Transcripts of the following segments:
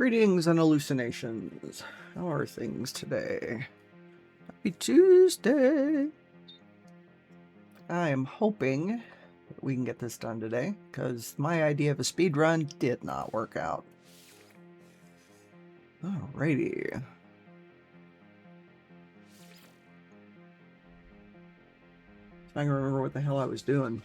Greetings and hallucinations. How are things today? Happy Tuesday. I am hoping that we can get this done today, because my idea of a speed run did not work out. Alrighty. I can remember what the hell I was doing.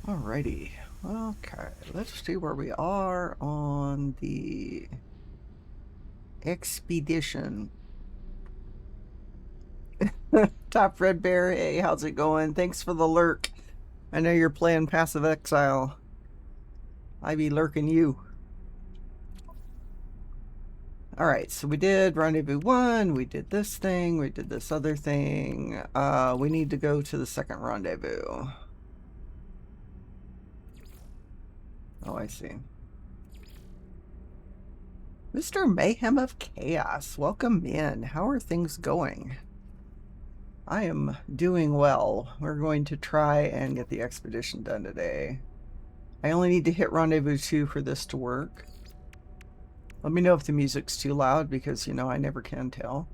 Alrighty. Okay, let's see where we are on the expedition. Top Red Bear, hey, how's it going? Thanks for the lurk. I know you're playing Passive Exile. I be lurking you. Alright, so we did Rendezvous 1, we did this thing, we did this other thing. We need to go to the second rendezvous. Oh, I see. Mr. Mayhem of Chaos, welcome in. How are things going? I am doing well. We're going to try and get the expedition done today. I only need to hit Rendezvous 2 for this to work. Let me know if the music's too loud, because, you know, I never can tell.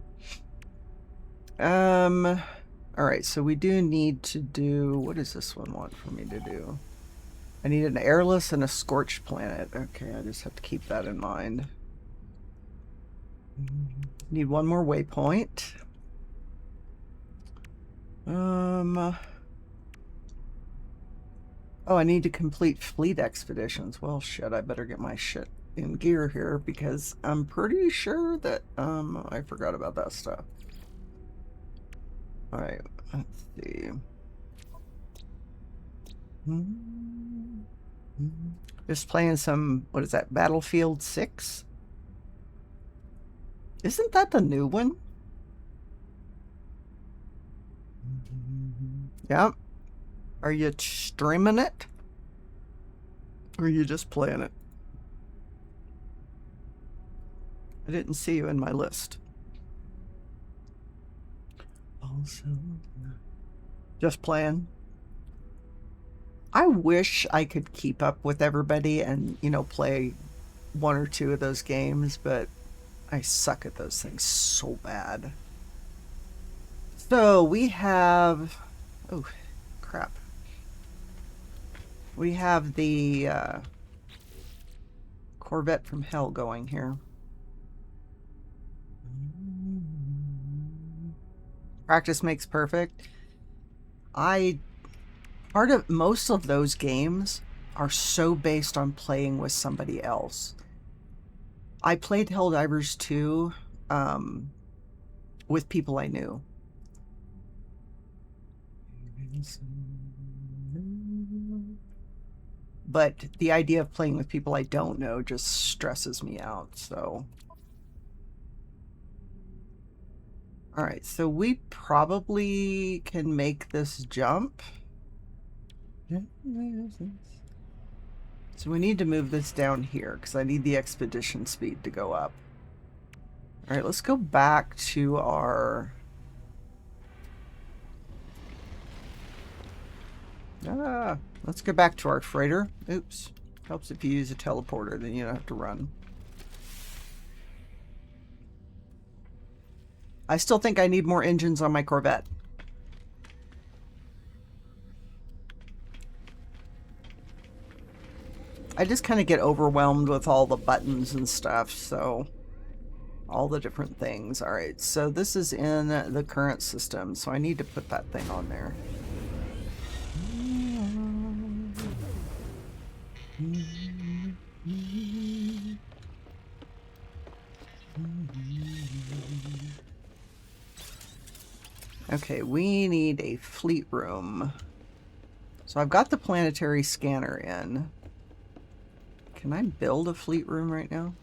Alright, so we do need to do... What does this one want for me to do? I need an airless and a scorched planet. Okay, I just have to keep that in mind. Need one more waypoint. Oh, I need to complete fleet expeditions. Well, shit, I better get my shit in gear here, because I'm pretty sure that, I forgot about that stuff. Alright, let's see. Just playing some, what is that, Battlefield 6? Isn't that the new one? Yep. Are you streaming it? Or are you just playing it? I didn't see you in my list. Also, just playing. I wish I could keep up with everybody and, you know, play one or two of those games, but I suck at those things so bad. So we have... Oh, crap. We have the Corvette from Hell going here. Practice makes perfect. Most of those games are so based on playing with somebody else. I played Helldivers 2 with people I knew. But the idea of playing with people I don't know just stresses me out, so... Alright, so we probably can make this jump. So we need to move this down here, because I need the expedition speed to go up. Alright, let's go back to our... let's go back to our freighter. Oops. Helps if you use a teleporter, then you don't have to run. I still think I need more engines on my Corvette. I just kind of get overwhelmed with all the buttons and stuff, so... all the different things. Alright, so this is in the current system, so I need to put that thing on there. Okay, we need a fleet room. So I've got the planetary scanner in. Can I build a fleet room right now?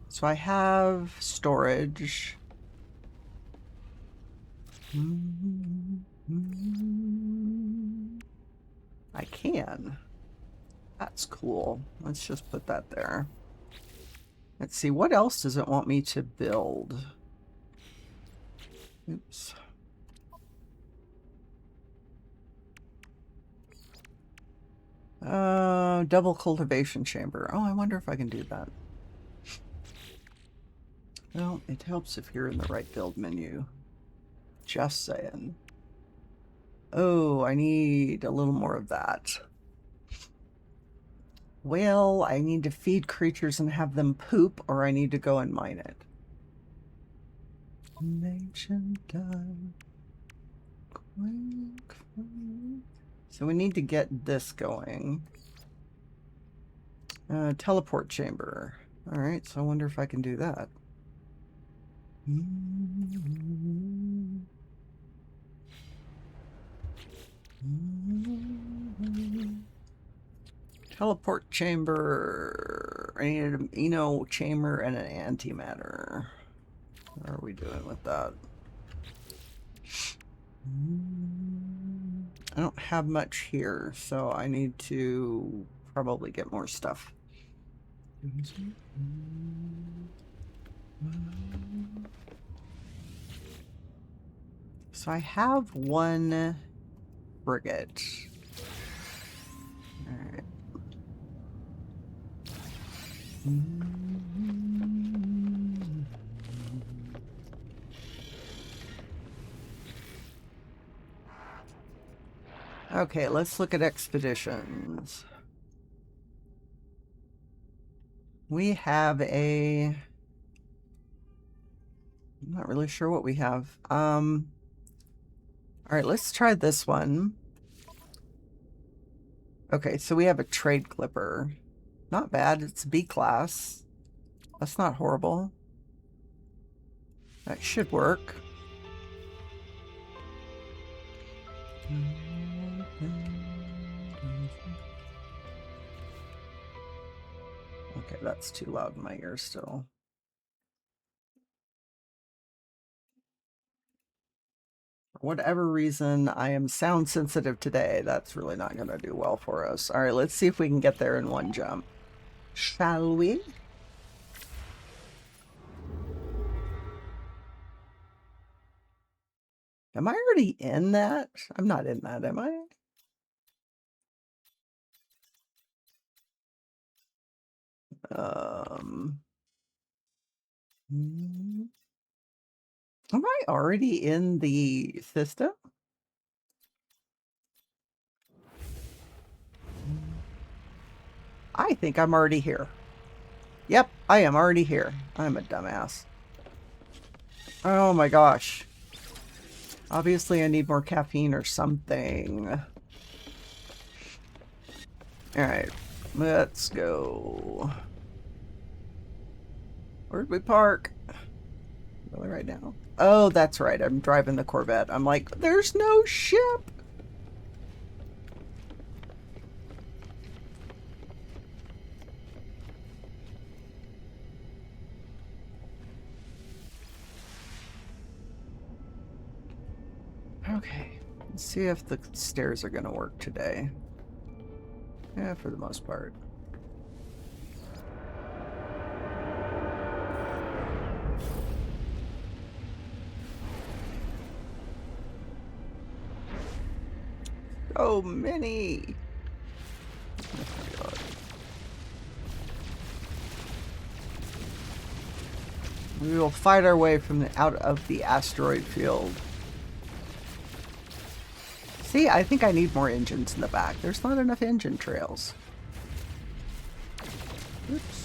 So I have storage. I can. That's cool. Let's just put that there. Let's see, what else does it want me to build? Oops. Double cultivation chamber. Oh, I wonder if I can do that. Well, it helps if you're in the right build menu. Just saying. Oh, I need a little more of that. Well, I need to feed creatures and have them poop, or I need to go and mine it. So we need to get this going. Teleport chamber. Alright, so I wonder if I can do that. Teleport chamber. I need an Eno chamber and an antimatter. What are we doing with that? I don't have much here, so I need to probably get more stuff. So I have one frigate. All right. Okay, let's look at expeditions. We have a... I'm not really sure what we have. All right, let's try this one. Okay, so we have a trade clipper. Not bad, it's B class. That's not horrible. That should work. Okay, that's too loud in my ear still. For whatever reason, I am sound sensitive today. That's really not going to do well for us. All right, let's see if we can get there in one jump. Shall we? Am I already in that? I'm not in that, am I? Am I already in the system? I think I'm already here. Yep, I am already here. I'm a dumbass. Oh my gosh. Obviously I need more caffeine or something. Alright, let's go. Where'd we park? Really right now? Oh, that's right. I'm driving the Corvette. I'm like, there's no ship. Okay, let's see if the stairs are going to work today. Yeah, for the most part. So many. Oh my God. We will fight our way from out of the asteroid field. See, I think I need more engines in the back. There's not enough engine trails. Oops.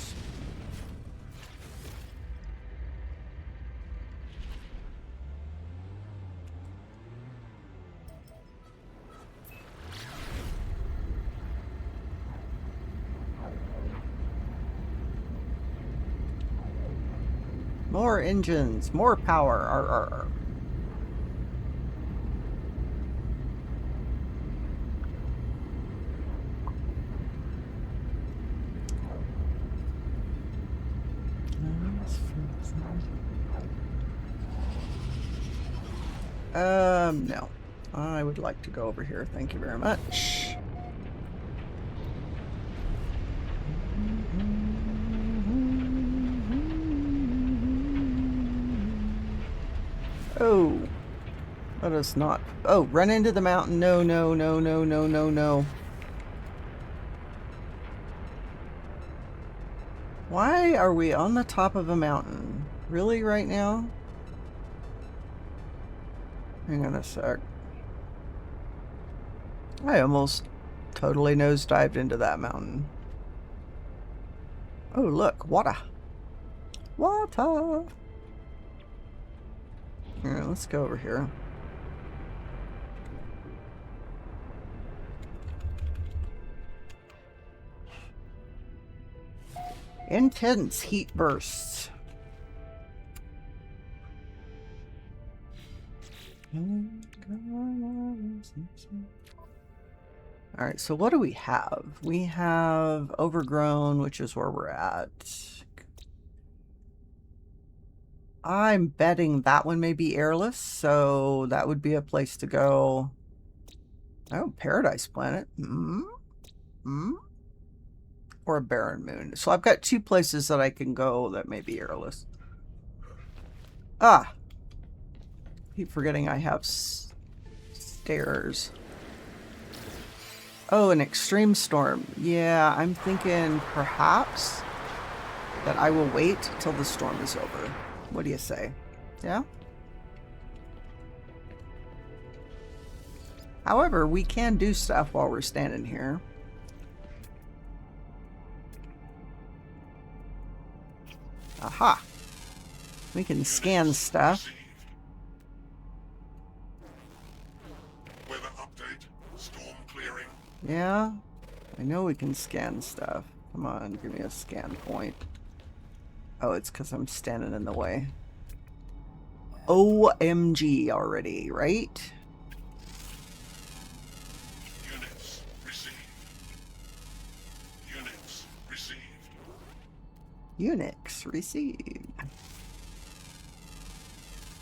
More engines, more power. Arr, arr, arr. No. I would like to go over here. Thank you very much. Oh, let us not. Oh, run into the mountain. No, no, no, no, no, no, no. Why are we on the top of a mountain? Really, right now? Hang on a sec. I almost totally nosedived into that mountain. Oh, look, water. Water. All right, let's go over here. Intense heat bursts. Alright, so what do we have? We have overgrown, which is where we're at. I'm betting that one may be airless, so that would be a place to go. Oh, Paradise Planet. Or a barren moon. So I've got two places that I can go that may be airless. Ah! Keep forgetting I have stairs. Oh, an extreme storm. Yeah, I'm thinking perhaps that I will wait till the storm is over. What do you say? Yeah? However, we can do stuff while we're standing here. Aha! We can scan stuff. Weather update. Storm clearing. Yeah, I know we can scan stuff. Come on, give me a scan point. Oh, it's because I'm standing in the way. OMG already, right? Units received. Units received. Unix received.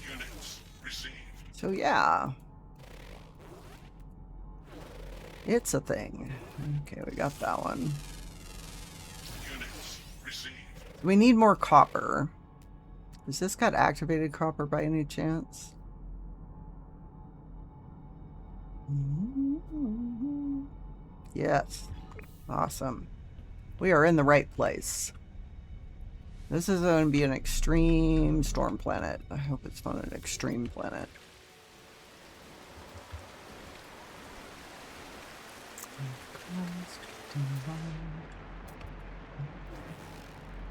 Units received. So yeah. It's a thing. Okay, we got that one. Units received. We need more copper. Has this got activated copper by any chance? Yes. Awesome. We are in the right place. This is going to be an extreme storm planet. I hope it's not an extreme planet.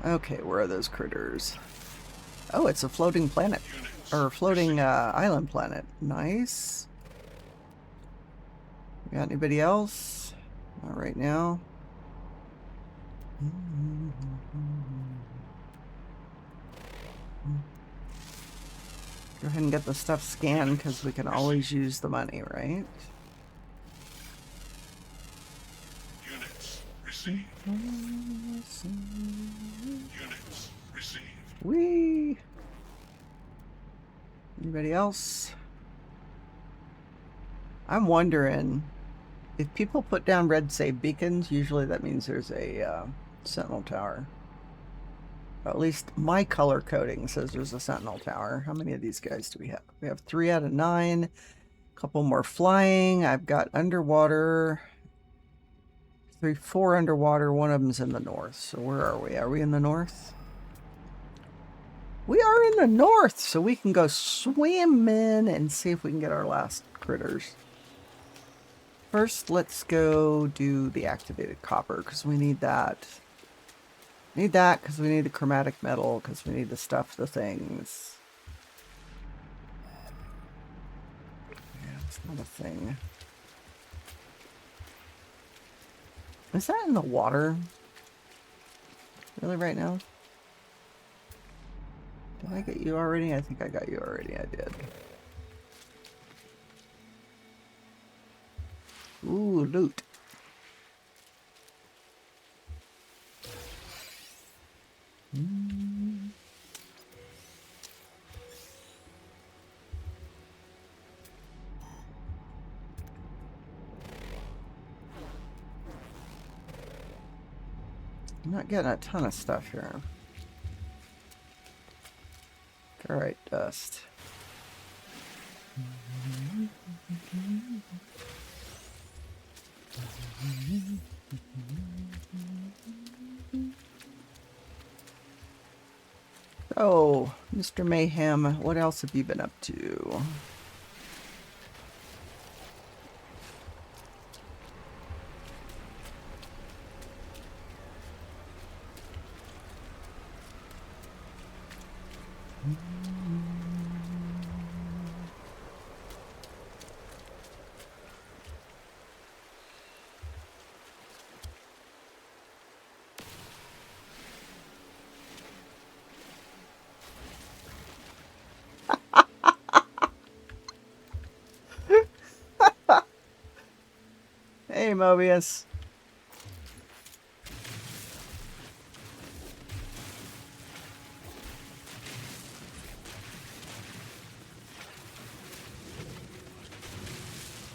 Okay, where are those critters? Oh, it's a floating planet. Or floating island planet. Nice. Got anybody else? Not right now. Go ahead and get the stuff scanned because we can always use the money, right? Units received. Units received. Whee! Anybody else? I'm wondering if people put down red save beacons, usually that means there's a sentinel tower. Or at least my color coding says there's a sentinel tower. How many of these guys do we have? We have 3 out of 9. A couple more flying. I've got underwater. 4 underwater. One of them's in the north. So where are we? Are we in the north? We are in the north, so we can go swimming and see if we can get our last critters. First, let's go do the activated copper, because we need that. Need that, because we need the chromatic metal, because we need to stuff the things. Yeah, it's not a thing. Is that in the water? Really right now? Did I get you already? I think I got you already. I did. Ooh, loot. I'm not getting a ton of stuff here. Alright, dust. Oh, Mr. Mayhem, what else have you been up to? Hey, Mobius.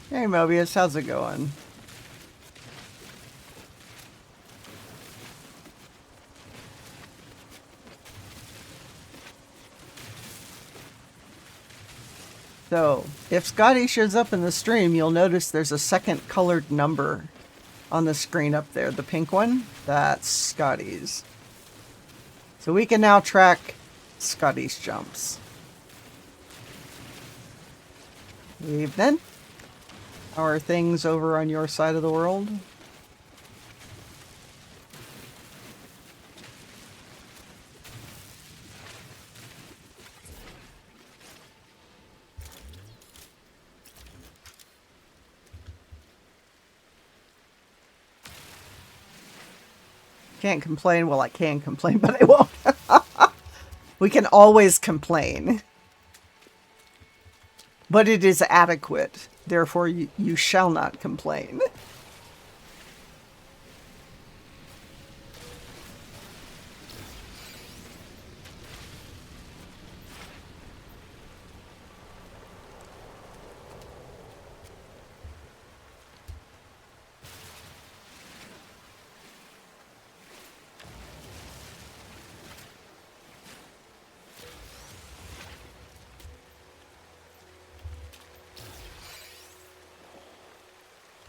Hey, Mobius, how's it going? So, if Scotty shows up in the stream, you'll notice there's a second colored number on the screen up there. The pink one, that's Scotty's. So we can now track Scotty's jumps. Evening. How are things over on your side of the world? Can't complain. Well, I can complain, but I won't. We can always complain. But it is adequate. Therefore, you shall not complain.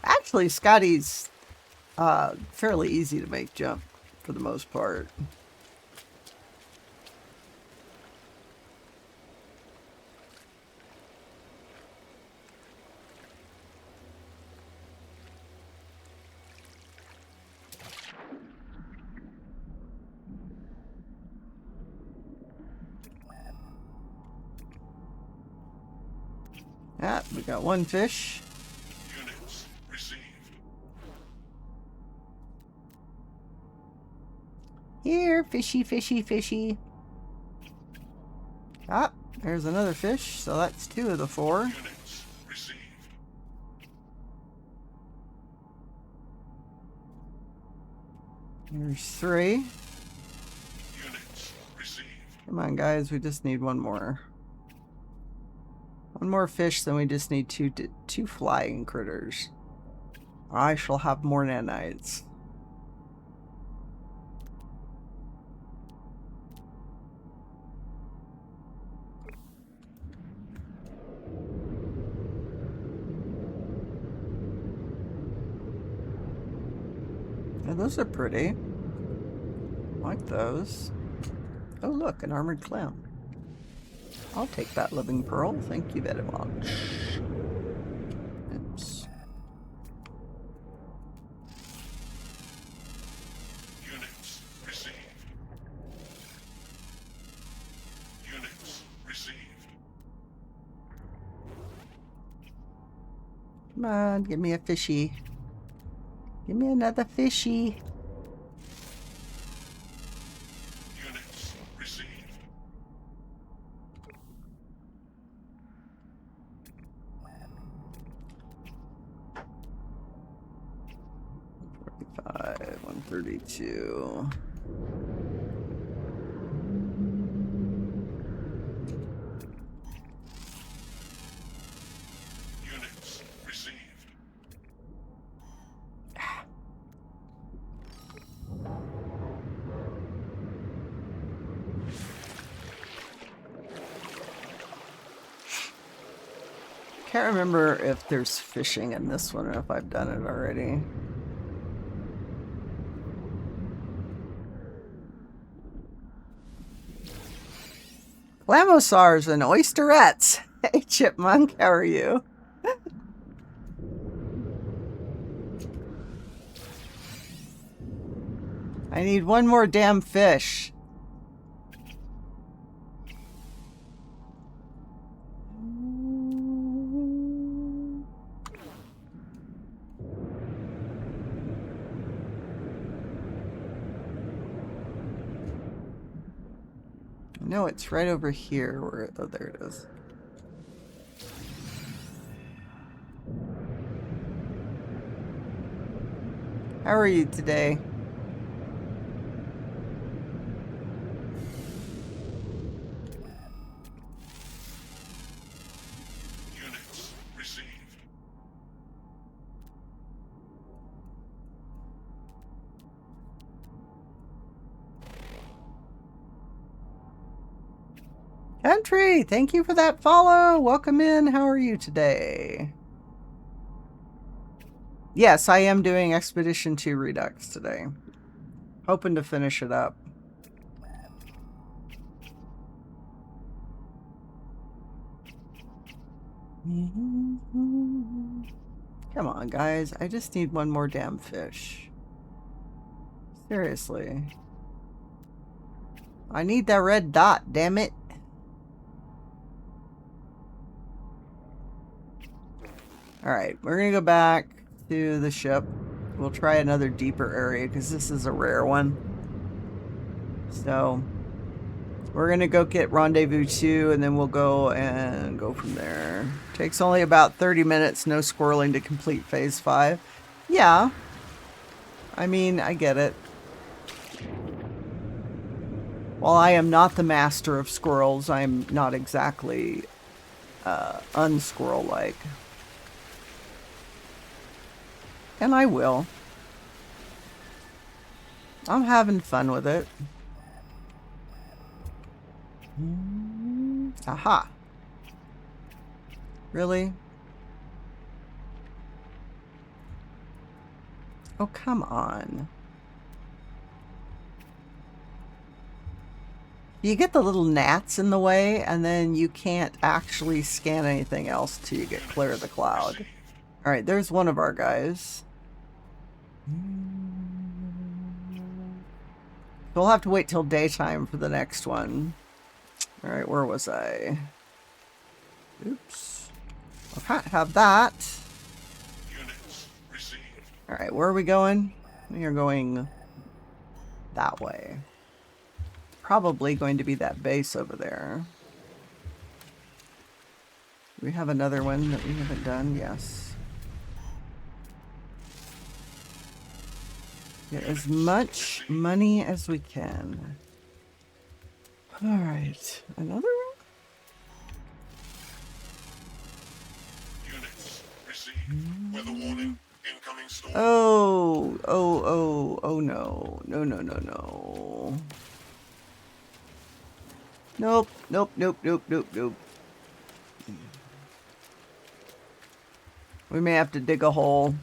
Actually, Scotty's fairly easy to make jump for the most part. Ah, we got one fish. Units received. Here, fishy, fishy, fishy. Ah, there's another fish, so that's 2 of the 4. Units received. There's 3. Units received. Come on, guys, we just need one more. One more fish, then we just need two flying critters. I shall have more nanites. Yeah, those are pretty. Like those. Oh, look, an armored clown. I'll take that living pearl. Thank you very much. Oops. Units received. Units received. Come on, give me a fishy. Give me another fishy. Units received. Five, 132. Units received. can't remember if there's fishing in this one or if I've done it already. Glamosars and oysterettes. Hey, Chipmunk, how are you? I need one more damn fish. No, it's right over here. Where? Oh, there it is. How are you today? Units received. Country, thank you for that follow. Welcome in. How are you today? Yes, I am doing Expedition 2 Redux today. Hoping to finish it up. Come on, guys. I just need one more damn fish. Seriously. I need that red dot, damn it. Alright, we're gonna go back to the ship. We'll try another deeper area because this is a rare one. So, we're gonna go get Rendezvous 2 and then we'll go and go from there. Takes only about 30 minutes, no squirreling to complete phase 5. Yeah. I mean, I get it. While I am not the master of squirrels, I'm not exactly unsquirrel-like. And I will. I'm having fun with it. Aha. Really? Oh, come on. You get the little gnats in the way, and then you can't actually scan anything else till you get clear of the cloud. Alright, there's one of our guys. We'll have to wait till daytime for the next one. Alright, where was I? Oops. I can't have that. Alright, where are we going? We are going that way. Probably going to be that base over there. Do we have another one that we haven't done? Yes. Get as much money as we can. Alright, another one? Units received. Weather warning. Incoming storm. Oh no. No. Nope. We may have to dig a hole.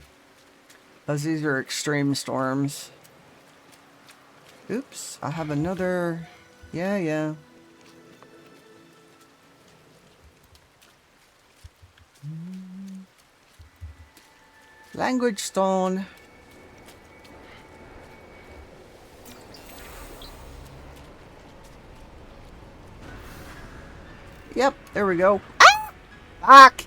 Because these are extreme storms. Oops, I have another... Yeah. Language stone. Yep, there we go. Ah! Fuck!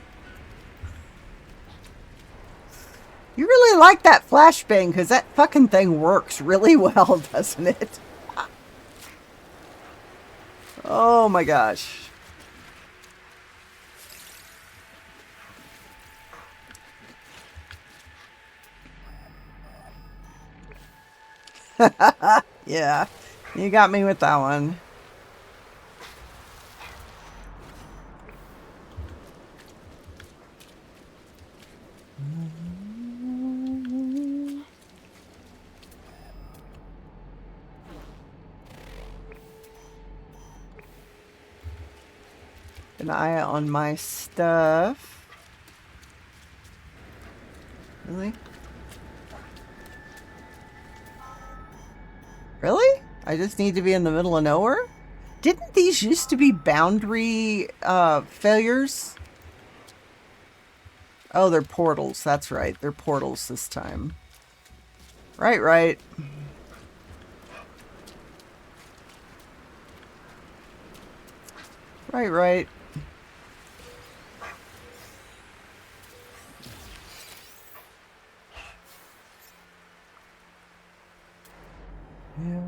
You really like that flashbang because that fucking thing works really well, doesn't it? Oh my gosh. Yeah, you got me with that one. An eye on my stuff. Really? Really? I just need to be in the middle of nowhere? Didn't these used to be boundary failures? Oh, they're portals. That's right. They're portals this time. Right, right. Right, right. Yeah.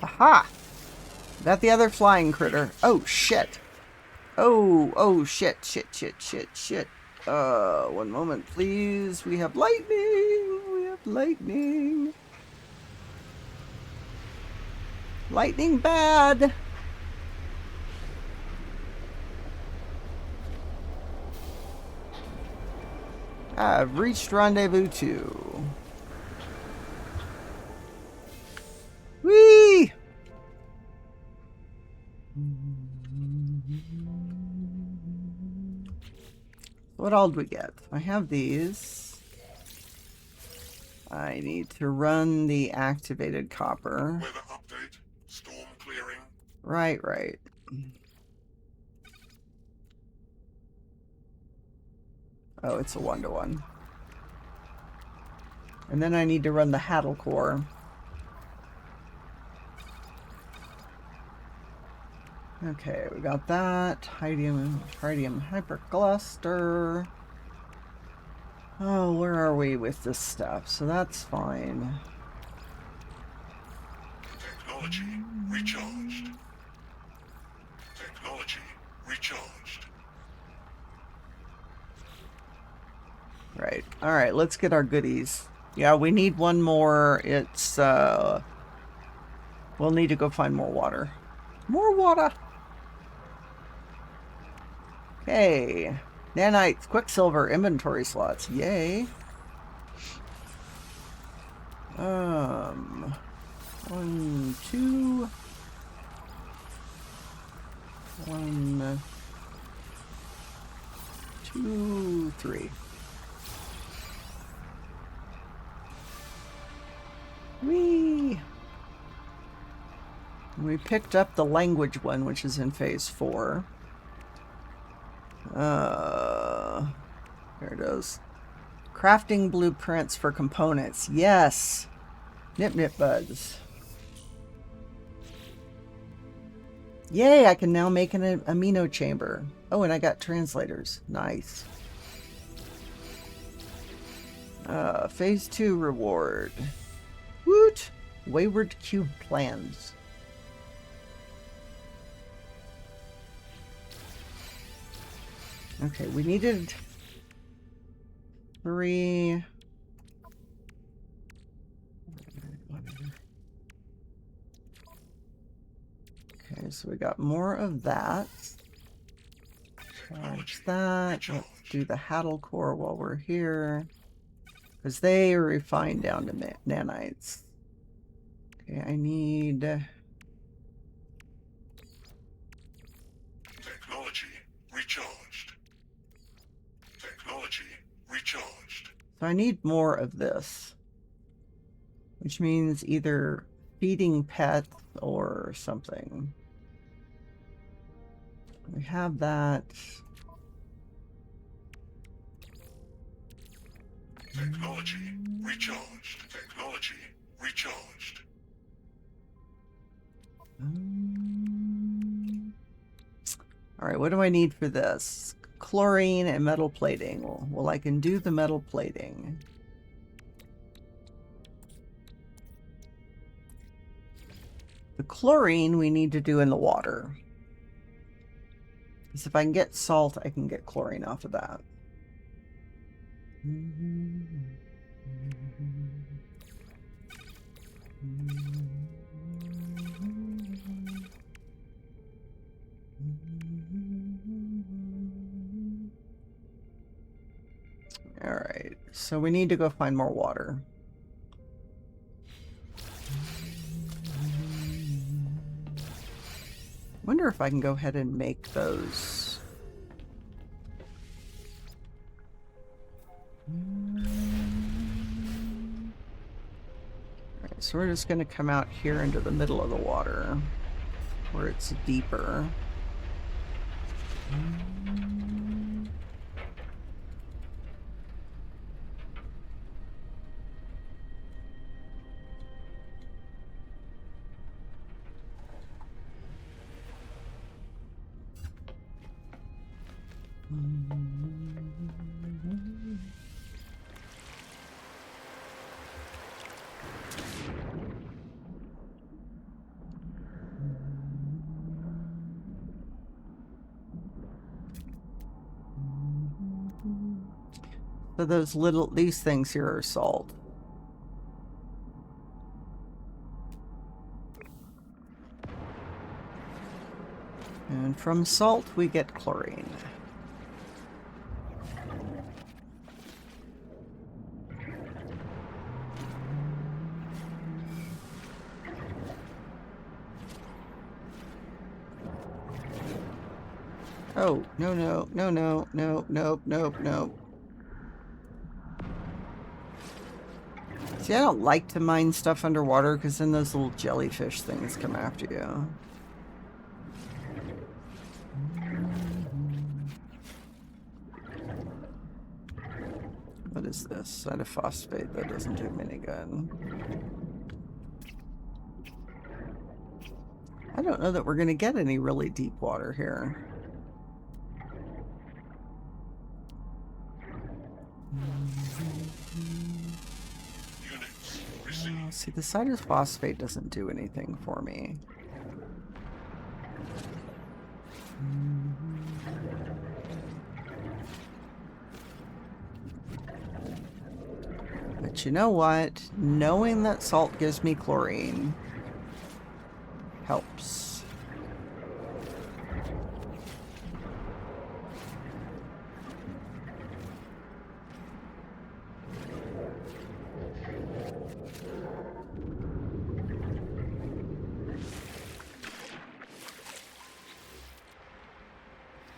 Aha! Got the other flying critter. Oh, shit. Oh, shit, shit, shit, shit, shit. One moment, please. We have lightning. We have lightning. Lightning bad. I've reached rendezvous 2. Whee! What all do we get? I have these. I need to run the activated copper. Weather update. Storm clearing. Right, right. Oh, it's a 1-to-1. And then I need to run the Haddle core. Okay, we got that. Hydium hypercluster. Oh, where are we with this stuff? So that's fine. Technology recharged. Technology recharged. Right. All right, let's get our goodies. Yeah, we need one more. It's, we'll need to go find more water. More water! Okay. Nanites, Quicksilver, inventory slots. Yay. 1, 2. 1, 2, 3. Whee! We picked up the language one, which is in phase 4. There it is. Crafting blueprints for components. Yes! Nip nip buds. Yay, I can now make an amino chamber. Oh, and I got translators. Nice. Phase 2 reward. Woot! Wayward cube plans. Okay, we needed 3. Okay, so we got more of that. Charge that. Let's do the Haddle core while we're here. Because they are refined down to nanites. Okay, I need... Technology recharged. Technology recharged. So I need more of this. Which means either feeding pets or something. We have that. Technology recharged. Technology recharged. All right, what do I need for this? Chlorine and metal plating. Well, I can do the metal plating. The chlorine we need to do in the water. Because if I can get salt, I can get chlorine off of that. All right, so we need to go find more water. Wonder if I can go ahead and make those. so we're just going to come out here into the middle of the water where it's deeper. So these things here are salt. And from salt we get chlorine. Oh, no, no, no, no, no, nope, nope, nope. See, I don't like to mine stuff underwater because then those little jellyfish things come after you. What is this? Cytophosphate. That doesn't do me any good. I don't know that we're going to get any really deep water here. See, the cytophosphate doesn't do anything for me. But you know what? Knowing that salt gives me chlorine helps.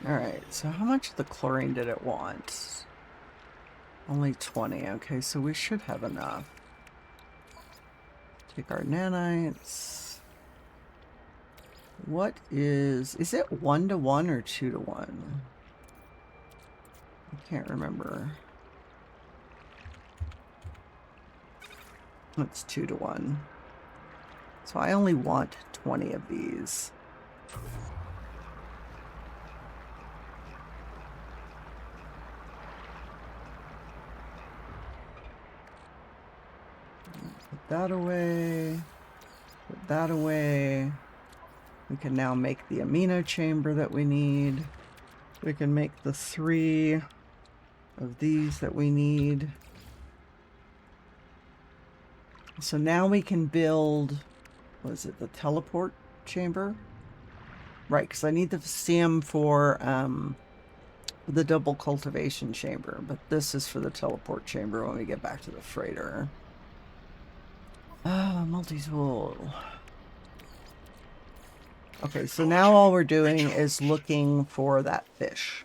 Alright, so how much of the chlorine did it want? Only 20. Okay, so we should have enough. Take our nanites. What is it 1-to-1 or 2-to-1? I can't remember. It's 2-to-1. So I only want 20 of these. Put that away. Put that away. We can now make the amino chamber that we need. We can make the 3 of these that we need. So now we can build, what is it, the teleport chamber? Right, because I need the SIM for the double cultivation chamber, but this is for the teleport chamber when we get back to the freighter. Multi-tool. Okay, so now all we're doing is looking for that fish.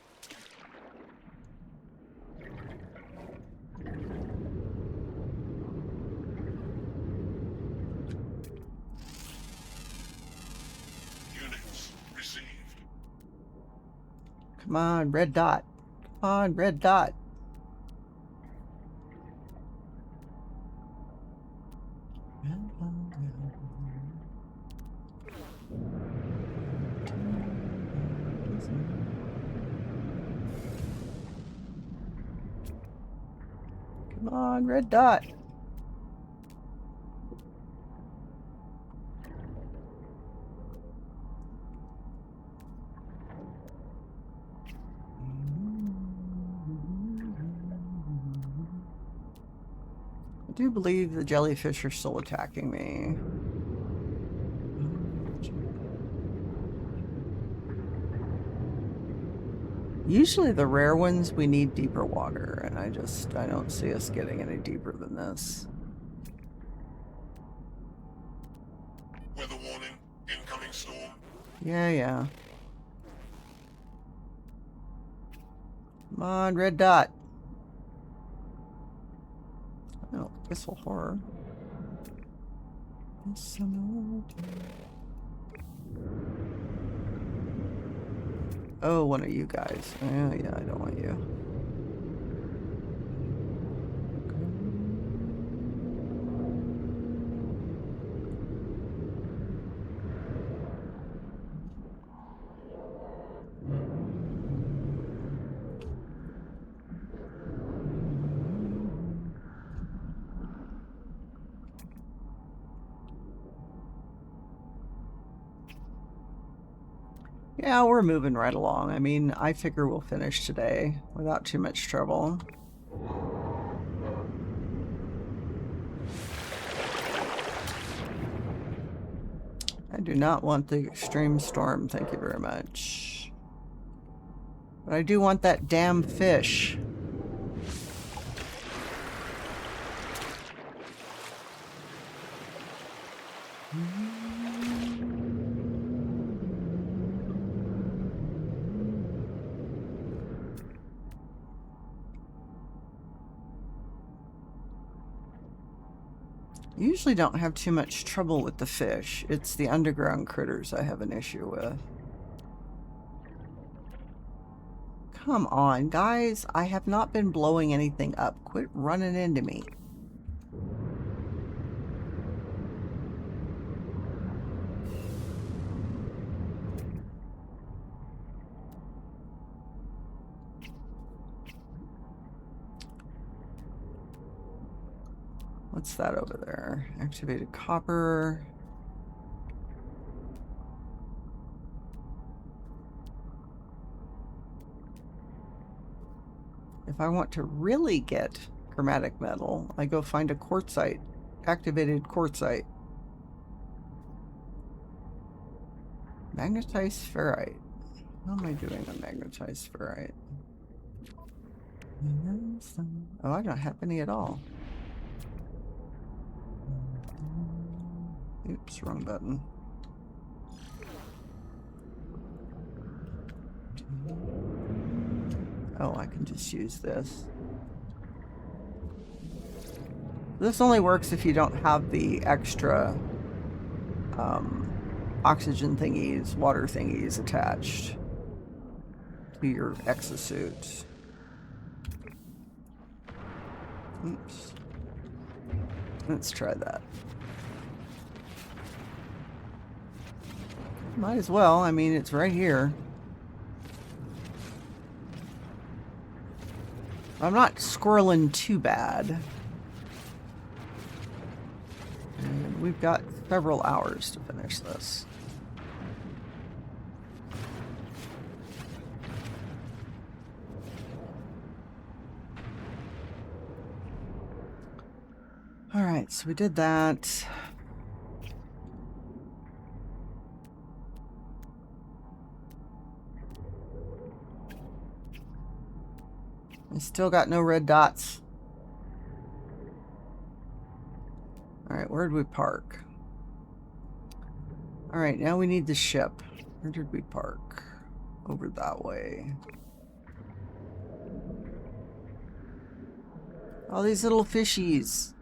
Units received. Come on, red dot. Come on, red dot. Come on, red dot. I do believe the jellyfish are still attacking me. Usually the rare ones, we need deeper water, and I don't see us getting any deeper than this. Weather warning, incoming storm. Yeah. Come on, red dot. Oh, Crystal Horror. Oh, one of you guys. Oh, yeah, I don't want you. Yeah, we're moving right along. I mean, I figure we'll finish today without too much trouble. I do not want the extreme storm, thank you very much. But I do want that damn fish. Usually don't have too much trouble with the fish. It's the underground critters I have an issue with. Come on, guys. I have not been blowing anything up. Quit running into me. What's that over there? Activated copper. If I want to really get chromatic metal, I go find a quartzite, activated quartzite. Magnetized ferrite. How am I doing on magnetized ferrite? Oh, I don't have any at all. Oops, wrong button. Oh, I can just use this. This only works if you don't have the extra oxygen thingies, water thingies attached to your exosuit. Oops. Let's try that. Might as well. I mean, it's right here. I'm not squirreling too bad. And we've got several hours to finish this. All right, so we did that. I still got no red dots. All right, where'd we park? All right, now we need the ship. Where did we park? Over that way. All these little fishies.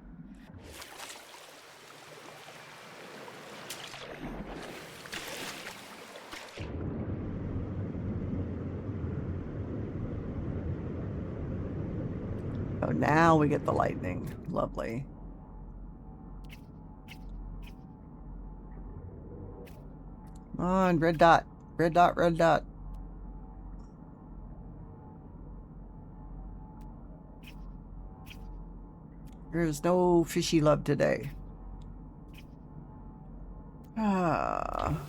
Oh, now we get the lightning. Lovely. Come on, red dot. Red dot, red dot. There's no fishy love today. Ah.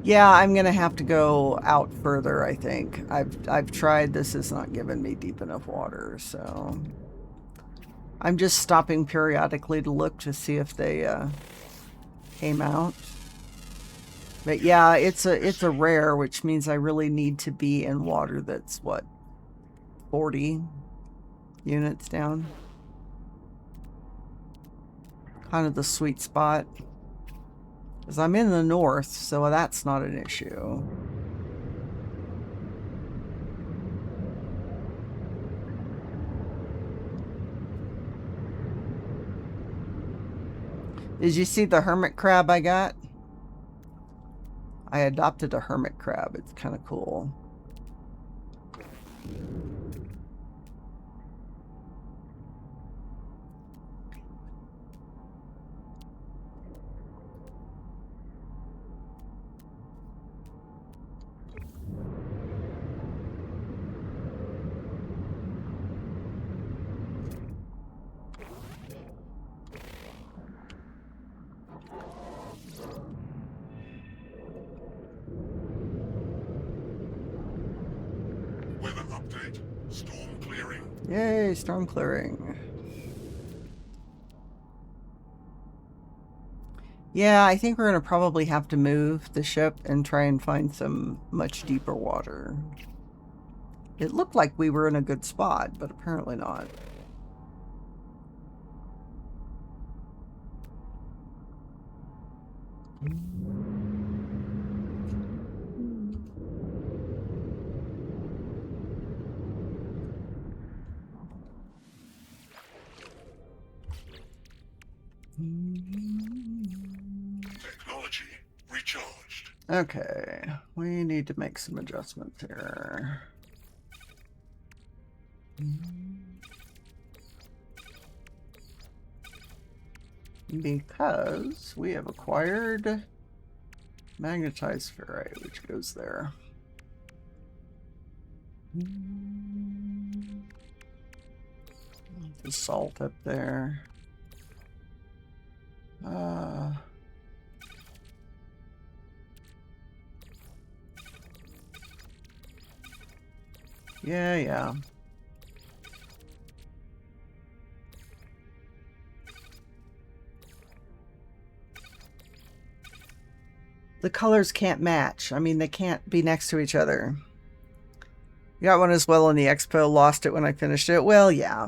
Yeah, I'm gonna have to go out further, I think. I've tried. This is not giving me deep enough water, so I'm just stopping periodically to look to see if they came out. But yeah, it's a rare, which means I really need to be in water that's what, 40 units down. Kind of the sweet spot. Because I'm in the north, so that's not an issue. Did you see the hermit crab I got? I adopted a hermit crab. It's kind of cool. Weather update. Storm clearing. Yay, storm clearing. Yeah, I think we're going to probably have to move the ship and try and find some much deeper water. It looked like we were in a good spot, but apparently not. Technology recharged. Okay, we need to make some adjustments here. Because we have acquired magnetized ferrite, which goes there. The salt up there. Yeah. The colors can't match. I mean, they can't be next to each other. Got one as well in the expo, lost it when I finished it. Well, yeah.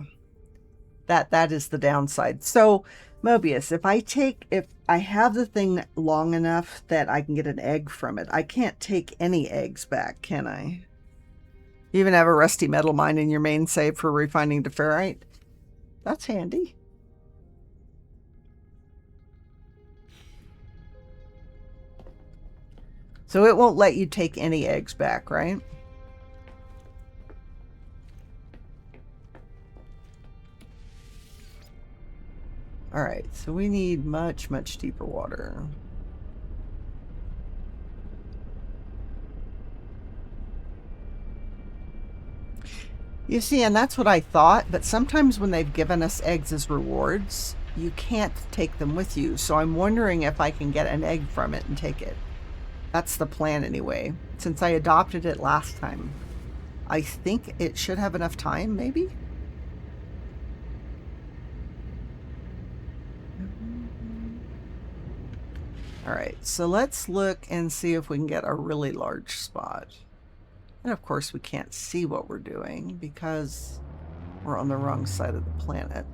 That is the downside. So, Mobius, if I have the thing long enough that I can get an egg from it, I can't take any eggs back, can I? You even have a rusty metal mine in your main save for refining to ferrite? That's handy. So it won't let you take any eggs back, right? Alright, so we need much, much deeper water. You see, and that's what I thought, but sometimes when they've given us eggs as rewards, you can't take them with you. So I'm wondering if I can get an egg from it and take it. That's the plan anyway, since I adopted it last time. I think it should have enough time, maybe? Alright, so let's look and see if we can get a really large spot. And of course we can't see what we're doing because we're on the wrong side of the planet.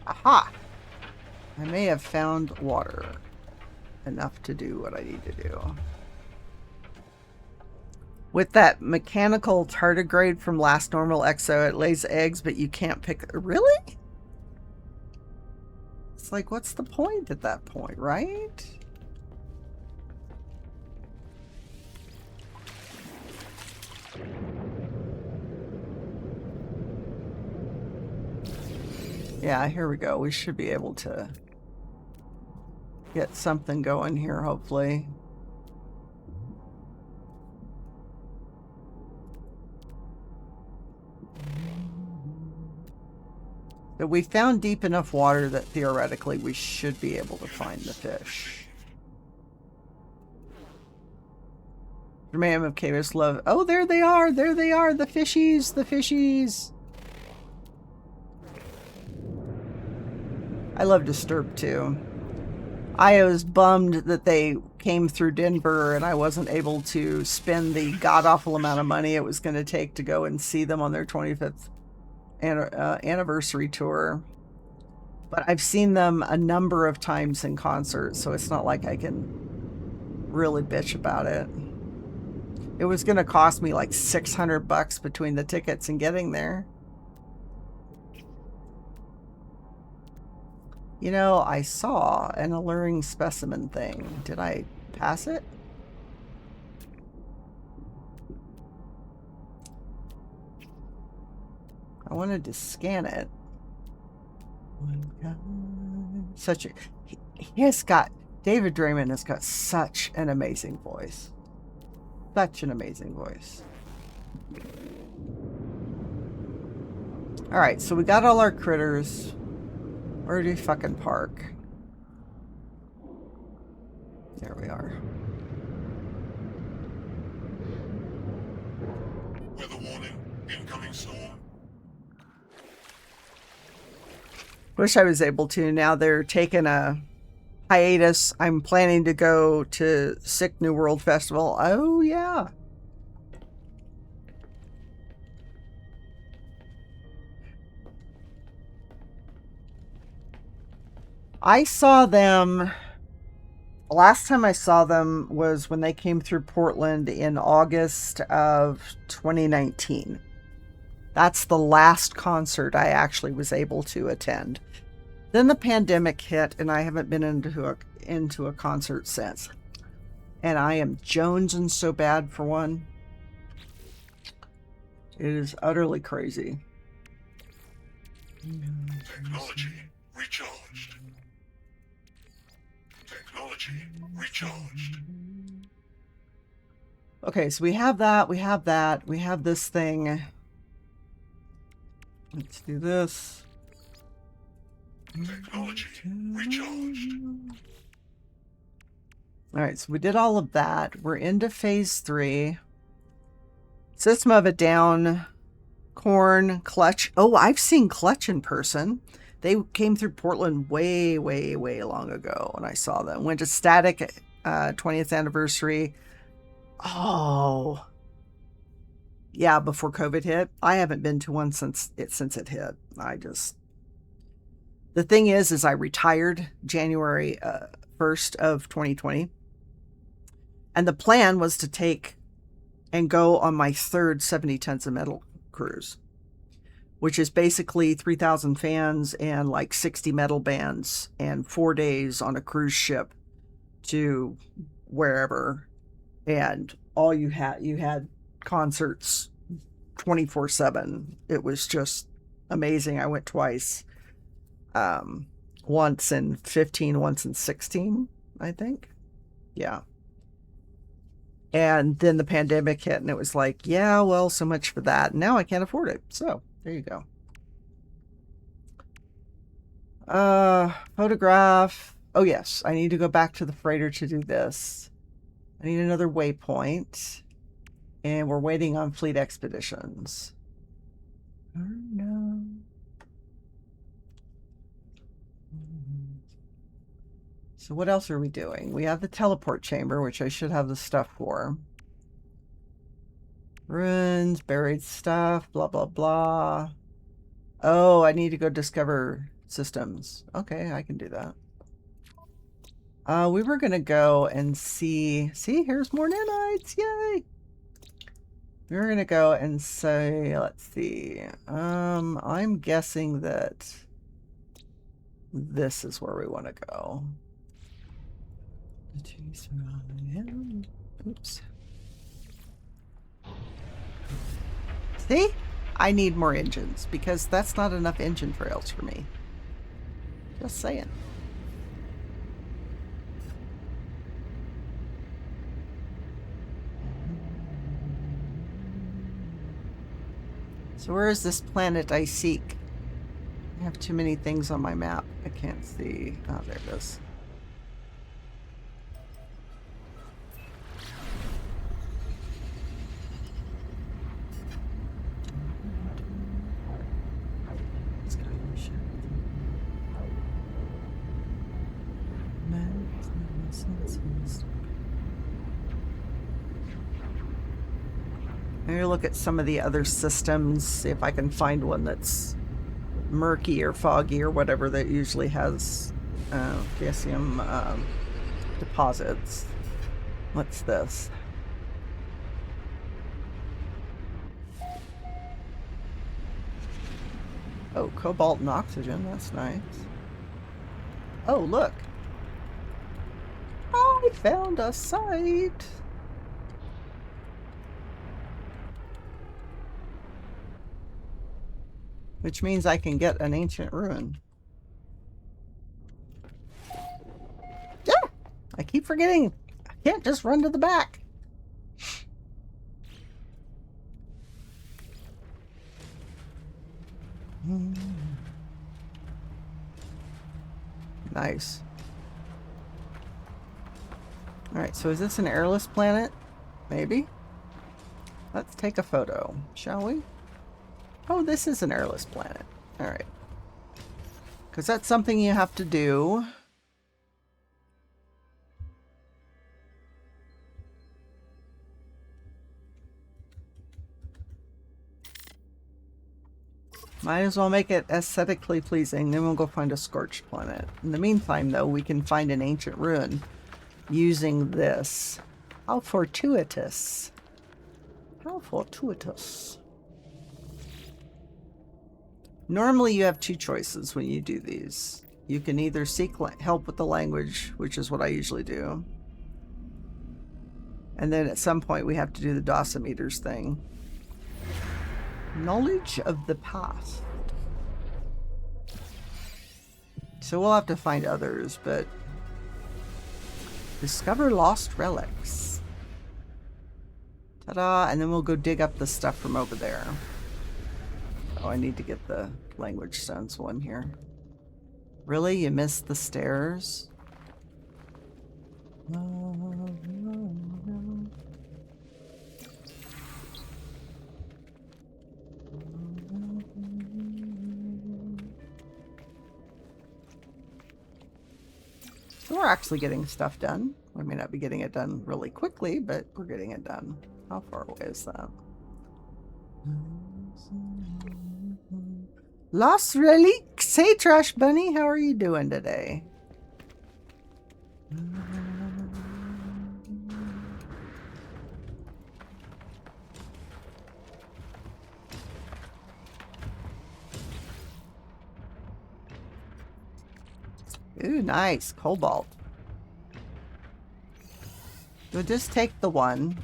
Aha! I may have found water enough to do what I need to do. With that mechanical tardigrade from last normal exo, it lays eggs, but you can't pick... Really? It's like, what's the point at that point, right? Yeah, here we go. We should be able to get something going here, hopefully. But we found deep enough water that theoretically we should be able to find the fish. Jermaine of Cavis love. Oh, there they are! There they are! The fishies! The fishies! I love Disturb too. I was bummed that they came through Denver and I wasn't able to spend the god-awful amount of money it was going to take to go and see them on their 25th anniversary tour. But I've seen them a number of times in concert, so it's not like I can really bitch about it. It was going to cost me like $600 between the tickets and getting there. You know, I saw an alluring specimen thing. Did I pass it? I wanted to scan it. Such a... He has got... David Draymond has got such an amazing voice. Such an amazing voice. Alright, so we got all our critters. Where do we fucking park? There we are. Weather warning, incoming storm. Wish I was able to. Now they're taking a hiatus. I'm planning to go to Sick New World Festival. Oh, yeah. I saw them... Last time I saw them was when they came through Portland in August of 2019. That's the last concert I actually was able to attend. Then the pandemic hit, and I haven't been into a concert since. And I am jonesing so bad for one. It is utterly crazy. Technology recharged. Technology recharged. Okay, so we have that, we have that, we have this thing. Let's do this. Technology recharged. All right, so we did all of that. We're into phase 3. System of a Down, Korn, Clutch. Oh, I've seen Clutch in person. They came through Portland way, way, way long ago when I saw them. Went to Static 20th anniversary. Oh, yeah, before COVID hit. I haven't been to one since it hit. The thing is I retired January 1st of 2020. And the plan was to take and go on my third 70 Tons of Metal cruise, which is basically 3,000 fans and like 60 metal bands and 4 days on a cruise ship to wherever. And all you had concerts 24/7. It was just amazing. I went twice. Once in 15, once in 16, I think. Yeah. And then the pandemic hit and it was like, yeah, well, so much for that. Now I can't afford it. So there you go. Photograph. Oh yes, I need to go back to the freighter to do this. I need another waypoint. And we're waiting on fleet expeditions. Oh no. So what else are we doing? We have the teleport chamber, which I should have the stuff for. Ruins, buried stuff, blah, blah, blah. Oh, I need to go discover systems. Okay, I can do that. We were going to go and see... See, here's more nanites. Yay! We were going to go and say, let's see. I'm guessing that this is where we want to go. Oops. See? I need more engines because that's not enough engine trails for me. Just saying. So where is this planet I seek? I have too many things on my map. I can't see. Oh, there it is. Maybe look at some of the other systems, see if I can find one that's murky or foggy or whatever that usually has calcium deposits. What's this? Oh, cobalt and oxygen. That's nice. Oh, look. I found a site. Which means I can get an ancient ruin. Yeah! I keep forgetting. I can't just run to the back. Nice. Alright, so is this an airless planet? Maybe? Let's take a photo, shall we? Oh, this is an airless planet. Alright. Because that's something you have to do. Might as well make it aesthetically pleasing, then we'll go find a scorched planet. In the meantime, though, we can find an ancient ruin using this. How fortuitous. How fortuitous. Normally you have two choices when you do these. You can either seek help with the language, which is what I usually do. And then at some point we have to do the dosimeters thing. Knowledge of the past. So we'll have to find others, but discover lost relics. Ta-da! And then we'll go dig up the stuff from over there. Oh, I need to get the language stones one here. Really? You missed the stairs? So we're actually getting stuff done. We may not be getting it done really quickly, but we're getting it done. How far away is that? Lost relics! Hey, Trash Bunny, how are you doing today? Ooh, nice. Cobalt. We'll just take the one.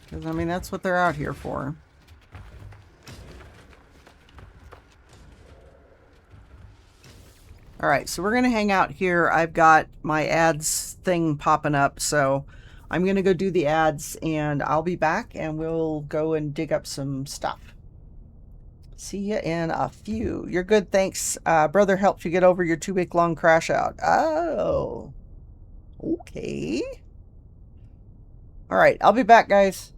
Because, I mean, that's what they're out here for. Alright, so we're going to hang out here. I've got my ads thing popping up, so I'm going to go do the ads, and I'll be back, and we'll go and dig up some stuff. See you in a few. You're good, thanks. Brother helped you get over your 2-week long crash out. Oh. Okay. Alright, I'll be back, guys.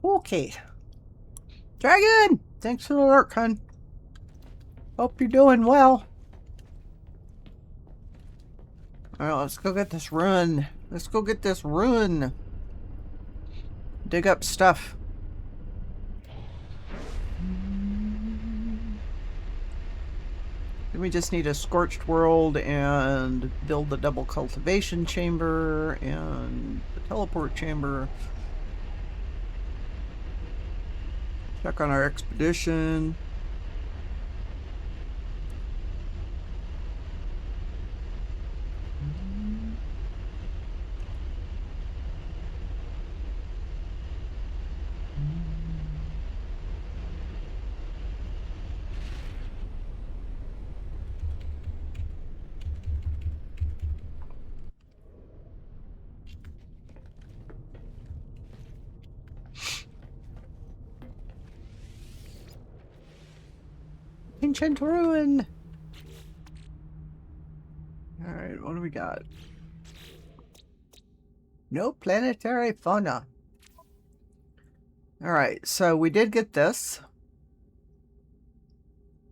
Okay. Dragon! Thanks for the alert, hon. Hope you're doing well. Alright, let's go get this run. Let's go get this run. Dig up stuff. Then we just need a scorched world and build the double cultivation chamber and the teleport chamber. Check on our expedition. Ancient ruin. Alright, what do we got? No planetary fauna. Alright, so we did get this.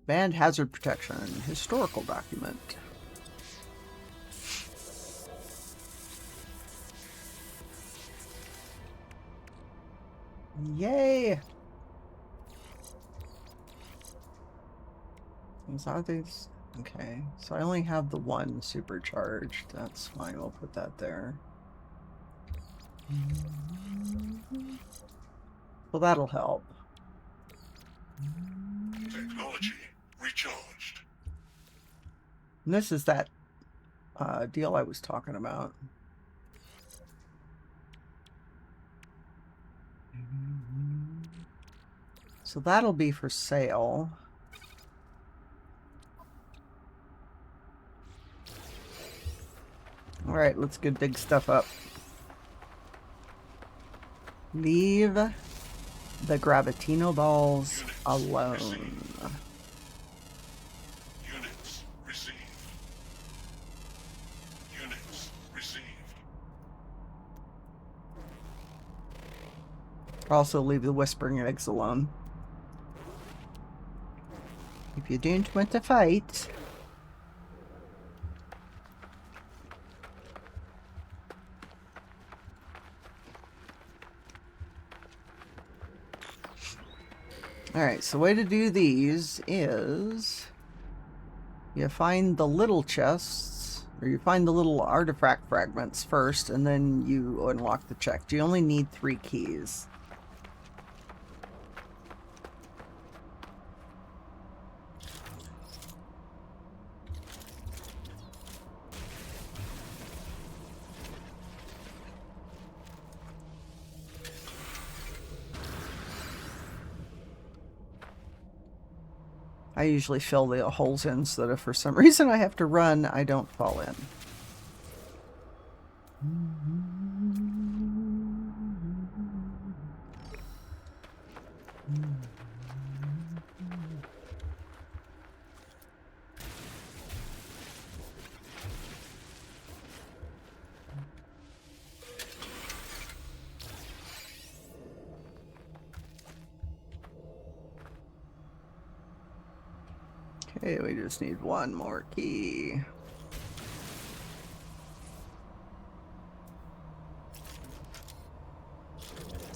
Banned hazard protection. Historical document. Yay! Are these? Okay, so I only have the one supercharged. That's fine, we'll put that there. Well, that'll help. Technology recharged. And this is that deal I was talking about. So that'll be for sale. Alright, let's go dig stuff up. Leave the Gravitino balls alone. Units received. Units received. Also leave the Whispering Eggs alone. If you don't want to fight... Alright, so the way to do these is you find the little chests, or you find the little artifact fragments first, and then you unlock the check. You only need 3 keys. I usually fill the holes in so that if for some reason I have to run, I don't fall in. Okay, we just need one more key.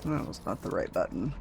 That was not the right button.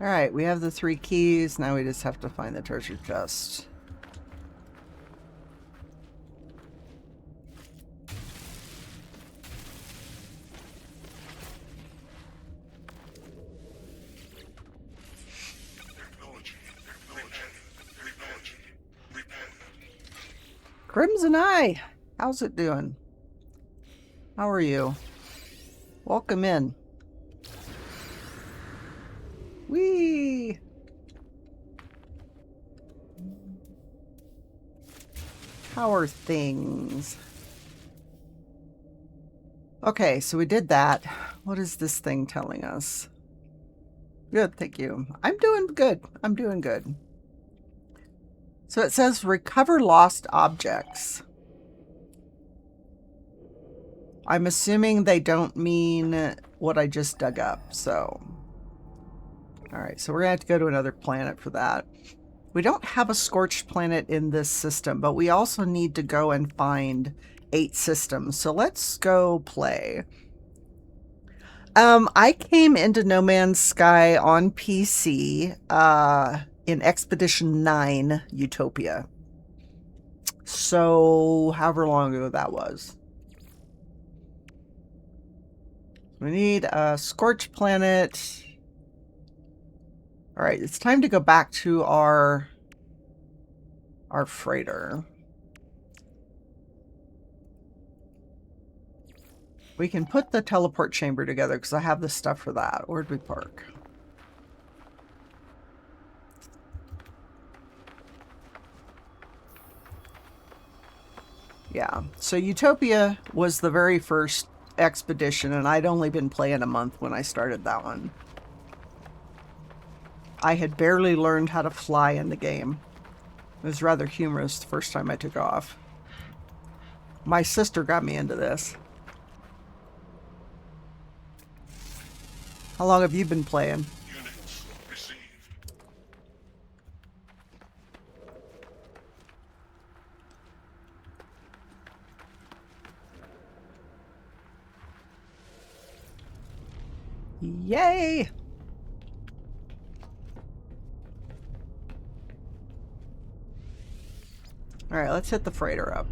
Alright, we have the 3 keys. Now we just have to find the treasure chest. Crimson Eye! How's it doing? How are you? Welcome in. Whee! How are things? Okay, so we did that. What is this thing telling us? Good, thank you. I'm doing good. I'm doing good. So it says recover lost objects. I'm assuming they don't mean what I just dug up, so. All right, so we're gonna have to go to another planet for that. We don't have a scorched planet in this system, but we also need to go and find 8 systems. So let's go play. I came into No Man's Sky on PC in Expedition 9 Utopia. So however long ago that was. We need a scorched planet. All right, it's time to go back to our freighter. We can put the teleport chamber together because I have the stuff for that. Where'd we park? Yeah, so Utopia was the very first expedition, and I'd only been playing a month when I started that one. I had barely learned how to fly in the game. It was rather humorous the first time I took off. My sister got me into this. How long have you been playing? Units received. Yay! All right, let's hit the freighter up.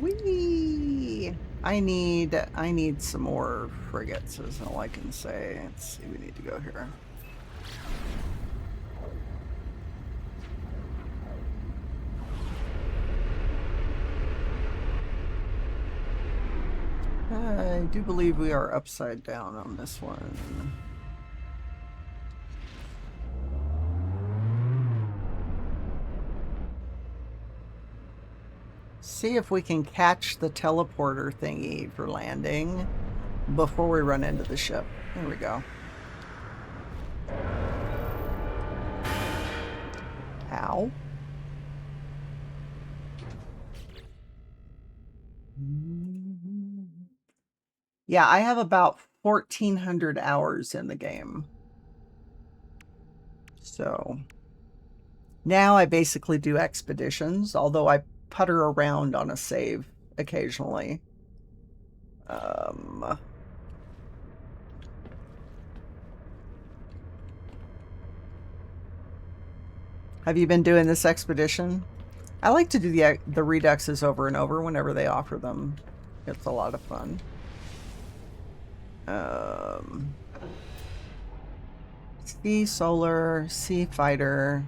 Whee! I need some more frigates is all I can say. Let's see, we need to go here. I do believe we are upside down on this one. See if we can catch the teleporter thingy for landing before we run into the ship. There we go. Ow. Yeah, I have about 1,400 hours in the game. So now I basically do expeditions, although I putter around on a save occasionally. Have you been doing this expedition? I like to do the Reduxes over and over whenever they offer them. It's a lot of fun. Sea Solar, Sea Fighter,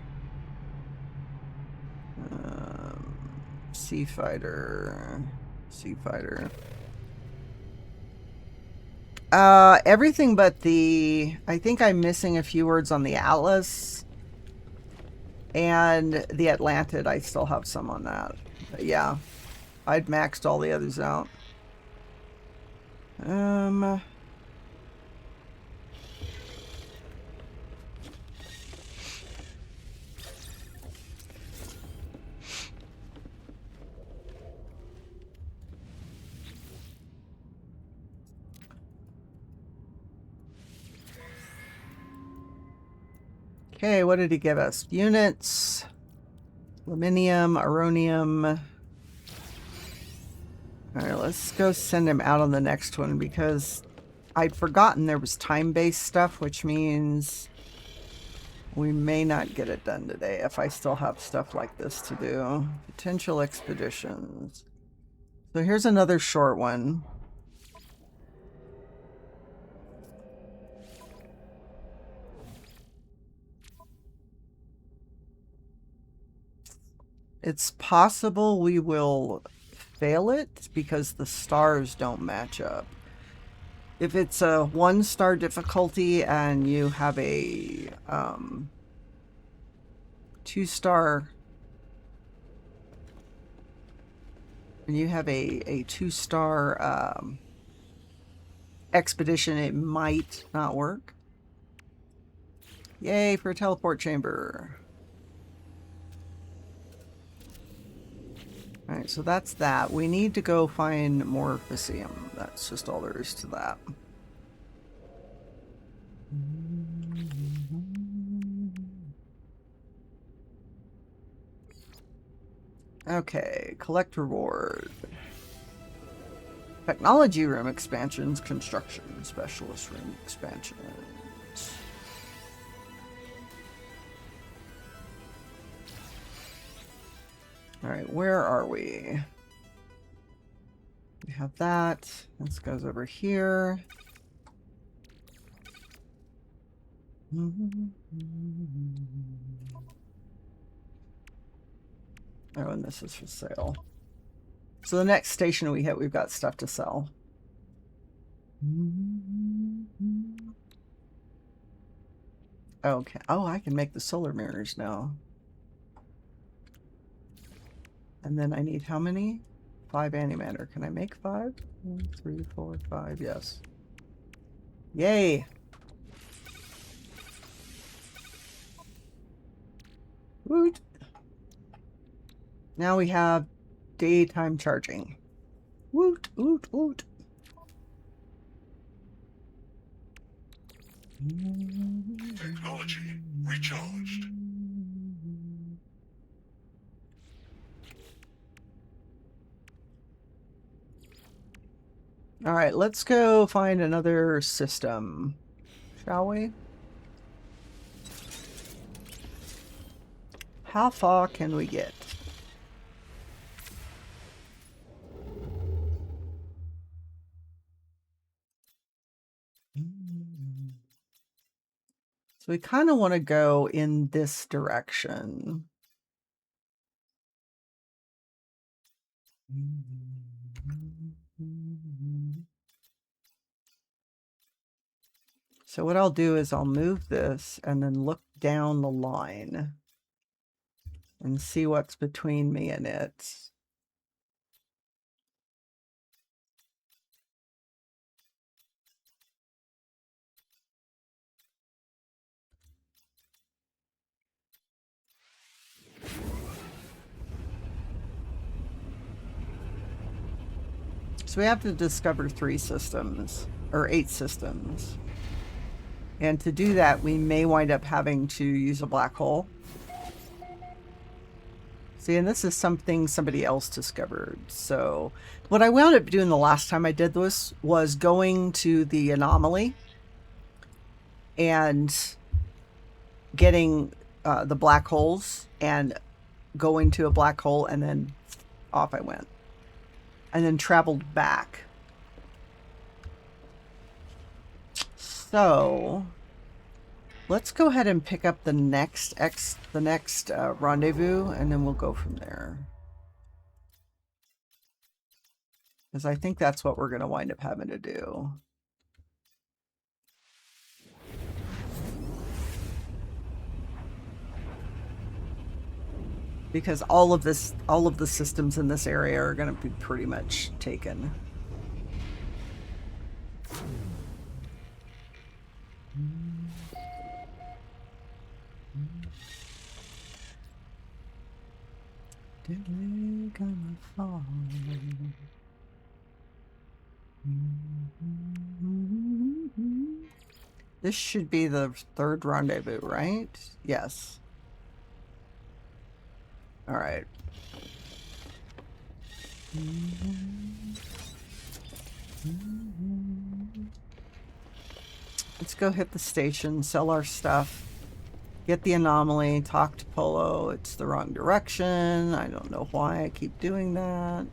Sea Fighter, Sea Fighter. Everything but the... I think I'm missing a few words on the Atlas. And the Atlantid, I still have some on that. But yeah, I'd maxed all the others out. Okay, what did he give us? Units, aluminium, aronium. All right, let's go send him out on the next one because I'd forgotten there was time-based stuff, which means we may not get it done today if I still have stuff like this to do. Potential expeditions. So here's another short one. It's possible we will fail it because the stars don't match up. If it's a 1-star difficulty and you have a 2-star, and you have a 2-star expedition, it might not work. Yay for a teleport chamber. Alright, so that's that. We need to go find more Physium. That's just all there is to that. Okay, collect reward. Technology room expansions, construction specialist room expansions. Alright, where are we? We have that. This goes over here. Oh, and this is for sale. So the next station we hit, we've got stuff to sell. Okay. Oh, I can make the solar mirrors now. And then I need how many? 5 antimatter. Can I make 5? 1, 3, 4, 5. Yes. Yay! Woot! Now we have daytime charging. Woot, woot, woot. Technology recharged. All right, let's go find another system, shall we? How far can we get? So we kind of want to go in this direction. So what I'll do is I'll move this and then look down the line and see what's between me and it. So we have to discover 3 systems, or 8 systems. And to do that, we may wind up having to use a black hole. See, and this is something somebody else discovered. So what I wound up doing the last time I did this was going to the anomaly and getting the black holes and going to a black hole, and then off I went. And then traveled back. So let's go ahead and pick up the next rendezvous, and then we'll go from there. Because I think that's what we're going to wind up having to do. Because all of the systems in this area are going to be pretty much taken. Deadly gonna fall. This should be the 3rd rendezvous, right? Yes. All right. Let's go hit the station, sell our stuff, get the anomaly, talk to Polo. It's the wrong direction. I don't know why I keep doing that.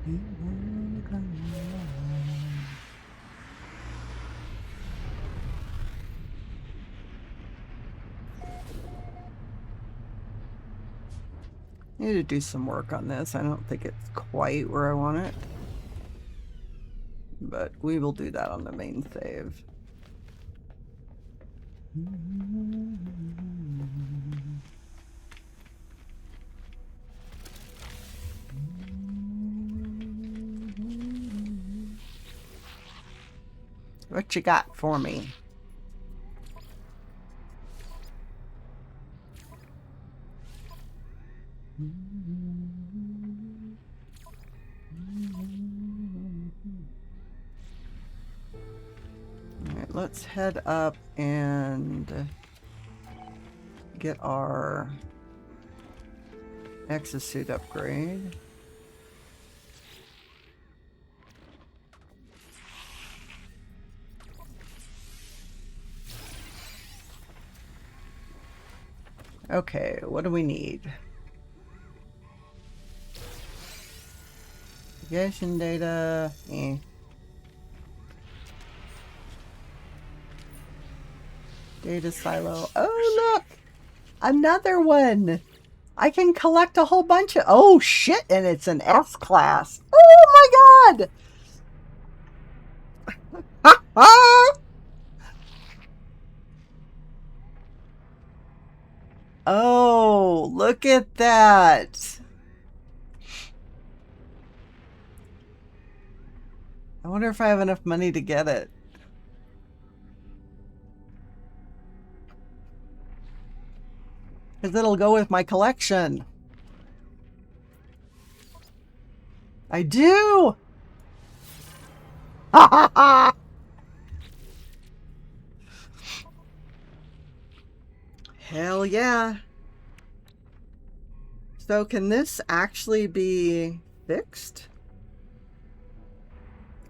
Need to do some work on this. I don't think it's quite where I want it. But we will do that on the main save. What you got for me? Alright, let's head up and get our exosuit upgrade. Okay, what do we need? Navigation data. Data silo. Oh, look! Another one! I can collect a whole bunch of... Oh, shit! And it's an S class. Oh, my God! Oh, look at that! I wonder if I have enough money to get it. Because it'll go with my collection. I do! Ha ha ha! Hell yeah. So can this actually be fixed?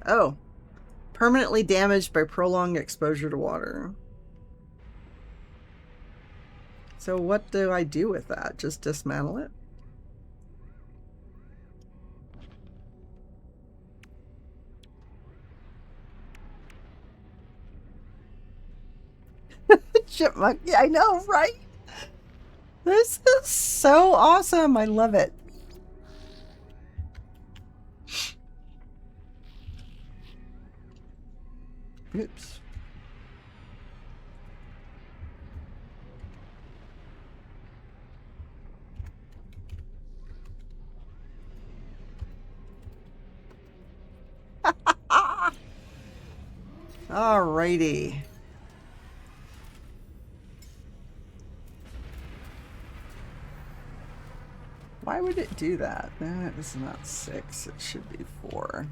Oh. Permanently damaged by prolonged exposure to water. So what do I do with that? Just dismantle it? Chipmunk. Yeah, I know, right? This is so awesome. I love it. Oops. Alrighty. Why would it do that? That is not 6. It should be 4.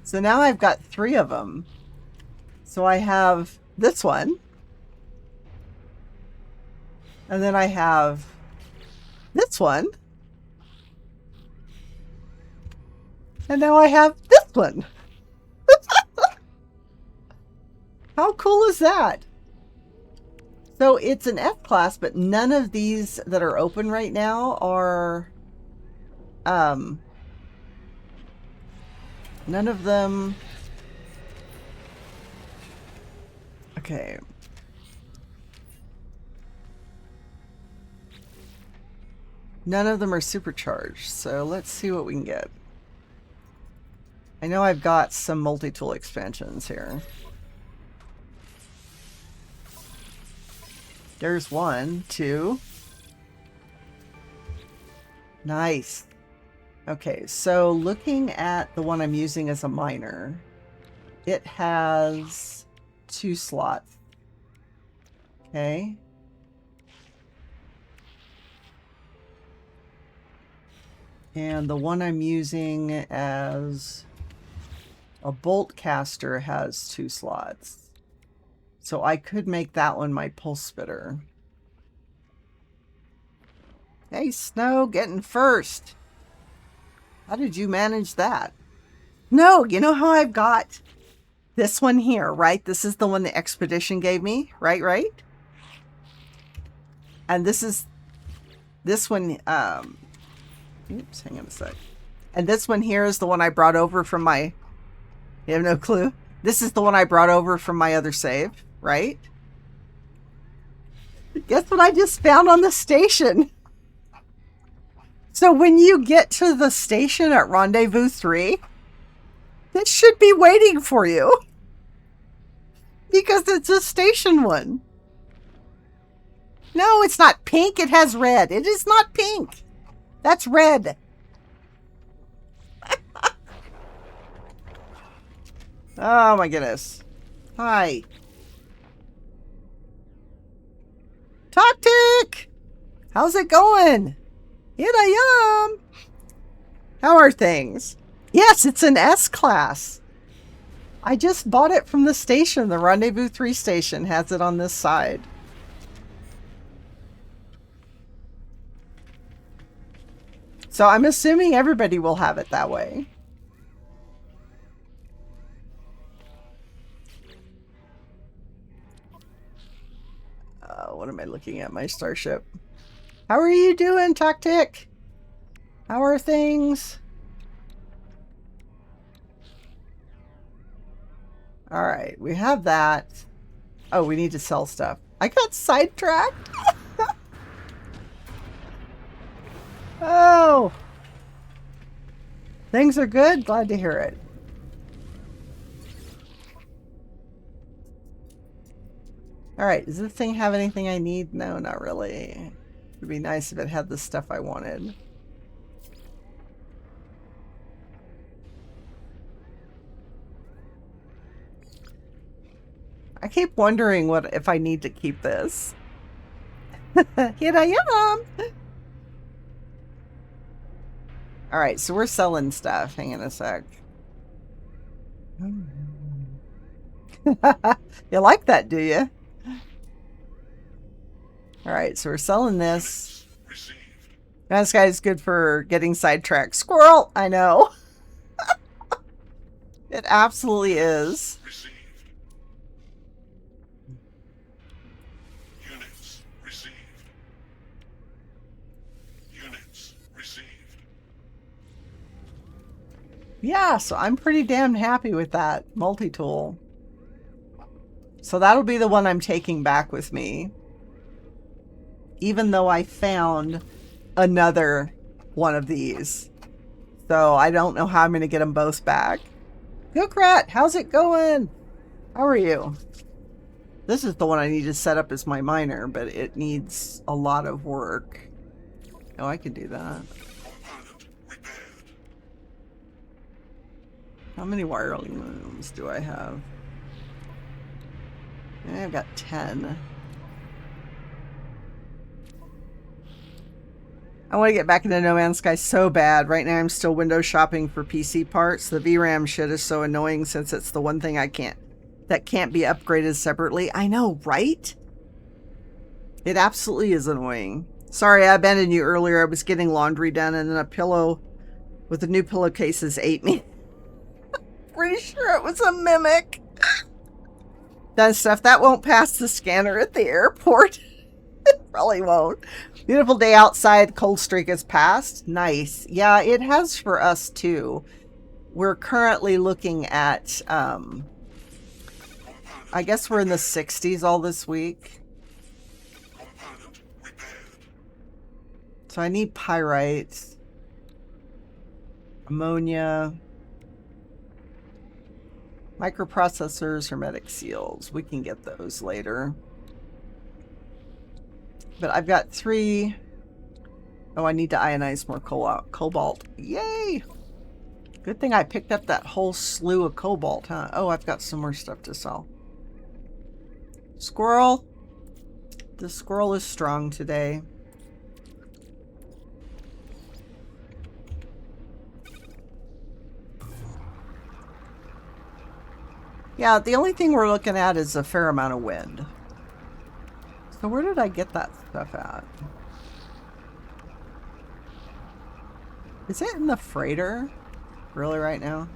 So now I've got 3 of them. So I have this one. And then I have this one. And now I have this one. How cool is that? So it's an F class, but none of these that are open right now are, none of them, okay. None of them are supercharged, so let's see what we can get. I know I've got some multi-tool expansions here. There's 1, 2. Nice. Okay, so looking at the one I'm using as a miner, it has 2 slots. Okay. And the one I'm using as a bolt caster has 2 slots. So I could make that one my pulse spitter. Hey, Snow, getting first. How did you manage that? No, you know how I've got this one here, right? This is the one the expedition gave me, right? And this is this one, oops, hang on a sec. And this one here is the one I brought over from my... You have no clue? This is the one I brought over from my other save, right? Guess what I just found on the station? So when you get to the station at Rendezvous 3, it should be waiting for you. Because it's a station one. No, it's not pink. It has red. It is not pink. That's red. Oh my goodness. Hi. Tactic! How's it going? Here I am. How are things? Yes, it's an S-Class. I just bought it from the station. The Rendezvous 3 station has it on this side. So I'm assuming everybody will have it that way. What am I looking at? My starship. How are you doing, Tactic? How are things? Alright, we have that. Oh, we need to sell stuff. I got sidetracked. Oh. Things are good. Glad to hear it. Alright, does this thing have anything I need? No, not really. It'd be nice if it had the stuff I wanted. I keep wondering what if I need to keep this. Here I am! Alright, so we're selling stuff. Hang on a sec. You like that, do you? Alright, so we're selling this. This guy's good for getting sidetracked. Squirrel! I know. It absolutely is. Units received. Units received. Yeah, so I'm pretty damn happy with that multi-tool. So that'll be the one I'm taking back with me. Even though I found another one of these. So I don't know how I'm going to get them both back. Gookrat, how's it going? How are you? This is the one I need to set up as my miner, but it needs a lot of work. Oh, I can do that. Component repaired. How many wiring looms do I have? I've got 10. I want to get back into No Man's Sky so bad. Right now I'm still window shopping for PC parts. The VRAM shit is so annoying since it's the one thing that can't be upgraded separately. I know, right? It absolutely is annoying. Sorry, I abandoned you earlier. I was getting laundry done and then a pillow with the new pillowcases ate me. Pretty sure it was a mimic. That stuff that won't pass the scanner at the airport. It probably won't. Beautiful day outside. Cold streak has passed. Nice. Yeah, it has for us too. We're currently looking at, I guess we're in the 60s all this week. Component repaired. So I need pyrite, ammonia, microprocessors, hermetic seals. We can get those later. But I've got 3. Oh, I need to ionize more cobalt. Yay! Good thing I picked up that whole slew of cobalt, huh? Oh, I've got some more stuff to sell. Squirrel. The squirrel is strong today. Yeah, the only thing we're looking at is a fair amount of wind. So where did I get that stuff at? Is it in the freighter? Really right now?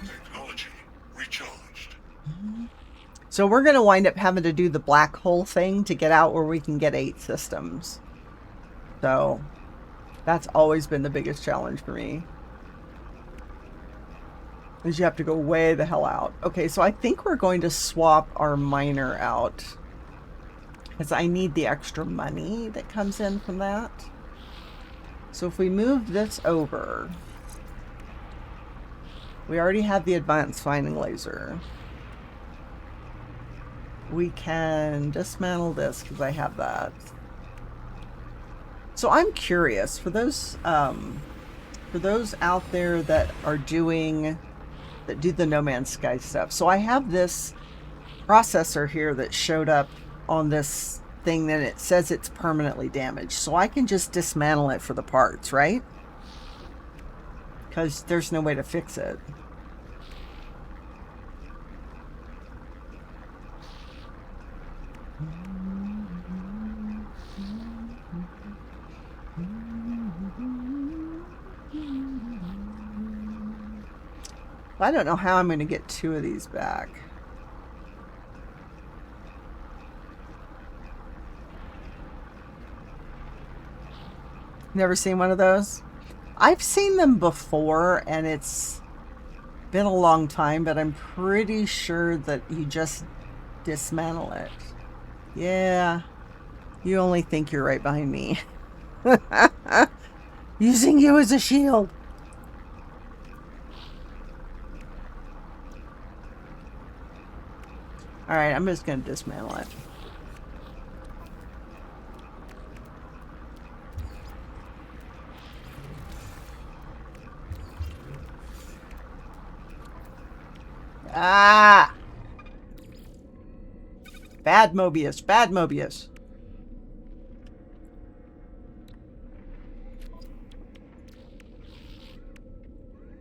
Technology recharged. So we're going to wind up having to do the black hole thing to get out where we can get 8 systems. So that's always been the biggest challenge for me. Is you have to go way the hell out. Okay, so I think we're going to swap our miner out. Because I need the extra money that comes in from that. So if we move this over... We already have the advanced finding laser. We can dismantle this because I have that. So I'm curious for those out there that are doing the No Man's Sky stuff. So I have this processor here that showed up on this thing that it says it's permanently damaged. So I can just dismantle it for the parts, right? Because there's no way to fix it. I don't know how I'm going to get 2 of these back. Never seen one of those? I've seen them before, and it's been a long time, but I'm pretty sure that you just dismantle it. Yeah. You only think you're right behind me. Using you as a shield. Alright, I'm just going to dismantle it. Ah! Bad Mobius, bad Mobius.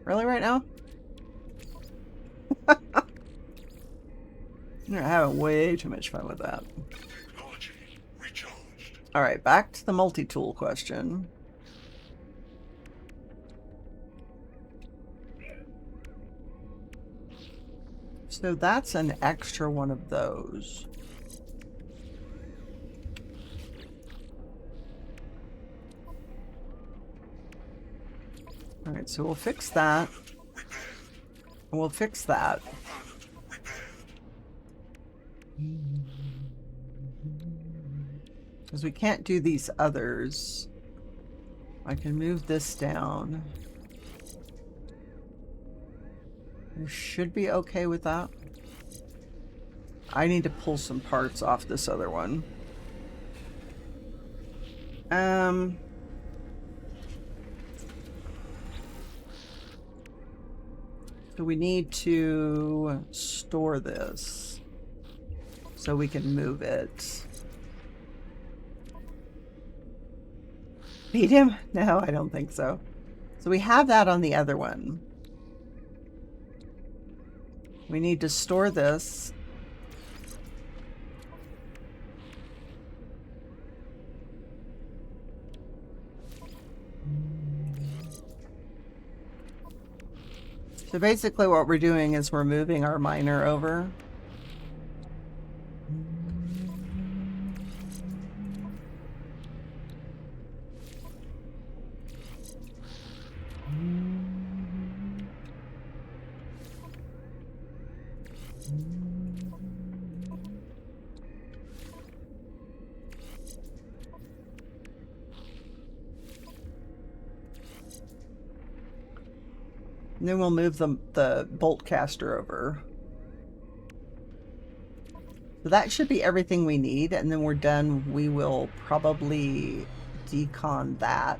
Really right now? You're having way too much fun with that. Technology recharged. Alright, back to the multi-tool question. So that's an extra one of those. Alright, so we'll fix that. And we'll fix that. Because we can't do these others. I can move this down. We should be okay with that. I need to pull some parts off this other one. So we need to store this so we can move it. Beat him? No, I don't think so. So we have that on the other one. We need to store this. So basically what we're doing is we're moving our miner over. And then we'll move the bolt caster over. So that should be everything we need, and then we're done. We will probably decon that.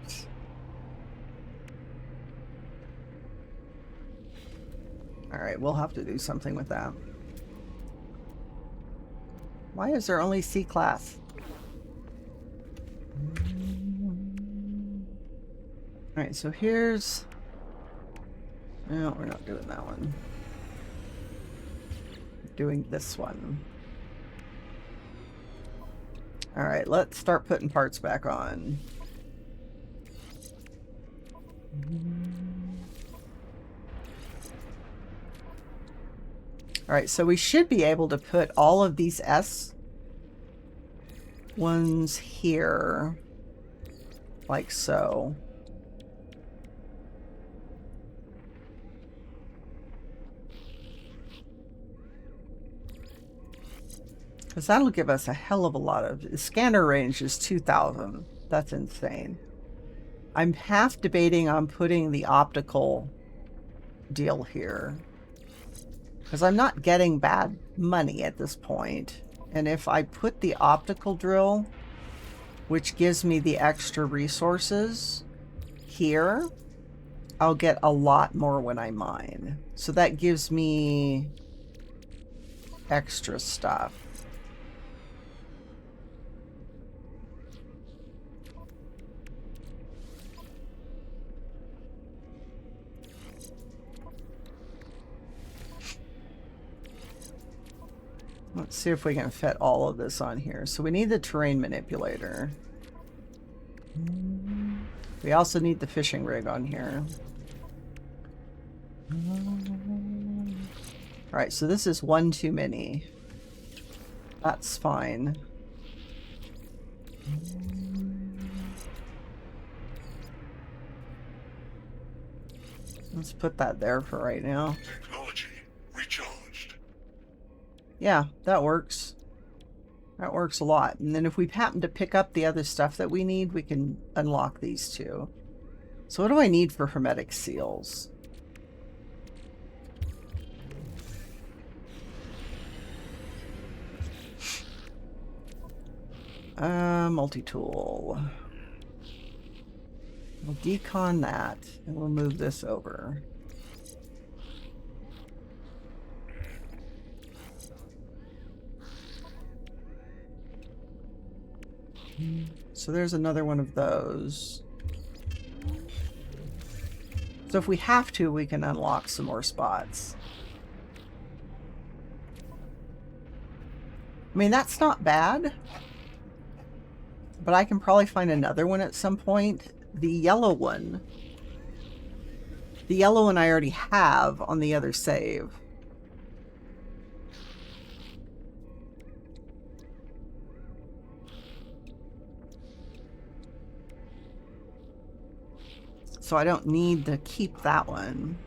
Alright, we'll have to do something with that. Why is there only C class? Alright, so here's... No, we're not doing that one. We're doing this one. Alright, let's start putting parts back on. All right, so we should be able to put all of these S ones here, like so. Because that'll give us a hell of a lot of... The scanner range is 2,000. That's insane. I'm half debating on putting the optical deal here. Because I'm not getting bad money at this point. And if I put the optical drill, which gives me the extra resources here, I'll get a lot more when I mine. So that gives me extra stuff. Let's see if we can fit all of this on here. So we need the terrain manipulator. We also need the fishing rig on here. Alright, so this is one too many. That's fine. Let's put that there for right now. Technology recharged. Yeah, that works. That works a lot. And then if we happen to pick up the other stuff that we need, we can unlock these two. So what do I need for hermetic seals? Multi-tool. We'll decon that, and we'll move this over. So there's another one of those. So if we have to, we can unlock some more spots. I mean, that's not bad. But I can probably find another one at some point. The yellow one. The yellow one I already have on the other save. So I don't need to keep that one.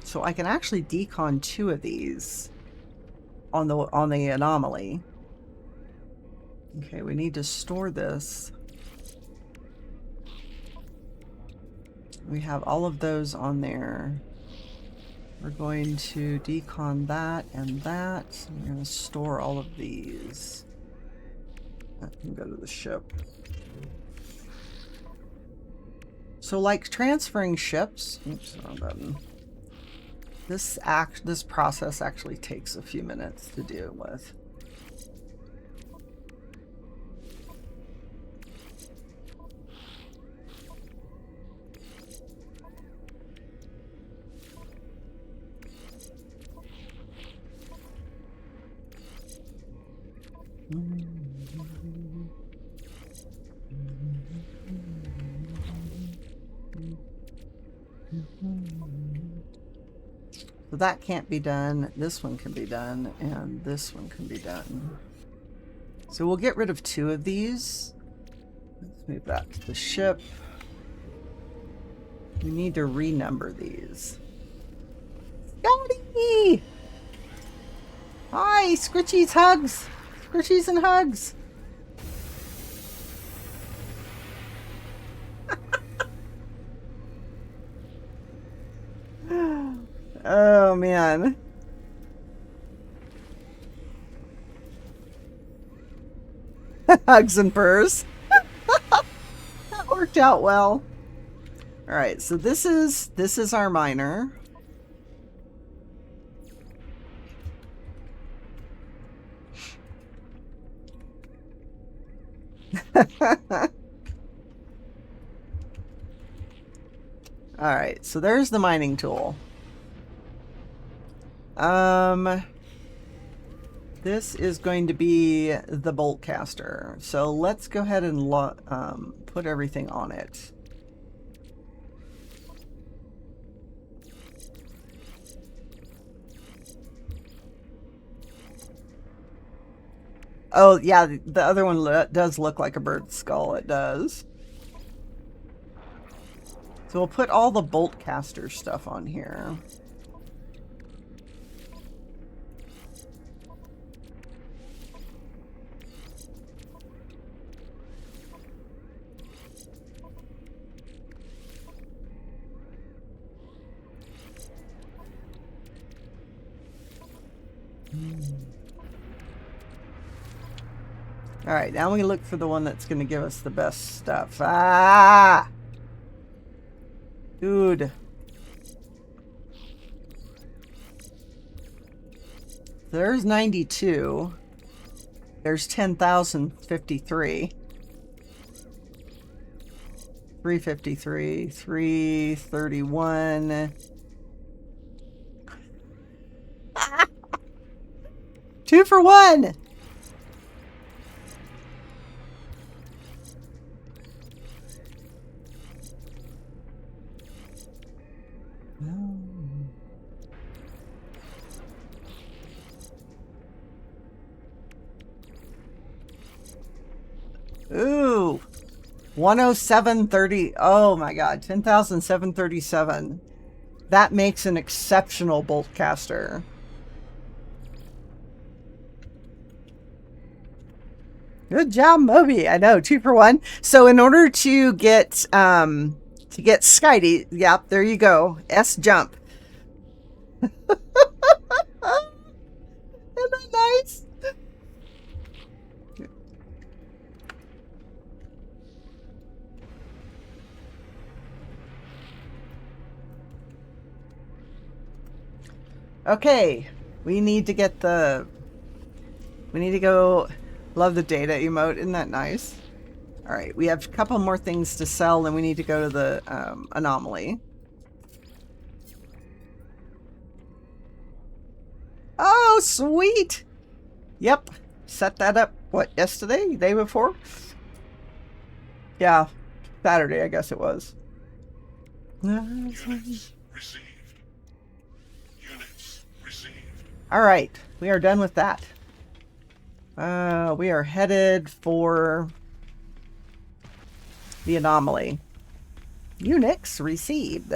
So I can actually decon two of these on the anomaly. Okay, we need to store this. We have all of those on there. We're going to decon that and that. We're going to store all of these. That can go to the ship. So like transferring ships, oops, wrong button. This process actually takes a few minutes to deal with. So that can't be done, this one can be done, and this one can be done. So we'll get rid of two of these. Let's move that to the ship. We need to renumber these. Scotty! Hi, Scritchies hugs! Scritchies and hugs! Oh, man. Hugs and purrs. That worked out well. All right, so this is our miner. All right, so there's the mining tool. This is going to be the bolt caster. So let's go ahead and put everything on it. Oh, yeah, the other one does look like a bird skull. It does. So we'll put all the bolt caster stuff on here. All right, now we look for the one that's going to give us the best stuff. Ah! Dude. There's 92. There's 10,053. 353. 331. 2 for 1! Ooh. 107.30. Oh my god. 10,737. That makes an exceptional bolt caster. Good job, Moby. I know, 2 for 1. So in order to get Skitey, yep, there you go. S jump. Isn't that nice? Okay, we need to get the... We need to go... Love the data emote. Isn't that nice? All right, we have a couple more things to sell, and we need to go to the anomaly. Oh, sweet! Yep, set that up, what, yesterday? Day before? Yeah, Saturday, I guess it was. Units received. Units received. All right, we are done with that. We are headed for the anomaly. Unix received.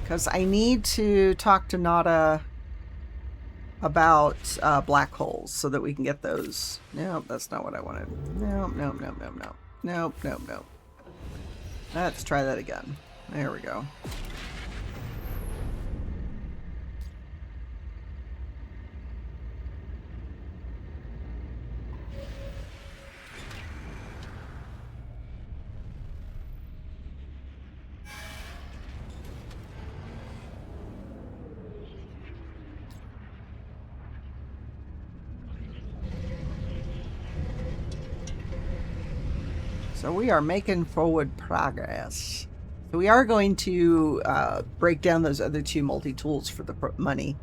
Because I need to talk to Nada about black holes so that we can get those. No, that's not what I wanted. No. Let's try that again. There we go. So we are making forward progress. So we are going to break down those other 2 multi-tools for the money.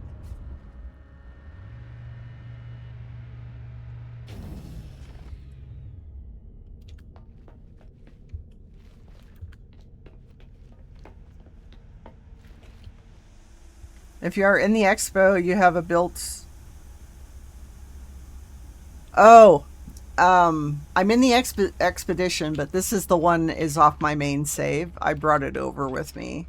If you are in the expo, you have a built... Oh! I'm in the expedition, but this is the one is off my main save. I brought it over with me.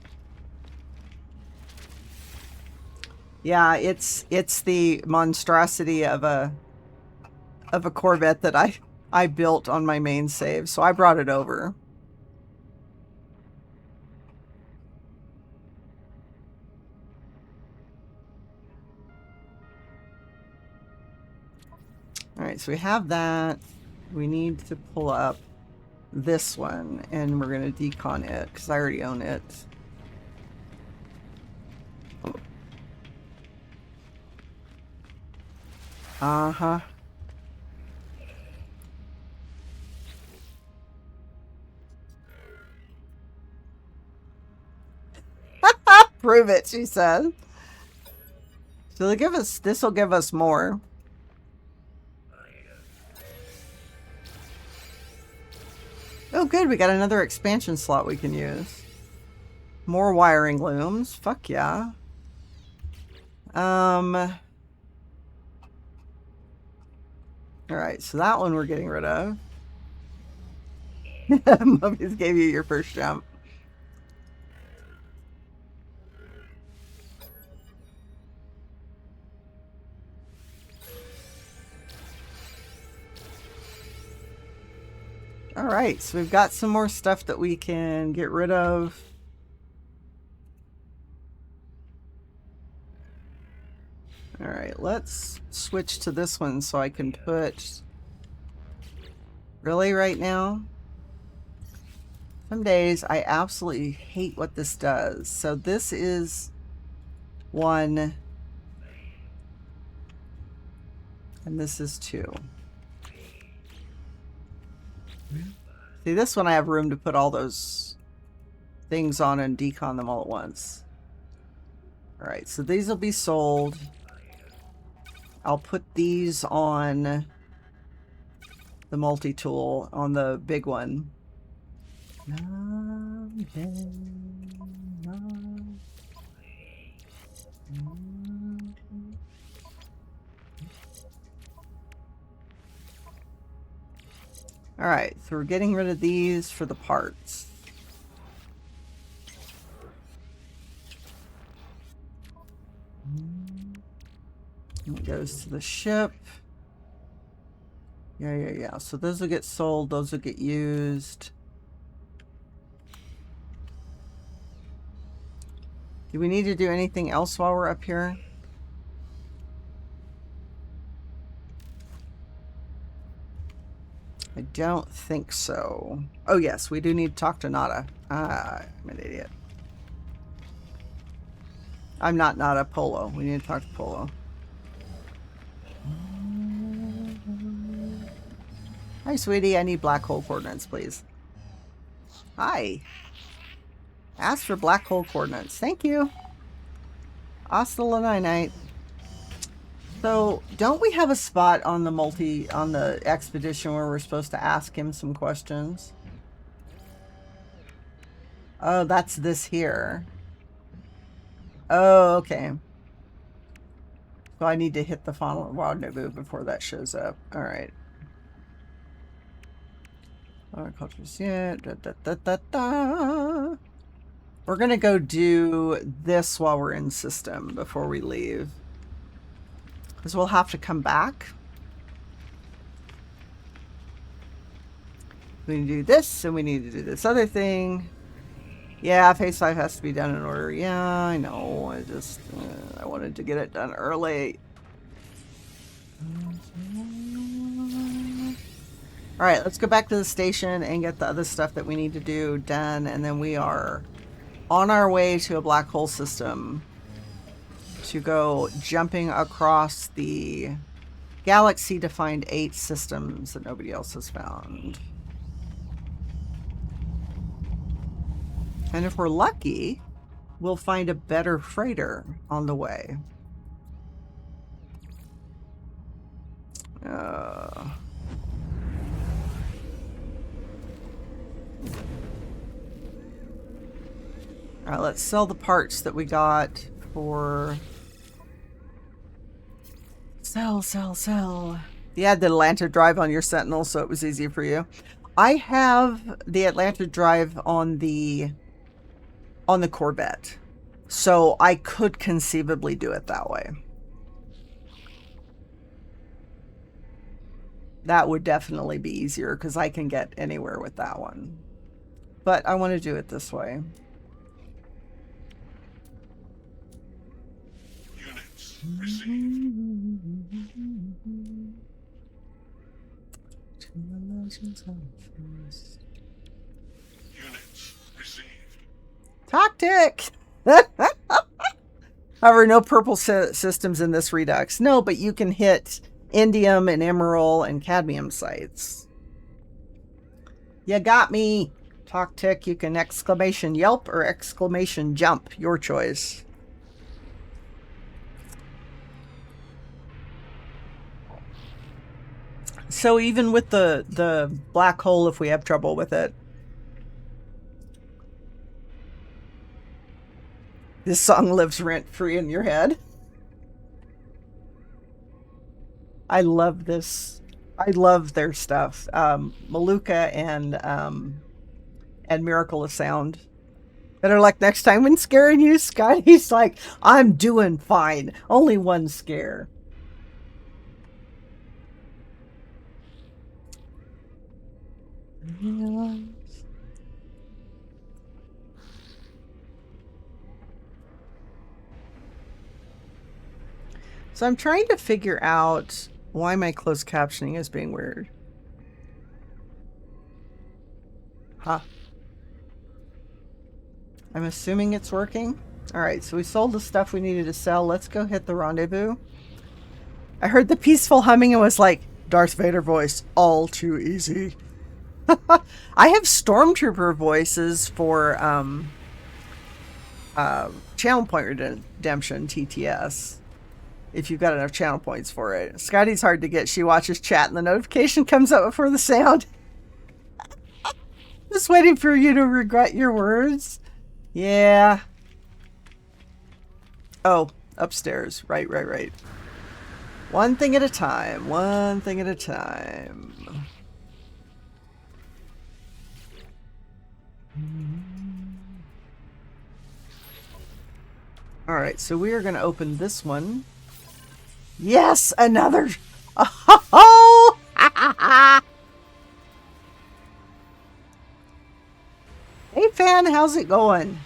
Yeah, it's the monstrosity of a Corvette that I built on my main save, so I brought it over. Alright, so we have that. We need to pull up this one, and we're going to decon it, because I already own it. Uh-huh. Prove it, she said. So they give us, this will give us more. Oh, good. We got another expansion slot we can use. More wiring looms. Fuck yeah. Alright, so that one we're getting rid of. Mummies gave you your first jump. Alright, so we've got some more stuff that we can get rid of. Alright, let's switch to this one so I can put... Really, right now? Some days I absolutely hate what this does. So this is one... And this is two. See, this one I have room to put all those things on and decon them all at once. Alright, so these will be sold. I'll put these on the multi-tool, on the big one. Alright, so we're getting rid of these for the parts. And it goes to the ship. Yeah. So those will get sold, those will get used. Do we need to do anything else while we're up here? I don't think so. Oh yes, we do need to talk to Nada. Ah, I'm an idiot. I'm not Nada, Polo. We need to talk to Polo. Hi, sweetie. I need black hole coordinates, please. Hi. Ask for black hole coordinates. Thank you. Hasta la night. So, don't we have a spot on the expedition where we're supposed to ask him some questions? Oh, that's this here. Oh, okay. So I need to hit the funnel rendezvous before that shows up. All right. Agriculture's yeah. We're gonna go do this while we're in system before we leave, because we'll have to come back. We need to do this, and we need to do this other thing. Yeah, phase 5 has to be done in order. Yeah, I know. I just I wanted to get it done early. Alright, let's go back to the station and get the other stuff that we need to do done, and then we are on our way to a black hole system to go jumping across the galaxy to find 8 systems that nobody else has found. And if we're lucky, we'll find a better freighter on the way. Alright, let's sell the parts that we got for... Sell. You had the Atlanta drive on your Sentinel, so it was easy for you. I have the Atlanta drive on the Corvette, so I could conceivably do it that way. That would definitely be easier because I can get anywhere with that one. But I want to do it this way. Units received. Units received. Tactic! However, no purple systems in this Redux. No, but you can hit indium and emerald and cadmium sites. You got me! Tactic, you can exclamation yelp or exclamation jump. Your choice. So even with the black hole, if we have trouble with it, This song lives rent-free in your head. I love this. I love their stuff. Maluka and Miracle of Sound. That are like, next time when scaring you, Scotty's like, I'm doing fine. Only one scare. Yeah. So I'm trying to figure out why my closed captioning is being weird. Huh. I'm assuming it's working. Alright, so we sold the stuff we needed to sell. Let's go hit the rendezvous. I heard the peaceful humming and was like, Darth Vader voice, all too easy. I have stormtrooper voices for channel point redemption, TTS. If you've got enough channel points for it. Scotty's hard to get. She watches chat and the notification comes up before the sound. Just waiting for you to regret your words. Yeah. Oh, upstairs. Right. One thing at a time. One thing at a time. Alright, so we are going to open this one. Yes! Another! Oh! Hey, fan, how's it going?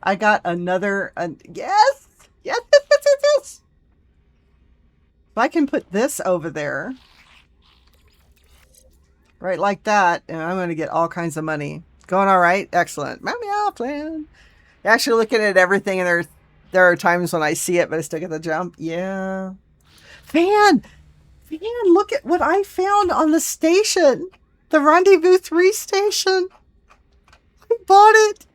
I got another... yes! Yes! If I can put this over there. Right, like that, and I'm going to get all kinds of money. Going all right? Excellent. Meow, plan. Actually looking at everything, and there are times when I see it, but I still get the jump. Yeah. Fan, look at what I found on the station. The Rendezvous 3 station. I bought it.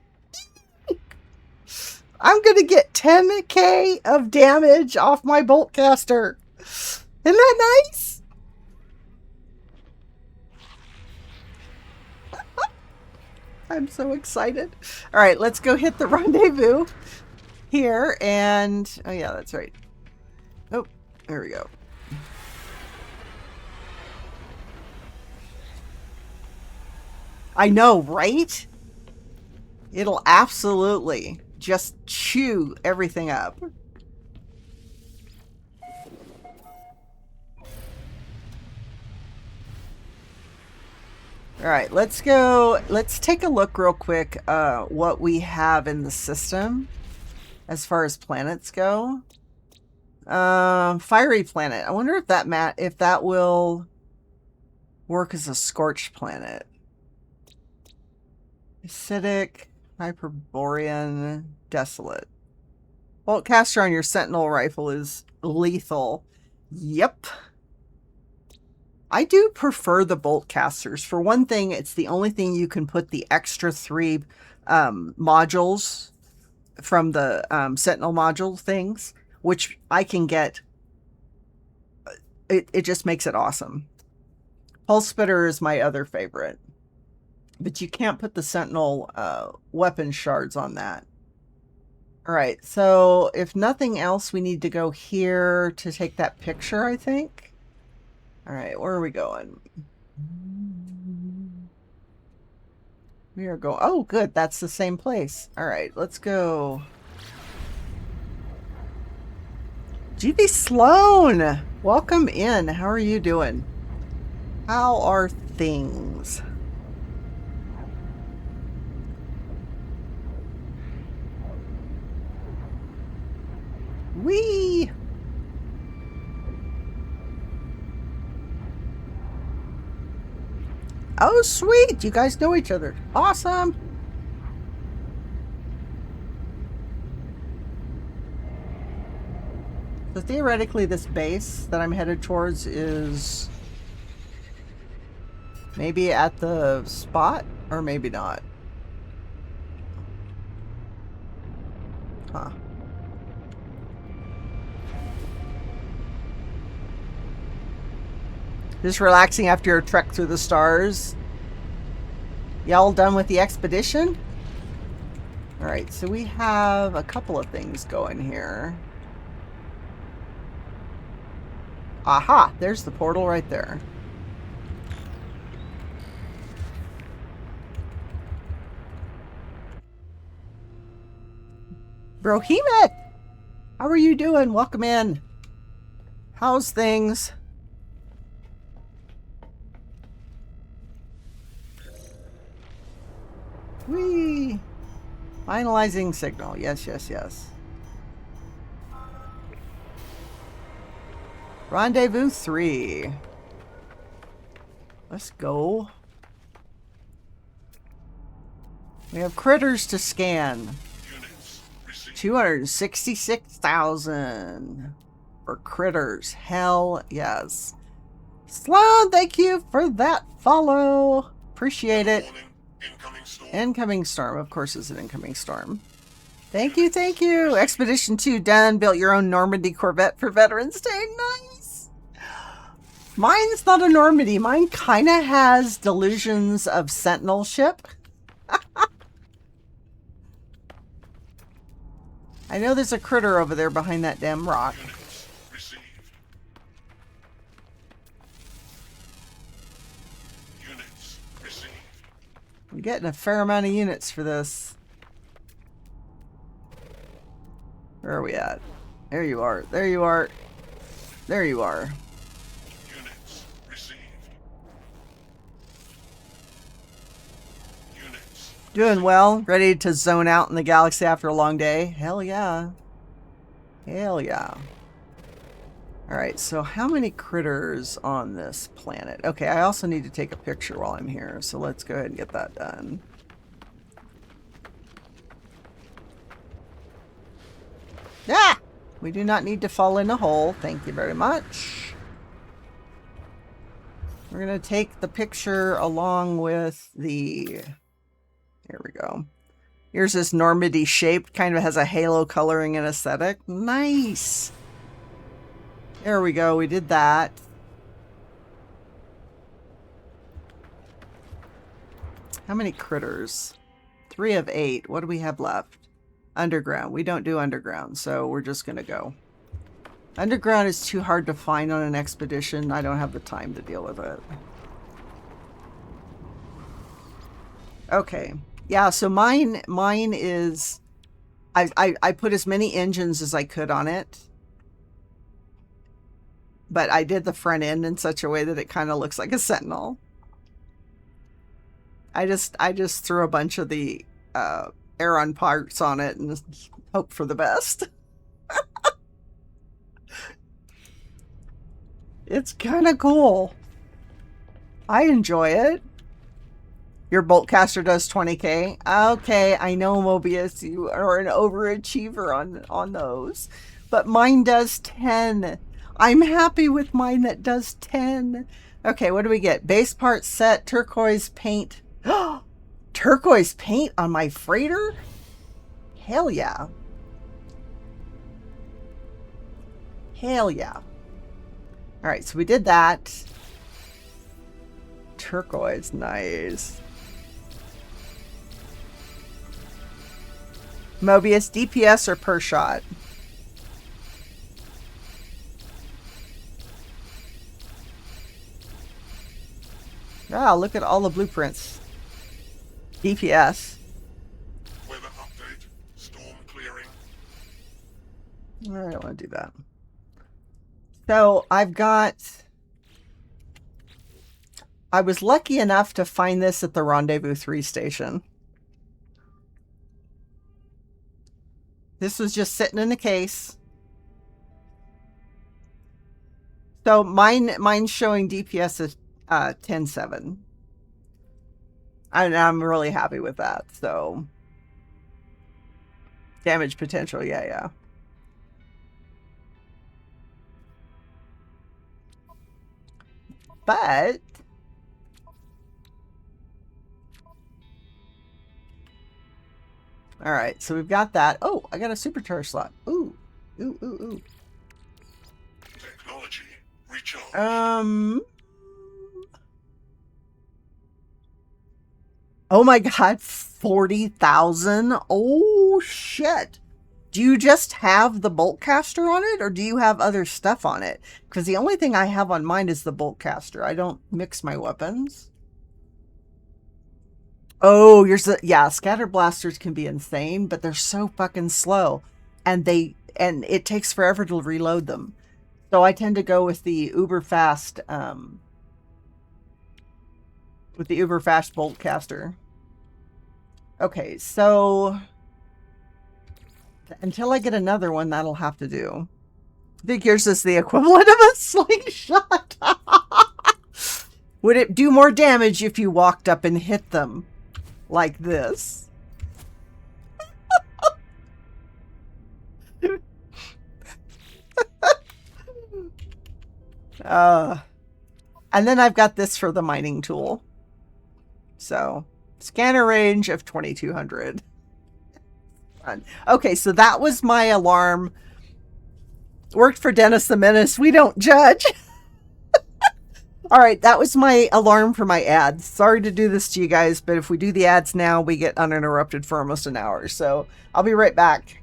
I'm going to get 10k of damage off my boltcaster. Isn't that nice? I'm so excited. All right, let's go hit the rendezvous here. And, oh yeah, that's right. Oh, there we go. I know, right? It'll absolutely just chew everything up. All right, let's go. Let's take a look real quick what we have in the system as far as planets go. Fiery planet. I wonder if that will work as a scorched planet. Acidic, Hyperborean, Desolate. Boltcaster on your Sentinel rifle is lethal. Yep. I do prefer the boltcasters. For one thing, it's the only thing you can put the extra 3 modules from the Sentinel module things, which I can get. It just makes it awesome. Pulse Spitter is my other favorite. But you can't put the Sentinel weapon shards on that. All right, so if nothing else, we need to go here to take that picture, I think. All right, where are we going? We are going... oh, good, that's the same place. All right, let's go. GB Sloan, welcome in. How are you doing? How are things? Whee! Oh, sweet! You guys know each other. Awesome! So theoretically, this base that I'm headed towards is maybe at the spot, or maybe not. Huh. Just relaxing after your trek through the stars. Y'all done with the expedition? Alright, so we have a couple of things going here. Aha! There's the portal right there. Brohemet! How are you doing? Welcome in. How's things? Whee! Finalizing signal. Yes, yes, yes. Rendezvous 3. Let's go. We have critters to scan. 266,000 for critters. Hell yes. Sloan, thank you for that follow. Appreciate it. Incoming storm. Of course, it's an incoming storm. Thank you, thank you. Expedition 2 done. Built your own Normandy Corvette for Veterans Day. Nice. Mine's not a Normandy. Mine kind of has delusions of Sentinel ship. I know there's a critter over there behind that damn rock. I'm getting a fair amount of units for this. Where are we at? There you are. There you are. There you are. Units received. Units. Doing well. Ready to zone out in the galaxy after a long day? Hell yeah. Hell yeah. Alright, so how many critters on this planet? Okay, I also need to take a picture while I'm here, so let's go ahead and get that done. Ah! We do not need to fall in a hole. Thank you very much. We're going to take the picture along with the... Here we go. Here's this Normandy shape. Kind of has a halo coloring and aesthetic. Nice! There we go. We did that. How many critters? 3 of 8. What do we have left? Underground. We don't do underground, so we're just going to go. Underground is too hard to find on an expedition. I don't have the time to deal with it. Okay. Yeah, so mine is... I put as many engines as I could on it. But I did the front end in such a way that it kind of looks like a Sentinel. I just threw a bunch of the Aeron parts on it and hope for the best. It's kind of cool. I enjoy it. Your Boltcaster does 20k. Okay, I know, Mobius, you are an overachiever on those. But mine does 10. I'm happy with mine that does 10. Okay, what do we get? Base part set, turquoise paint. Turquoise paint on my freighter? Hell yeah. Hell yeah. Alright, so we did that. Turquoise, nice. Mobius, DPS or per shot? Wow, look at all the blueprints. DPS. Weather update. Storm clearing. I don't want to do that. So I've got... I was lucky enough to find this at the Rendezvous 3 station. This was just sitting in a case. So mine's showing DPS as 10-7. I'm really happy with that. So damage potential, yeah. But all right, so we've got that. Oh, I got a supercharge slot. Ooh. Technology recharge. Oh my god, 40,000? Oh shit. Do you just have the bolt caster on it, or do you have other stuff on it? Because the only thing I have on mine is the bolt caster. I don't mix my weapons. Oh, yeah, scatter blasters can be insane, but they're so fucking slow. And it takes forever to reload them. So I tend to go with the uber fast bolt caster. Okay, so until I get another one, that'll have to do. I think yours is the equivalent of a slingshot. Would it do more damage if you walked up and hit them like this? Uh, and then I've got this for the mining tool. So, scanner range of 2200. Okay, so that was my alarm. Worked for Dennis the Menace. We don't judge. All right, that was my alarm for my ads. Sorry to do this to you guys, but if we do the ads now, we get uninterrupted for almost an hour. So I'll be right back.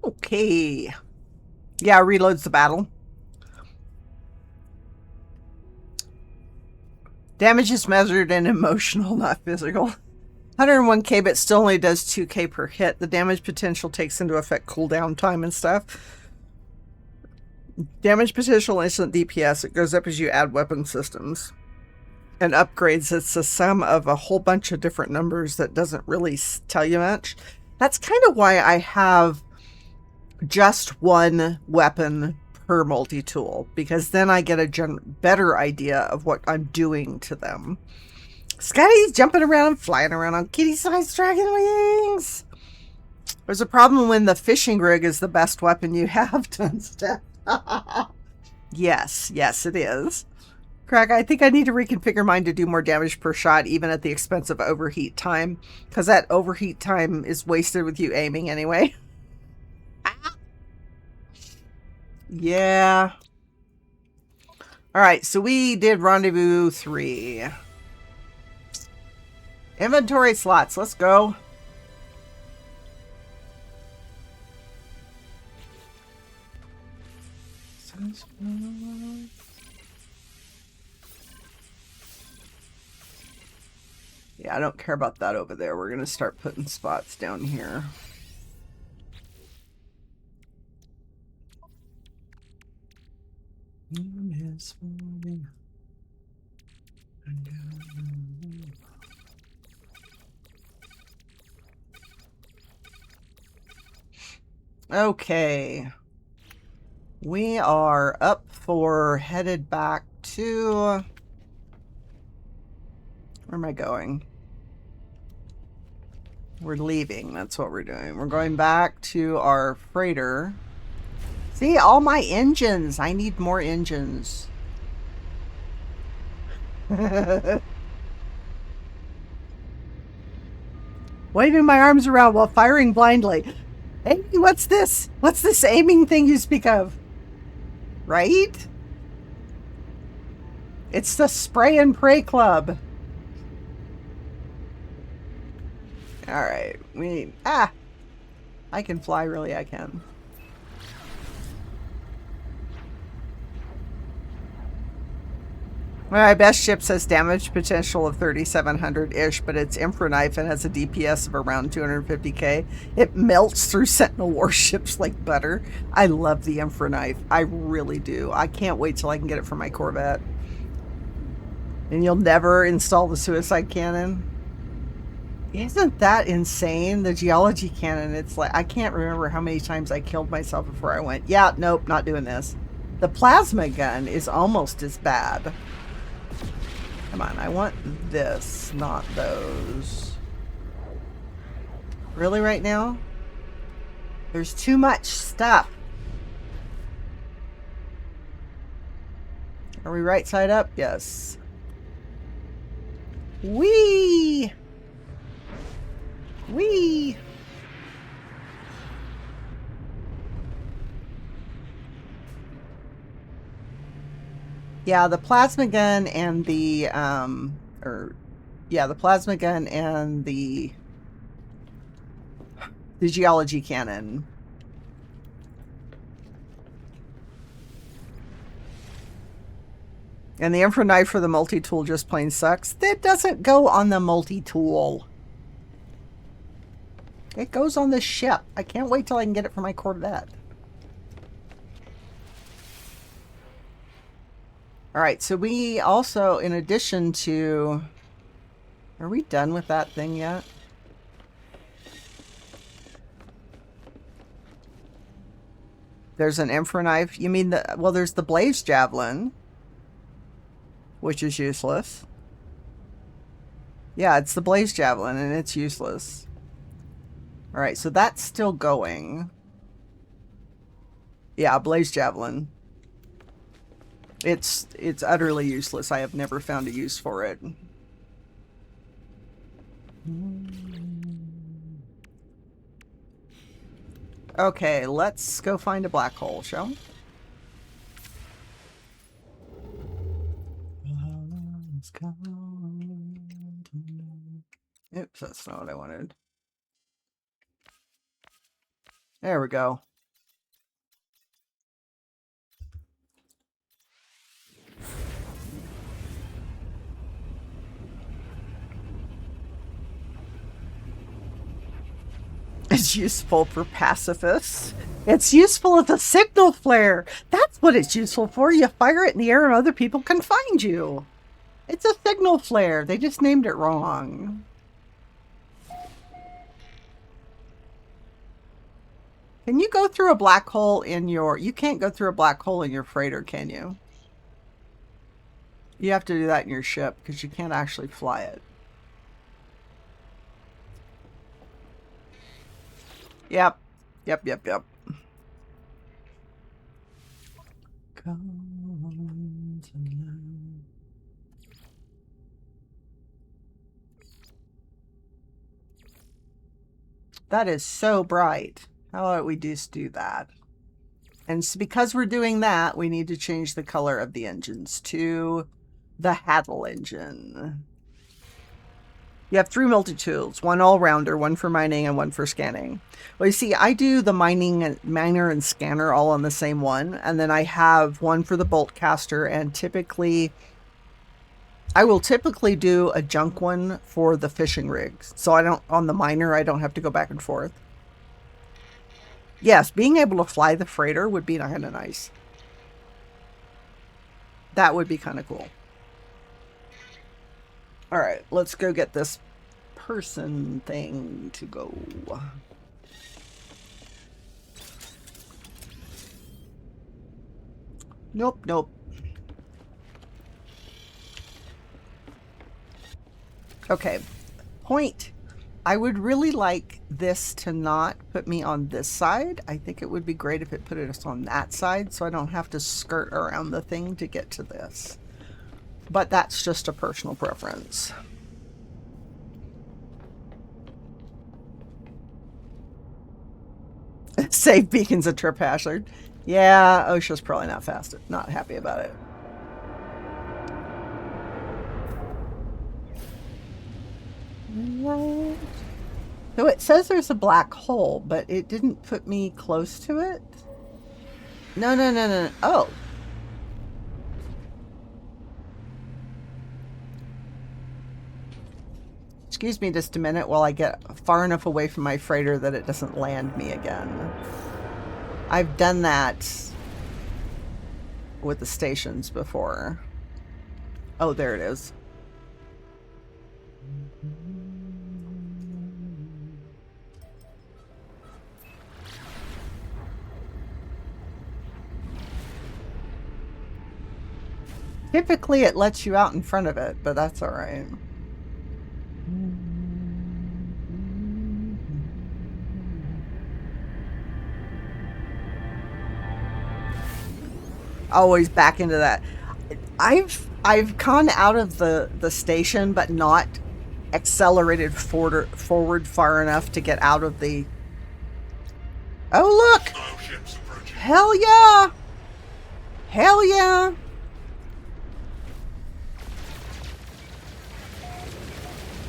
Okay. Yeah, reloads the battle. Damage is measured in emotional, not physical. 101k, but still only does 2k per hit. The damage potential takes into effect cooldown time and stuff. Damage potential instant DPS. It goes up as you add weapon systems and upgrades. It's the sum of a whole bunch of different numbers that doesn't really tell you much. That's kind of why I have just one weapon per multi-tool, because then I get a better idea of what I'm doing to them. Scotty's jumping around, flying around on kitty-sized dragon wings. There's a problem when the fishing rig is the best weapon you have to instead. Yes, it is. Craig, I think I need to reconfigure mine to do more damage per shot, even at the expense of overheat time, because that overheat time is wasted with you aiming anyway. Yeah. Alright, so we did Rendezvous 3. Inventory slots, let's go. Yeah, I don't care about that over there. We're going to start putting spots down here. Okay. We are up for headed back to... Where am I going? We're leaving. That's what we're doing. We're going back to our freighter. See, all my engines. I need more engines. Waving my arms around while firing blindly. Hey, what's this? What's this aiming thing you speak of? Right? It's the Spray and Pray Club. Alright, we need... I can fly, really, I can. My best ship says damage potential of 3,700-ish, but it's Emperor Knife and has a DPS of around 250k. It melts through Sentinel warships like butter. I love the Emperor Knife. I really do. I can't wait till I can get it for my Corvette. And you'll never install the Suicide Cannon? Isn't that insane? The Geology Cannon, it's like, I can't remember how many times I killed myself before I went, yeah, nope, not doing this. The Plasma Gun is almost as bad. Come on, I want this, not those. Really right now? There's too much stuff. Are we right side up? Yes. Whee! Whee! Yeah, the plasma gun and the the plasma gun and the geology cannon. And the Emperor Knife for the multi-tool just plain sucks. That doesn't go on the multi-tool. It goes on the ship. I can't wait till I can get it for my Corvette. Alright, so we also, in addition to... Are we done with that thing yet? There's an Emperor Knife. You mean the... Well, there's the Blaze Javelin, which is useless. Yeah, it's the Blaze Javelin, and it's useless. Alright, so that's still going. Yeah, Blaze Javelin. It's utterly useless. I have never found a use for it. Okay, let's go find a black hole, shall we? Oops, that's not what I wanted. There we go. is useful for pacifists. It's useful as a signal flare. That's what it's useful for. You fire it in the air and other people can find you. It's a signal flare. They just named it wrong. Can you go through a black hole in your... You can't go through a black hole in your freighter, can you? You have to do that in your ship because you can't actually fly it. Yep. Yep. That is so bright. How about we just do that? And so because we're doing that, we need to change the color of the engines to the Haddle engine. You have 3 multi-tools, 1 all-rounder, 1 for mining, and 1 for scanning. Well, you see, I do the miner and scanner all on the same one, and then I have 1 for the bolt caster, and I will typically do a junk one for the fishing rigs. So on the miner, I don't have to go back and forth. Yes, being able to fly the freighter would be kind of nice. That would be kind of cool. All right, let's go get this person thing to go. Nope. Okay, point. I would really like this to not put me on this side. I think it would be great if it put us on that side so I don't have to skirt around the thing to get to this. But that's just a personal preference. Save beacons a trip hazard. Yeah, OSHA's probably not happy about it. What? So it says there's a black hole, but it didn't put me close to it. No. Oh. Excuse me just a minute while I get far enough away from my freighter that it doesn't land me again. I've done that with the stations before. Oh, there it is. Typically it lets you out in front of it, but that's all right. Always back into that. I've gone out of the station, but not accelerated forward far enough to get out of the... Oh, look! Hell yeah! Hell yeah!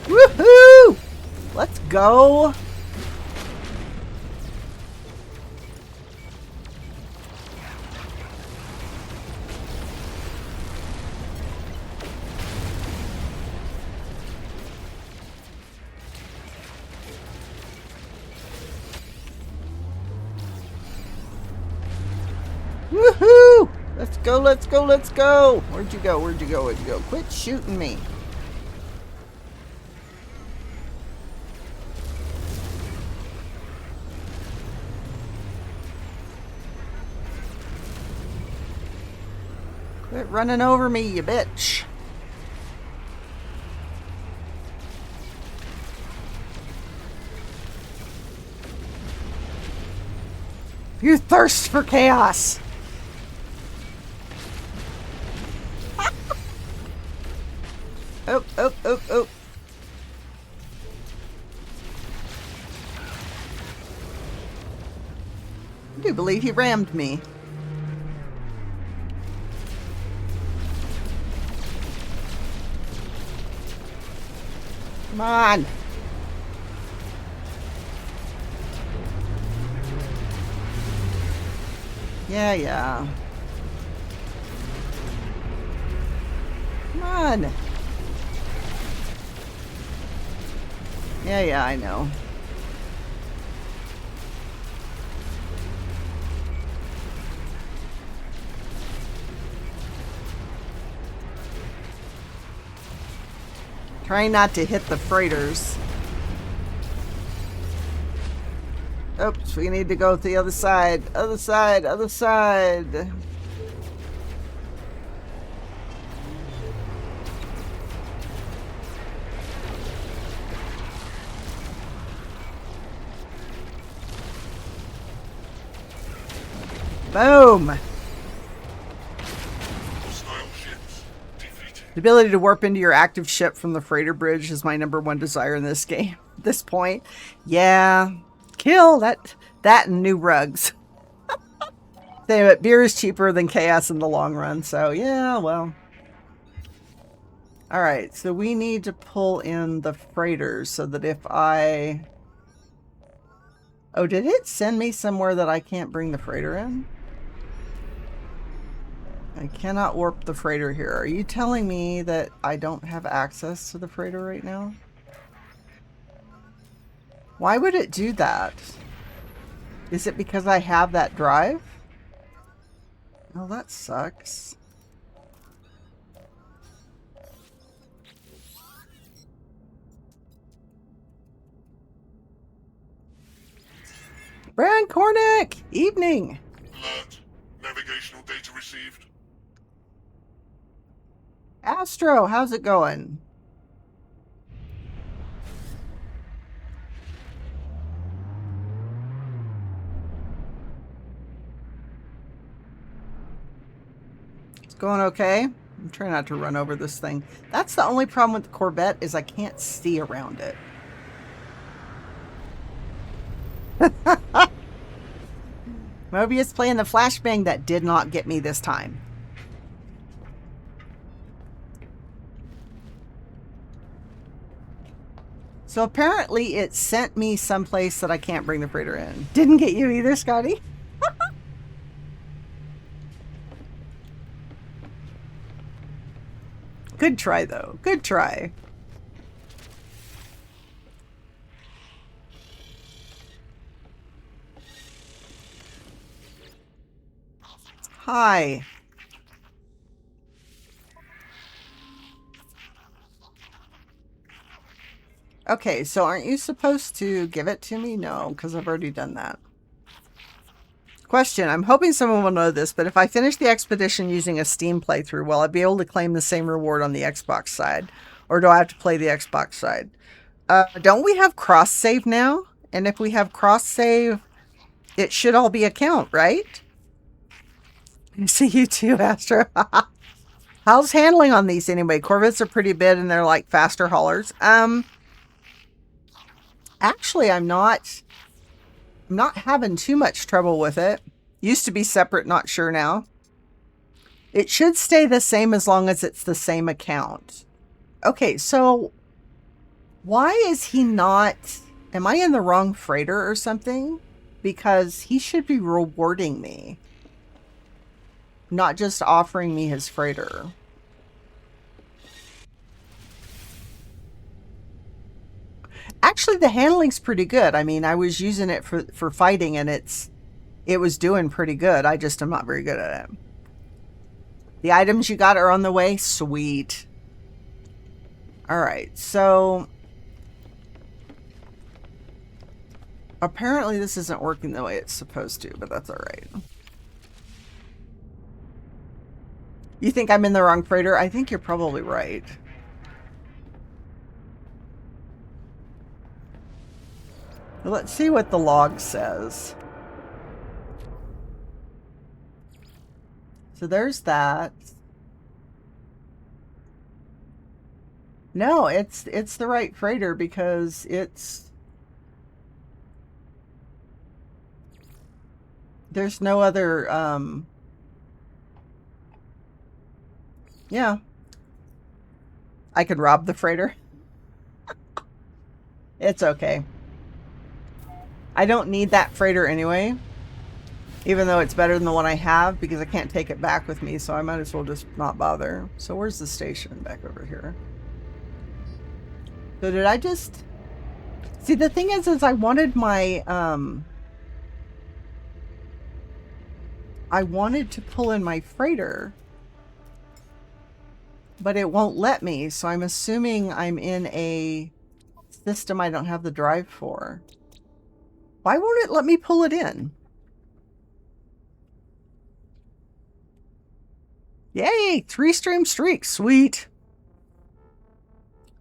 Woohoo! Let's go! Woohoo! Let's go! Where'd you go? Quit shooting me. Quit running over me, you bitch. You thirst for chaos. Oh. I do believe he rammed me. Come on. Yeah. Come on. Yeah, I know. Trying not to hit the freighters. Oops, we need to go to the other side. Other side, other side. Boom! Hostile ships defeated. The ability to warp into your active ship from the freighter bridge is my #1 desire in this game. At this point. Yeah. Kill that and new rugs. But beer is cheaper than chaos in the long run, so yeah, well. Alright, so we need to pull in the freighters so that if I... Oh, did it send me somewhere that I can't bring the freighter in? I cannot warp the freighter here. Are you telling me that I don't have access to the freighter right now? Why would it do that? Is it because I have that drive? Oh, that sucks. Brian Cornick! Evening! Alert. Navigational data received. Astro, how's it going? It's going okay. I'm trying not to run over this thing. That's the only problem with the Corvette is I can't see around it. Mobius playing the flashbang that did not get me this time. So apparently it sent me someplace that I can't bring the freighter in. Didn't get you either, Scotty? Good try, though. Good try. Hi. Okay, so aren't you supposed to give it to me? No, because I've already done that. Question, I'm hoping someone will know this, but if I finish the expedition using a Steam playthrough, will I be able to claim the same reward on the Xbox side? Or do I have to play the Xbox side? Don't we have cross-save now? And if we have cross-save, it should all be a count, right? See you too, Astro. How's handling on these anyway? Corvettes are pretty big and they're like faster haulers. Actually, I'm not having too much trouble with it. Used to be separate, not sure now. It should stay the same as long as it's the same account. Okay, so why is he not... Am I in the wrong freighter or something? Because he should be rewarding me. Not just offering me his freighter. Actually, the handling's pretty good. I mean, I was using it for fighting, and it was doing pretty good. I just am not very good at it. The items you got are on the way? Sweet. Alright, so... Apparently this isn't working the way it's supposed to, but that's alright. You think I'm in the wrong freighter? I think you're probably right. Let's see what the log says. So there's that. No, it's the right freighter because it's... There's no other, yeah. I could rob the freighter. It's okay. I don't need that freighter anyway. Even though it's better than the one I have because I can't take it back with me, so I might as well just not bother. So where's the station? Back over here. So did I just... See, the thing is I wanted my, I wanted to pull in my freighter. But it won't let me, so I'm assuming I'm in a system I don't have the drive for. Why won't it let me pull it in? Yay! 3-stream streak. Sweet.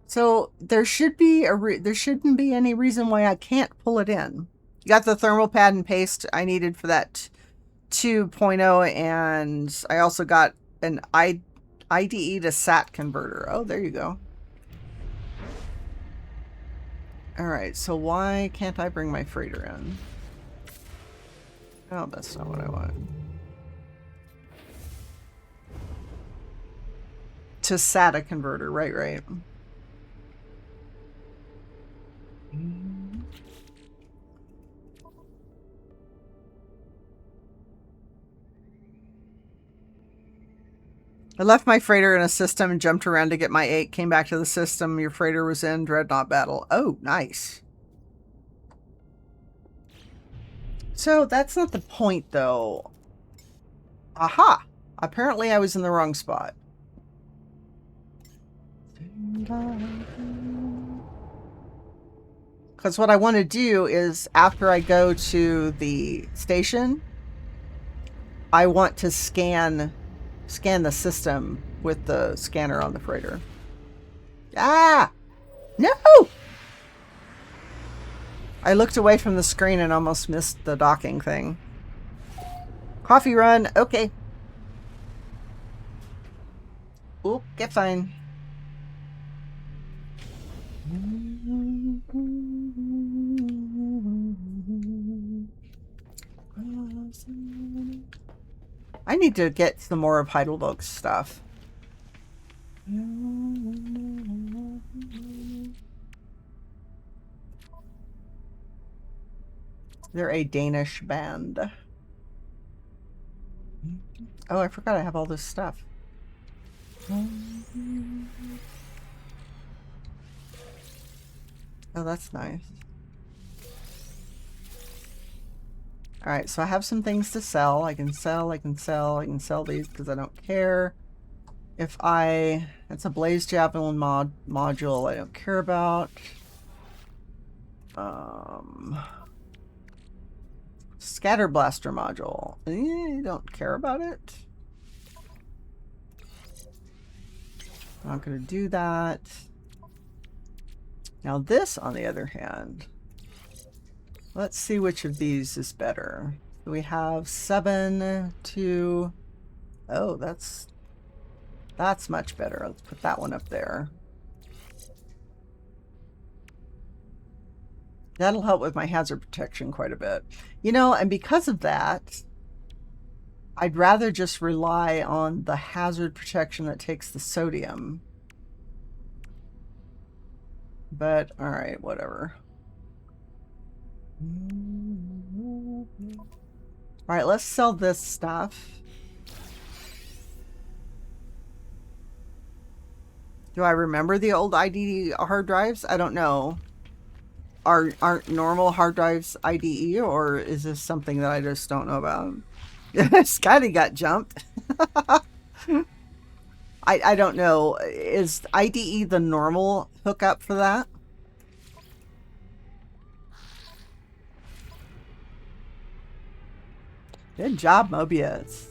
So there should be there shouldn't be any reason why I can't pull it in. You got the thermal pad and paste I needed for that 2.0, and I also got an IDE to SAT converter. Oh, there you go. Alright, so why can't I bring my freighter in? Oh, that's not what I want. To SATA converter, right. I left my freighter in a system and jumped around to get my 8. Came back to the system your freighter was in. Dreadnought battle. Oh, nice. So that's not the point, though. Aha! Apparently I was in the wrong spot. Because what I want to do is, after I go to the station, I want to scan the system with the scanner on the freighter. Ah! No! I looked away from the screen and almost missed the docking thing. Coffee run. Okay. Oop, get fine. I need to get some more of Heidelberg's stuff. They're a Danish band. Oh, I forgot I have all this stuff. Oh, that's nice. Alright, so I have some things to sell. I can sell these because I don't care. If that's a Blaze Javelin module I don't care about. Scatter Blaster module. Don't care about it. I'm not going to do that. Now this, on the other hand, let's see which of these is better. We have 7 to... Oh, that's much better. Let's put that one up there. That'll help with my hazard protection quite a bit. You know, and because of that, I'd rather just rely on the hazard protection that takes the sodium. But, alright, whatever. Alright, let's sell this stuff. Do I remember the old IDE hard drives? I don't know. Aren't normal hard drives IDE, or is this something that I just don't know about? Scotty got jumped. I don't know. Is IDE the normal hookup for that? Good job, Mobius.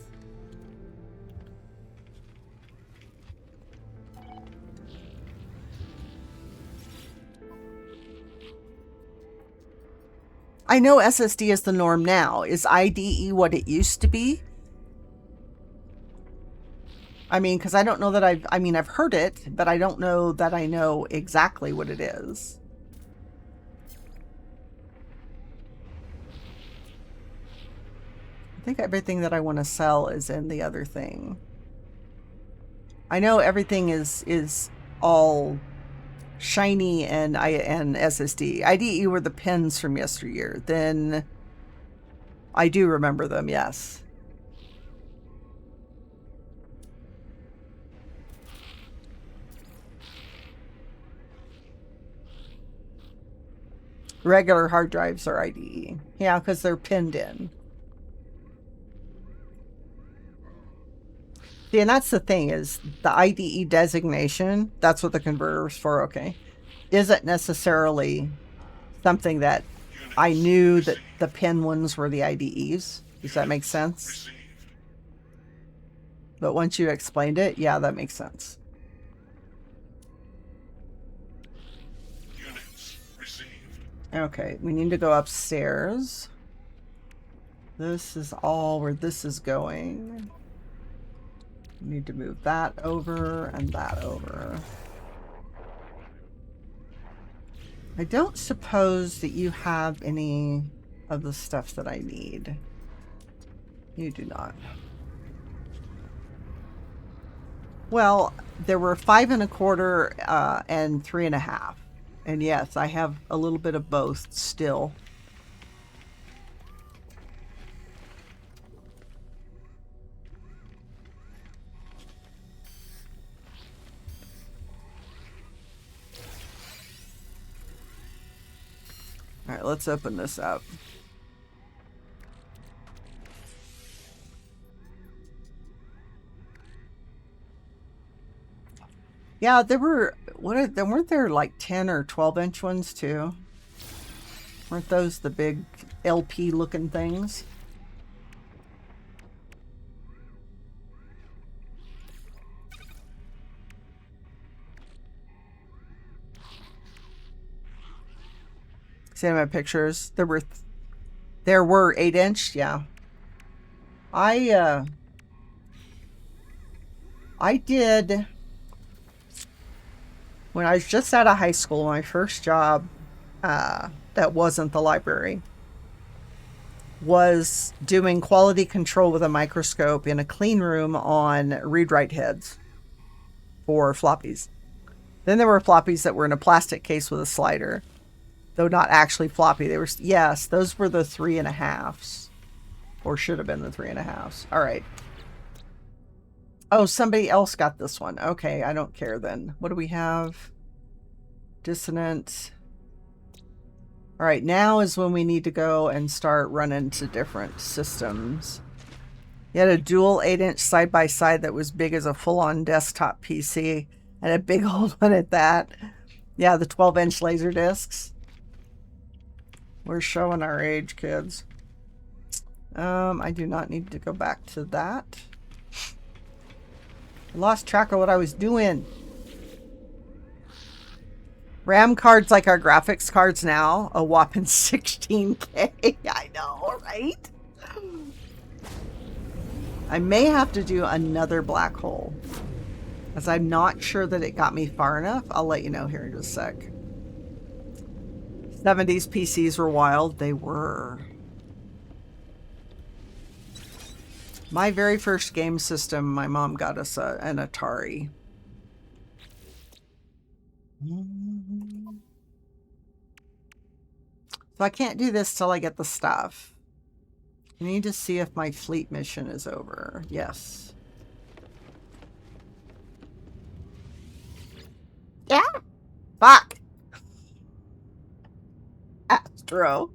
I know SSD is the norm now. Is IDE what it used to be? I mean, because I don't know that I've heard it, but I don't know that I know exactly what it is. I think everything that I want to sell is in the other thing. I know everything is all shiny and SSD. IDE were the pens from yesteryear. Then I do remember them, yes. Regular hard drives are IDE. Yeah, because they're pinned in. See, and that's the thing is the IDE designation, that's what the converter is for, okay, isn't necessarily something that I knew that the pin ones were the IDEs. Does that make sense? But once you explained it, yeah, that makes sense. Okay, we need to go upstairs. This is all where this is going. We need to move that over and that over. I don't suppose that you have any of the stuff that I need. You do not. Well, there were 5 1/4 and 3 1/2. And yes, I have a little bit of both still. All right, let's open this up. Yeah, there were, weren't there like 10 or 12-inch ones too? Weren't those the big LP looking things? See my pictures? There were 8-inch, yeah. I did, when I was just out of high school, my first job that wasn't the library was doing quality control with a microscope in a clean room on read-write heads for floppies. Then there were floppies that were in a plastic case with a slider, though not actually floppy. They were, yes, those were the 3 1/2s, or should have been the 3 1/2s. All right. Oh, somebody else got this one. Okay, I don't care then. What do we have? Dissonant. All right, now is when we need to go and start running to different systems. You had a dual 8-inch side-by-side that was big as a full-on desktop PC, and a big old one at that. Yeah, the 12-inch laser discs. We're showing our age, kids. I do not need to go back to that. I lost track of what I was doing. RAM cards like our graphics cards now, a whopping 16K. I know, right? I may have to do another black hole, as I'm not sure that it got me far enough. I'll let you know here in just a sec. 70s PCs were wild. They were. My very first game system, my mom got us an Atari. So I can't do this till I get the stuff. I need to see if my fleet mission is over. Yes. Yeah. Fuck. Astro.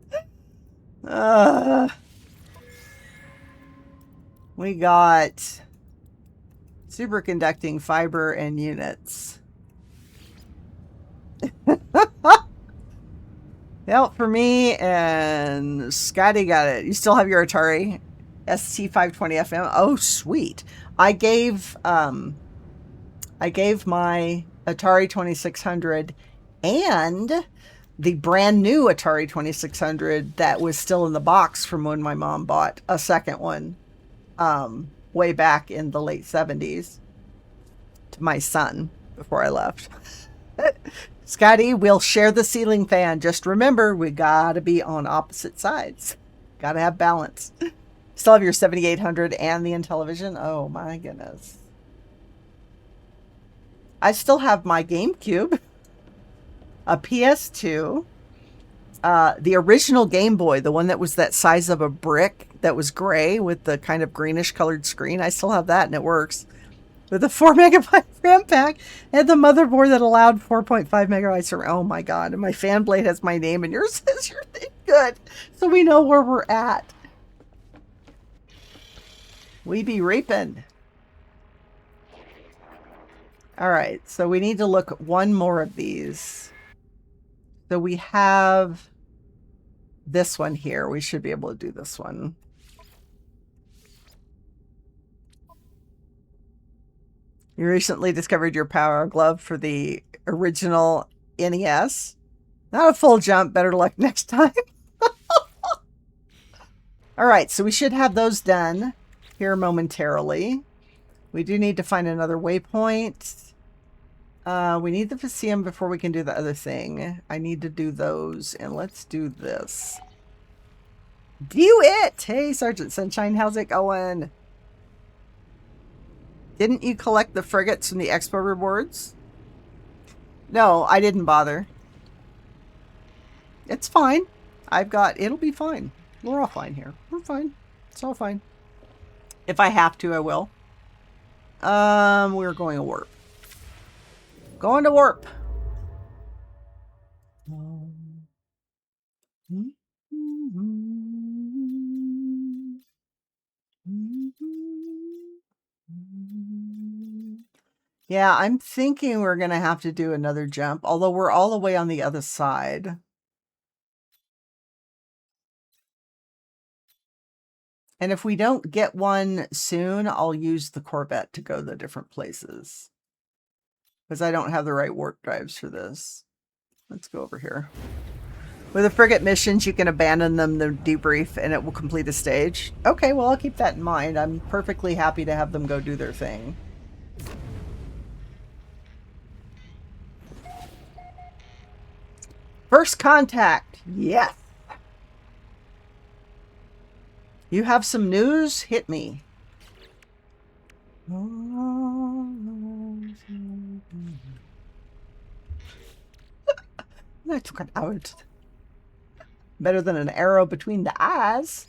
We got superconducting fiber and units. Well, for me, and Scotty got it. You still have your Atari ST520FM? Oh, sweet. I gave my Atari 2600 and the brand new Atari 2600 that was still in the box from when my mom bought a second one way back in the late 70s to my son before I left. Scotty, we'll share the ceiling fan. Just remember, we gotta be on opposite sides. Gotta have balance. Still have your 7800 and the Intellivision? Oh my goodness. I still have my GameCube, a PS2, the original Game Boy, the one that was that size of a brick that was gray with the kind of greenish colored screen. I still have that and it works. With a 4 megabyte RAM pack and the motherboard that allowed 4.5 megabytes of RAM. Oh my god. And my fan blade has my name and yours says your thing. Good. So we know where we're at. We be raping. All right, so we need to look at one more of these. So we have this one here. We should be able to do this one. You recently discovered your power glove for the original NES. Not a full jump. Better luck next time. All right, so we should have those done here momentarily. We do need to find another waypoint. We need the Faceum before we can do the other thing. I need to do those, and let's do this. Do it! Hey, Sergeant Sunshine, how's it going? Didn't you collect the frigates from the Expo rewards? No, I didn't bother. It's fine. It'll be fine. We're all fine here. We're fine. It's all fine. If I have to, I will. We're going to warp. Going to warp. Yeah, I'm thinking we're going to have to do another jump, although we're all the way on the other side. And if we don't get one soon, I'll use the Corvette to go the different places. Because I don't have the right warp drives for this. Let's go over here. With the frigate missions, you can abandon them to debrief and it will complete a stage. Okay, well, I'll keep that in mind. I'm perfectly happy to have them go do their thing. First contact. Yes. You have some news? Hit me. I took it out. Better than an arrow between the eyes.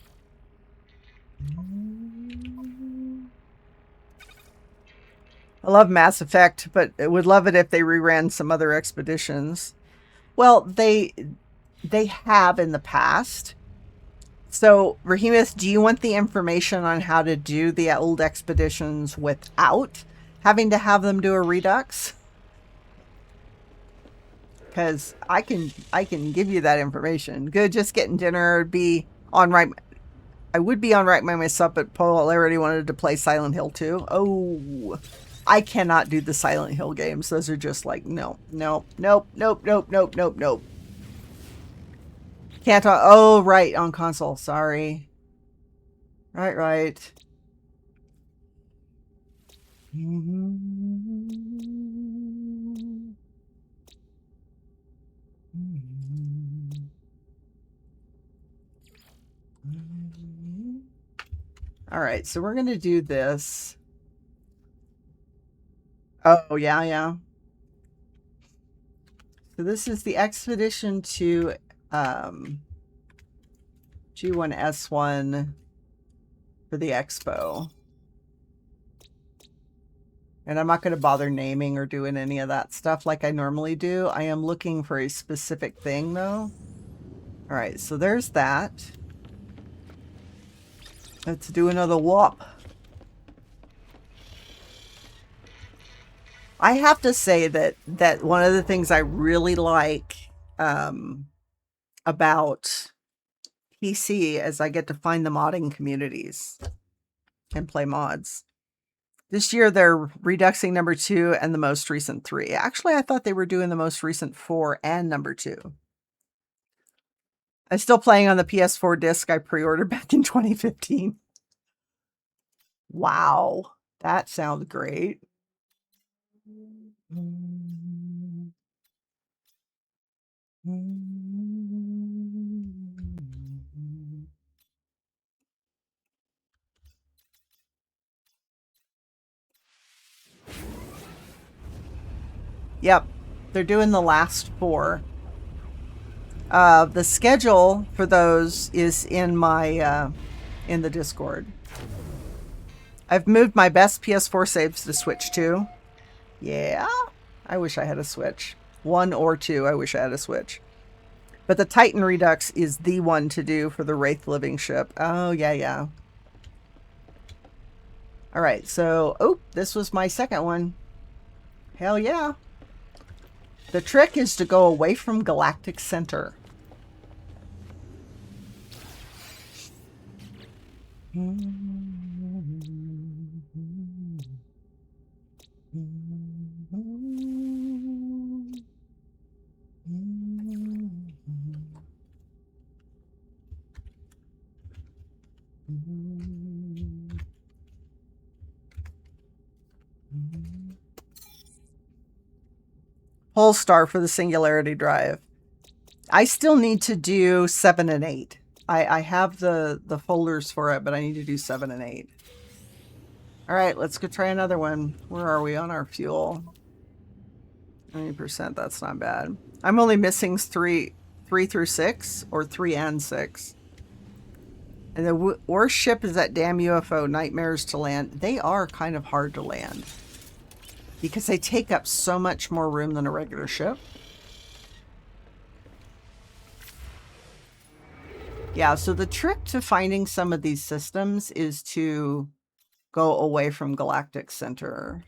I love Mass Effect, but I would love it if they reran some other expeditions. Well, they have in the past. So, Rahemus, do you want the information on how to do the old expeditions without having to have them do a Redux? Because I can give you that information. Good, just getting dinner. Be on right. I would be on right by myself, but Paul already wanted to play Silent Hill 2. Oh, I cannot do the Silent Hill games. Those are just like no, no, nope, nope, nope, nope, nope, nope. Can't. Oh, right, on console. Sorry. Right. All right, so we're going to do this. Oh, yeah. So this is the expedition to G1S1 for the Expo. And I'm not going to bother naming or doing any of that stuff like I normally do. I am looking for a specific thing, though. All right, so there's that. Let's do another warp. I have to say that one of the things I really like about PC is I get to find the modding communities and play mods. This year they're reduxing number 2 and the most recent 3. Actually, I thought they were doing the most recent 4 and number 2. I'm still playing on the PS4 disc I pre-ordered back in 2015. Wow, that sounds great. Yep, they're doing the last 4. The schedule for those is in my in the Discord. I've moved my best PS4 saves to Switch 2. Yeah, I wish I had a Switch. 1 or 2, I wish I had a Switch. But the Titan Redux is the one to do for the Wraith Living ship. Oh, yeah. All right, so, oh, this was my second one. Hell yeah. The trick is to go away from galactic center. Whole star for the singularity drive. I still need to do 7 and 8. I have the folders for it, but I need to do 7 and 8. All right, let's go try another one. Where are we on our fuel? 90%, that's not bad. I'm only missing 3 through 6, or 3 and 6. And the worst ship is that damn UFO, Nightmares to Land. They are kind of hard to land because they take up so much more room than a regular ship. Yeah, so the trick to finding some of these systems is to go away from galactic center.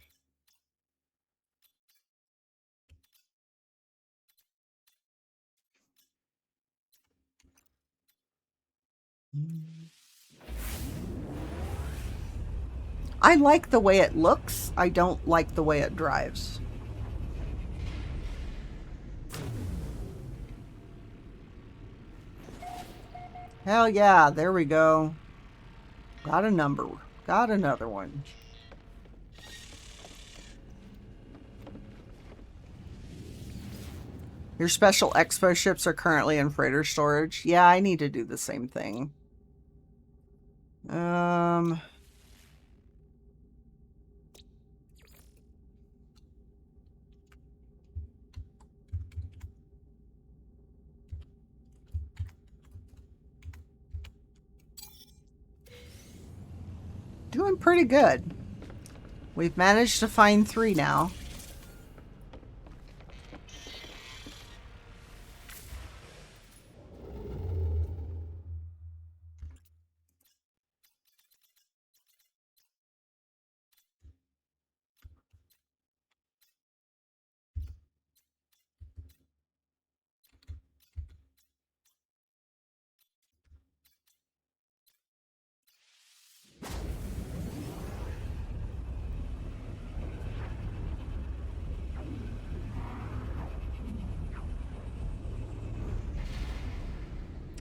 I like the way it looks. I don't like the way it drives. Hell yeah, there we go. Got a number. Got another one. Your special expo ships are currently in freighter storage. Yeah, I need to do the same thing. Doing pretty good. We've managed to find 3 now.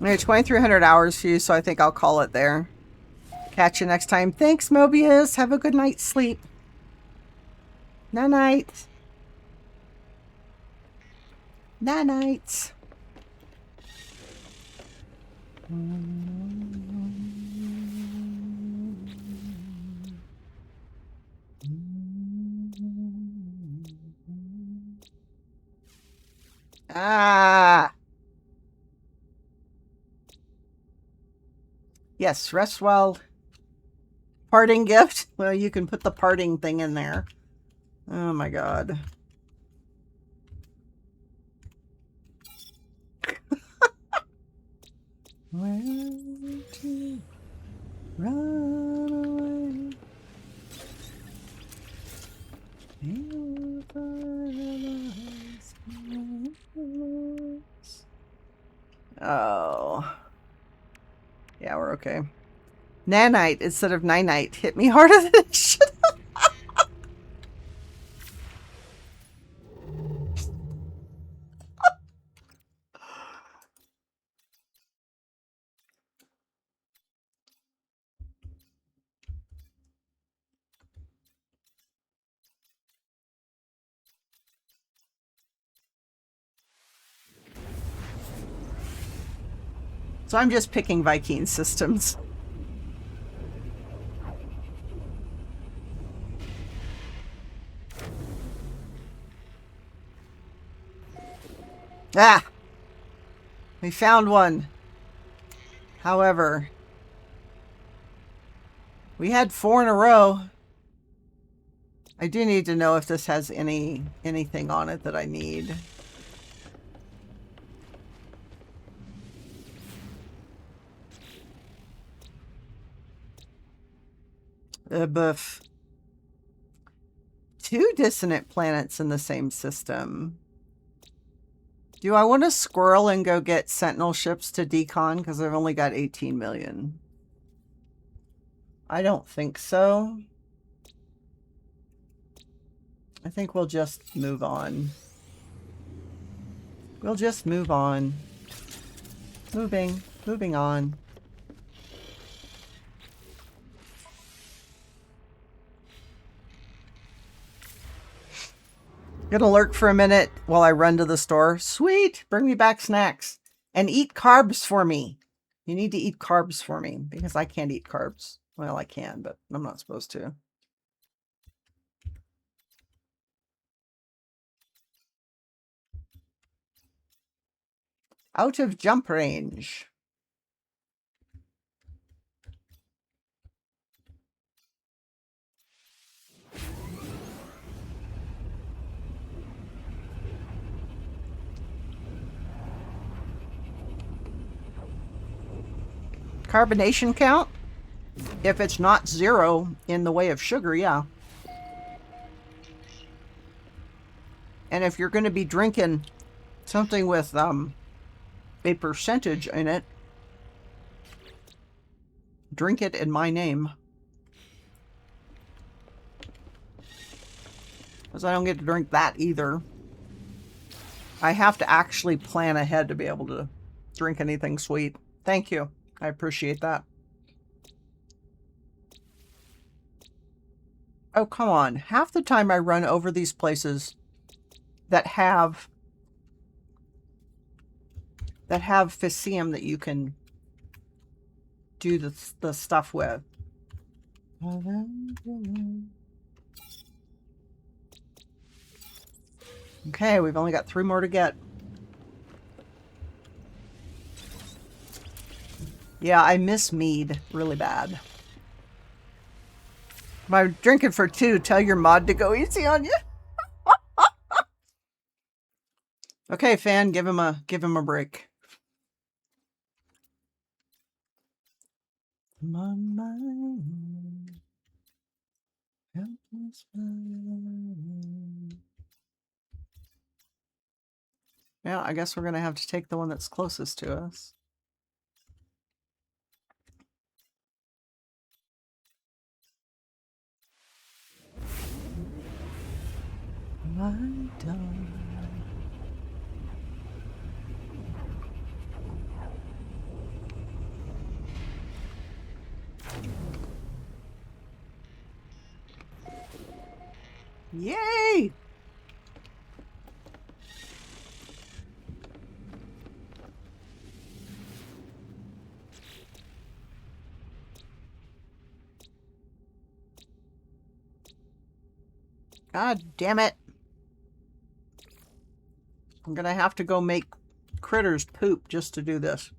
I have 2,300 hours for you, so I think I'll call it there. Catch you next time. Thanks, Mobius. Have a good night's sleep. Night-night. Night-night. Ah. Yes, rest well. Parting gift. Well, you can put the parting thing in there. Oh my god. Where to run away? Oh. Yeah, we're okay. Nanite instead of Ninite hit me harder than it should have. So I'm just picking Viking systems. Ah! We found one. However, we had 4 in a row. I do need to know if this has anything on it that I need. Buff. 2 dissonant planets in the same system. Do I want to squirrel and go get Sentinel ships to decon? Because I've only got 18 million. I don't think so. I think we'll just move on. We'll just move on. Moving on. Gonna lurk for a minute while I run to the store. Sweet! Bring me back snacks. And eat carbs for me. You need to eat carbs for me because I can't eat carbs. Well, I can, but I'm not supposed to. Out of jump range. Carbonation count? If it's not 0 in the way of sugar, yeah. And if you're going to be drinking something with a percentage in it, drink it in my name. Because I don't get to drink that either. I have to actually plan ahead to be able to drink anything sweet. Thank you. I appreciate that. Oh, come on. Half the time I run over these places that have Physium that you can do the stuff with. Okay, we've only got 3 more to get. Yeah, I miss mead really bad. If I'm drinking for 2, tell your mod to go easy on you. Okay, fan, give him a break. My mind, helpless mind. Yeah, I guess we're gonna have to take the one that's closest to us. My darling. Yay! God damn it. I'm gonna have to go make critters poop just to do this.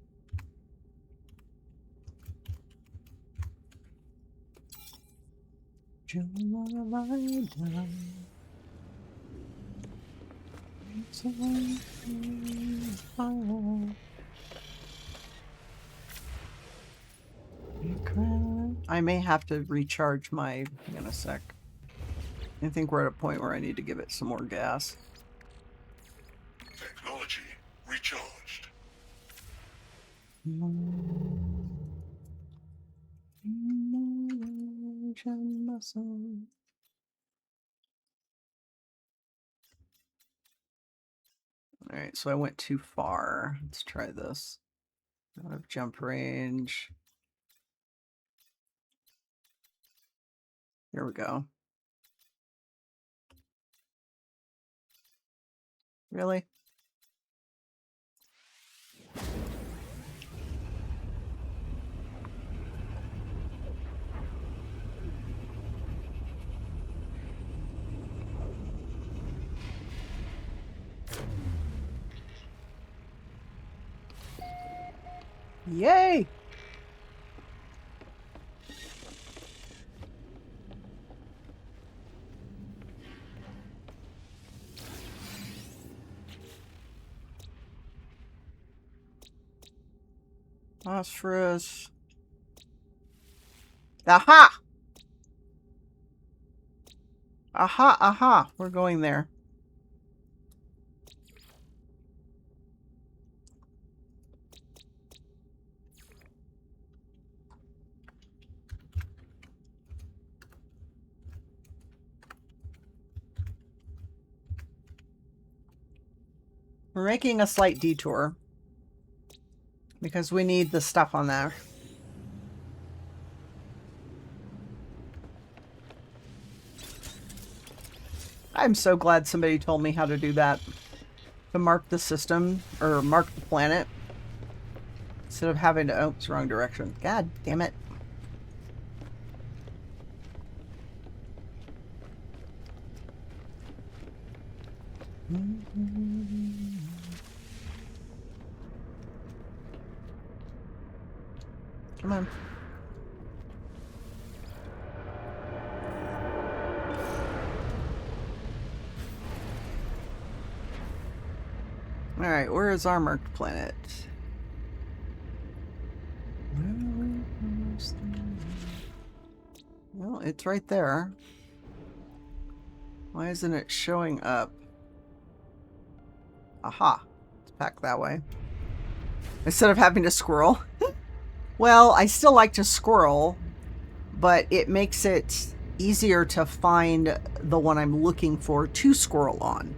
I may have to recharge my in a sec. I think we're at a point where I need to give it some more gas. Technology recharged. Alright, so I went too far. Let's try this. Out of jump range. Here we go. Really? Yay! Phosphorus. Aha! Aha, aha. We're going there. We're making a slight detour because we need the stuff on there. I'm so glad somebody told me how to do that. To mark the system, or mark the planet. Instead of having to... Oh, it's the wrong direction. God damn it. Come on. Alright, where is our marked planet? Well, it's right there. Why isn't it showing up? Aha. It's back that way. Instead of having to scroll. Well, I still like to scroll, but it makes it easier to find the one I'm looking for to scroll on.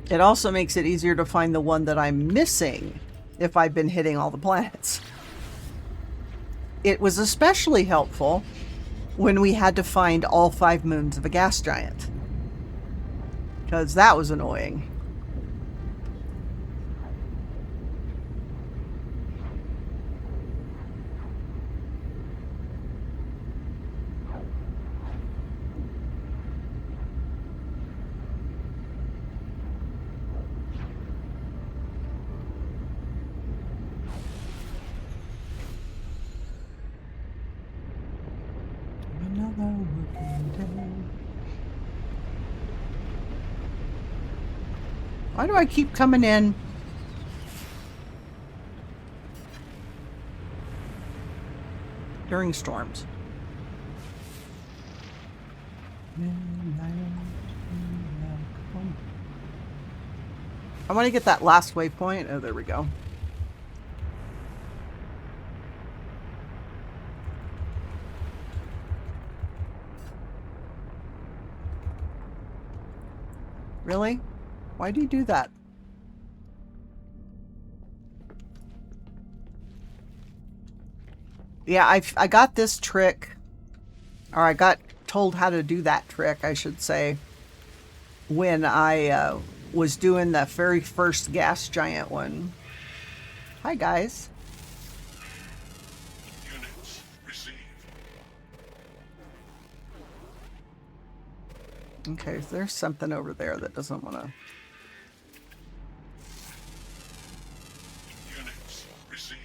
It also makes it easier to find the one that I'm missing if I've been hitting all the planets. It was especially helpful when we had to find all 5 moons of a gas giant, because that was annoying. Why do I keep coming in? During storms. I want to get that last waypoint. Oh, there we go. Really? Why do you do that? Yeah, I got this trick, or I got told how to do that trick, I should say, when I was doing the very first gas giant one. Hi, guys. Units received. Okay, there's something over there that doesn't want to... Units received.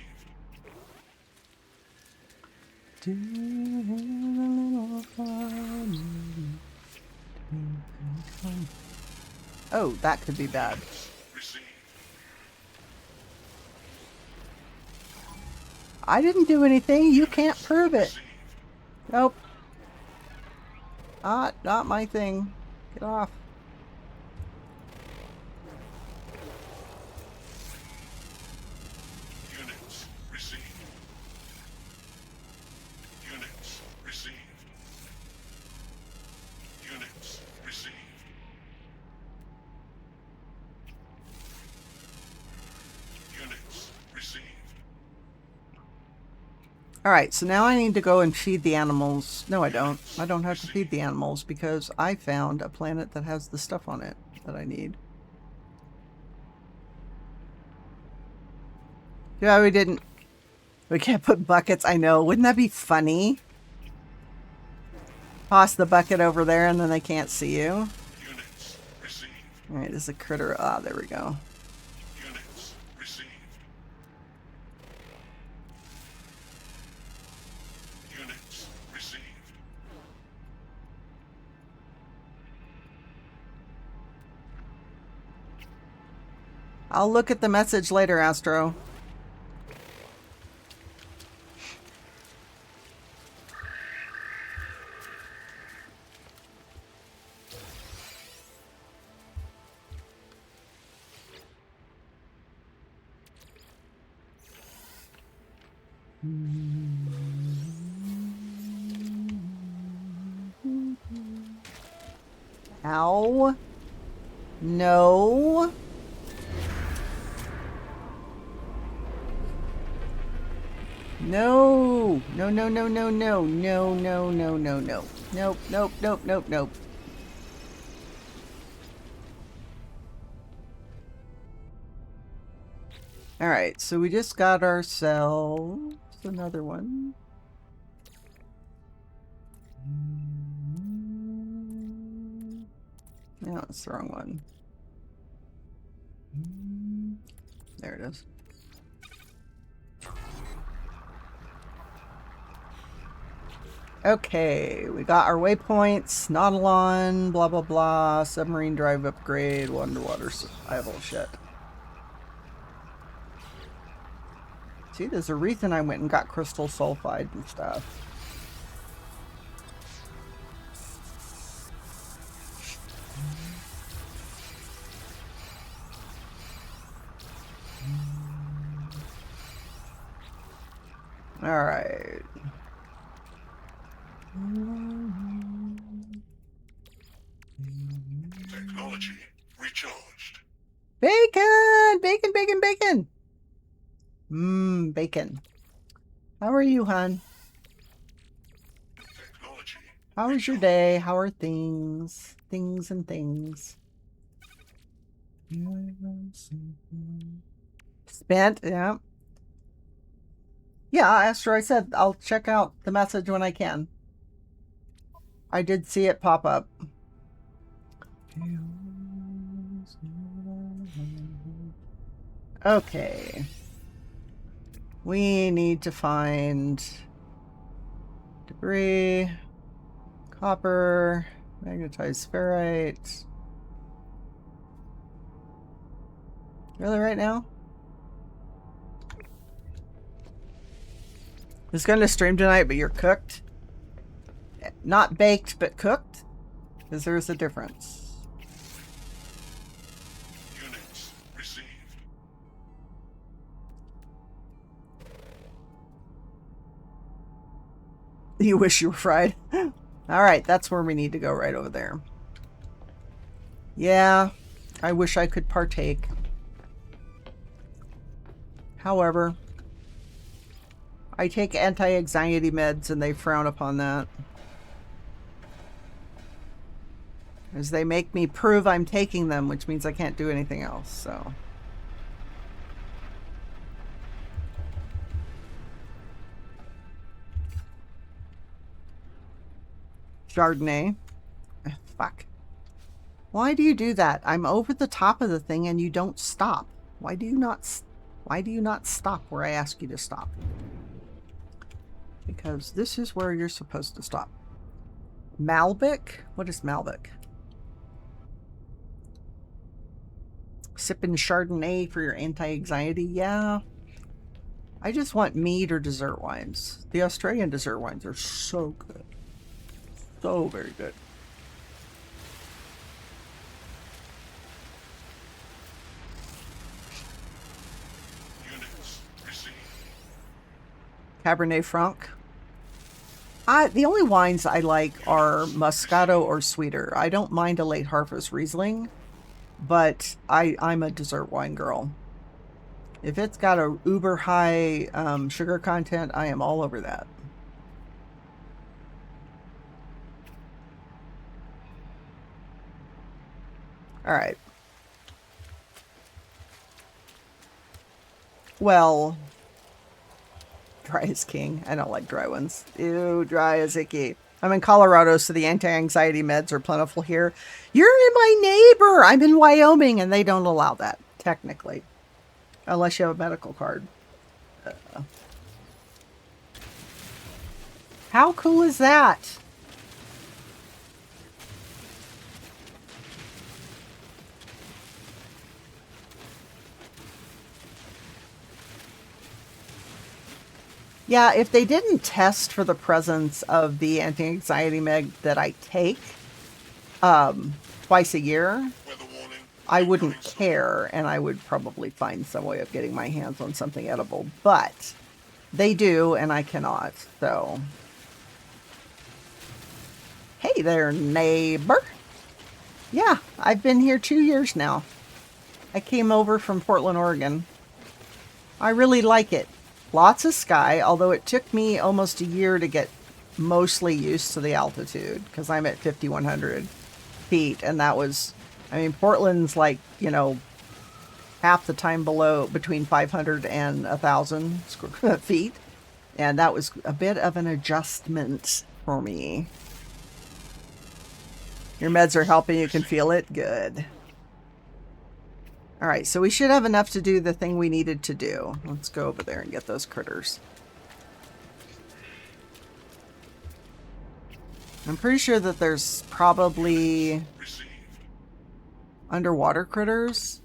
Oh, that could be bad. Received. I didn't do anything. You can't prove it. Received. Nope. Not my thing. Get off. Units received. Units received. Units received. Units received. Alright, so now I need to go and feed the animals. No, I don't. I don't have to feed the animals because I found a planet that has the stuff on it that I need. Yeah, we didn't. We can't put buckets. I know. Wouldn't that be funny? Toss the bucket over there and then they can't see you. Units received. Alright, there's a critter. Ah, there we go. Units received. Units received. I'll look at the message later, Astro. Ow. No. No. No, no, no, no, no. No, no, no, no, no. Nope, nope, nope, nope, nope. Alright, so we just got ourselves another one. No, it's the wrong one. There it is. Okay, we got our waypoints, Nautilon, blah blah blah, submarine drive upgrade, underwater survival shit. See, there's a reason I went and got crystal sulfide and stuff. Alright. Technology recharged. Bacon! Bacon, bacon, bacon! Mmm, bacon. How are you, hon? Technology. How was your day? How are things? Things and things. Spent, yeah. Yeah, Astro, I said I'll check out the message when I can. I did see it pop up. Okay. We need to find debris, copper, magnetized ferrite. Really right now? I was going to stream tonight, but you're cooked. Not baked, but cooked? Because there's a difference. Units received. You wish you were fried. Alright, that's where we need to go, right over there. Yeah, I wish I could partake. However, I take anti-anxiety meds and they frown upon that. As they make me prove I'm taking them, which means I can't do anything else, so. Chardonnay. Fuck. Why do you do that? I'm over the top of the thing and you don't stop. Why do you not stop where I ask you to stop? Because this is where you're supposed to stop. Malbec? What is Malbec? Sipping Chardonnay for your anti-anxiety? Yeah. I just want mead or dessert wines. The Australian dessert wines are so good. So very good. Units received. Cabernet Franc. The only wines I like are Moscato or sweeter. I don't mind a late harvest Riesling, but I'm a dessert wine girl. If it's got a uber high sugar content, I am all over that. All right. Well, dry is king. I don't like dry ones. Ew, dry is icky. I'm in Colorado, so the anti-anxiety meds are plentiful here. You're in my neighbor. I'm in Wyoming, and they don't allow that, technically. Unless you have a medical card. How cool is that? Yeah, if they didn't test for the presence of the anti-anxiety med that I take twice a year, Weather warning. I wouldn't Incoming storm. care, and I would probably find some way of getting my hands on something edible. But They do, and I cannot, so. Hey there, neighbor. Yeah, I've been here 2 years now. I came over from Portland, Oregon. I really like it. Lots of sky, although it took me almost a year to get mostly used to the altitude because I'm at 5,100 feet, and that was, I mean, Portland's like, you know, half the time below, between 500 and 1,000 feet, and that was a bit of an adjustment for me. Your meds are helping, you can feel it? Good. Alright, so we should have enough to do the thing we needed to do. Let's go over there and get those critters. I'm pretty sure that there's probably underwater critters.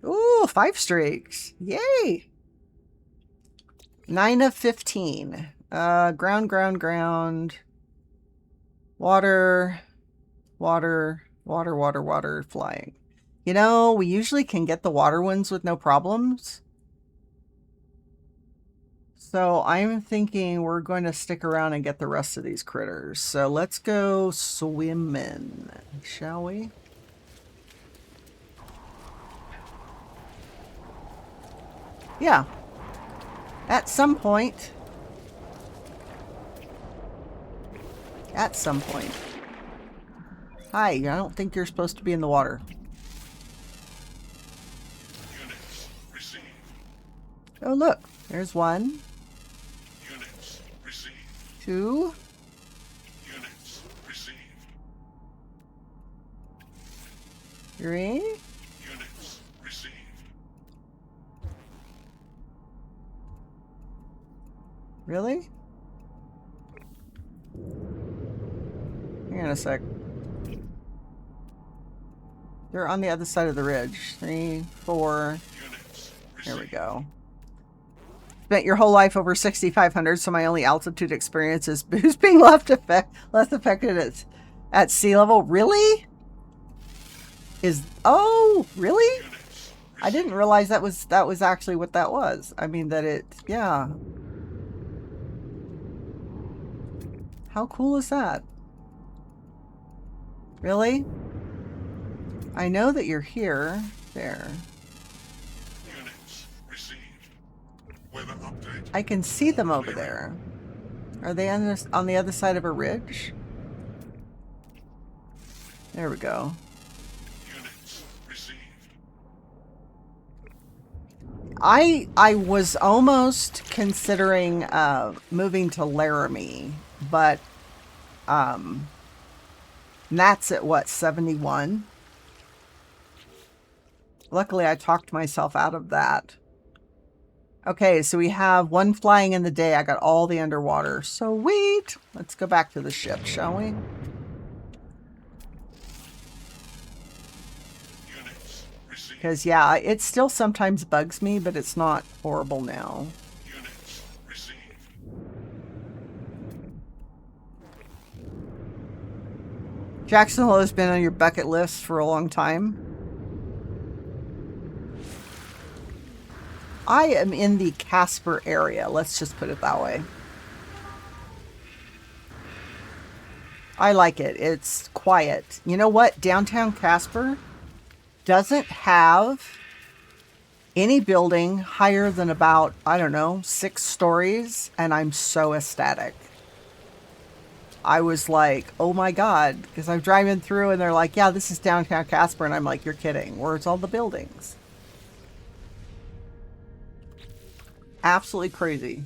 Ooh, 5 streaks. Yay! 9 of 15. Ground. Water, flying. You know, we usually can get the water ones with no problems. So I'm thinking we're going to stick around and get the rest of these critters. So let's go swimming, shall we? Yeah. At some point. At some point. Hi, I don't think you're supposed to be in the water. Units received. Oh, look. There's 1. Units received. 2. Units received. 3. Units received. Really? Hang on a sec. They're on the other side of the ridge. 3, 4. Units There we received. go. Spent your whole life over 6,500, so my only altitude experience is boost being less affected at sea level. Really? Oh, really? Units I didn't realize that was actually what that was. I mean yeah. How cool is that? Really? I know that you're here. There. Units received. Weather update. I can see them over there. Are they on the other side of a ridge? There we go. Units received. I was almost considering moving to Laramie, but that's at what, 71? Luckily I talked myself out of that. Okay, so we have 1 flying in the day. I got all the underwater. Sweet! Let's go back to the ship, shall we? Units received. Because, yeah, it still sometimes bugs me, but it's not horrible now. Units received. Jacksonville has been on your bucket list for a long time. I am in the Casper area. Let's just put it that way. I like it. It's quiet. You know what? Downtown Casper doesn't have any building higher than about, I don't know, 6 stories, and I'm so ecstatic. I was like, oh my God, because I'm driving through and they're like, yeah, this is downtown Casper, and I'm like, you're kidding. Where's all the buildings? Absolutely crazy.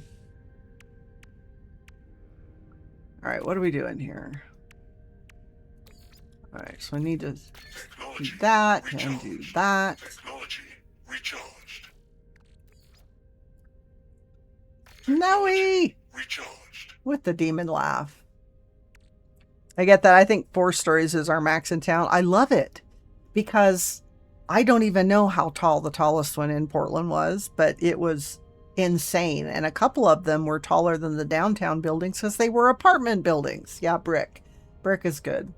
All right, what are we doing here? All right, so I need to do that and do that. Technology recharged. Snowy! Recharged. With the demon laugh. I get that. I think 4 stories is our max in town. I love it because I don't even know how tall the tallest one in Portland was, but it was insane. And a couple of them were taller than the downtown buildings because they were apartment buildings. Yeah, brick. Brick is good.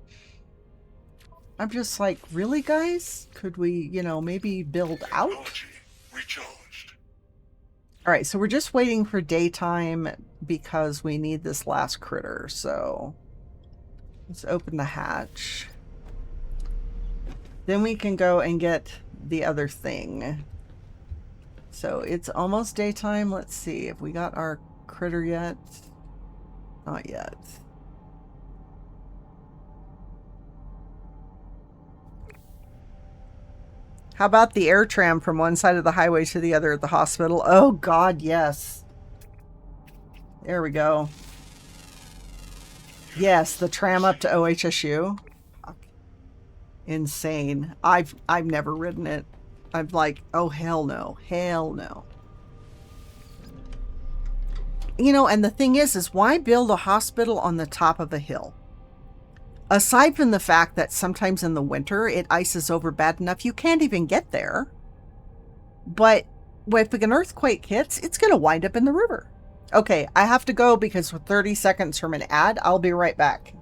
I'm just like, really, guys? Could we, you know, maybe build out? Technology recharged. All right, so we're just waiting for daytime because we need this last critter. So let's open the hatch. Then we can go and get the other thing. So it's almost daytime. Let's see if we got our critter yet. Not yet. How about the air tram from one side of the highway to the other at the hospital? Oh, God, yes. There we go. Yes, the tram up to OHSU. Insane. I've never ridden it. I'm like, oh, hell no. Hell no. You know, and the thing is why build a hospital on the top of a hill? Aside from the fact that sometimes in the winter it ices over bad enough you can't even get there. But if an earthquake hits, it's going to wind up in the river. Okay, I have to go because for 30 seconds from an ad, I'll be right back.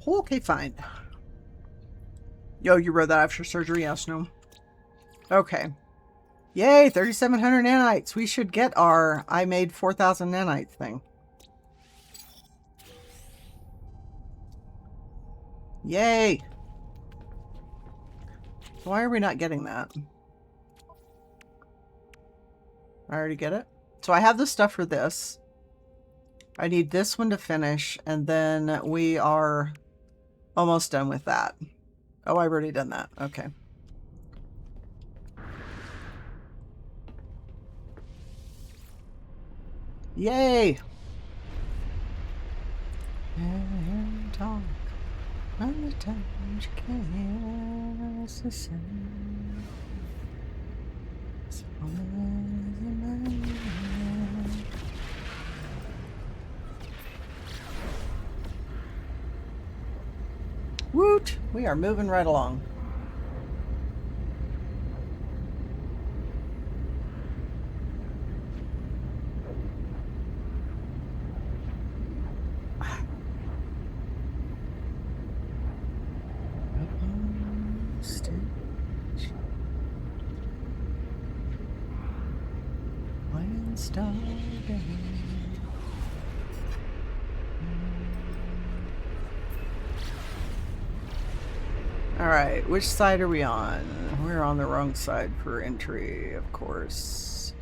Okay, fine. Yo, you wrote that after surgery? Yes, no. Okay. Yay, 3,700 nanites. We should get our I made 4,000 nanites thing. Yay. So why are we not getting that? I already get it. So I have the stuff for this. I need this one to finish, and then we are almost done with that. Oh, I've already done that. Okay. Yay! And talk on the times you can it's the same. Woot! We are moving right along. Alright, which side are we on? We're on the wrong side for entry, of course.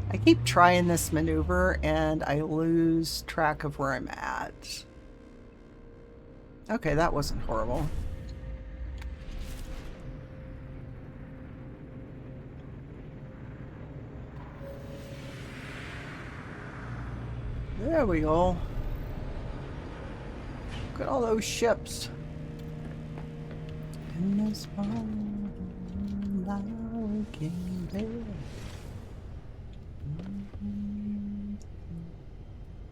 I keep trying this maneuver and I lose track of where I'm at. Okay, that wasn't horrible. There we go. Look at all those ships. In this one,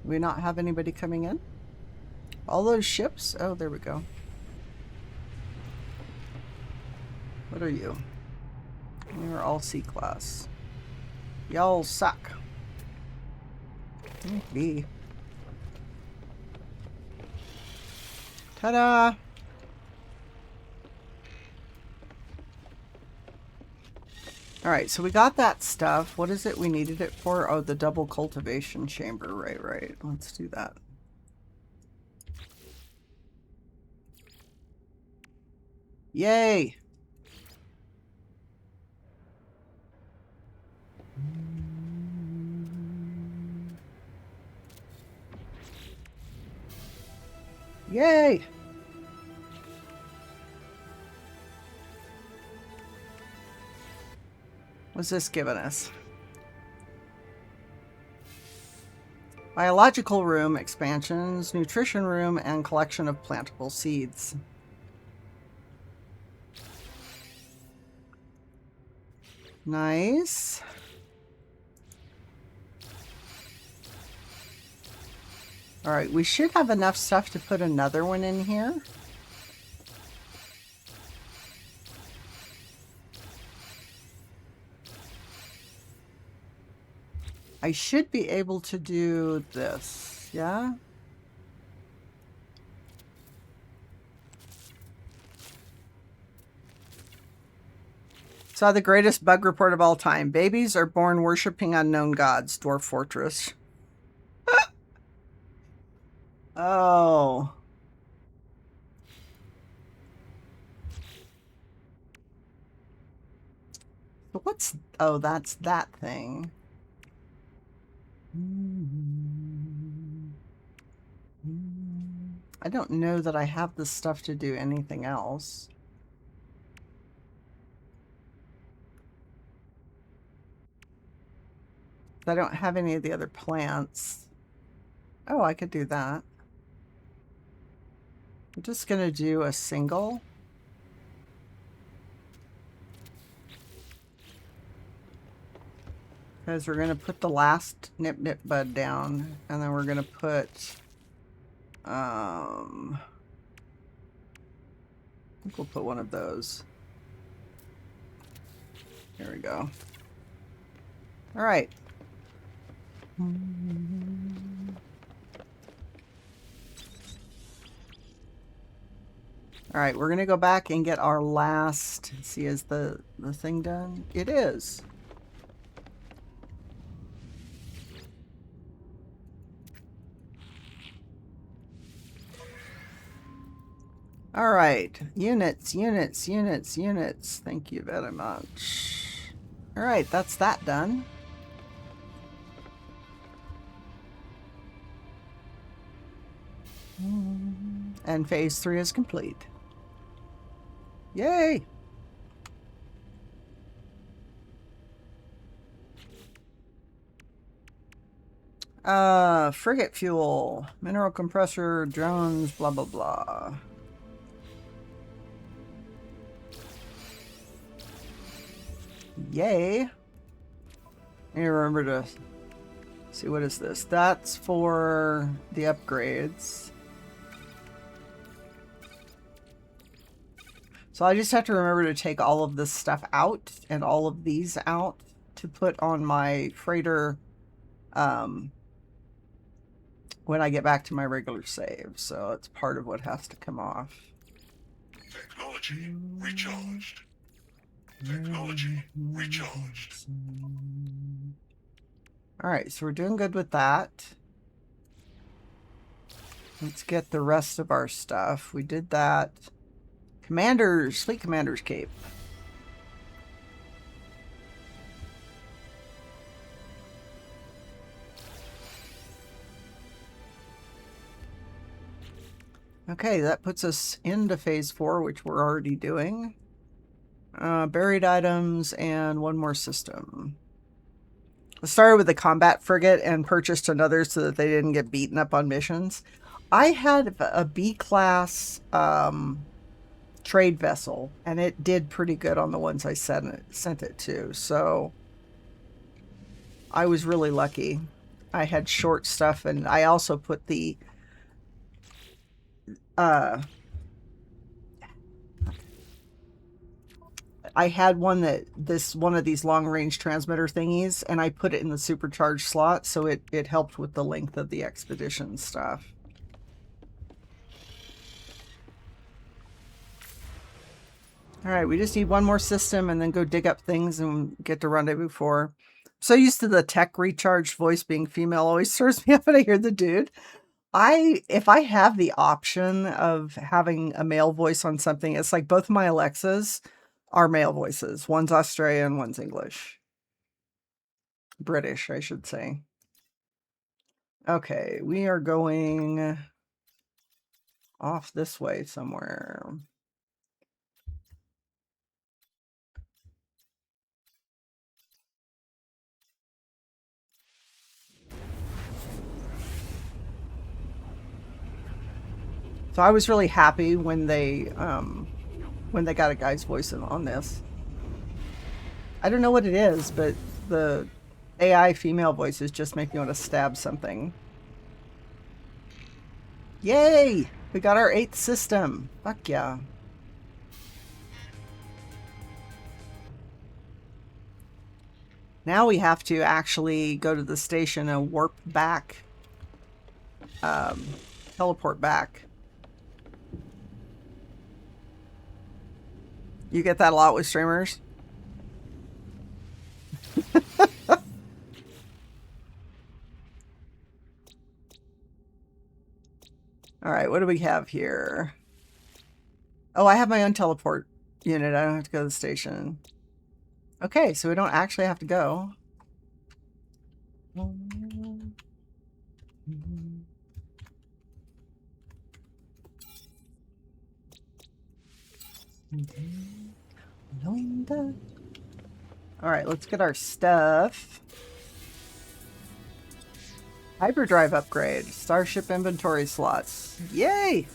we not have anybody coming in? All those ships? Oh, there we go. What are you? You're all C-class. Y'all suck. B. Ta-da! Alright, so we got that stuff. What is it we needed it for? Oh, the double cultivation chamber. Right, right. Let's do that. Yay! Yay! What's this giving us? Biological room expansions, nutrition room, and collection of plantable seeds. Nice. Alright, we should have enough stuff to put another one in here. I should be able to do this, yeah? Saw the greatest bug report of all time. Babies are born worshipping unknown gods. Dwarf Fortress. Oh. But what's... Oh, that's that thing. I don't know that I have the stuff to do anything else. I don't have any of the other plants. Oh, I could do that. I'm just going to do a single. Because we're going to put the last nip nip bud down. And then we're going to put... I think we'll put one of those. There we go. All right. All right, we're going to go back and get our last... See, is the thing done? It is. All right, units, units, units, units. Thank you very much. Alright, that's that done. And phase 3 is complete. Yay! Frigate fuel, mineral compressor, drones, blah blah blah. Yay! I need to remember to see, what is this? That's for the upgrades. So I just have to remember to take all of this stuff out and all of these out to put on my freighter when I get back to my regular save. So it's part of what has to come off. Technology recharged. Technology recharged. Alright, so we're doing good with that. Let's get the rest of our stuff. We did that. Commanders, Fleet Commander's Cape. Okay, that puts us into phase 4, which we're already doing. Buried items and one more system. I started with the combat frigate and purchased another so that they didn't get beaten up on missions. I had a B-class trade vessel, and it did pretty good on the ones I sent it to, so I was really lucky. I had short stuff, and I also put the I had one one of these long range transmitter thingies, and I put it in the supercharged slot, so it helped with the length of the expedition stuff. Alright, we just need one more system and then go dig up things and get to Rendezvous 4. So used to the tech recharged voice being female always throws me up when I hear the dude. If I have the option of having a male voice on something, it's like both my Alexas are male voices. One's Australian, one's English. British, I should say. Okay, we are going off this way somewhere. So I was really happy when they got a guy's voice on this. I don't know what it is, but the AI female voices just make me want to stab something. Yay! We got our 8th system. Fuck yeah. Now we have to actually go to the station and warp back. Teleport back. You get that a lot with streamers? Alright, what do we have here? Oh, I have my own teleport unit. I don't have to go to the station. Okay, so we don't actually have to go. Alright, let's get our stuff. Hyperdrive upgrade. Starship inventory slots. Yay!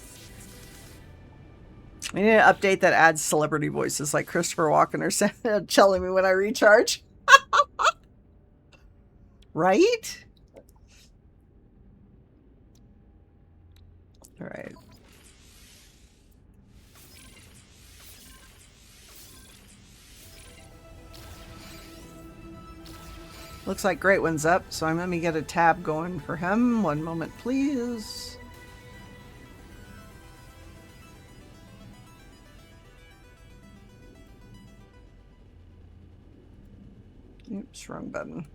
We need an update that adds celebrity voices like Christopher Walken or telling me when I recharge. Right? Alright. Looks like Great One's up, so I'm going to get a tab going for him. One moment, please. Oops, wrong button.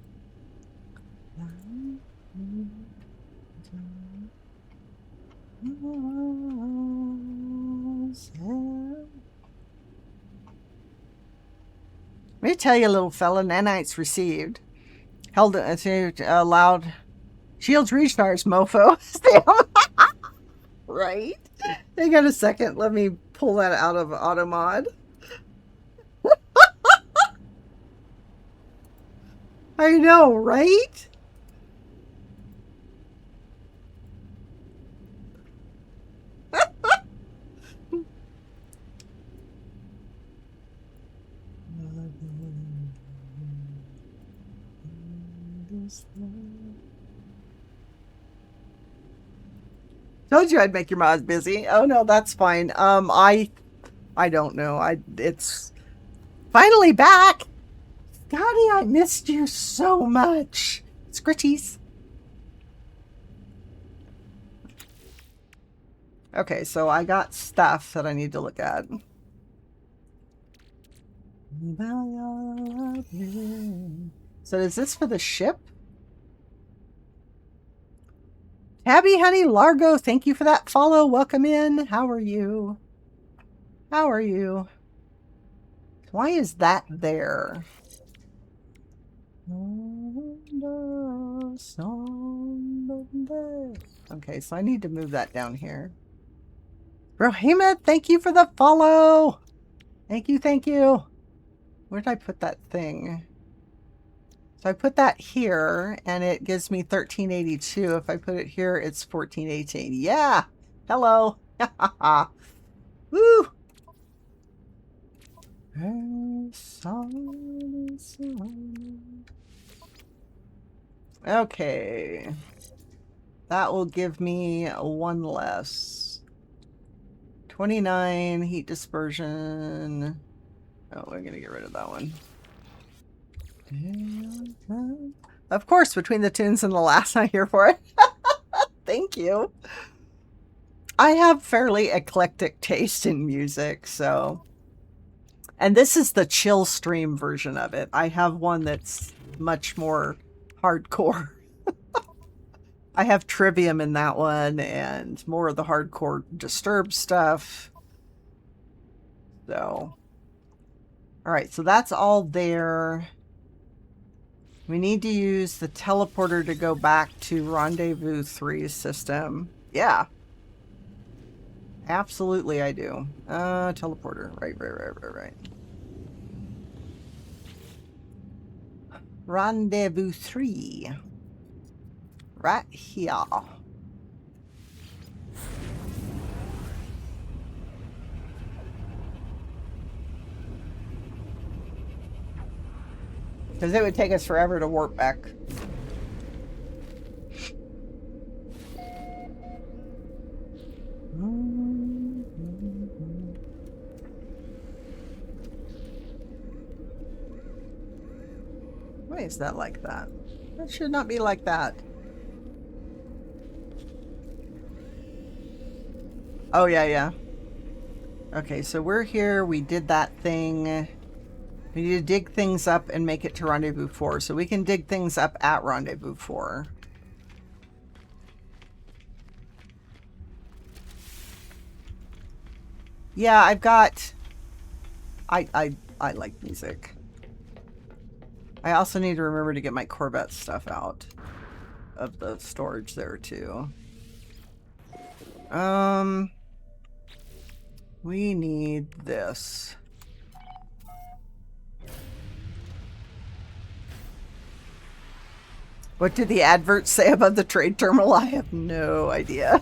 Let me tell you, little fella, nanites received. Held allowed shields recharge, mofo. Right? Hang on a second. Let me pull that out of auto mod. I know, right? Told you I'd make your mods busy. Oh no, that's fine. I don't know. It's finally back. Scotty, I missed you so much. Scritchies. Okay, so I got stuff that I need to look at. So is this for the ship? Tabby Honey Largo, thank you for that follow. Welcome in. How are you? How are you? Why is that there? Okay, so I need to move that down here. Rohima, thank you for the follow. Thank you, thank you. Where did I put that thing? So I put that here, and it gives me 1382. If I put it here, it's 1418. Yeah! Hello! Woo! Okay. That will give me one less. 29 heat dispersion. Oh, we're going to get rid of that one. Of course, between the tunes and the last, I'm here for it. Thank you. I have fairly eclectic taste in music, so... And this is the chill stream version of it. I have one that's much more hardcore. I have Trivium in that one, and more of the hardcore Disturbed stuff. So... Alright, so that's all there. We need to use the teleporter to go back to Rendezvous 3's system. Yeah. Absolutely I do. Teleporter. Right. Rendezvous 3. Right here. Because it would take us forever to warp back. Why is that like that? That should not be like that. Oh, yeah. Okay, so we're here. We did that thing. We need to dig things up and make it to Rendezvous 4. So we can dig things up at Rendezvous 4. Yeah, I've got... I like music. I also need to remember to get my Corvette stuff out of the storage there too. We need this. What did the advert say about the trade terminal? I have no idea.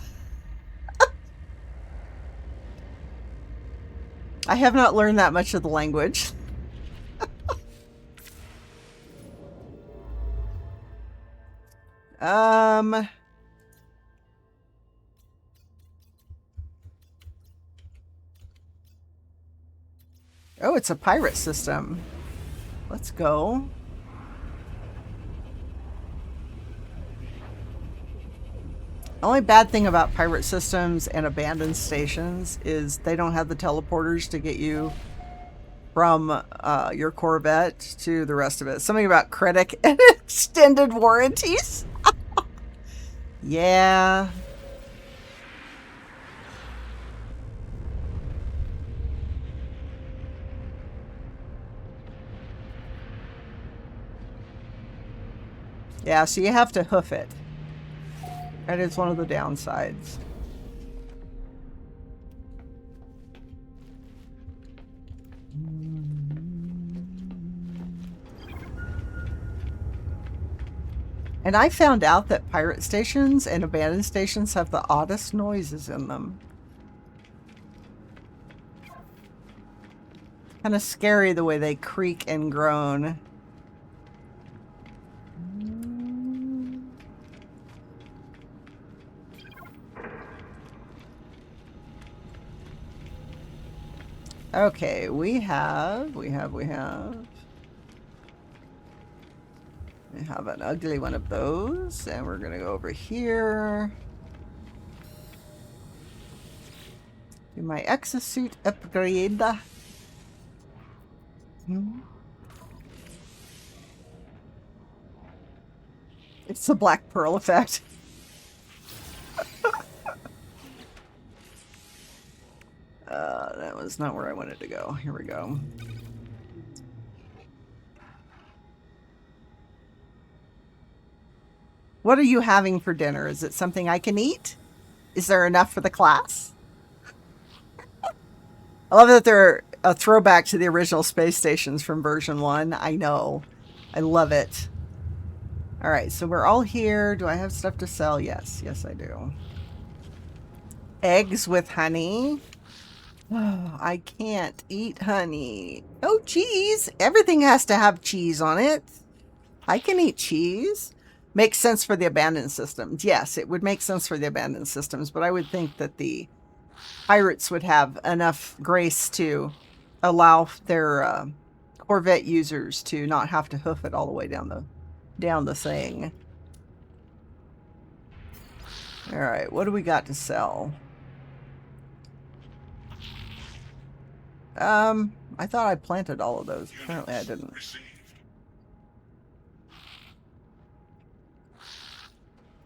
I have not learned that much of the language. Oh, it's a pirate system. Let's go. The only bad thing about pirate systems and abandoned stations is they don't have the teleporters to get you from your Corvette to the rest of it. Something about credit and extended warranties. Yeah. Yeah, so you have to hoof it. That is one of the downsides. And I found out that pirate stations and abandoned stations have the oddest noises in them. Kind of scary the way they creak and groan. Okay, we have an ugly one of those, and we're gonna go over here. Do my exosuit upgrade. It's the Black Pearl effect. That was not where I wanted to go. Here we go. What are you having for dinner? Is it something I can eat? Is there enough for the class? I love that they're a throwback to the original space stations from version 1. I know. I love it. All right, so we're all here. Do I have stuff to sell? Yes. Yes, I do. Eggs with honey. Oh, I can't eat honey. Oh, cheese. Everything has to have cheese on it. I can eat cheese. Makes sense for the abandoned systems. Yes, it would make sense for the abandoned systems, but I would think that the pirates would have enough grace to allow their Corvette users to not have to hoof it all the way down the thing. All right, what do we got to sell? I thought I planted all of those. Apparently I didn't.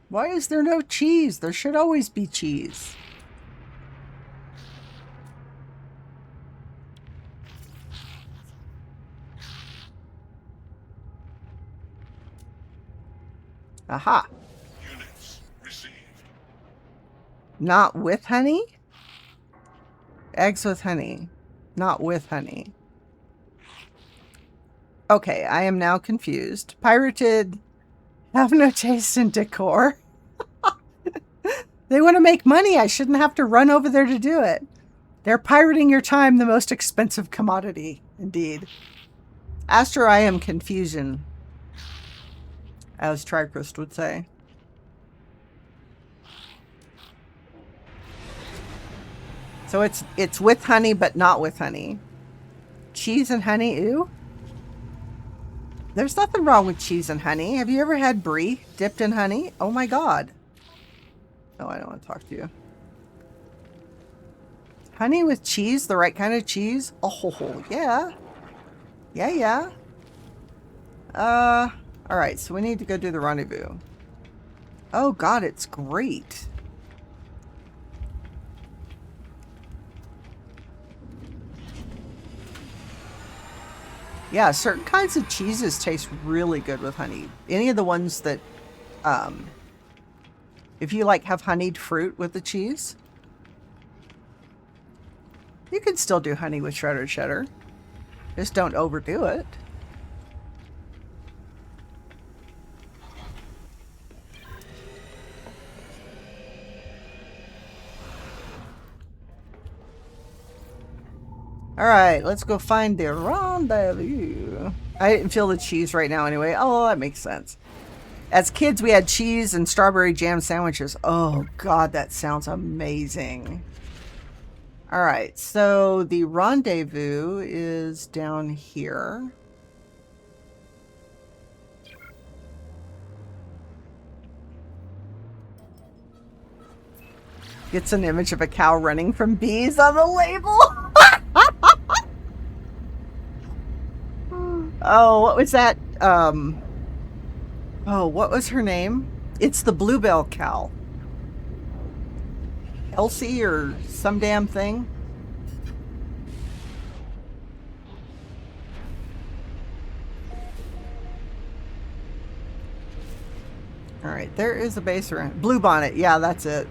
Why is there no cheese? There should always be cheese. Aha. Units received. Not with honey? Eggs with honey. Not with honey. Okay, I am now confused. Pirated have no taste in decor. They want to make money. I shouldn't have to run over there to do it. They're pirating your time, the most expensive commodity. Indeed. Astro, I am confusion, as Trichrist would say. So it's with honey, but not with honey. Cheese and honey, ew. There's nothing wrong with cheese and honey. Have you ever had brie dipped in honey? Oh my god. No, I don't want to talk to you. Honey with cheese, the right kind of cheese? Oh, yeah. Yeah. Alright, so we need to go do the rendezvous. Oh god, it's great. Yeah, certain kinds of cheeses taste really good with honey. Any of the ones that, if you like have honeyed fruit with the cheese, you can still do honey with shredded cheddar. Just don't overdo it. Alright, let's go find the rendezvous. I didn't feel the cheese right now anyway. Oh, that makes sense. As kids, we had cheese and strawberry jam sandwiches. Oh, God, that sounds amazing. Alright, so the rendezvous is down here. Gets an image of a cow running from bees on the label. Oh, what was that? Oh, what was her name? It's the Bluebell cow. Elsie or some damn thing. All right, there is a base around. Blue Bonnet. Yeah, that's it.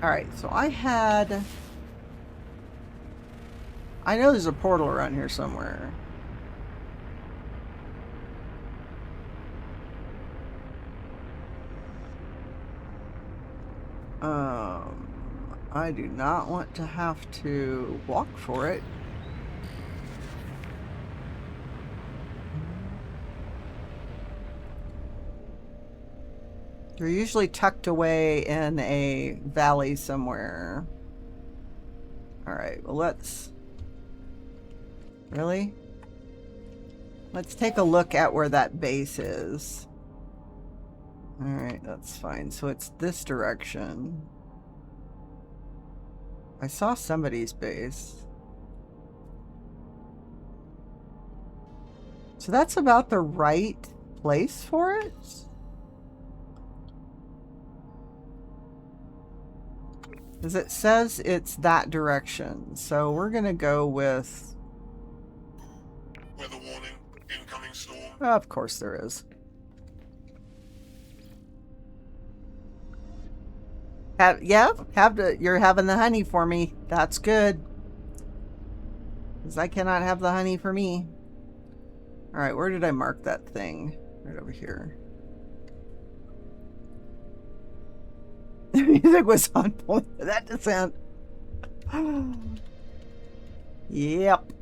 All right, so I know there's a portal around here somewhere. I do not want to have to walk for it. They're usually tucked away in a valley somewhere. Alright, well let's... Really? Let's take a look at where that base is. Alright, that's fine. So it's this direction. I saw somebody's base. So that's about the right place for it? Because it says it's that direction. So we're going to go with... Weather warning, incoming storm. Oh, of course there is. You're having the honey for me. That's good. Because I cannot have the honey for me. Alright, where did I mark that thing? Right over here. The music was on point for that descent. Yep.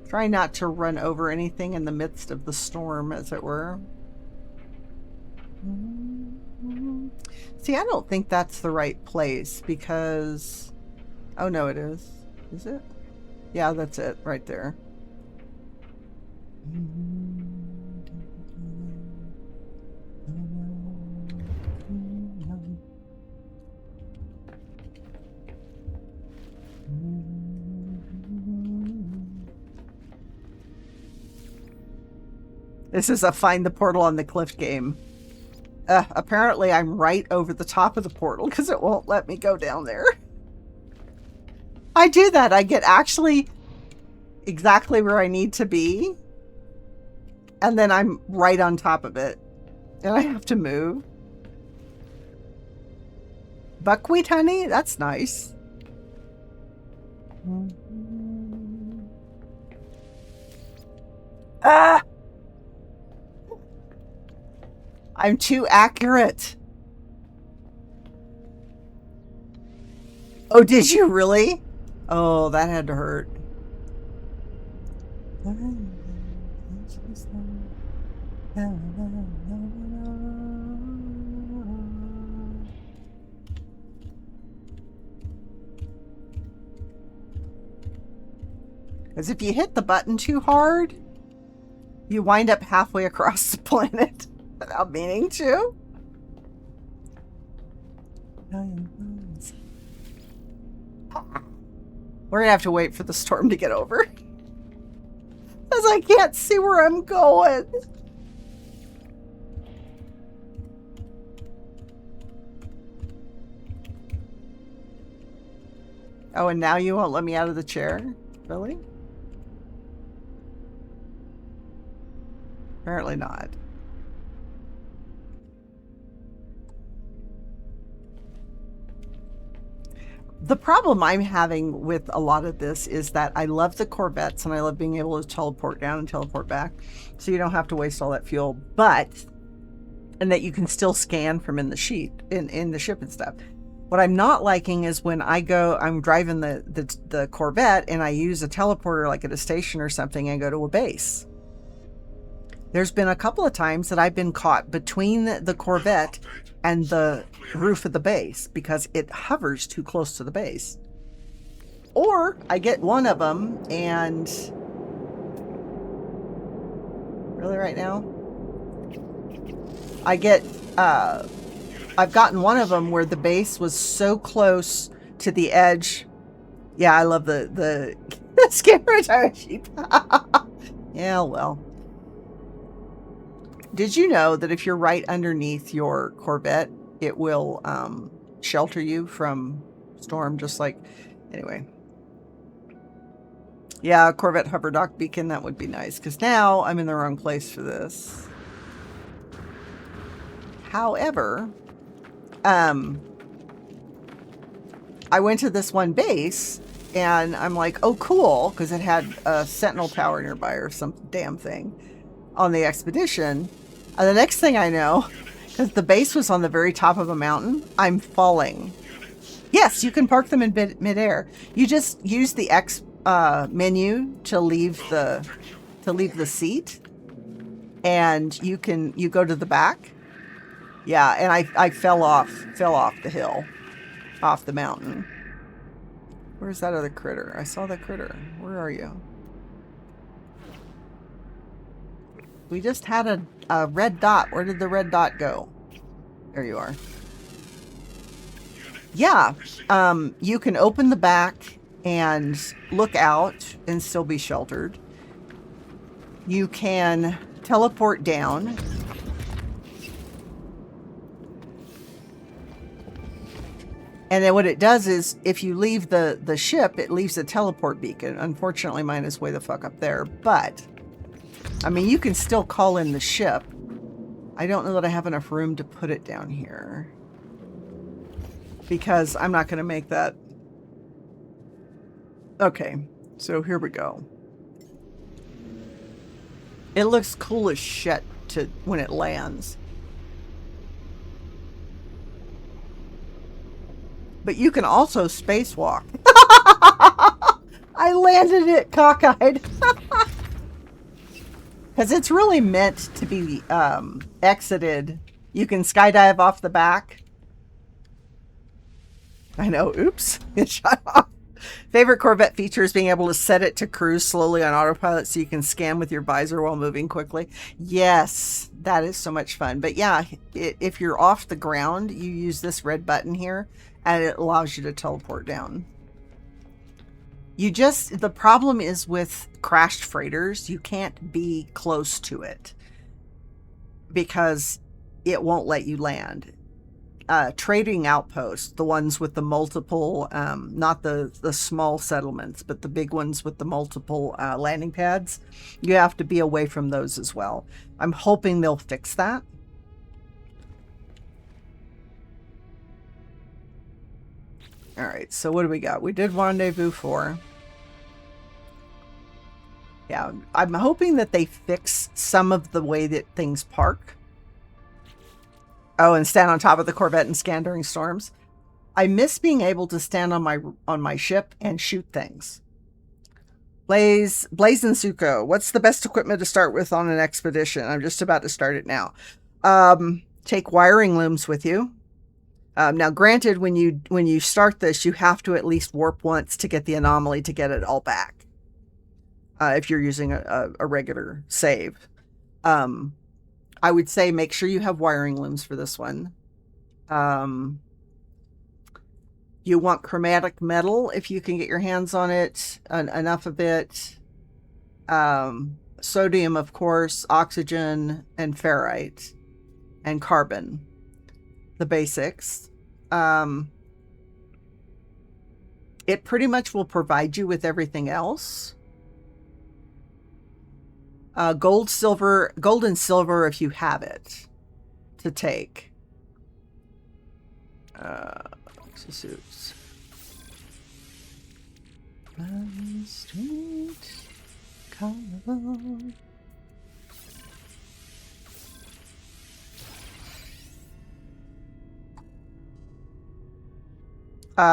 Try not to run over anything in the midst of the storm, as it were. See, I don't think that's the right place because... Oh, no, it is. Is it? Yeah, that's it. Right there. This is a find the portal on the cliff game. Apparently I'm right over the top of the portal because it won't let me go down there. I do that. I get actually exactly where I need to be. And then I'm right on top of it. And I have to move. Buckwheat honey? That's nice. Ah! I'm too accurate. Oh, did you really? Oh, that had to hurt. Because if you hit the button too hard, you wind up halfway across the planet without meaning to. We're gonna have to wait for the storm to get over. Because I can't see where I'm going. Oh, and now you won't let me out of the chair? Really? Apparently not. The problem I'm having with a lot of this is that I love the Corvettes and I love being able to teleport down and teleport back, so you don't have to waste all that fuel, and that you can still scan from in the ship and stuff. What I'm not liking is when I'm driving the Corvette and I use a teleporter like at a station or something and go to a base. There's been a couple of times that I've been caught between the Corvette and the roof of the base because it hovers too close to the base. Or I get one of them and... Really right now? I've gotten one of them where the base was so close to the edge. Yeah, I love the scare retire sheep. Yeah, well. Did you know that if you're right underneath your Corvette, it will shelter you from storm, just like... Anyway. Yeah, Corvette hover dock beacon, that would be nice, because now I'm in the wrong place for this. However, I went to this one base, and I'm like, oh, cool, because it had a sentinel tower nearby or some damn thing on the expedition. And the next thing I know, because the base was on the very top of a mountain, I'm falling. Yes, you can park them in midair. You just use the X menu to leave the seat, and you go to the back. Yeah, and I fell off the hill, off the mountain. Where's that other critter? I saw that critter. Where are you? We just had a red dot. Where did the red dot go? There you are. Yeah, you can open the back and look out and still be sheltered. You can teleport down. And then what it does is, if you leave the ship, it leaves a teleport beacon. Unfortunately, mine is way the fuck up there. But, I mean, you can still call in the ship. I don't know that I have enough room to put it down here, because I'm not going to make that. Okay, so here we go. It looks cool as shit when it lands. But you can also spacewalk. I landed it cockeyed. Because it's really meant to be exited. You can skydive off the back. I know, oops. It shot off. Favorite Corvette feature is being able to set it to cruise slowly on autopilot so you can scan with your visor while moving quickly. Yes, that is so much fun. But yeah, if you're off the ground, you use this red button here, and it allows you to teleport down. The problem is with crashed freighters, you can't be close to it because it won't let you land. Trading outposts, the ones with the multiple, not the small settlements, but the big ones with the multiple landing pads, you have to be away from those as well. I'm hoping they'll fix that. All right, so what do we got? We did Rendezvous 4. Yeah, I'm hoping that they fix some of the way that things park. Oh, and stand on top of the Corvette and scan during storms. I miss being able to stand on my ship and shoot things. Blaze and Suko, what's the best equipment to start with on an expedition? I'm just about to start it now. Take wiring looms with you. Now, granted, when you start this, you have to at least warp once to get the anomaly to get it all back. If you're using a regular save. I would say make sure you have wiring looms for this one. You want chromatic metal if you can get your hands on it, enough of it. Sodium, of course, oxygen, and ferrite, and carbon. The basics. It pretty much will provide you with everything else. Gold and silver if you have it to take. Exosuits. Street Carnival.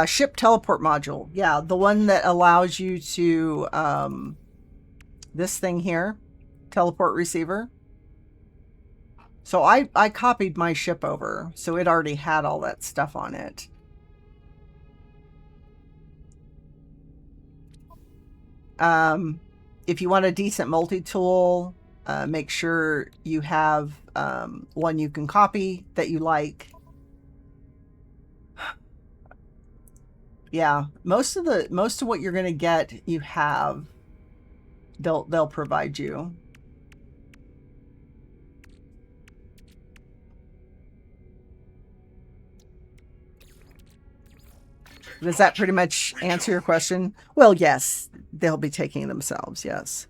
Ship teleport module. Yeah, the one that allows you to this thing here. Teleport receiver. So I copied my ship over, so it already had all that stuff on it. If you want a decent multi-tool, make sure you have one you can copy that you like. Yeah, most of what you're gonna get, you have. They'll provide you. Does that pretty much answer your question? Well, yes, they'll be taking themselves, yes.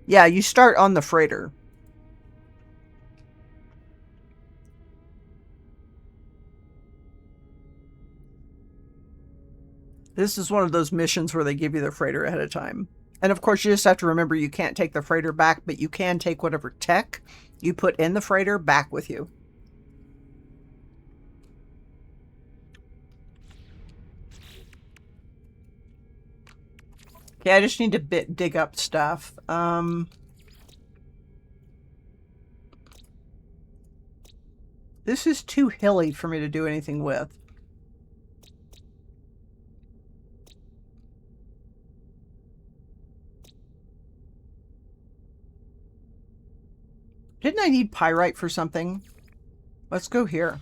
Yeah, you start on the freighter. This is one of those missions where they give you the freighter ahead of time. And of course, you just have to remember you can't take the freighter back, but you can take whatever tech you put in the freighter back with you. Okay, I just need to dig up stuff. This is too hilly for me to do anything with. Didn't I need pyrite for something? Let's go here.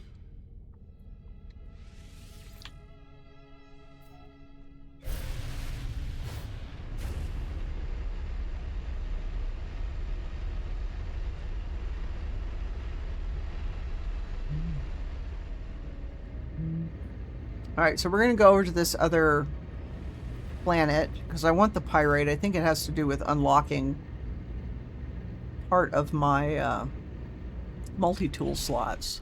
Alright, so we're going to go over to this other planet because I want the pyrite. I think it has to do with unlocking part of my multi-tool slots.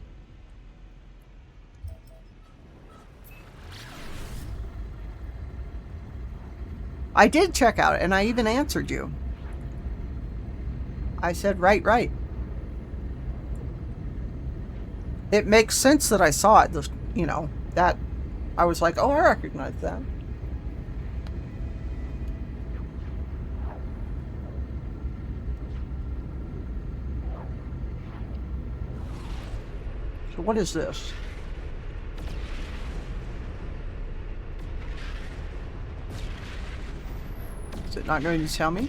I did check out it, and I even answered you. I said, right. It makes sense that I saw it, just, you know, that I was like, oh, I recognize that. So what is this? Is it not going to tell me?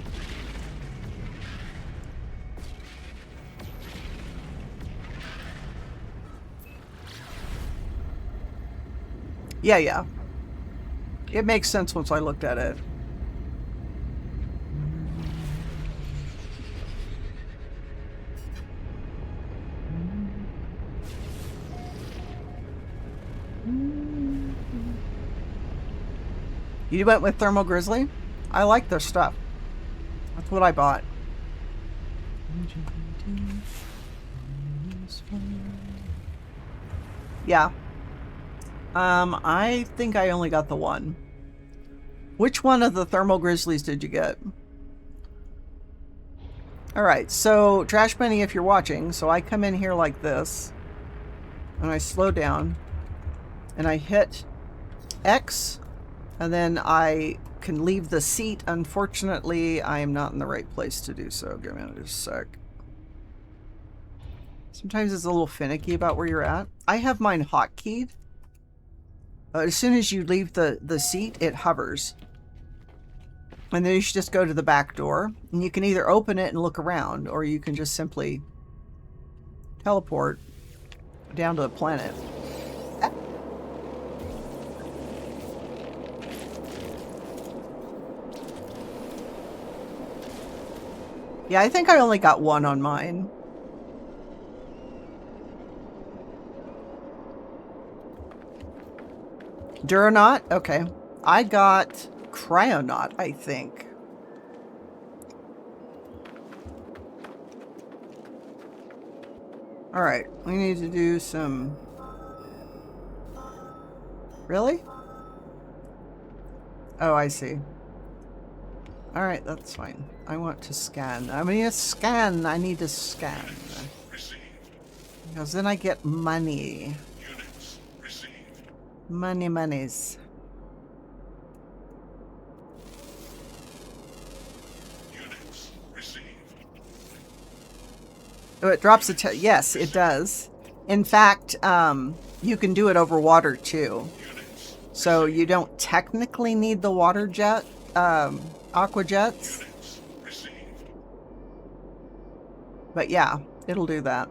Yeah. It makes sense once I looked at it. You went with Thermal Grizzly? I like their stuff. That's what I bought. Yeah. I think I only got the one. Which one of the Thermal Grizzlies did you get? Alright, so Trash Bunny, if you're watching, so I come in here like this, and I slow down, and I hit X, and then I can leave the seat. Unfortunately, I am not in the right place to do so. Give me just a sec. Sometimes it's a little finicky about where you're at. I have mine hotkeyed. As soon as you leave the seat, it hovers. And then you should just go to the back door. And you can either open it and look around, or you can just simply teleport down to the planet. Yeah, I think I only got one on mine. Duranaut? Okay. I got Cryonaut, I think. Alright, we need to do some... Really? Oh, I see. Alright, that's fine. I want to scan. I mean, scan. I need to scan. Because then I get money. Monies. Oh, it drops the yes, it does. In fact, you can do it over water too. So you don't technically need the water jet, aqua jets. But yeah, it'll do that.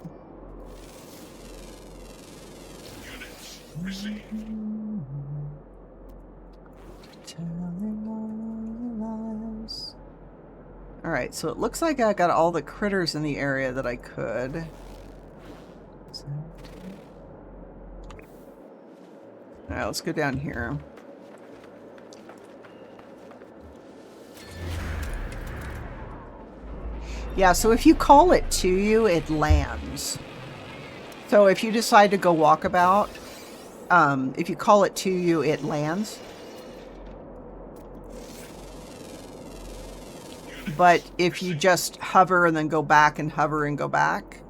All Alright, so it looks like I got all the critters in the area that I could. Alright, let's go down here. Yeah, so if you call it to you, it lands. So if you decide to go walkabout, if you call it to you, it lands. But if you just hover and then go back and hover and go back,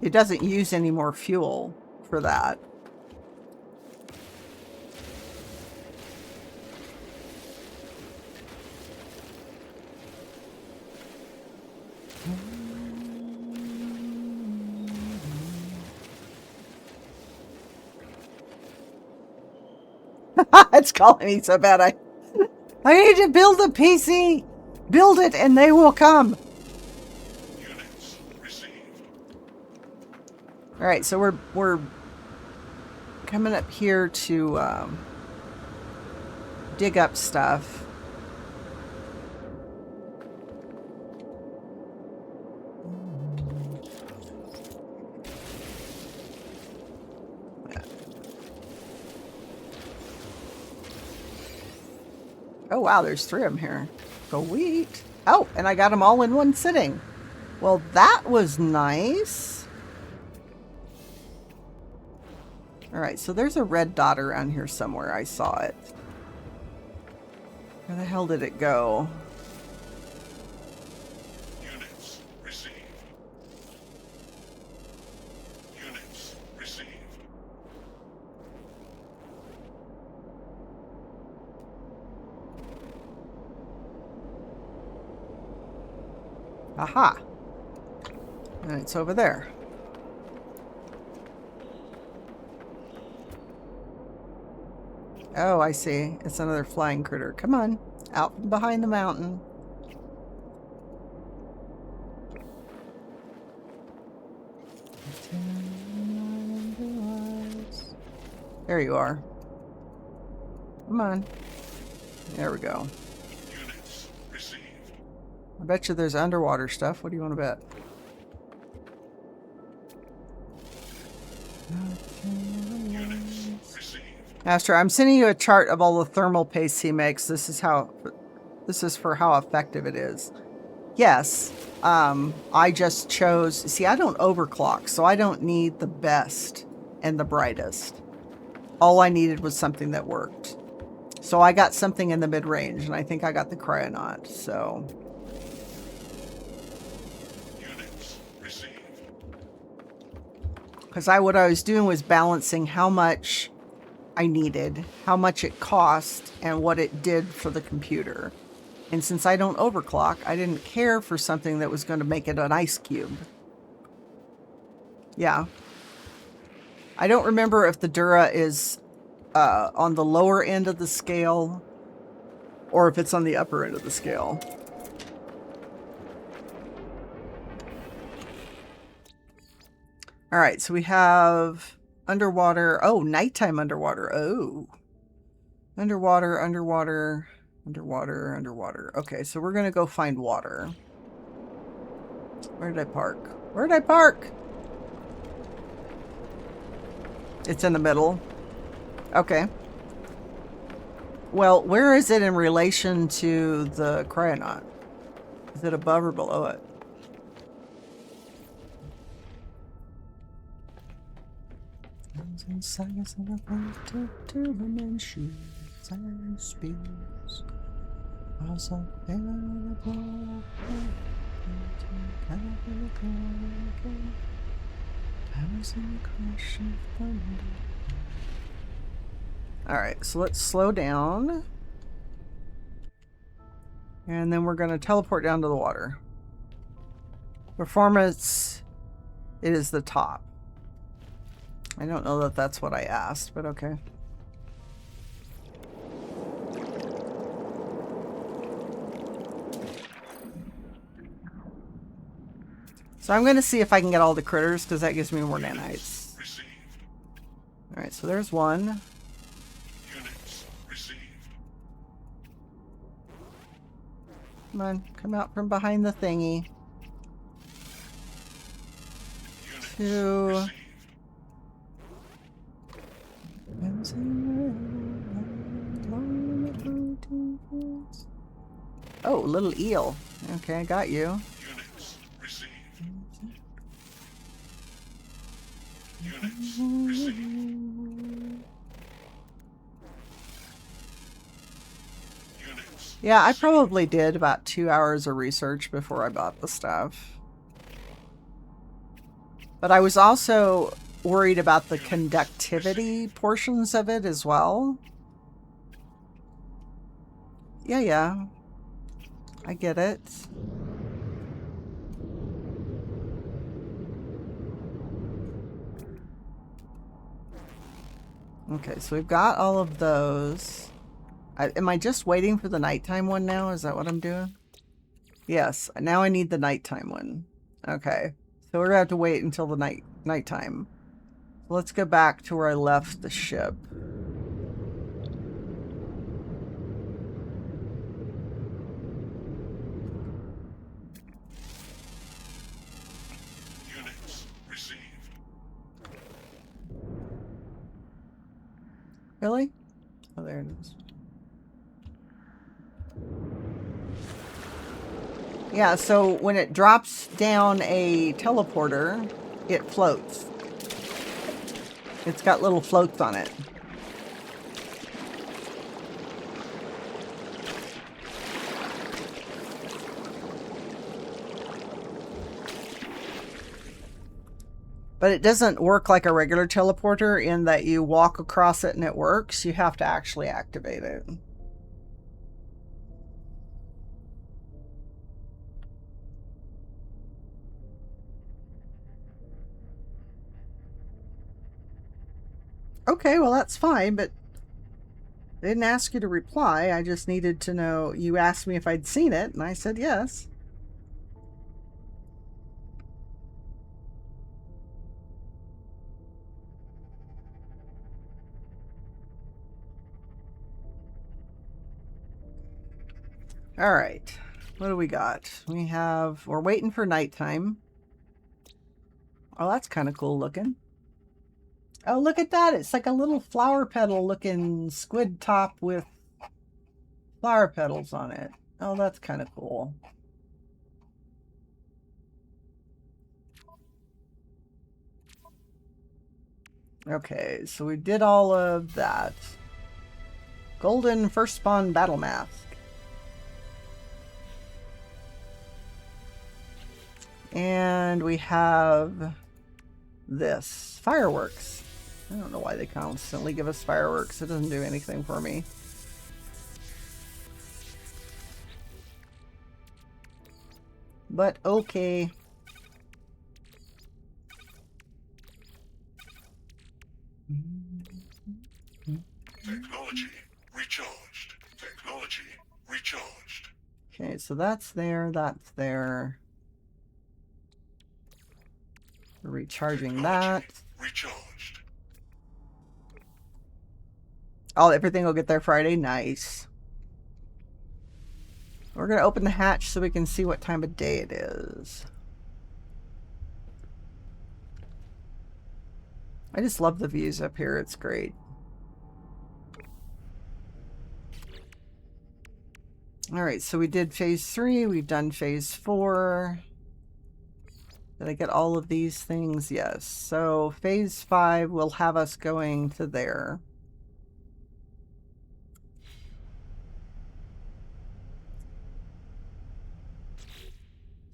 it doesn't use any more fuel for that. It's calling me so bad. I need to build a PC. Build it and they will come. Units received. All right, so we're coming up here to dig up stuff. Oh wow, there's 3 of them here. Sweet. Oh, and I got them all in one sitting. Well, that was nice. All right, so there's a red dot around here somewhere. I saw it. Where the hell did it go? Units received. Units received. Aha. And it's over there. Oh, I see. It's another flying critter. Come on. Out from behind the mountain. There you are. Come on. There we go. Units received. I bet you there's underwater stuff. What do you want to bet? Units received. Master, I'm sending you a chart of all the thermal paste he makes. This is for how effective it is. Yes. I just chose, see, I don't overclock, so I don't need the best and the brightest. All I needed was something that worked. So I got something in the mid-range, and I think I got the Cryonaut, so. Units received. Because what I was doing was balancing how much I needed, how much it cost, and what it did for the computer. And since I don't overclock, I didn't care for something that was going to make it an ice cube. Yeah. I don't remember if the Dura is on the lower end of the scale or if it's on the upper end of the scale. All right, so we have underwater. Oh, nighttime underwater. Oh. Underwater, underwater, underwater, underwater. Okay, so we're going to go find water. Where did I park? Where did I park? It's in the middle. Okay. Well, where is it in relation to the Cryonaut? Is it above or below it? Sagas of the dimensions and space. Also, alright, so let's slow down. And then we're going to teleport down to the water. Performance, it is the top. I don't know that that's what I asked, but okay. So I'm going to see if I can get all the critters, because that gives me more nanites. Received. Alright, so there's one. Units received. Come on, come out from behind the thingy. Units 2. received. Oh, little eel. Okay, I got you. Units received. Units received. Units. Yeah, I probably did about 2 hours of research before I bought the stuff. But I was also worried about the conductivity portions of it as well. Yeah. I get it. Okay, so we've got all of those. Am I just waiting for the nighttime one now? Is that what I'm doing? Yes, now I need the nighttime one. Okay, so we're gonna have to wait until the nighttime. Let's go back to where I left the ship. Units received. Really? Oh, there it is. Yeah, so when it drops down a teleporter, it floats. It's got little floats on it. But it doesn't work like a regular teleporter in that you walk across it and it works. You have to actually activate it. Okay, well that's fine, but I didn't ask you to reply. I just needed to know. You asked me if I'd seen it, and I said yes. All right. What do we got? We're waiting for nighttime. Oh, that's kind of cool looking. Oh, look at that. It's like a little flower petal looking squid top with flower petals on it. Oh, that's kind of cool. Okay, so we did all of that. Golden first spawn battle mask. And we have this. Fireworks. I don't know why they constantly give us fireworks. It doesn't do anything for me. But okay. Technology recharged. Technology recharged. Okay, so that's there. That's there. We're recharging that. Recharged. Oh, everything will get there Friday. Nice. We're going to open the hatch so we can see what time of day it is. I just love the views up here. It's great. All right, so we did phase 3. We've done phase 4. Did I get all of these things? Yes. So phase 5 will have us going to there.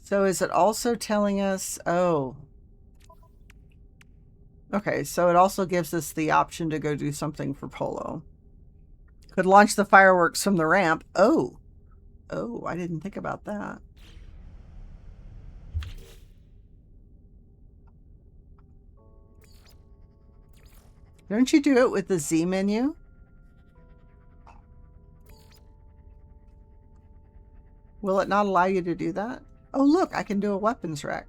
So is it also telling us, oh, okay, so it also gives us the option to go do something for Polo. Could launch the fireworks from the ramp. Oh, I didn't think about that. Don't you do it with the Z menu? Will it not allow you to do that? Oh, look, I can do a weapons rack.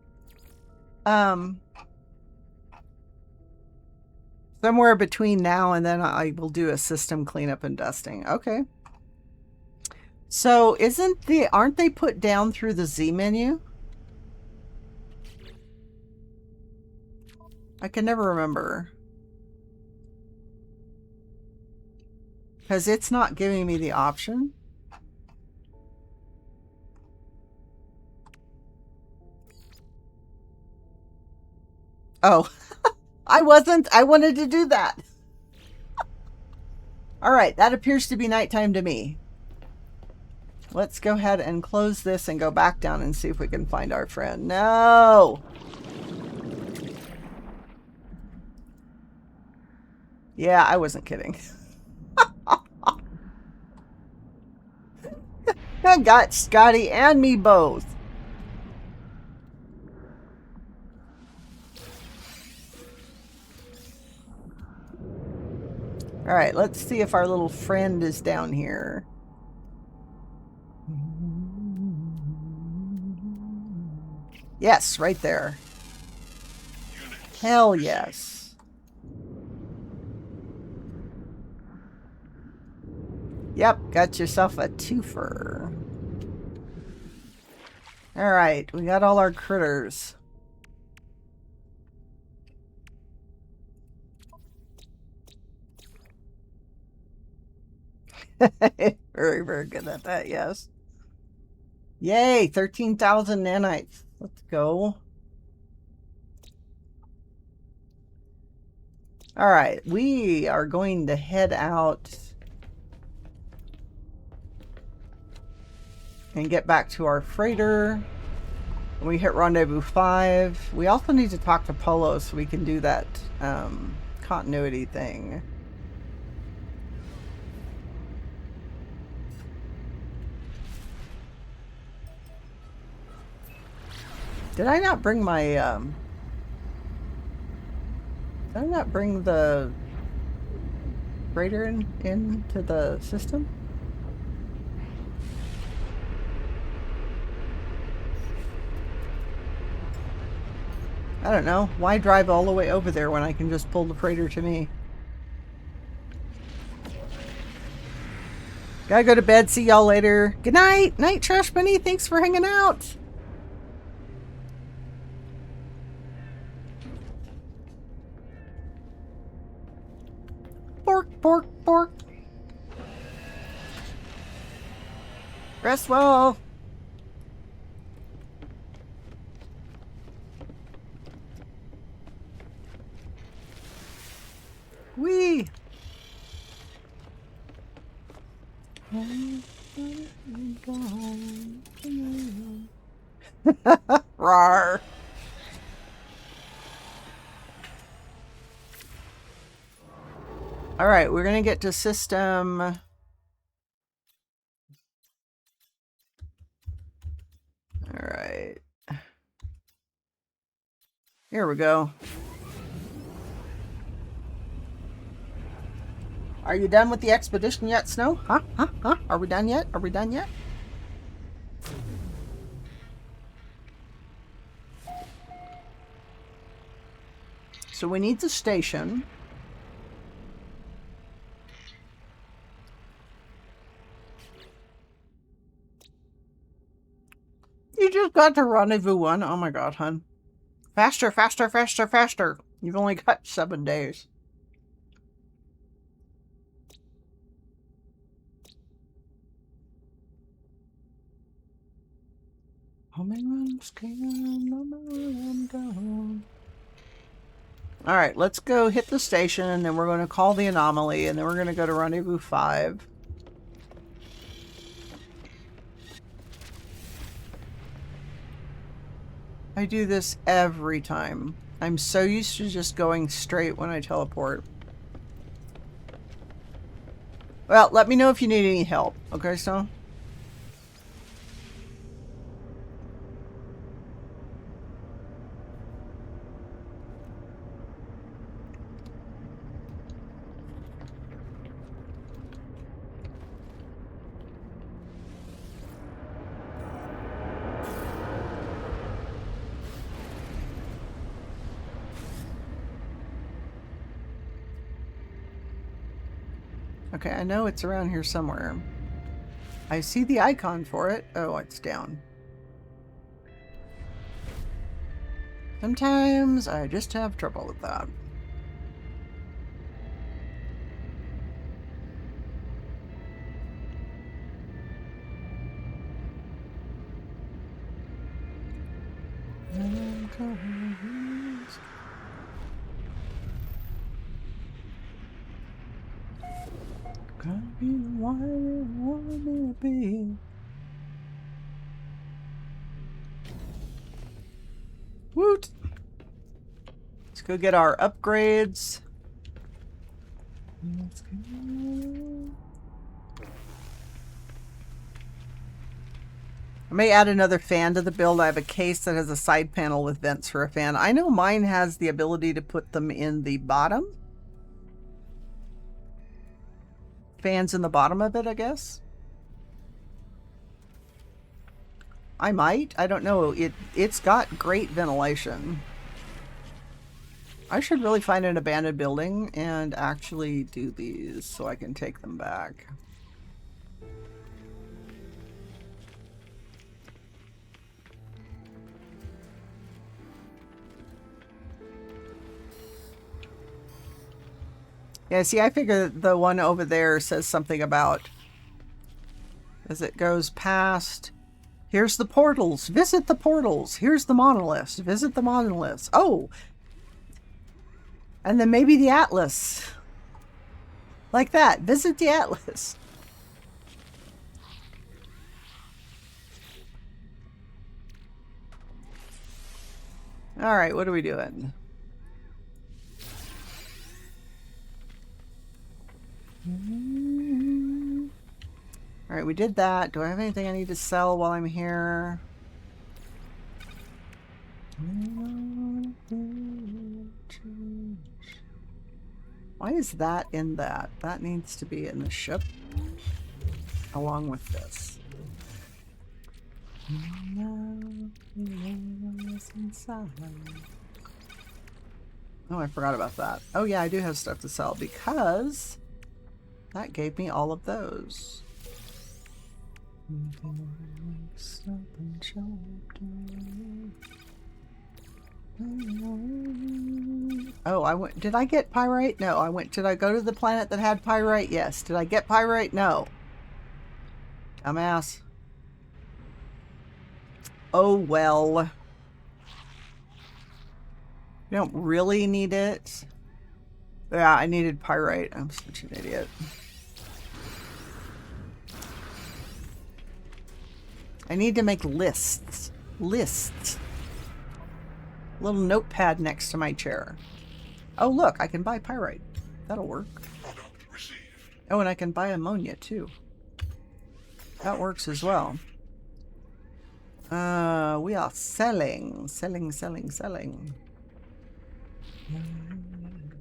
Somewhere between now and then I will do a system cleanup and dusting. Okay. So aren't they put down through the Z menu? I can never remember. Because it's not giving me the option. Oh, I wanted to do that. All right, that appears to be nighttime to me. Let's go ahead and close this and go back down and see if we can find our friend. No! Yeah, I wasn't kidding. I got Scotty and me both. All right, let's see if our little friend is down here. Yes, right there. Hell yes. Yep, got yourself a twofer. All right, we got all our critters. Very, very good at that, yes. Yay, 13,000 nanites. Let's go. All right, we are going to head out and get back to our freighter. We hit Rendezvous 5. We also need to talk to Polo so we can do that continuity thing. Did I not bring my, did I not bring the freighter into the system? I don't know. Why drive all the way over there when I can just pull the freighter to me? Gotta go to bed. See y'all later. Good night. Night, Trash Bunny. Thanks for hanging out. Bork, bork, bork. Rest well. Wee. Rawr. All right, we're gonna get to system. All right. Here we go. Are you done with the expedition yet, Snow? Huh? Huh? Huh? Are we done yet? Are we done yet? So we need the station. You just got to Rendezvous 1. Oh my god, hun. Faster, faster, faster, faster. You've only got 7 days. Alright, let's go hit the station, and then we're going to call the anomaly, and then we're going to go to Rendezvous 5. I do this every time. I'm so used to just going straight when I teleport. Well, let me know if you need any help. Okay, Stone? Okay, I know it's around here somewhere. I see the icon for it. Oh, it's down. Sometimes I just have trouble with that. Gotta be the one you want me to be. Woot! Let's go get our upgrades. Let's go. I may add another fan to the build. I have a case that has a side panel with vents for a fan. I know mine has the ability to put them in the bottom. Fans in the bottom of it, I guess. I might. I don't know. It's got great ventilation. I should really find an abandoned building and actually do these so I can take them back. Yeah, see, I figure the one over there says something about as it goes past. Here's the portals. Visit the portals. Here's the monoliths. Visit the monoliths. Oh! And then maybe the Atlas. Like that. Visit the Atlas. Alright, what are we doing? Alright, we did that. Do I have anything I need to sell while I'm here? Why is that in that? That needs to be in the ship along with this. Oh, I forgot about that. Oh yeah, I do have stuff to sell because that gave me all of those. Oh, I went. Did I get pyrite? No, I went. Did I go to the planet that had pyrite? Yes. Did I get pyrite? No. Dumbass. Oh well. You don't really need it. Yeah, I needed pyrite. I'm such an idiot. I need to make lists. Lists. Little notepad next to my chair. Oh, look, I can buy pyrite. That'll work. Oh, and I can buy ammonia, too. That works as well. We are selling. Selling, selling, selling.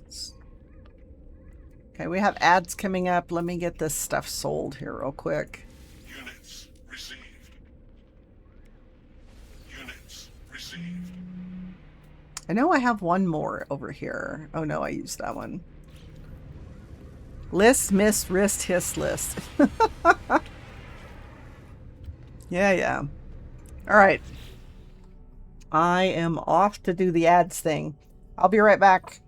Yes. Okay, we have ads coming up. Let me get this stuff sold here real quick. Units received. Units received. I know I have one more over here. Oh no, I used that one. List, mist, wrist, hiss list. Yeah, yeah. All right. I am off to do the ads thing. I'll be right back.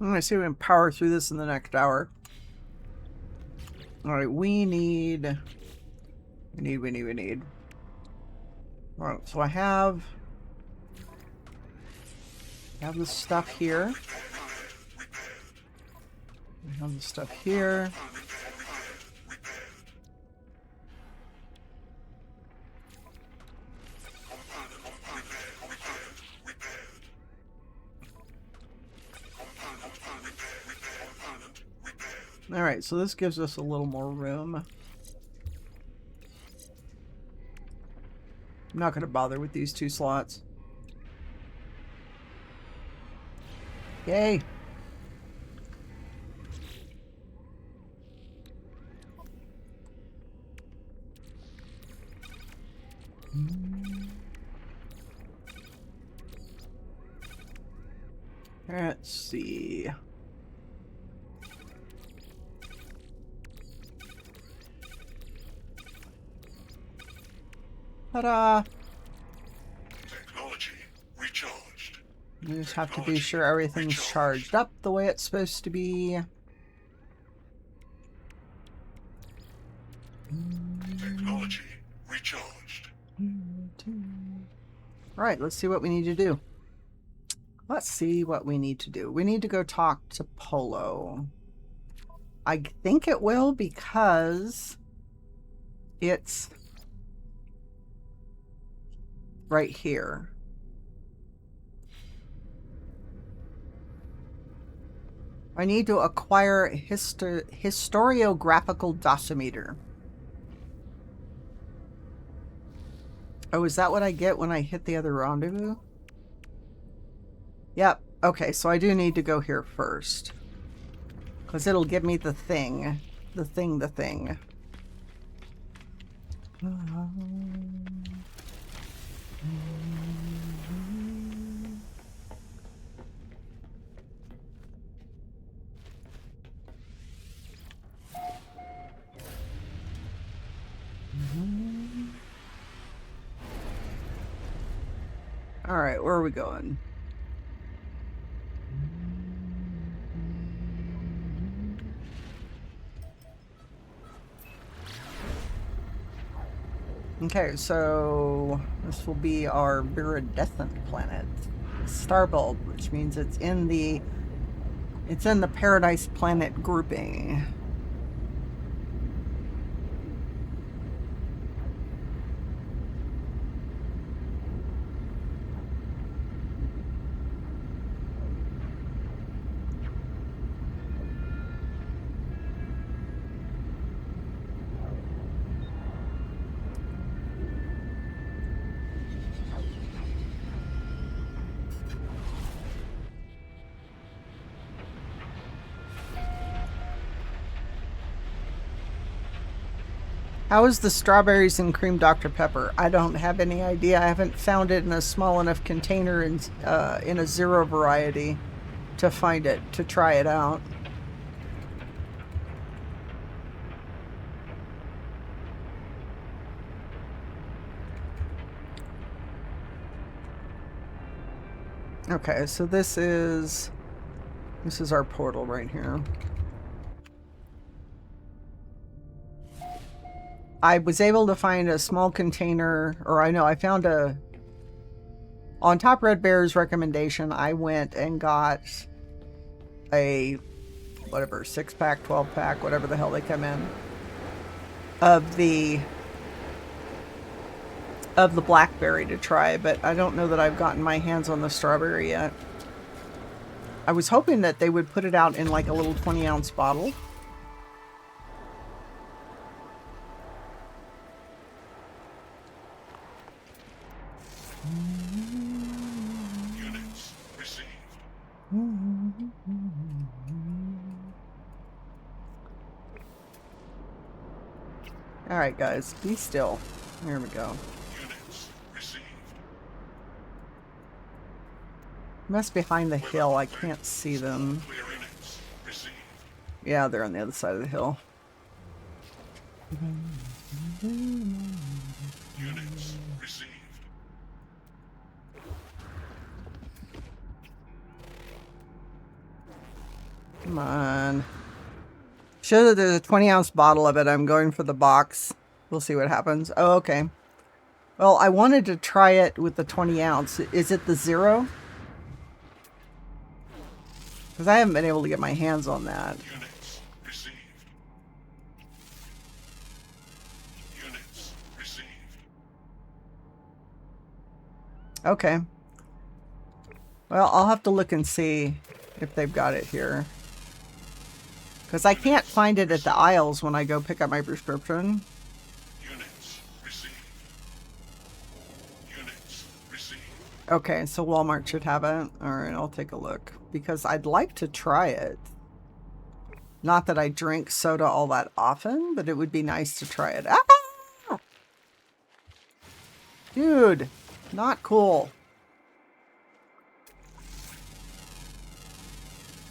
I'm gonna see if we can power through this in the next hour. Alright, we need. Alright, so I have this stuff here. I have the stuff here. Alright, so this gives us a little more room. I'm not going to bother with these 2 slots. Yay! Let's see. Ta-da! Technology recharged. You just have to be sure everything's charged up the way it's supposed to be. Technology recharged. Alright, let's see what we need to do. We need to go talk to Polo. I think it will because it's right here. I need to acquire a historiographical dosimeter. Oh, is that what I get when I hit the other rendezvous? Yep. Okay, so I do need to go here first. Because it'll give me the thing. The thing. Alright, where are we going? Okay, so this will be our viridescent planet, Starbulb, which means it's in the Paradise Planet grouping. How is the strawberries and cream Dr. Pepper? I don't have any idea. I haven't found it in a small enough container in a zero variety to find it, to try it out. Okay, so this is our portal right here. I was able to find a small container, or I found on Top Red Bear's recommendation, I went and got a, whatever, 6-pack, 12-pack, whatever the hell they come in, of the blackberry to try, but I don't know that I've gotten my hands on the strawberry yet. I was hoping that they would put it out in like a little 20-ounce bottle. Units received. Alright guys, be still. Here we go. Units received. Must be behind the hill, I can't see them. Clear units received. Yeah, they're on the other side of the hill. Units received. Come on. Show that there's a 20-ounce bottle of it. I'm going for the box. We'll see what happens. Oh, okay. Well, I wanted to try it with the 20-ounce. Is it the 0? Because I haven't been able to get my hands on that. Units received. Units received. Okay. Well, I'll have to look and see if they've got it here. Because I can't find it at the aisles when I go pick up my prescription. Units received. Units received. Okay, so Walmart should have it. Alright, I'll take a look. Because I'd like to try it. Not that I drink soda all that often, but it would be nice to try it. Ah! Dude, not cool.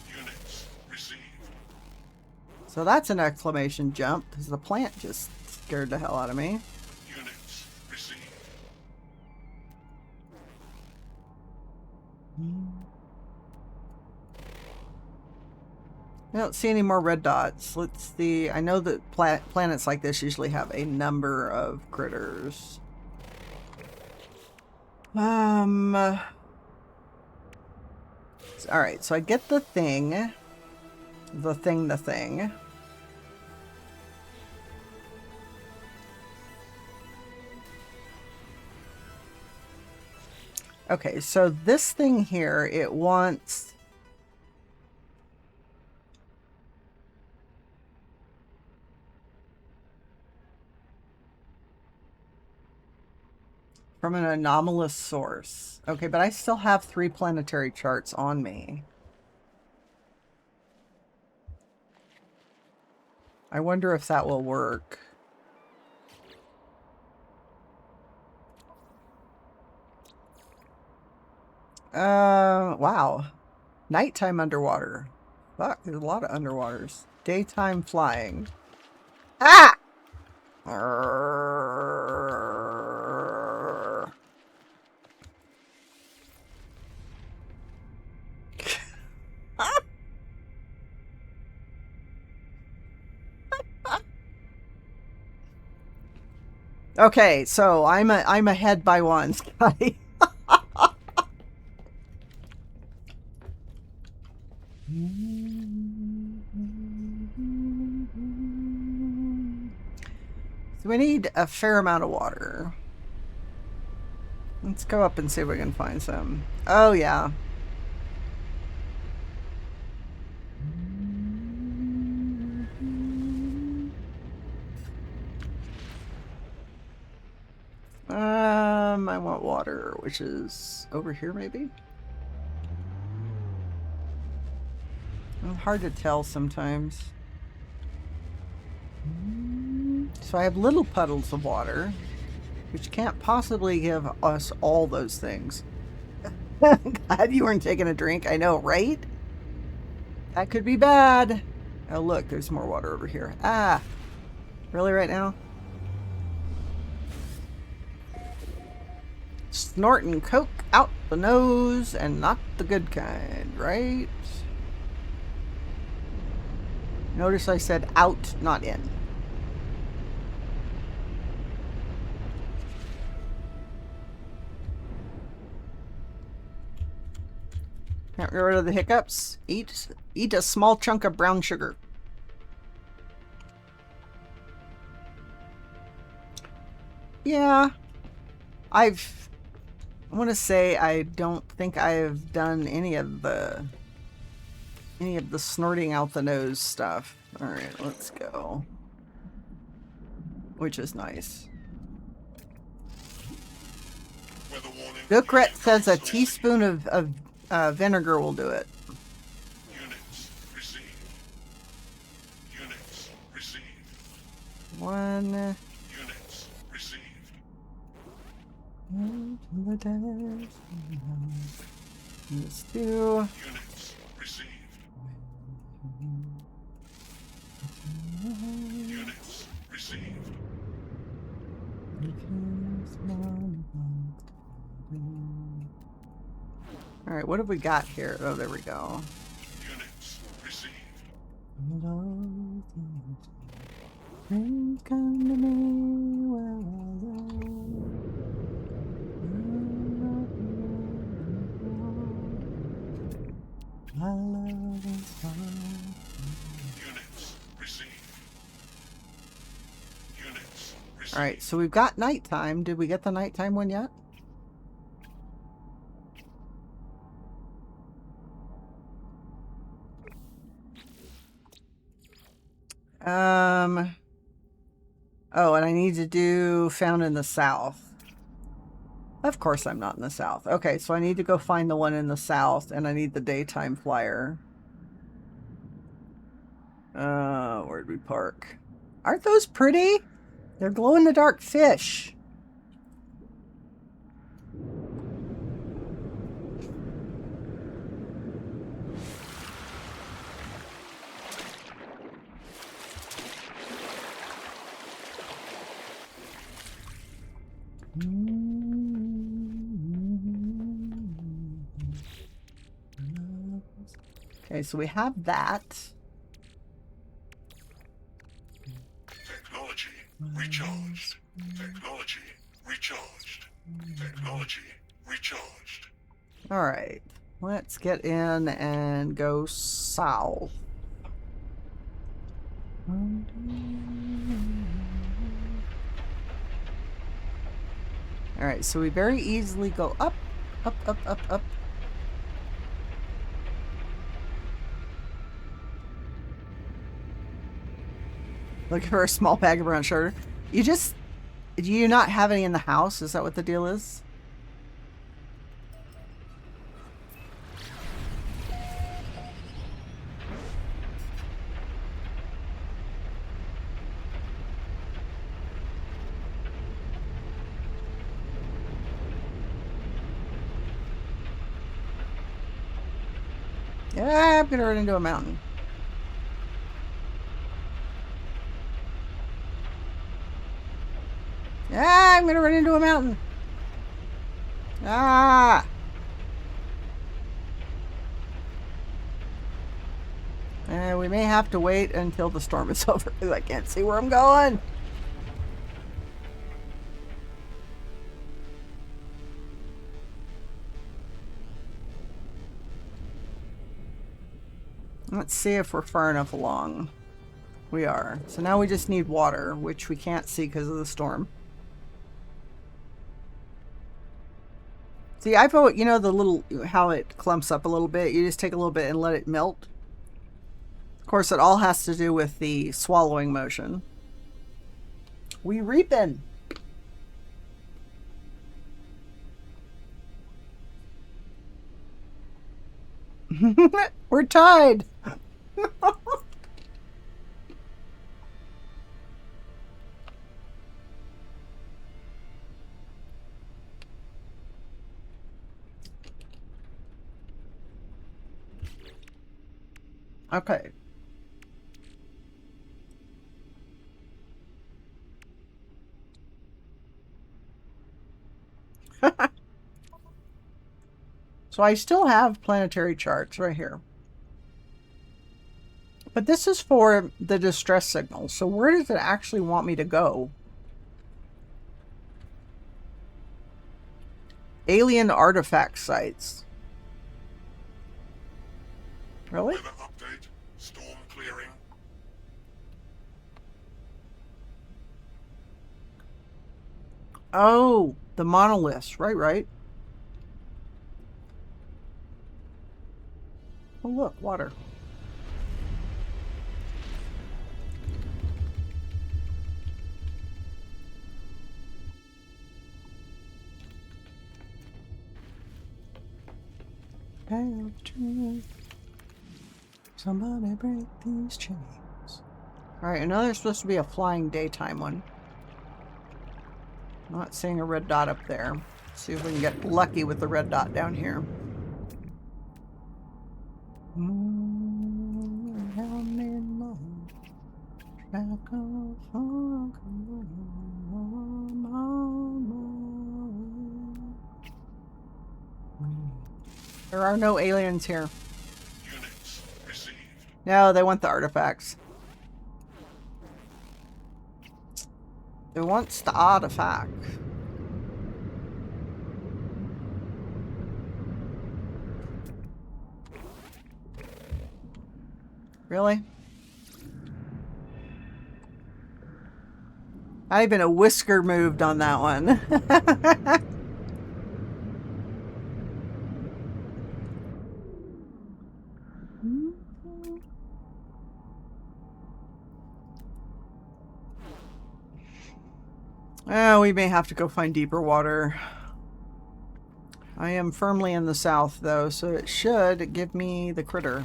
Units received. So that's an exclamation jump, because the plant just scared the hell out of me. Units received. I don't see any more red dots. Let's see. I know that planets like this usually have a number of critters. Alright, so I get the thing. The thing. Okay, so this thing here, it wants... from an anomalous source. Okay, but I still have 3 planetary charts on me. I wonder if that will work. Wow. Nighttime underwater. Fuck, there's a lot of underwaters. Daytime flying. Ah! Okay, so I'm ahead by 1, Scotty. So we need a fair amount of water. Let's go up and see if we can find some. Oh, yeah. I want water, which is over here, maybe? Hard to tell sometimes. So I have little puddles of water, which can't possibly give us all those things. Glad you weren't taking a drink. I know, right? That could be bad. Oh, look, there's more water over here. Ah, really right now? Snorting coke out the nose, and not the good kind, right? Notice I said out, not in. Can't get rid of the hiccups. Eat a small chunk of brown sugar. Yeah, I want to say I don't think I've done any of the snorting out the nose stuff. All right, let's go. Which is nice. Weather warning. Gokret says a teaspoon of vinegar will do it. Units received. Units received. 1. Units received. Let's do. Units received. Units received. All right, what have we got here? Oh, there we go. Units received. Please come to me where I love is fine. Units received. Units received. Alright, so we've got nighttime. Did we get the nighttime one yet? Oh, and I need to do found in the south. Of course I'm not in the south. Okay, so I need to go find the one in the south, and I need the daytime flyer. Where'd we park? Aren't those pretty? They're glow-in-the-dark fish. Okay, so we have that. Technology recharged. Technology recharged. Technology recharged. All right, let's get in and go south. All right, so we very easily go up, up, up, up, up. Looking for a small bag of brown sugar. Do you not have any in the house? Is that what the deal is? Yeah, I'm gonna run into a mountain. Ah, I'm gonna run into a mountain. Ah! We may have to wait until the storm is over because I can't see where I'm going. Let's see if we're far enough along. We are. So now we just need water, which we can't see because of the storm. See, I thought, you know, the little, how it clumps up a little bit. You just take a little bit and let it melt. Of course, it all has to do with the swallowing motion. We reaping. We're tied. Okay. So I still have planetary charts right here. But this is for the distress signal. So where does it actually want me to go? Alien artifact sites. Really? Weather update. Storm clearing. Oh, the monoliths. Right. Oh, look, water. Somebody break these chains. Alright, I know there's supposed to be a flying daytime one. I'm not seeing a red dot up there. Let's see if we can get lucky with the red dot down here. There are no aliens here. Units received. No, they want the artifacts. It wants the artifact. Really? Not even a whisker moved on that one. We may have to go find deeper water. I am firmly in the south, though, so it should give me the critter.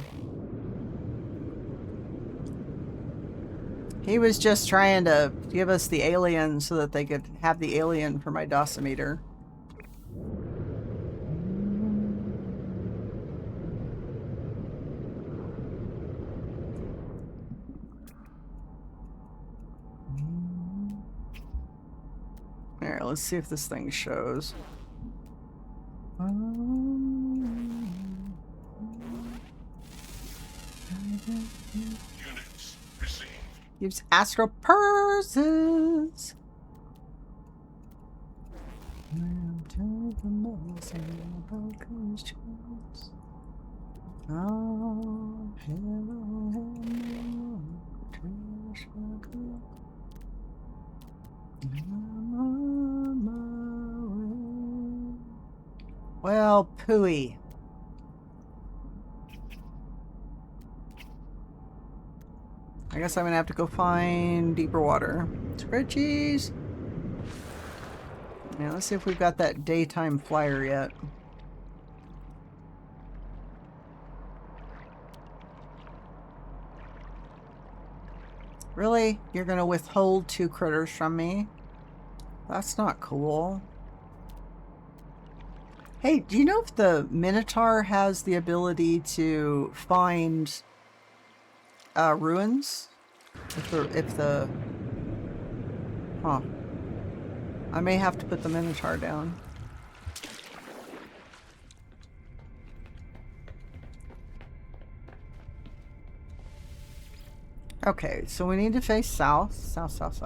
He was just trying to give us the alien so that they could have the alien for my dosimeter. Here, let's see if this thing shows. Units received. Use astral purses. Well, pooey. I guess I'm gonna have to go find deeper water. Spread cheese. Yeah, let's see if we've got that daytime flyer yet. Really? You're gonna withhold 2 critters from me? That's not cool. Hey, do you know if the Minotaur has the ability to find ruins? If the huh. I may have to put the Minotaur down. Okay, so we need to face south, south,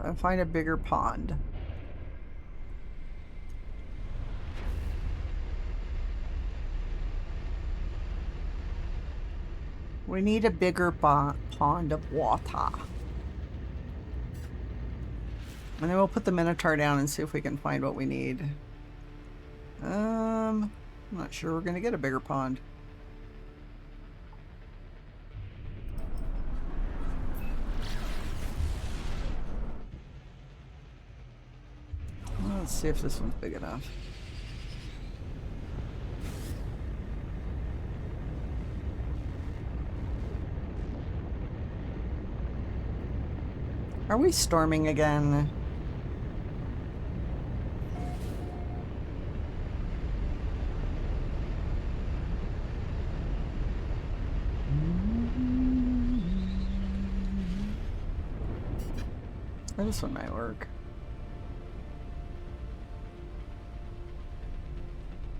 and find a bigger pond. We need a bigger pond of water. And then we'll put the Minotaur down and see if we can find what we need. I'm not sure we're gonna get a bigger pond. Let's see if this one's big enough. Are we storming again? Or this one might work.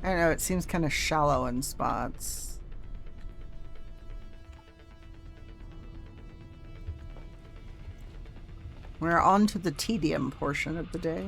I don't know, it seems kind of shallow in spots. We're on to the tedium portion of the day.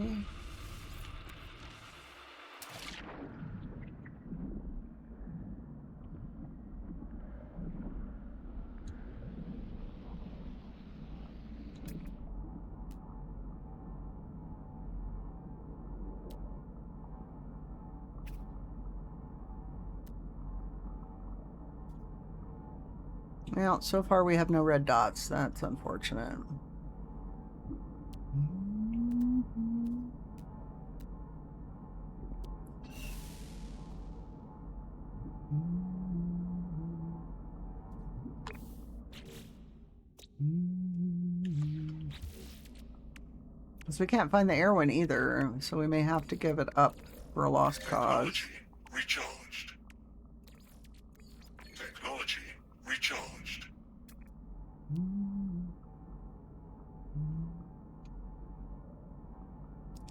Well, so far we have no red dots. That's unfortunate. Because we can't find the air one either, so we may have to give it up for a lost cause. Technology recharged. Technology recharged.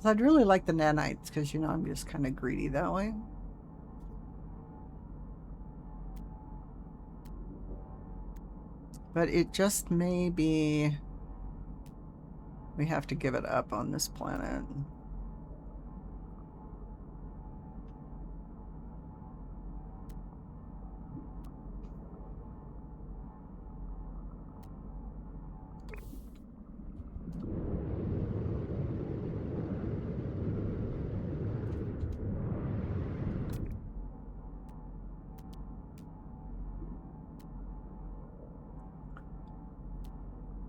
I'd really like the nanites, because, you know, I'm just kind of greedy that way. But it just may be We have to give it up on this planet.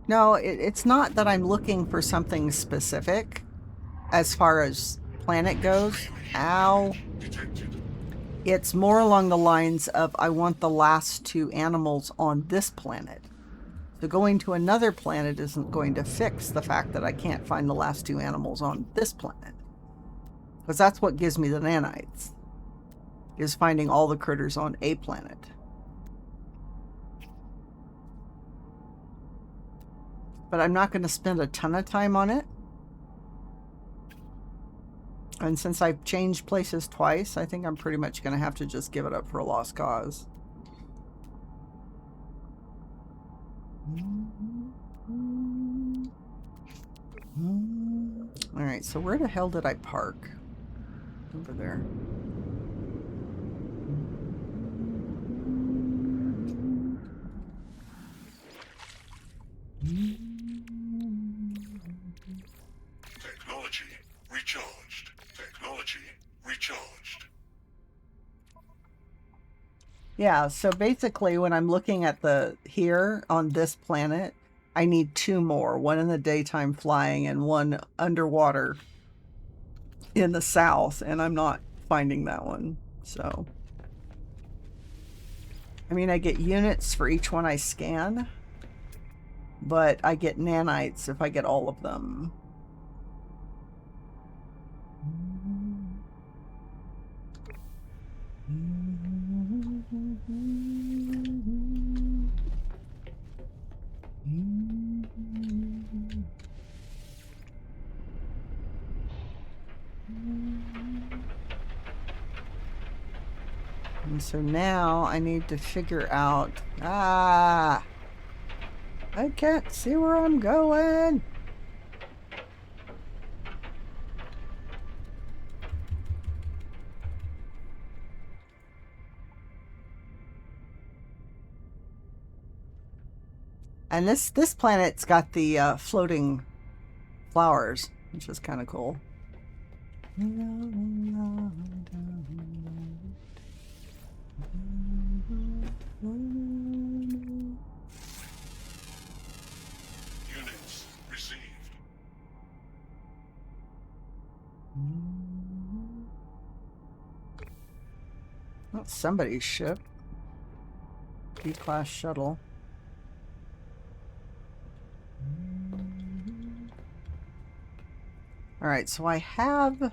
No, it's not that I'm looking for something specific as far as planet goes. Ow. Detected. It's more along the lines of I want the last two animals on this planet. So going to another planet isn't going to fix the fact that I can't find the last two animals on this planet. Because that's what gives me the nanites, is finding all the critters on a planet. But I'm not going to spend a ton of time on it. And since I've changed places twice, I think I'm pretty much going to have to just give it up for a lost cause. Alright, so where the hell did I park? Over there. Technology recharged. Technology recharged. Yeah, so basically when I'm looking at the here on this planet, I need two more. One in the daytime flying and one underwater in the south, and I'm not finding that one. So, I mean, I get units for each one I scan, but I get nanites if I get all of them. And so now I need to figure out, I can't see where I'm going. And this planet's got the floating flowers, which is kind of cool. Units received. That's somebody's ship. B-class shuttle. Alright, so I have...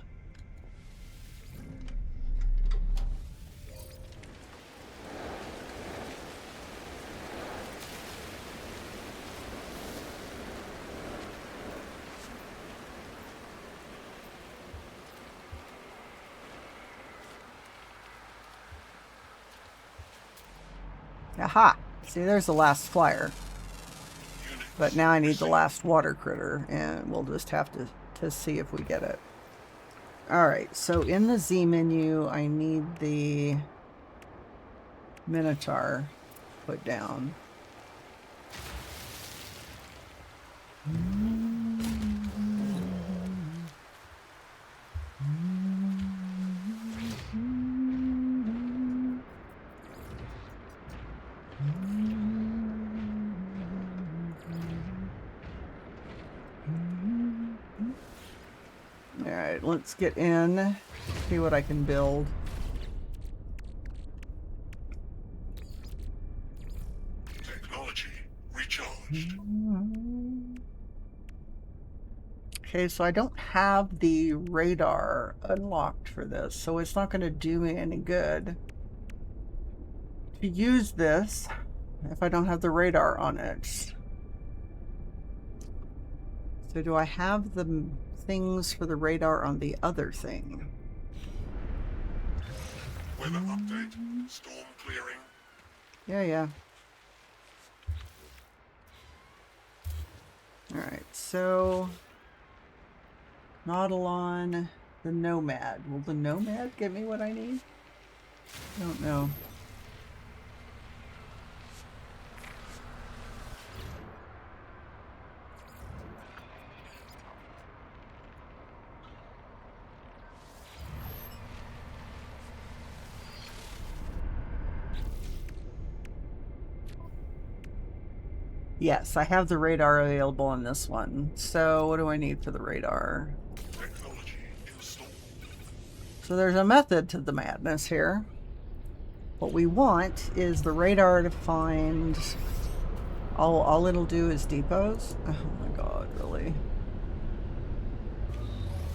Aha! See, there's the last flyer. But now I need the last water critter, and we'll just have to see if we get it. Alright, so in the Z menu, I need the Minotaur put down. Alright, let's get in, see what I can build. Technology recharged. Okay, so I don't have the radar unlocked for this, so it's not going to do me any good to use this if I don't have the radar on it. So do I have the things for the radar on the other thing? Weather update. Storm clearing. Yeah. Alright, so Nautilon, the Nomad. Will the Nomad get me what I need? I don't know. Yes, I have the radar available on this one. So what do I need for the radar? Technology installed. So there's a method to the madness here. What we want is the radar to find... All it'll do is depots? Oh my god, really?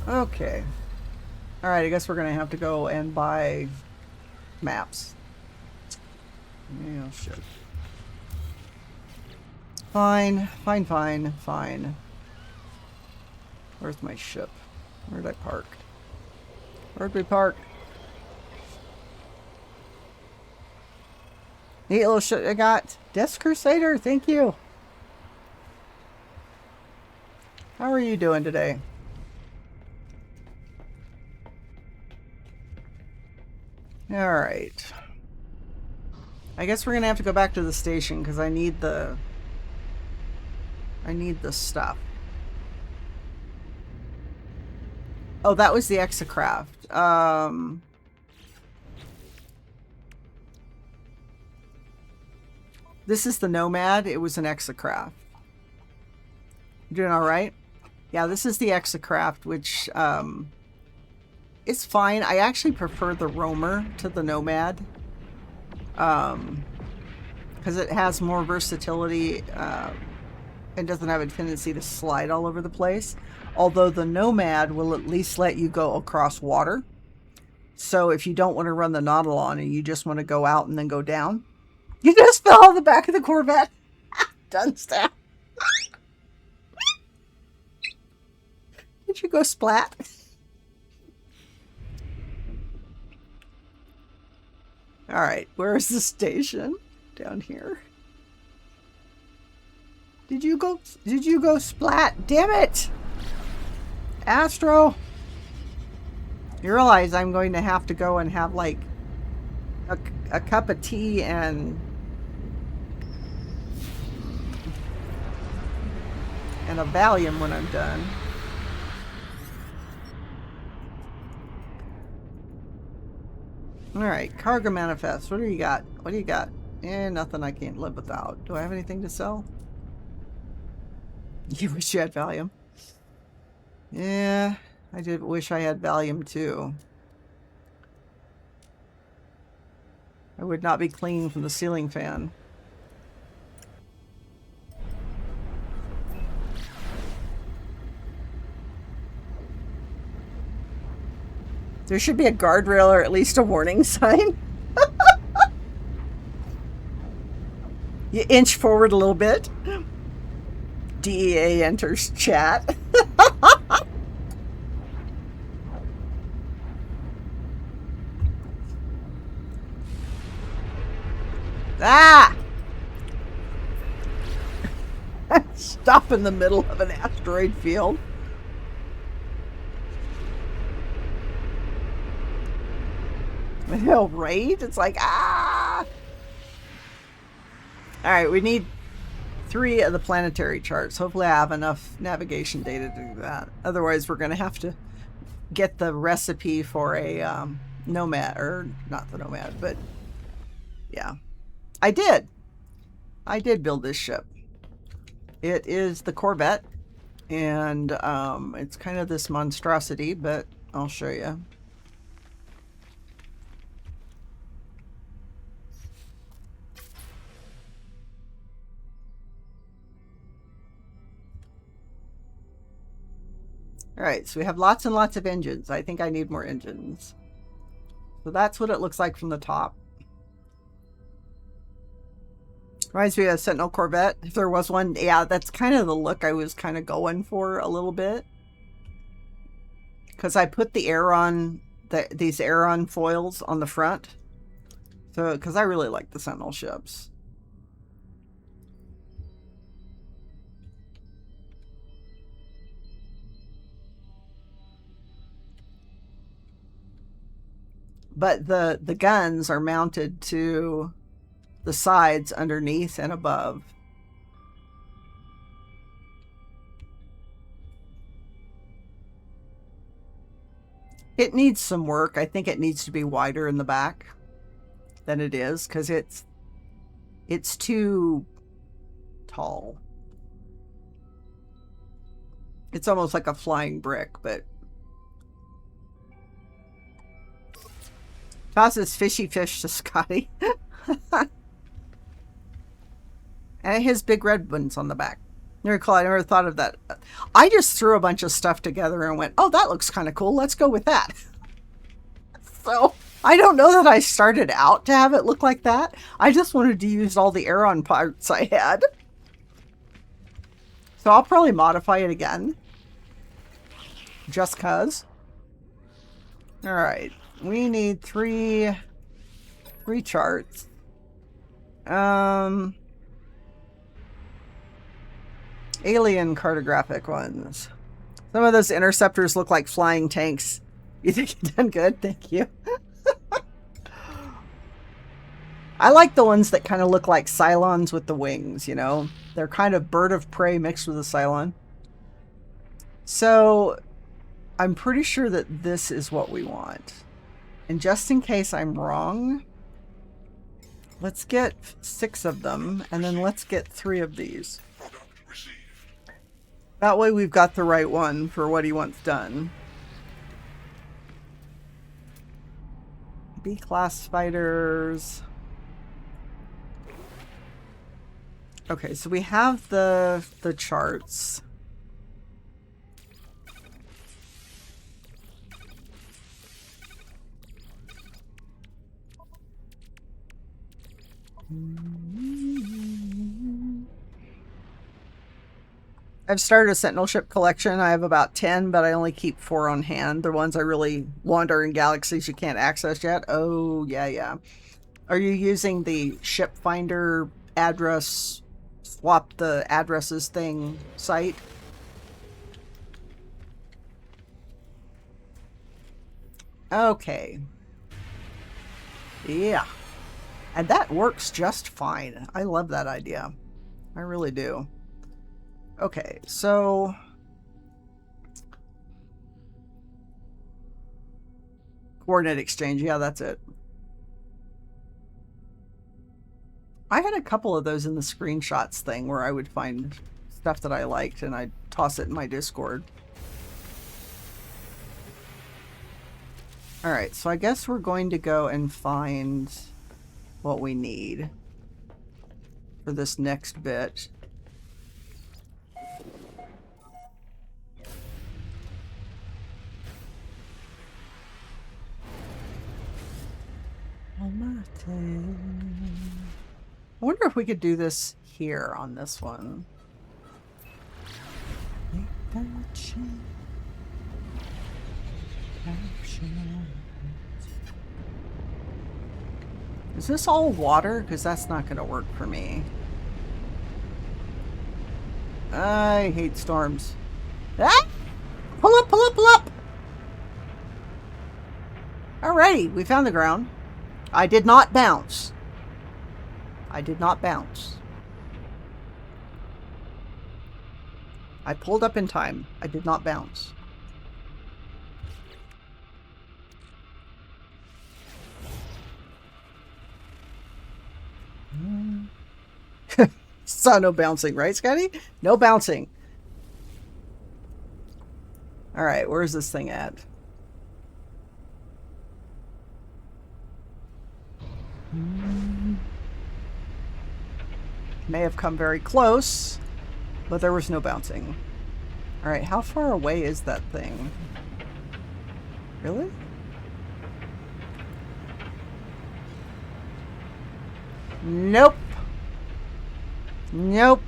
Okay. Alright, I guess we're gonna have to go and buy maps. Yeah, shit. Fine. Where's my ship? Where'd I park? Where'd we park? Neat little ship I got. Death Crusader, thank you. How are you doing today? Alright. I guess we're gonna have to go back to the station because I need the stuff. Oh, that was the Exocraft. This is the Nomad. It was an Exocraft. You doing all right? Yeah, this is the Exocraft, which it's fine. I actually prefer the Roamer to the Nomad. Because it has more versatility and doesn't have a tendency to slide all over the place. Although the Nomad will at least let you go across water. So if you don't want to run the Nautilon and you just want to go out and then go down, you just fell on the back of the Corvette. Done stuff. Did you go splat? All right, where is the station? Down here. Did you go splat? Damn it! Astro! You realize I'm going to have to go and have like a cup of tea and a Valium when I'm done. Alright, cargo manifest. What do you got? What do you got? Nothing I can't live without. Do I have anything to sell? You wish you had Valium. Yeah, I did wish I had Valium too. I would not be clinging from the ceiling fan. There should be a guardrail or at least a warning sign. You inch forward a little bit. DEA enters chat. Ah! Stop in the middle of an asteroid field. Hell, right? It's like, ah! Alright, we need 3 of the planetary charts. Hopefully I have enough navigation data to do that. Otherwise, we're going to have to get the recipe for a Nomad. Or, not the Nomad, but yeah. I did build this ship. It is the Corvette. And it's kind of this monstrosity, but I'll show you. Alright, so we have lots and lots of engines. I think I need more engines. So that's what it looks like from the top. Reminds me of a Sentinel Corvette, if there was one. Yeah, that's kind of the look I was kind of going for a little bit. Because I put the Aeron, these Aeron foils on the front. So, because I really like the Sentinel ships. but the guns are mounted to the sides underneath and above. It needs some work. I think it needs to be wider in the back than it is, because it's too tall. It's almost like a flying brick, but tosses fishy fish to Scotty. And his big red ones on the back. I never thought of that. I just threw a bunch of stuff together and went, oh, that looks kind of cool. Let's go with that. So I don't know that I started out to have it look like that. I just wanted to use all the Aeron parts I had. So I'll probably modify it again. Just cause. All right. We need three charts. Alien cartographic ones. Some of those interceptors look like flying tanks. You think you've done good? Thank you. I like the ones that kind of look like Cylons with the wings, you know? They're kind of bird of prey mixed with a Cylon. So I'm pretty sure that this is what we want. And just in case I'm wrong, let's get 6 of them, and then let's get 3 of these. That way we've got the right one for what he wants done. B-class fighters. Okay, so we have the charts. I've started a Sentinel ship collection. I have about 10, but I only keep 4 on hand. The ones I really want are in galaxies you can't access yet. Oh, yeah. Are you using the ship finder address, swap the addresses thing site? Okay. Yeah. And that works just fine. I love that idea. I really do. Okay, so coordinate exchange, yeah, that's it. I had a couple of those in the screenshots thing where I would find stuff that I liked and I'd toss it in my Discord. Alright, so I guess we're going to go and find what we need for this next bit. I wonder if we could do this here on this one. Is this all water? Because that's not going to work for me. I hate storms. Ah! Pull up, pull up, pull up! Alrighty, we found the ground. I did not bounce. I did not bounce. I pulled up in time. I did not bounce. Saw no bouncing, right, Scotty? No bouncing. Alright, where's this thing at? May have come very close, but there was no bouncing. Alright, how far away is that thing? Really? Nope. Nope.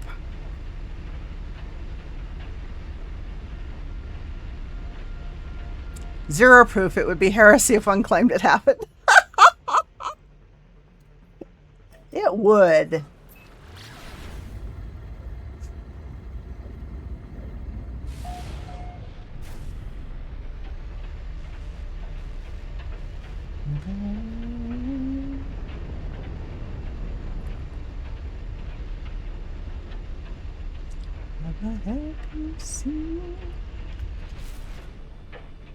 Zero proof. It would be heresy if one claimed it happened. It would.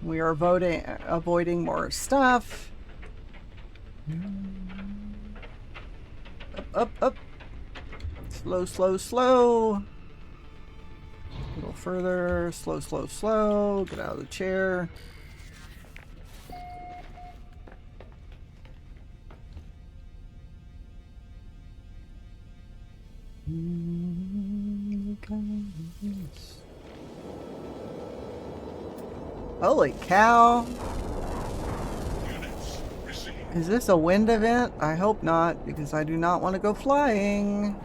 We are avoiding more stuff. Up, up, up. Slow, slow, slow. A little further. Slow, slow, slow. Get out of the chair. Holy cow. Units received. Is this a wind event? I hope not, because I do not want to go flying.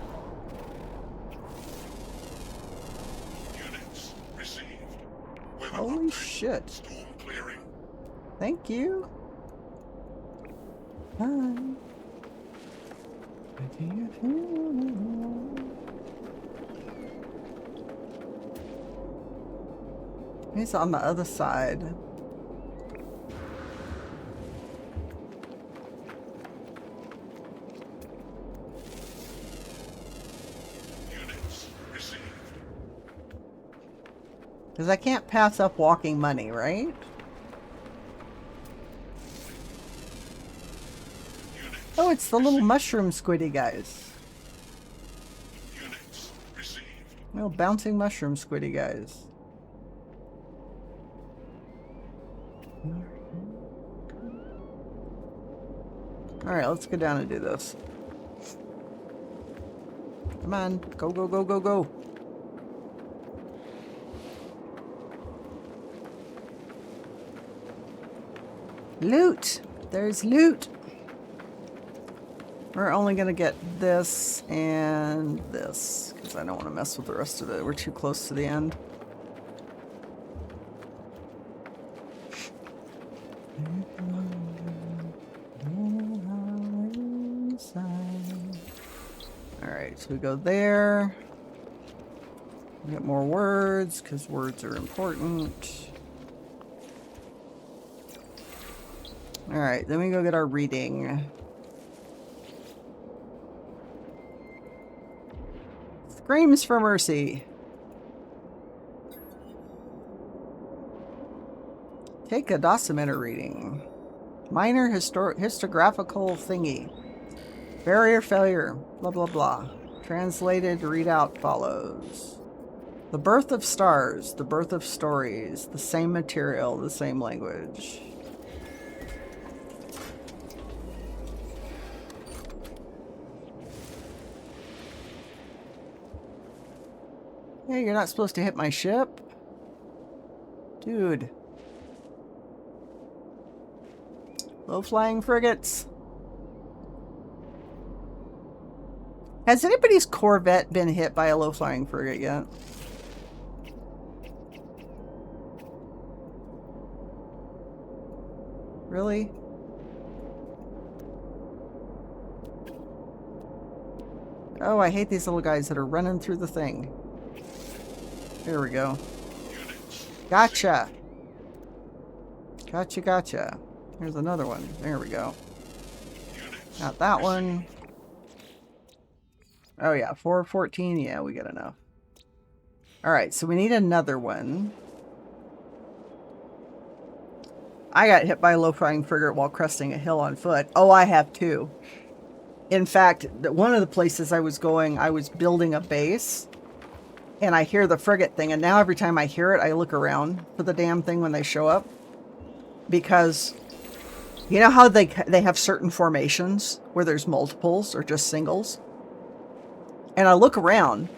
Units received. Weather Holy update. shit. Storm clearing. Thank you. Hi. He's on the other side. Units received. Because I can't pass up walking money, right? Units Oh, it's the little received. mushroom squiddy guys. Units received. Little bouncing mushroom squiddy guys. Alright, let's go down and do this. Come on. Go, go, go, go, go. Loot! There's loot! We're only going to get this and this, because I don't want to mess with the rest of it. We're too close to the end. Alright, so we go there. We get more words, because words are important. Alright, then we go get our reading. Screams for mercy. Take a dosimeter reading. Minor histographical thingy. Barrier failure. Blah, blah, blah. Translated readout follows. The birth of stars. The birth of stories. The same material. The same language. Hey, you're not supposed to hit my ship? Dude. Low-flying frigates. Has anybody's Corvette been hit by a low-flying frigate yet? Really? Oh, I hate these little guys that are running through the thing. There we go. Units. Gotcha. Gotcha, gotcha. Here's another one. There we go. Units. Got that one. Oh yeah, 414. Yeah, we get enough. Alright, so we need another one. I got hit by a low-flying frigate while cresting a hill on foot. Oh, I have too. In fact, one of the places I was going, I was building a base. And I hear the frigate thing, and now every time I hear it, I look around for the damn thing when they show up. Because, you know how they have certain formations where there's multiples or just singles? And I look around,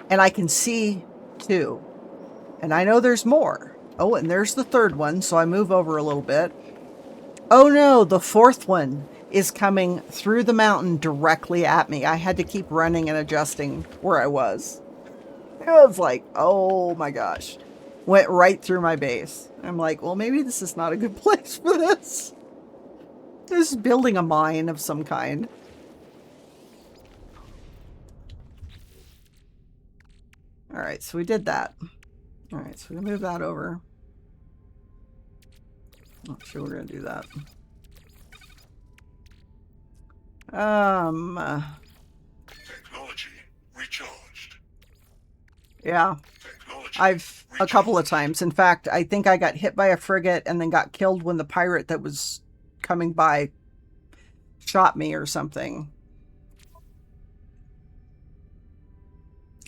and I can see two. And I know there's more. Oh, and there's the third one, so I move over a little bit. Oh no, the fourth one is coming through the mountain directly at me. I had to keep running and adjusting where I was. It was like, oh my gosh. Went right through my base. I'm like, well, maybe this is not a good place for this. This is building a mine of some kind. Alright, so we did that. Alright, so we move that over. Not sure we're gonna do that. Technology recharged. Yeah. Technology I've a reaching couple of times. In fact, I think I got hit by a frigate and then got killed when the pirate that was coming by shot me or something.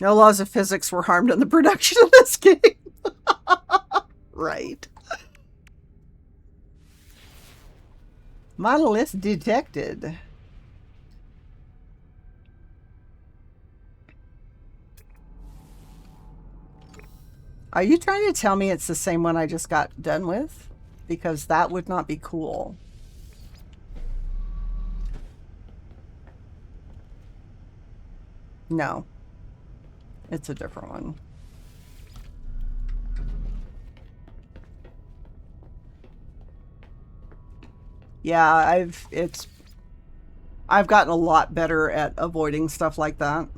No laws of physics were harmed in the production of this game. Right. Monolith detected. Are you trying to tell me it's the same one I just got done with? Because that would not be cool. No. It's a different one. Yeah, I've gotten a lot better at avoiding stuff like that.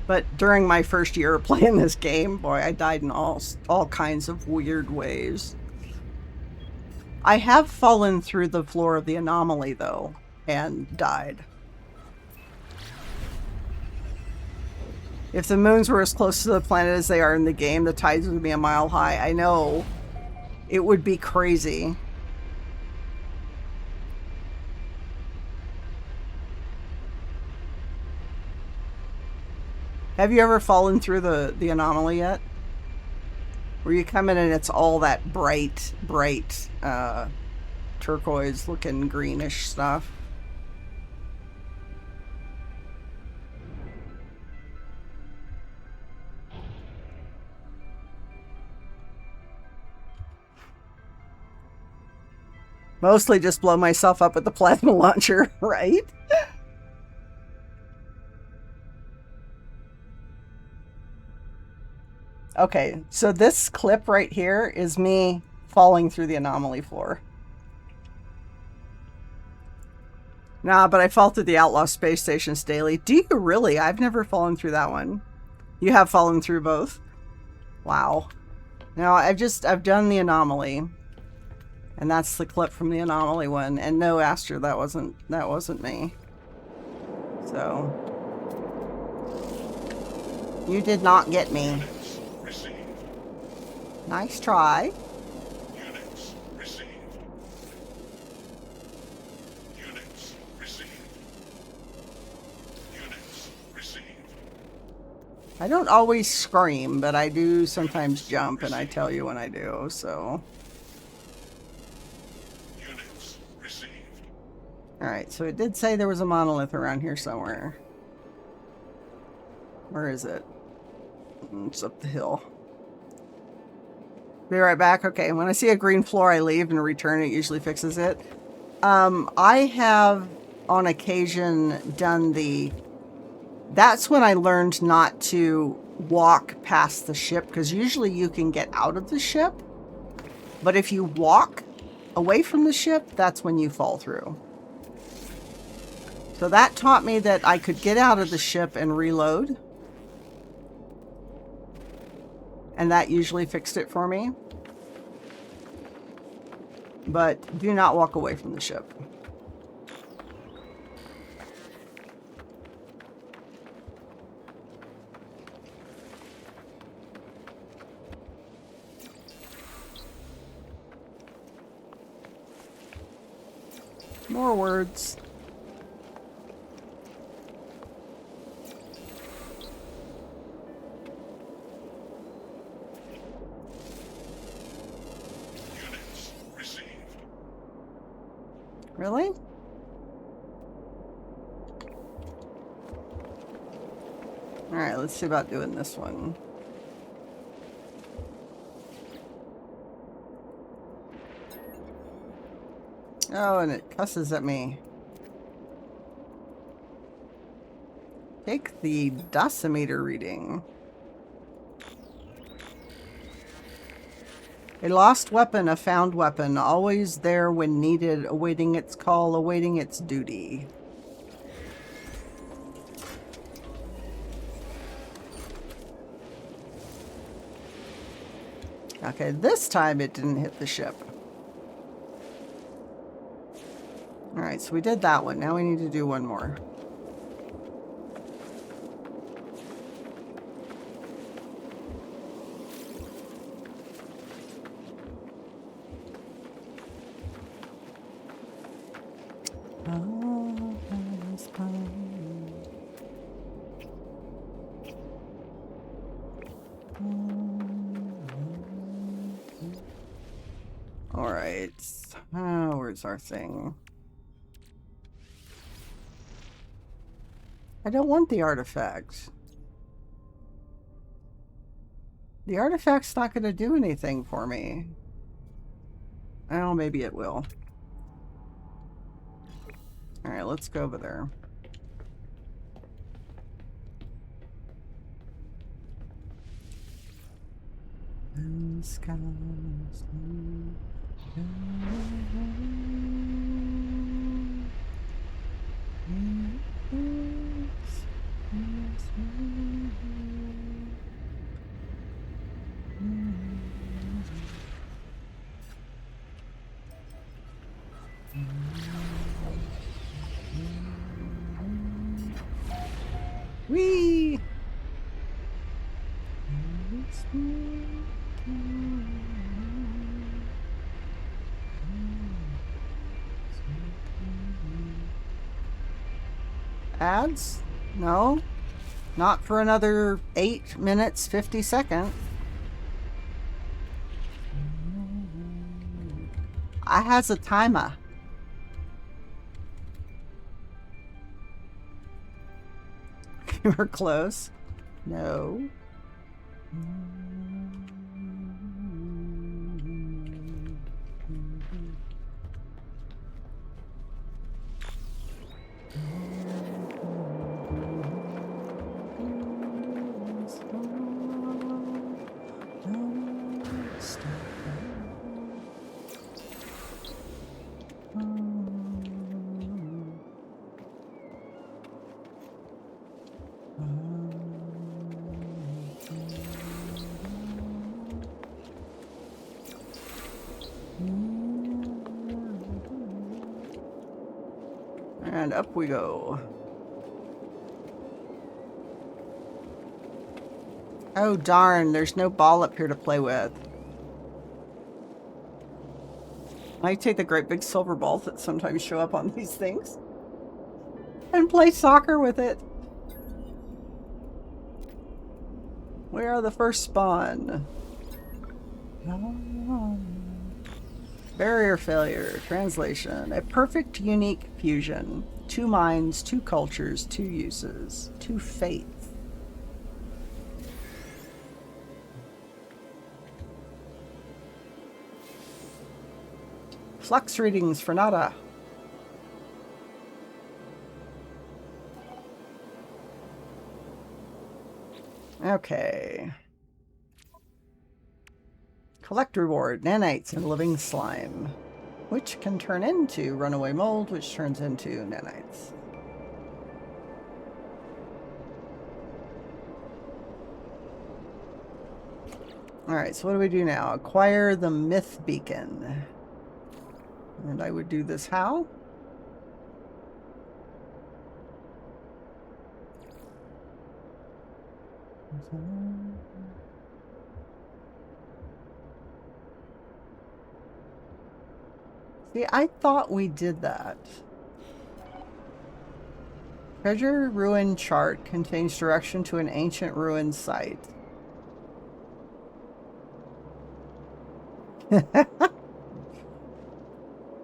But during my first year of playing this game, boy, I died in all kinds of weird ways. I have fallen through the floor of the anomaly, though, and died. If the moons were as close to the planet as they are in the game, the tides would be a mile high. I know. It would be crazy. Have you ever fallen through the anomaly yet? Where you come in and it's all that bright turquoise looking greenish stuff. Mostly just blow myself up with the plasma launcher, right? Okay, so this clip right here is me falling through the anomaly floor. Nah, but I fall through the Outlaw Space Stations daily. Do you really? I've never fallen through that one. You have fallen through both? Wow. No, I've done the anomaly. And that's the clip from the anomaly one. And no, Astra, that wasn't me. So you did not get me. units received. Nice try. Units received. Units received. Units received. I don't always scream, but I do sometimes jump, and I tell you when I do, so. Units received. Alright, so it did say there was a monolith around here somewhere. Where is it? It's up the hill. Be right back. Okay, when I see a green floor, I leave and return. It usually fixes it. I have, on occasion, done the... That's when I learned not to walk past the ship, because usually you can get out of the ship. But if you walk away from the ship, that's when you fall through. So that taught me that I could get out of the ship and reload. And that usually fixed it for me. But do not walk away from the ship. More words. Units received. Really? Alright, let's see about doing this one. Oh, and it cusses at me. Take the dosimeter reading. A lost weapon, a found weapon, always there when needed, awaiting its call, awaiting its duty. Okay, this time it didn't hit the ship. Alright, so we did that one. Now we need to do one more. Alright. Where's our thing? I don't want the artifact. The artifact's not going to do anything for me. Oh, maybe it will. Alright, let's go over there. Whee! Ads? No. Not for another 8 minutes, 50 seconds. I has a timer. You were close. No. And up we go. Oh darn, there's no ball up here to play with. I take the great big silver balls that sometimes show up on these things and play soccer with it. Where are the first spawn? Barrier failure. Translation. A perfect, unique fusion. 2 minds, 2 cultures, 2 uses, 2 faiths. Flux readings for nada. Okay. Collect reward, nanites and living slime, which can turn into runaway mold, which turns into nanites. Alright, so what do we do now? Acquire the myth beacon. And I would do this how? See, I thought we did that. Treasure ruin chart contains direction to an ancient ruin site.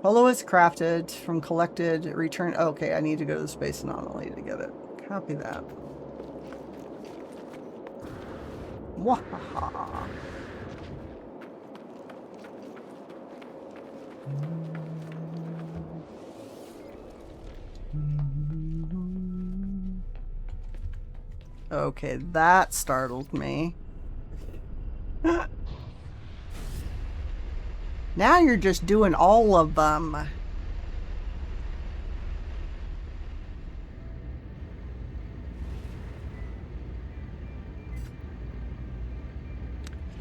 Polo is crafted from collected, return. Okay, I need to go to the space anomaly to get it. Copy that. Wahaha. Okay, that startled me. Now you're just doing all of them.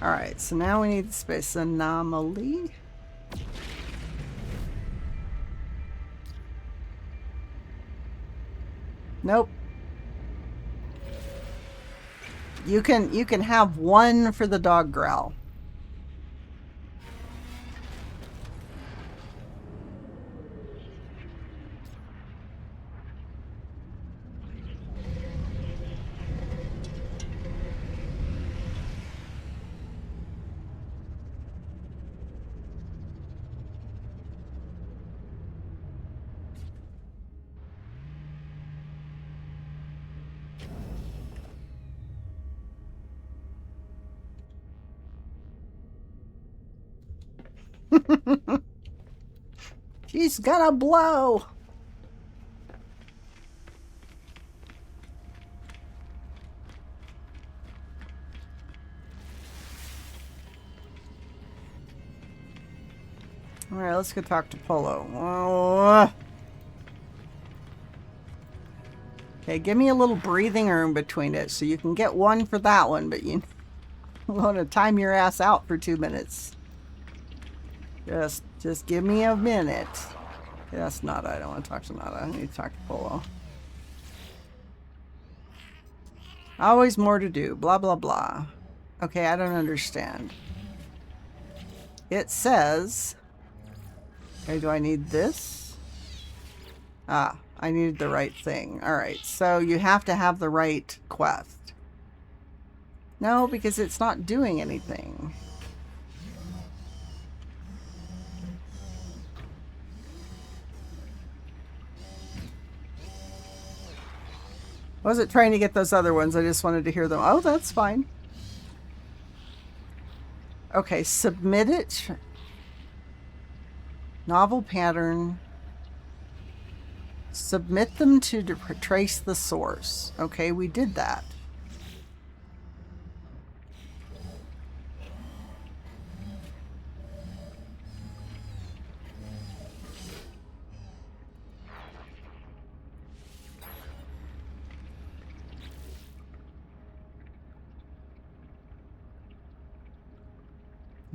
Alright, so now we need the space anomaly. Nope. You can have one for the dog growl. She's gonna blow. All right, let's go talk to Polo. Okay, give me a little breathing room between it so you can get one for that one, but you want to time your ass out for 2 minutes. Just give me a minute. Yeah, that's Nada. I don't want to talk to Nada. I need to talk to Polo. Always more to do. Blah, blah, blah. Okay, I don't understand. It says... Okay, do I need this? Ah, I needed the right thing. Alright, so you have to have the right quest. No, because it's not doing anything. I wasn't trying to get those other ones. I just wanted to hear them. Oh, that's fine. Okay, submit it. Novel pattern. Submit them to trace the source. Okay, we did that.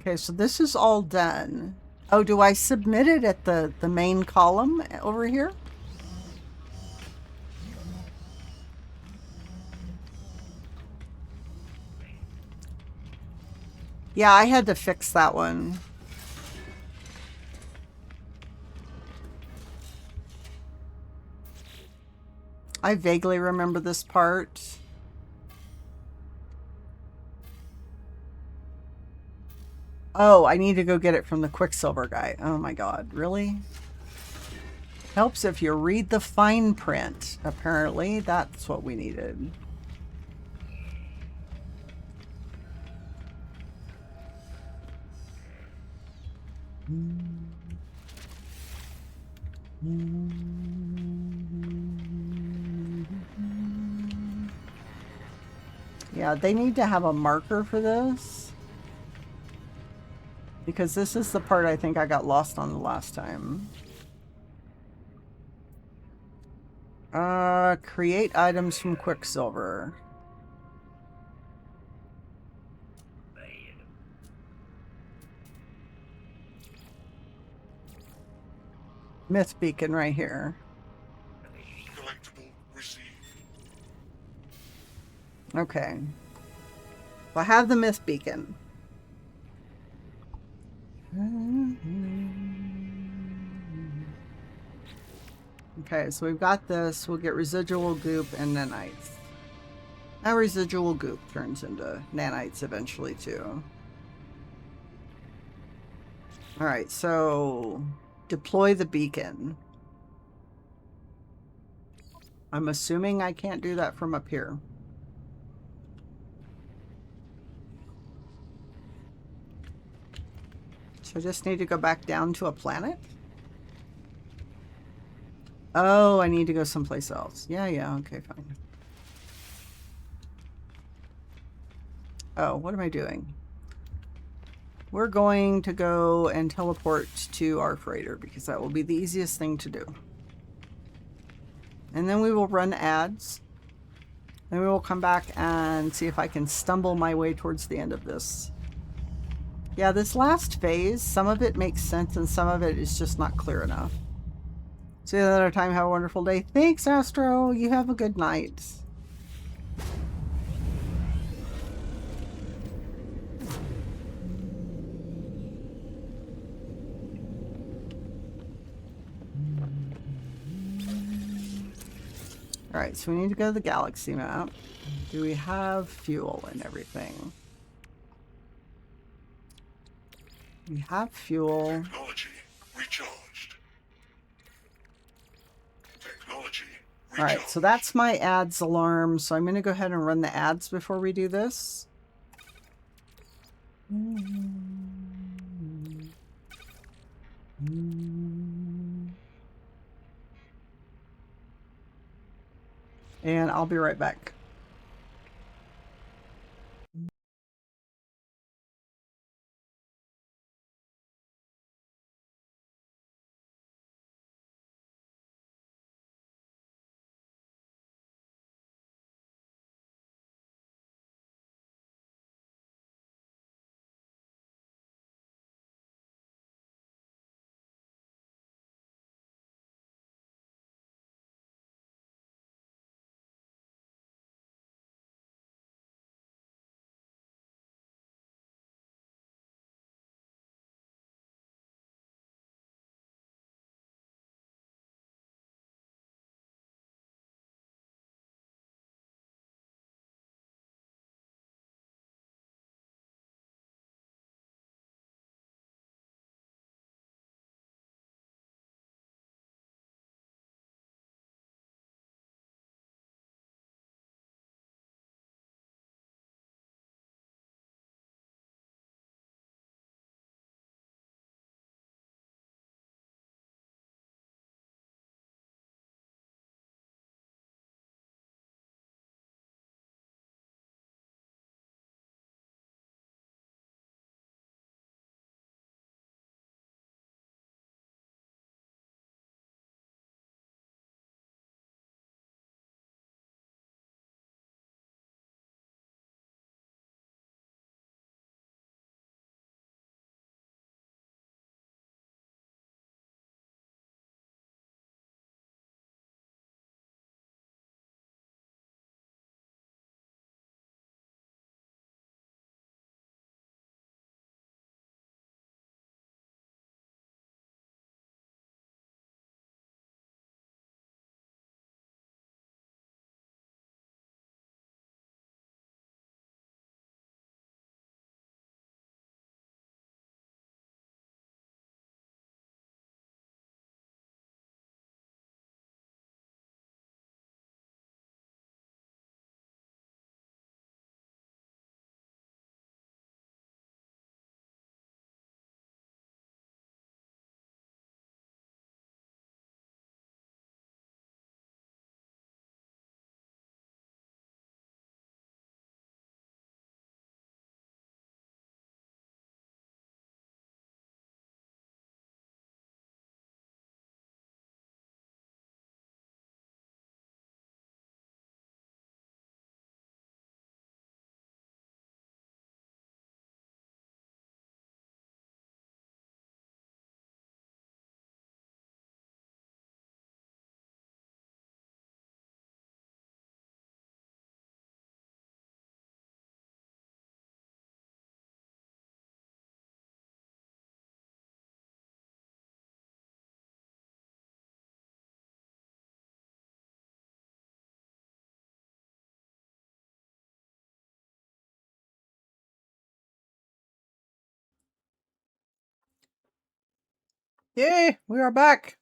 Okay, so this is all done. Oh, do I submit it at the main column over here? Yeah, I had to fix that one. I vaguely remember this part. Oh, I need to go get it from the Quicksilver guy. Oh my god, really? Helps if you read the fine print. Apparently, that's what we needed. Yeah, they need to have a marker for this. Because this is the part I think I got lost on the last time. Create items from Quicksilver. Myth beacon right here. Collectible received. Okay. Well, I have the myth beacon. Okay, so we've got this. We'll get residual goop and nanites. Now residual goop turns into nanites eventually too. Alright, so deploy the beacon. I'm assuming I can't do that from up here. So I just need to go back down to a planet? Oh, I need to go someplace else. Yeah, okay, fine. Oh, what am I doing? We're going to go and teleport to our freighter because that will be the easiest thing to do. And then we will run ads. Then we will come back and see if I can stumble my way towards the end of this. Yeah, this last phase, some of it makes sense and some of it is just not clear enough. See you another time. Have a wonderful day. Thanks, Astro. You have a good night. Alright, so we need to go to the galaxy map. Do we have fuel and everything? We have fuel. Technology recharged. Technology recharged. Alright, so that's my ads alarm. So I'm going to go ahead and run the ads before we do this. And I'll be right back. Yay, we are back.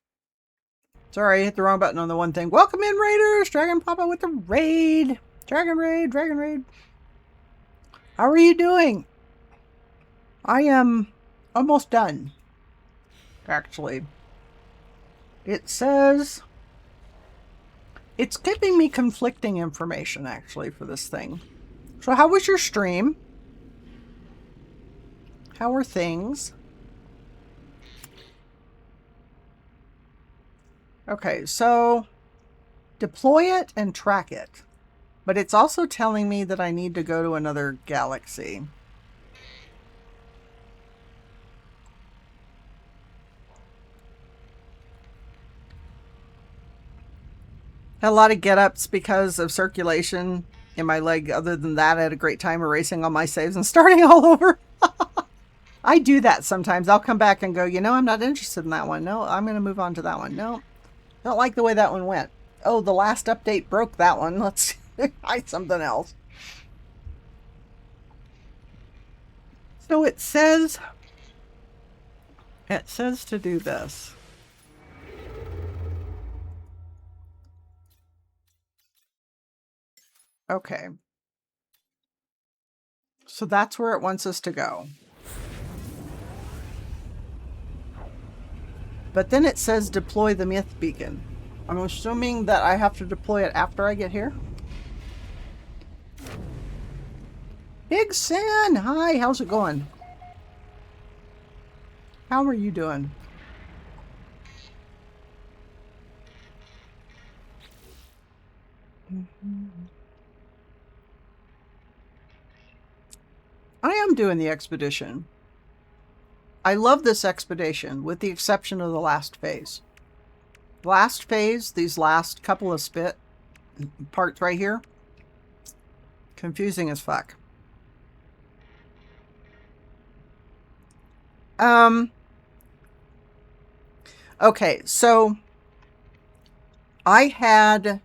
Sorry, I hit the wrong button on the one thing. Welcome in, Raiders! Dragon Papa with the raid. Dragon raid, Dragon raid. How are you doing? I am almost done, actually. It says it's giving me conflicting information, actually, for this thing. So how was your stream? How are things? Okay, so deploy it and track it. But it's also telling me that I need to go to another galaxy. Had a lot of get-ups because of circulation in my leg. Other than that, I had a great time erasing all my saves and starting all over. I do that sometimes. I'll come back and go, you know, I'm not interested in that one. No, I'm going to move on to that one. No, don't like the way that one went. Oh, the last update broke that one. Let's try something else. So it says to do this. Okay. So that's where it wants us to go. But then it says deploy the myth beacon. I'm assuming that I have to deploy it after I get here. Big Sin! Hi, how's it going? How are you doing? I am doing the expedition. I love this expedition, with the exception of the last phase. Last phase, these last couple of spit parts right here, confusing as fuck. Okay, so I had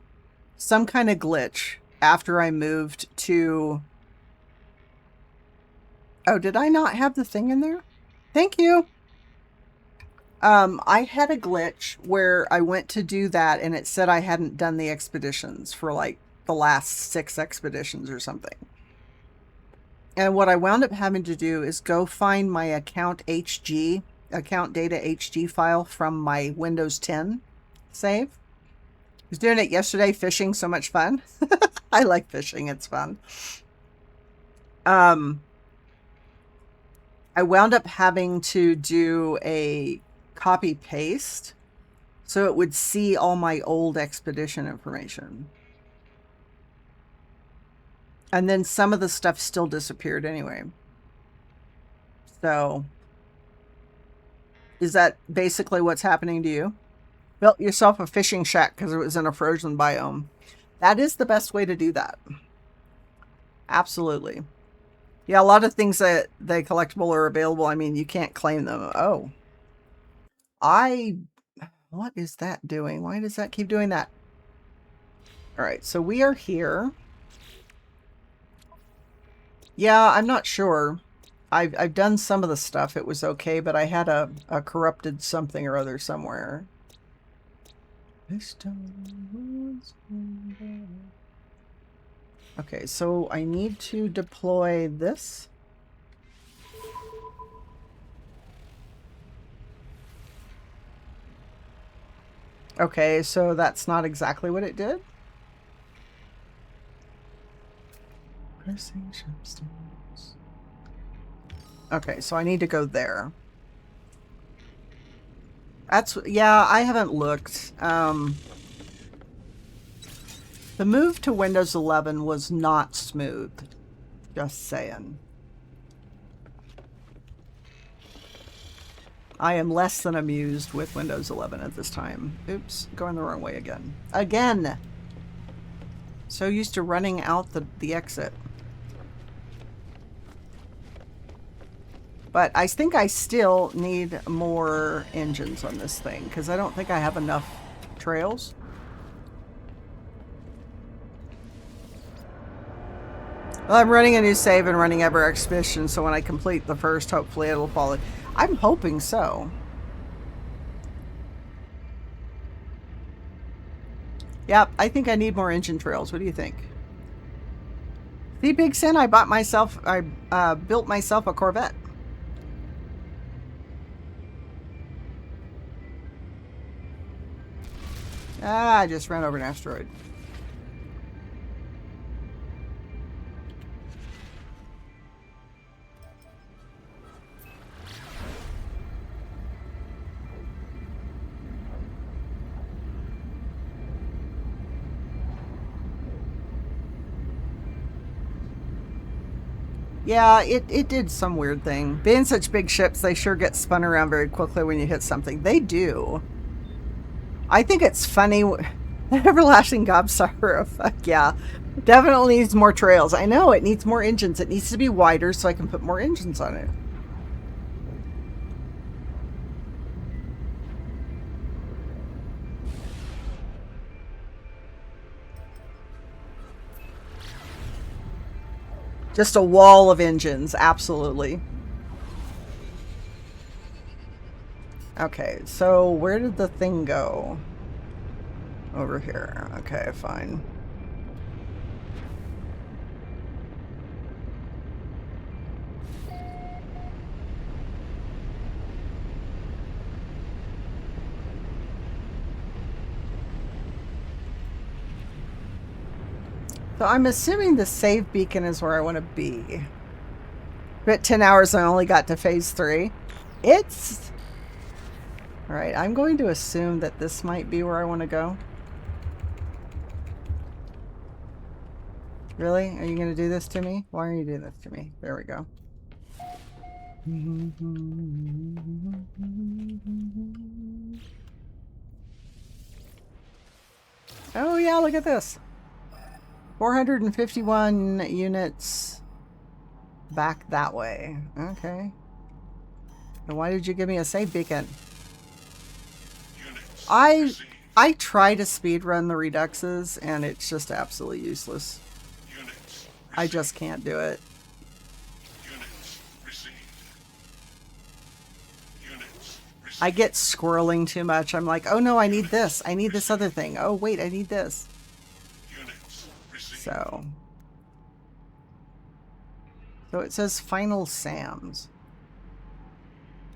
some kind of glitch after I moved to... Oh, did I not have the thing in there? Thank you. I had a glitch where I went to do that and it said I hadn't done the expeditions for like the last 6 expeditions or something. And what I wound up having to do is go find my account data HG file from my Windows 10 save. I was doing it yesterday, fishing, so much fun. I like fishing, it's fun. I wound up having to do a copy paste so it would see all my old expedition information. And then some of the stuff still disappeared anyway. So, is that basically what's happening to you? Built yourself a fishing shack because it was in a frozen biome. That is the best way to do that. Absolutely. Yeah, a lot of things that they collectible are available. I mean, you can't claim them. Oh. What is that doing? Why does that keep doing that? All right, so we are here. Yeah, I'm not sure. I've done some of the stuff. It was okay, but I had a corrupted something or other somewhere. Okay, so I need to deploy this. Okay, so that's not exactly what it did. Pressing shipstones. Okay, so I need to go there. Yeah, I haven't looked. The move to Windows 11 was not smooth. Just saying. I am less than amused with Windows 11 at this time. Oops, going the wrong way again. Again! So used to running out the exit. But I think I still need more engines on this thing, because I don't think I have enough trails. Well, I'm running a new save and running Ever Expedition, so when I complete the first, hopefully it'll follow. I'm hoping so. Yep, I think I need more engine trails. What do you think? See, Big Sin, I built myself a Corvette. Ah, I just ran over an asteroid. Yeah, it did some weird thing. Being such big ships, they sure get spun around very quickly when you hit something. They do. I think it's funny. Everlasting Gobstopper. Fuck yeah. Definitely needs more trails. I know, it needs more engines. It needs to be wider so I can put more engines on it. Just a wall of engines, absolutely. Okay, so where did the thing go? Over here. Okay, fine. So I'm assuming the save beacon is where I want to be. But 10 hours I only got to phase 3. It's... Alright, I'm going to assume that this might be where I want to go. Really? Are you going to do this to me? Why are you doing this to me? There we go. Oh yeah, look at this. 451 units back that way. Okay. And why did you give me a save beacon? I try to speed run the Reduxes and it's just absolutely useless. I just can't do it. I get squirreling too much. I'm like, oh no, I need this. I need this other thing. Oh wait, I need this. So it says final SAMs.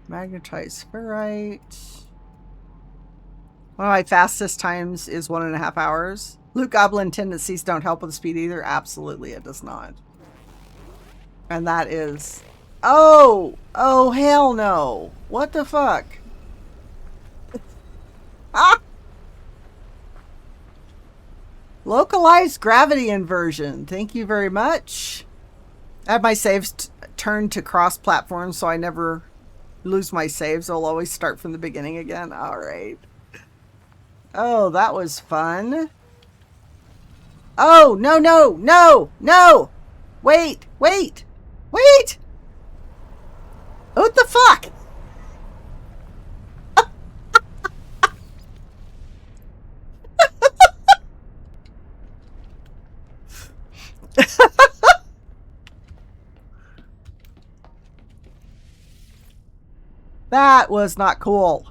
Magnetite ferrite. One of my fastest times is 1.5 hours. Loot Goblin tendencies don't help with speed either. Absolutely, it does not. And that is... Oh! Oh, hell no. What the fuck? Ah! Localized gravity inversion. Thank you very much. I have my saves turned to cross-platform, so I never lose my saves. I'll always start from the beginning again. All right. Oh, that was fun. Oh, no, no, no, no! Wait, wait, wait! What the fuck? That was not cool.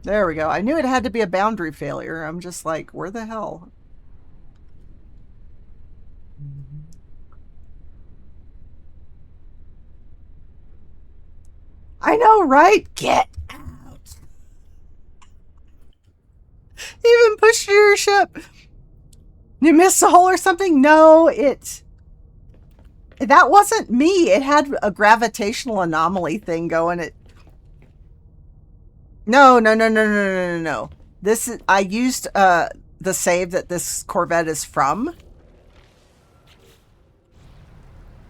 There we go. I knew it had to be a boundary failure. I'm just like, where the hell? I know, right? Get out. Even pushed your ship. You missed a hole or something? No, that wasn't me. It had a gravitational anomaly thing going. No. This is, I used the save that this Corvette is from.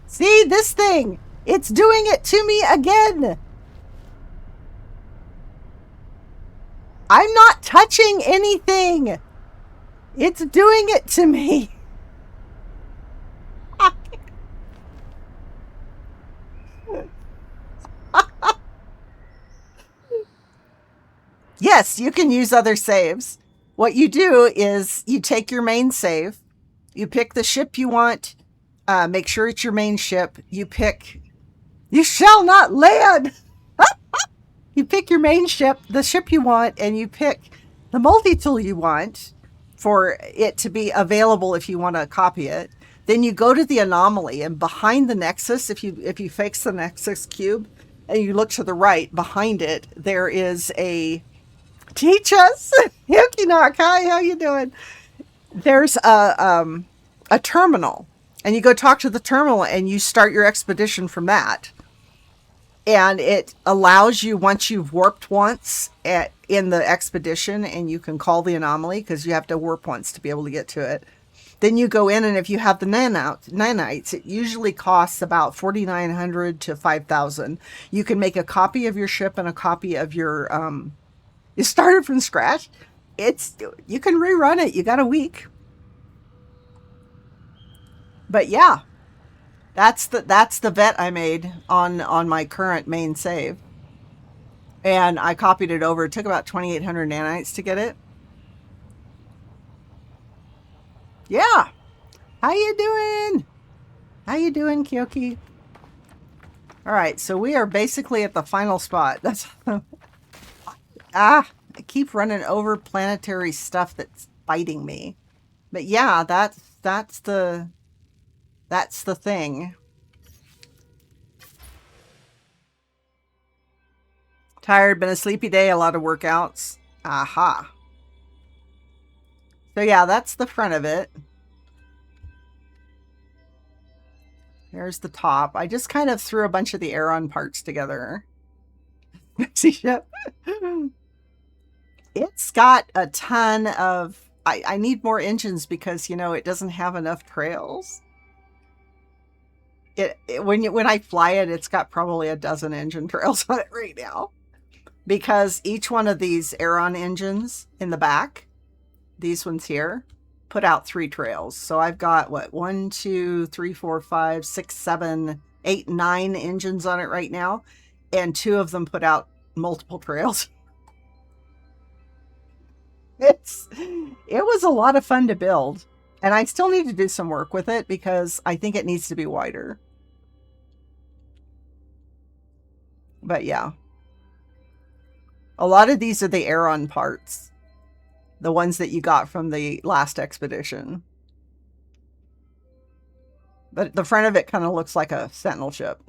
See, this thing. It's doing it to me again. I'm not touching anything. It's doing it to me. Yes, you can use other saves. What you do is you take your main save, you pick the ship you want, make sure it's your main ship, you shall not land! You pick your main ship, the ship you want, and you pick the multi-tool you want for it to be available if you want to copy it. Then you go to the anomaly, and behind the Nexus, if you fix the Nexus cube, and you look to the right, behind it, there is a... Teach us! Yukinok, hi, how you doing? There's a terminal, and you go talk to the terminal, and you start your expedition from that. And it allows you, once you've warped once in the expedition, and you can call the anomaly, because you have to warp once to be able to get to it. Then you go in, and if you have the nanites, it usually costs about 4,900 to 5,000. You can make a copy of your ship and a copy of your... You started from scratch? you can rerun it. You got a week. But yeah, that's the vet I made on my current main save. And I copied it over. It took about 2,800 nanites to get it. Yeah. How you doing? How you doing, Kyoki? All right, so we are basically at the final spot. That's I keep running over planetary stuff that's biting me. But yeah, that's the thing. Tired, been a sleepy day, a lot of workouts. Aha. So yeah, that's the front of it. There's the top. I just kind of threw a bunch of the Aeron parts together. See ship. It's got a ton of... I need more engines because, you know, it doesn't have enough trails. When I fly it, it's got probably a dozen engine trails on it right now. Because each one of these Aeron engines in the back, these ones here, put out 3 trails. So I've got, what, 1, 2, 3, 4, 5, 6, 7, 8, 9 engines on it right now. And 2 of them put out multiple trails. It was a lot of fun to build. And I still need to do some work with it because I think it needs to be wider. But yeah. A lot of these are the Aeron parts. The ones that you got from the last expedition. But the front of it kind of looks like a Sentinel ship.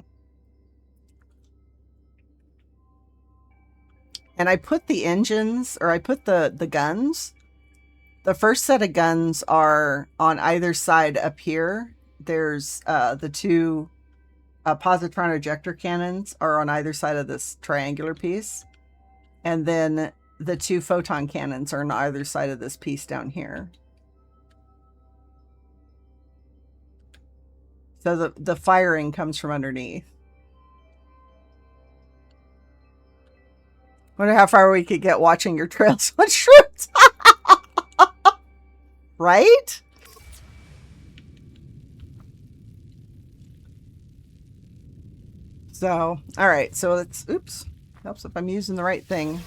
And I put the engines, or I put the guns. The first set of guns are on either side up here. There's the 2 positron ejector cannons are on either side of this triangular piece. And then the 2 photon cannons are on either side of this piece down here. So the firing comes from underneath. Wonder how far we could get watching your trails on shrooms. Right? So, all right. So it's, oops. Helps if I'm using the right thing.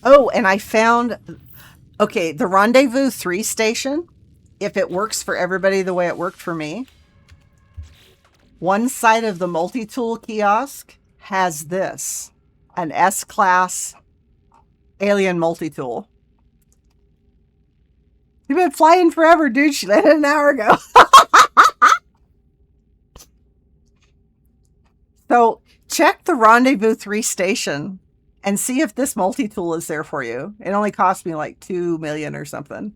Oh, and I found, okay, the Rendezvous 3 station, if it works for everybody the way it worked for me, one side of the multi-tool kiosk has this, an S-class alien multi-tool. You've been flying forever, dude. She landed an hour ago. So check the Rendezvous 3 station and see if this multi-tool is there for you. It only cost me like 2 million or something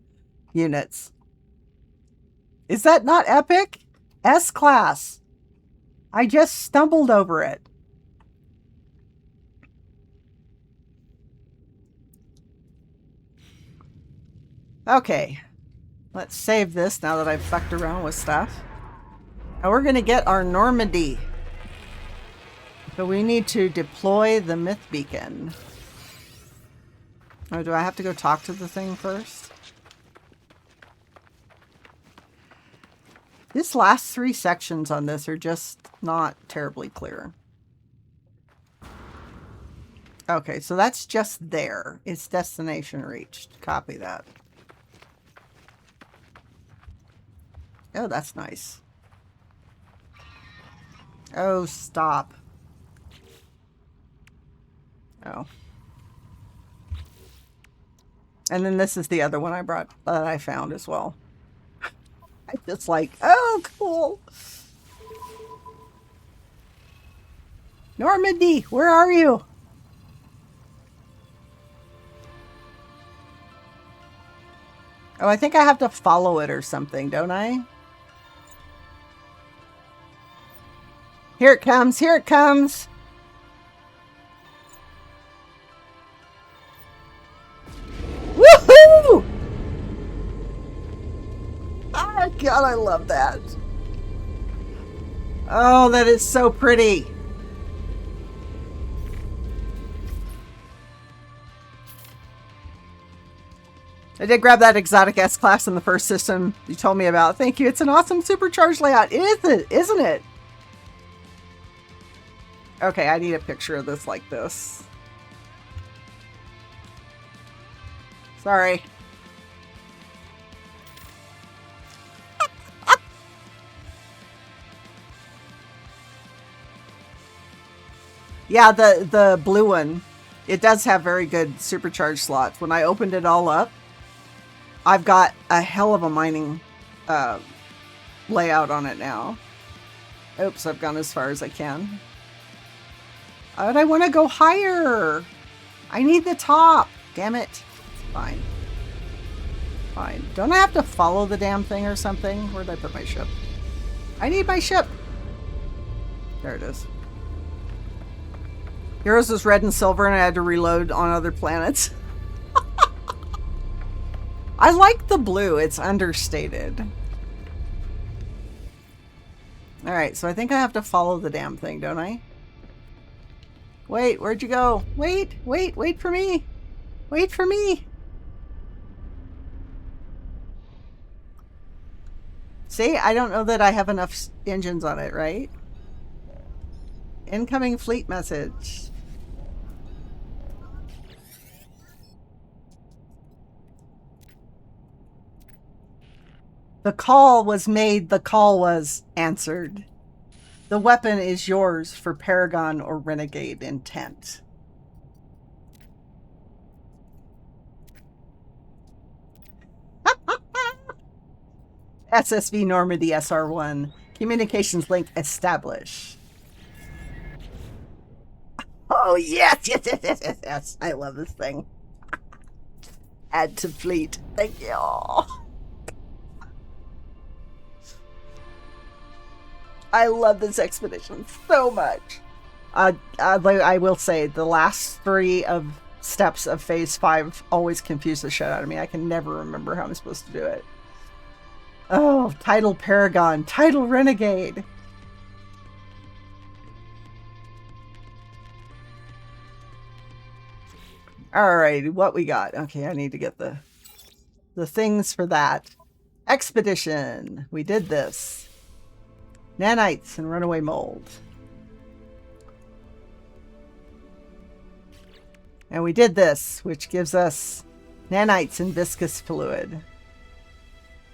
units. Is that not epic? S-class. I just stumbled over it. Okay. Let's save this now that I've fucked around with stuff. Now we're going to get our Normandy. So we need to deploy the myth beacon. Oh, do I have to go talk to the thing first? These last 3 sections on this are just not terribly clear. Okay, so that's just there. It's destination reached. Copy that. Oh, that's nice. Oh, stop. Oh. And then this is the other one I brought that I found as well. I just like, oh, cool. Normandy, where are you? Oh, I think I have to follow it or something, don't I? Here it comes, here it comes. Woohoo! Oh, God, I love that. Oh, that is so pretty. I did grab that exotic S-Class in the first system you told me about. Thank you. It's an awesome supercharged layout. Isn't it? Okay, I need a picture of this like this. Sorry. Yeah, the blue one. It does have very good supercharged slots. When I opened it all up, I've got a hell of a mining layout on it now. Oops, I've gone as far as I can. But I want to go higher. I need the top. Damn it. Fine. Fine. Don't I have to follow the damn thing or something? Where'd I put my ship? I need my ship. There it is. Heroes was red and silver and I had to reload on other planets. I like the blue. It's understated. Alright, so I think I have to follow the damn thing, don't I? Wait, where'd you go? Wait for me. Wait for me. See, I don't know that I have enough engines on it, right? Incoming fleet message. The call was made, the call was answered. The weapon is yours for Paragon or Renegade intent. SSV Normandy SR1. Communications link established. Oh, yes. I love this thing. Add to fleet. Thank you. I love this expedition so much. I will say the last 3 of steps of phase 5 always confuse the shit out of me. I can never remember how I'm supposed to do it. Oh, title Paragon, title Renegade. Alright, what we got? Okay, I need to get the things for that. Expedition. We did this. Nanites and runaway mold. And we did this, which gives us nanites and viscous fluid.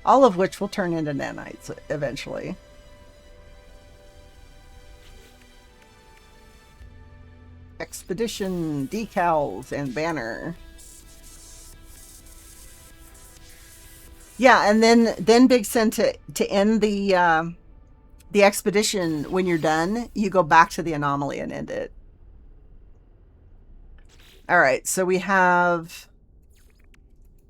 All of which will turn into nanites eventually. Expedition, decals, and banner. Yeah, and then Big Sin to end the expedition, when you're done, you go back to the anomaly and end it. Alright, so we have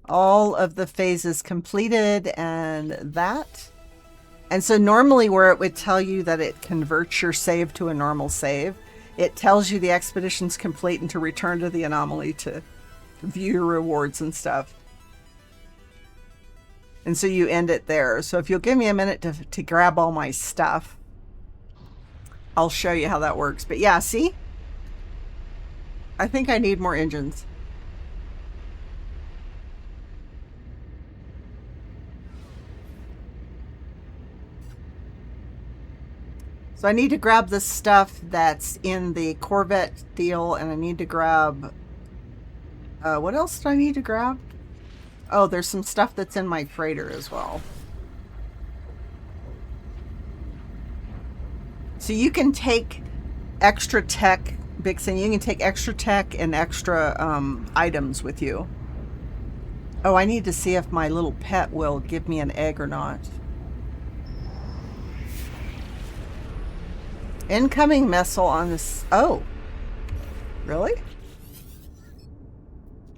all of the phases completed and that. And so normally where it would tell you that it converts your save to a normal save, it tells you the expedition's complete and to return to the anomaly to view your rewards and stuff. And so you end it there. So if you'll give me a minute to grab all my stuff, I'll show you how that works. But yeah, see? I think I need more engines. So I need to grab the stuff that's in the Corvette deal, and I need to grab... what else do I need to grab? Oh, there's some stuff that's in my freighter as well. So you can take extra tech, Bixen, you can take extra tech and extra items with you. Oh, I need to see if my little pet will give me an egg or not. Incoming missile on this... Oh. Really?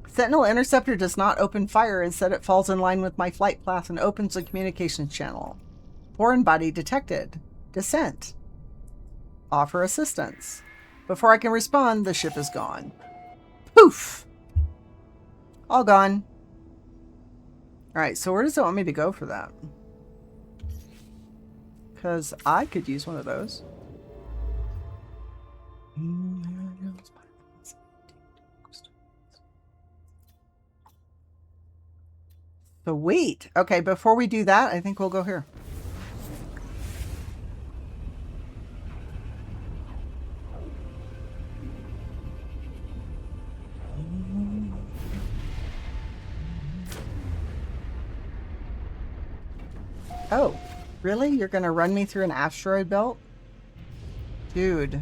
Sentinel Interceptor does not open fire. Instead, it falls in line with my flight path and opens the communications channel. Foreign body detected. Descent. Offer assistance. Before I can respond, the ship is gone. Poof! All gone. Alright, so where does it want me to go for that? Because I could use one of those. Sweet. Okay, before we do that, I think we'll go here. Oh, really? You're gonna run me through an asteroid belt? Dude.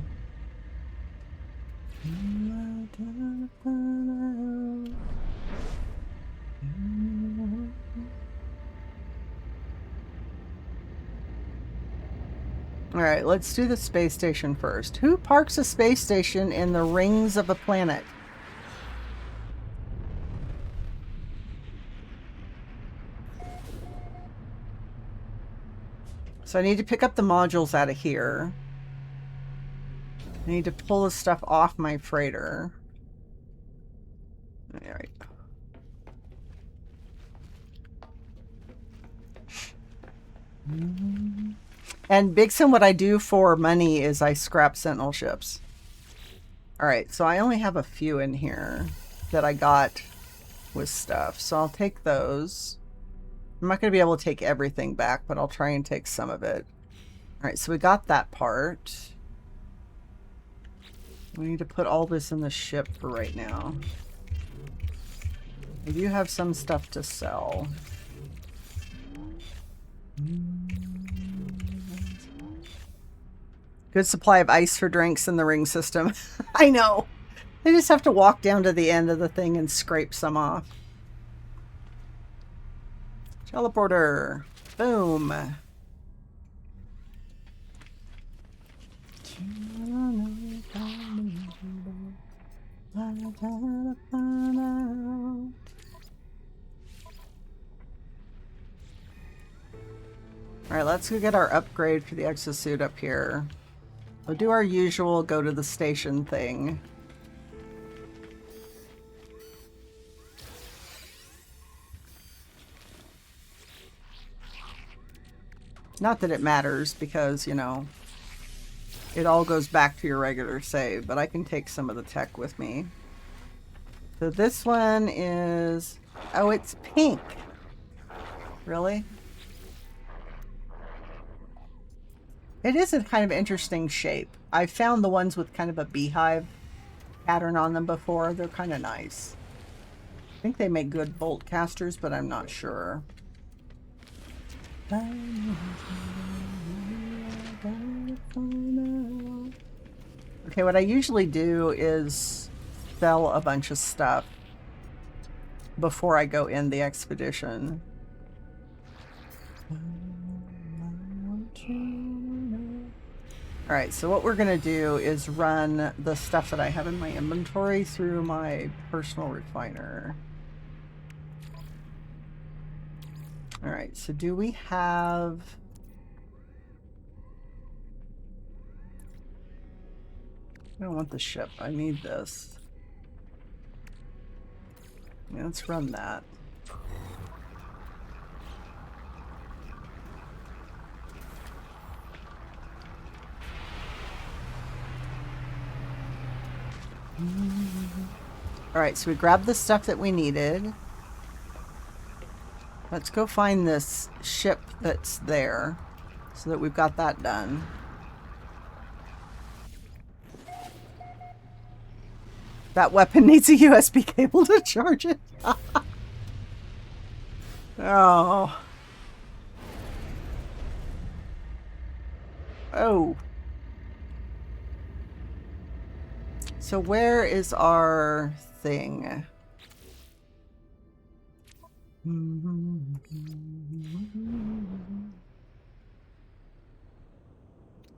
Alright, let's do the space station first. Who parks a space station in the rings of a planet? So I need to pick up the modules out of here. I need to pull the stuff off my freighter. Alright. And Bigson, what I do for money is I scrap Sentinel ships. Alright, so I only have a few in here that I got with stuff. So I'll take those. I'm not going to be able to take everything back, but I'll try and take some of it. Alright, so we got that part. We need to put all this in the ship for right now. We do have some stuff to sell. Good supply of ice for drinks in the ring system. I know. They just have to walk down to the end of the thing and scrape some off. Teleporter. Boom. Alright, let's go get our upgrade for the exosuit up here. We'll do our usual go to the station thing. Not that it matters because, you know, it all goes back to your regular save, but I can take some of the tech with me. So this one is... Oh, it's pink. Really? It is a kind of interesting shape. I've found the ones with kind of a beehive pattern on them before. They're kind of nice. I think they make good bolt casters, but I'm not sure. Okay, what I usually do is sell a bunch of stuff before I go in the expedition. Alright, so what we're going to do is run the stuff that I have in my inventory through my personal refiner. Alright, so do we have... I don't want the ship. I need this. Yeah, let's run that. Alright, so we grabbed the stuff that we needed. Let's go find this ship that's there so that we've got that done. That weapon needs a USB cable to charge it. Oh. Oh. So where is our thing?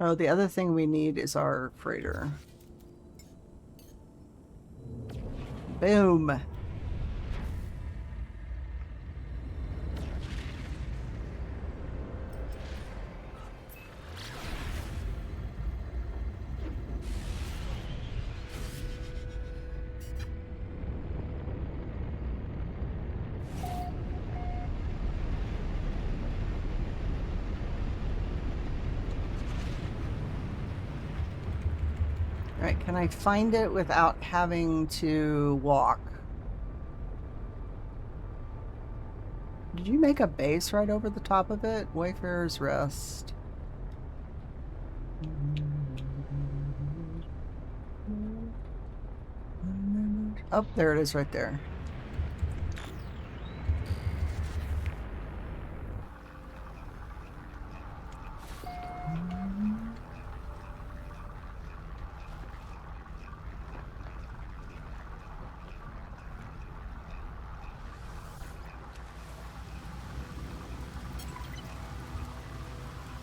Oh, the other thing we need is our freighter. Boom. Alright, can I find it without having to walk? Did you make a base right over the top of it? Wayfarer's Rest. Oh, there it is right there.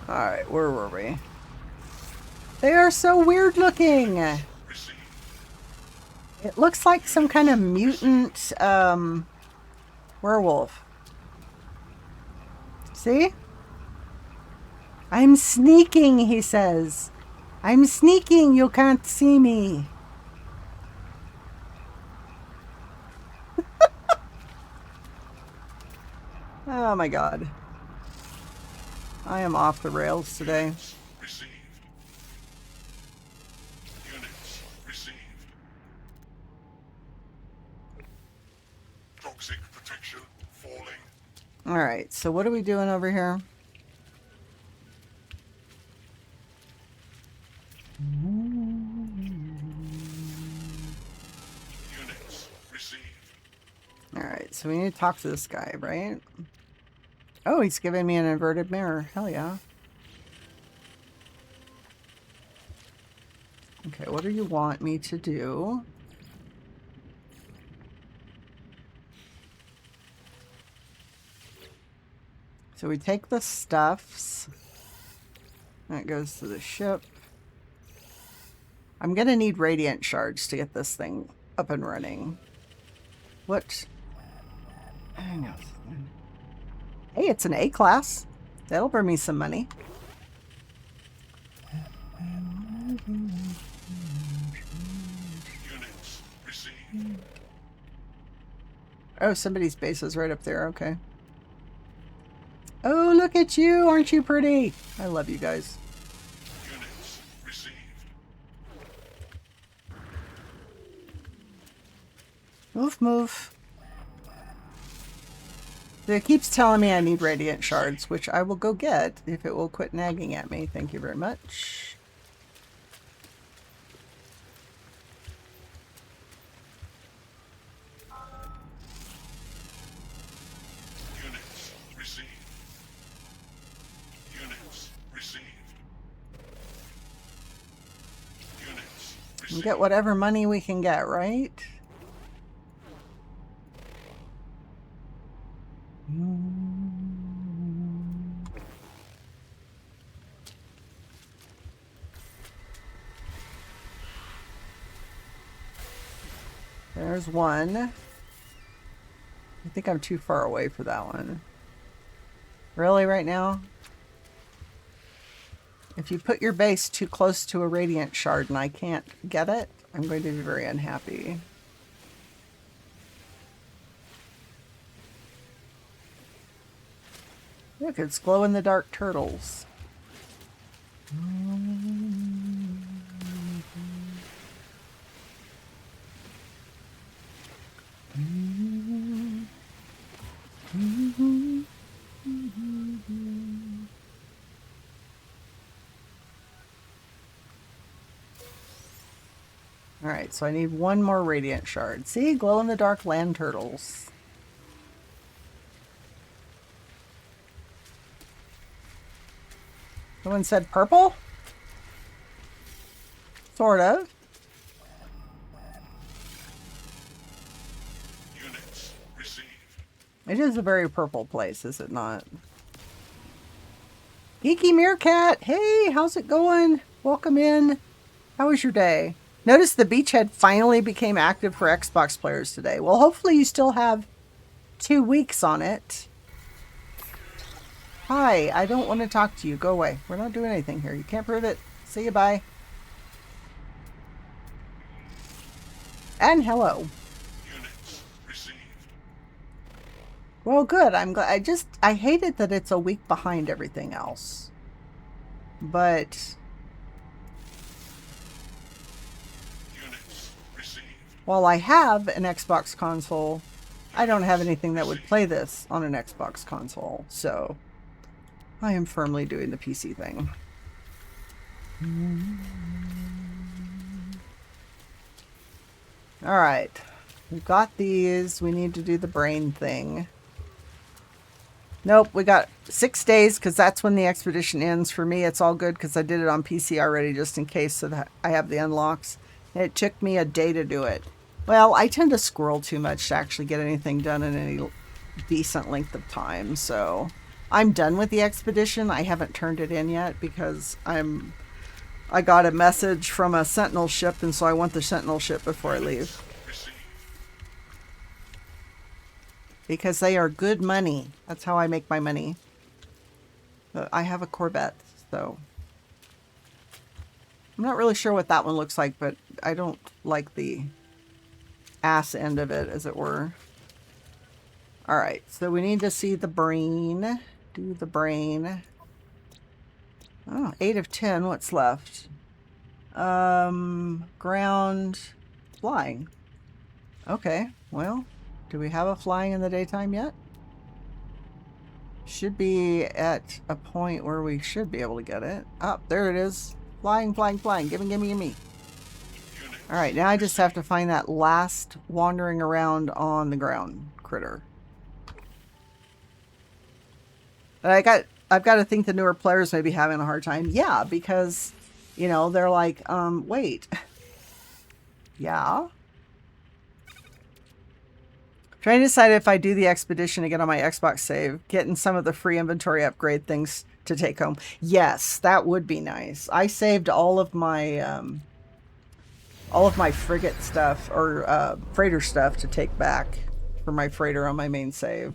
Alright, where were we? They are so weird looking! It looks like some kind of mutant, werewolf. See? I'm sneaking, he says. I'm sneaking, you can't see me. Oh my god. I am off the rails today. Units received. Toxic protection falling. Alright, so what are we doing over here? Units received. Alright, so we need to talk to this guy, right? Oh, he's giving me an inverted mirror. Hell yeah. Okay, what do you want me to do? So we take the stuffs. That goes to the ship. I'm gonna need radiant shards to get this thing up and running. What? Hang on. Hey, it's an A class. That'll bring me some money. Units received. Oh, somebody's base is right up there. Okay. Oh, look at you. Aren't you pretty? I love you guys. Units received. Move, move. It keeps telling me I need radiant shards, which I will go get if it will quit nagging at me. Thank you very much. Units received. Units received. Units We received. get whatever money we can get, right? There's one. I think I'm too far away for that one. Really, right now? If you put your base too close to a radiant shard and I can't get it, I'm going to be very unhappy. Look, it's glow-in-the-dark turtles. Alright, so I need one more radiant shard. See? Glow-in-the-dark land turtles. Someone said purple? Sort of. Units received. It is a very purple place, is it not? Geeky Meerkat! Hey, how's it going? Welcome in. How was your day? Notice the Beachhead finally became active for Xbox players today. Well, hopefully you still have 2 weeks on it. Hi, I don't want to talk to you. Go away. We're not doing anything here. You can't prove it. See you, bye. And hello. Units received. Well, good. I'm glad. I hated that it's a week behind everything else. But Units received. while I have an Xbox console, I don't have anything that would play this on an Xbox console, so I am firmly doing the PC thing. All right, we've got these. We need to do the brain thing. Nope, we got 6 days because that's when the expedition ends. For me, it's all good because I did it on PC already just in case so that I have the unlocks. And it took me a day to do it. Well, I tend to squirrel too much to actually get anything done in any decent length of time, so I'm done with the expedition. I haven't turned it in yet because I got a message from a sentinel ship, and so I want the sentinel ship before I leave. Because they are good money. That's how I make my money. But I have a Corvette, so I'm not really sure what that one looks like, but I don't like the ass end of it, as it were. All right, so we need to see the brain. Do the brain. Oh, 8 of 10. What's left? Ground, flying. Okay, well, do we have a flying in the daytime yet? Should be at a point where we should be able to get it. Oh, there it is. Flying, flying, flying. Gimme, gimme, gimme. All right, now I just have to find that last wandering around on the ground critter. But I've got to think the newer players may be having a hard time. Yeah, because, you know, they're like, wait. Yeah. Trying to decide if I do the expedition again on my Xbox save, getting some of the free inventory upgrade things to take home. Yes, that would be nice. I saved all of my frigate stuff or freighter stuff to take back for my freighter on my main save.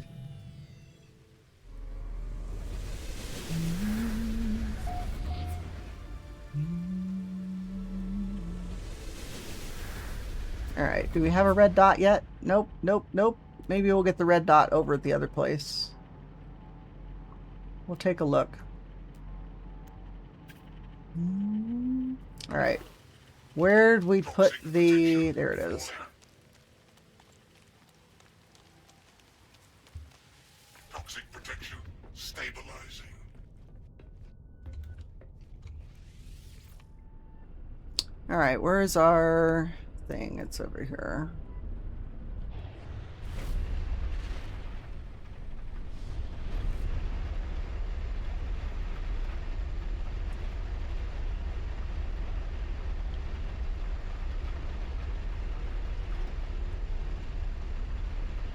All right, do we have a red dot yet? Nope, nope, nope. Maybe we'll get the red dot over at the other place. We'll take a look. All right. Where'd we put the... There it is. Toxic protection stabilizing. All right, where's our thing? It's over here.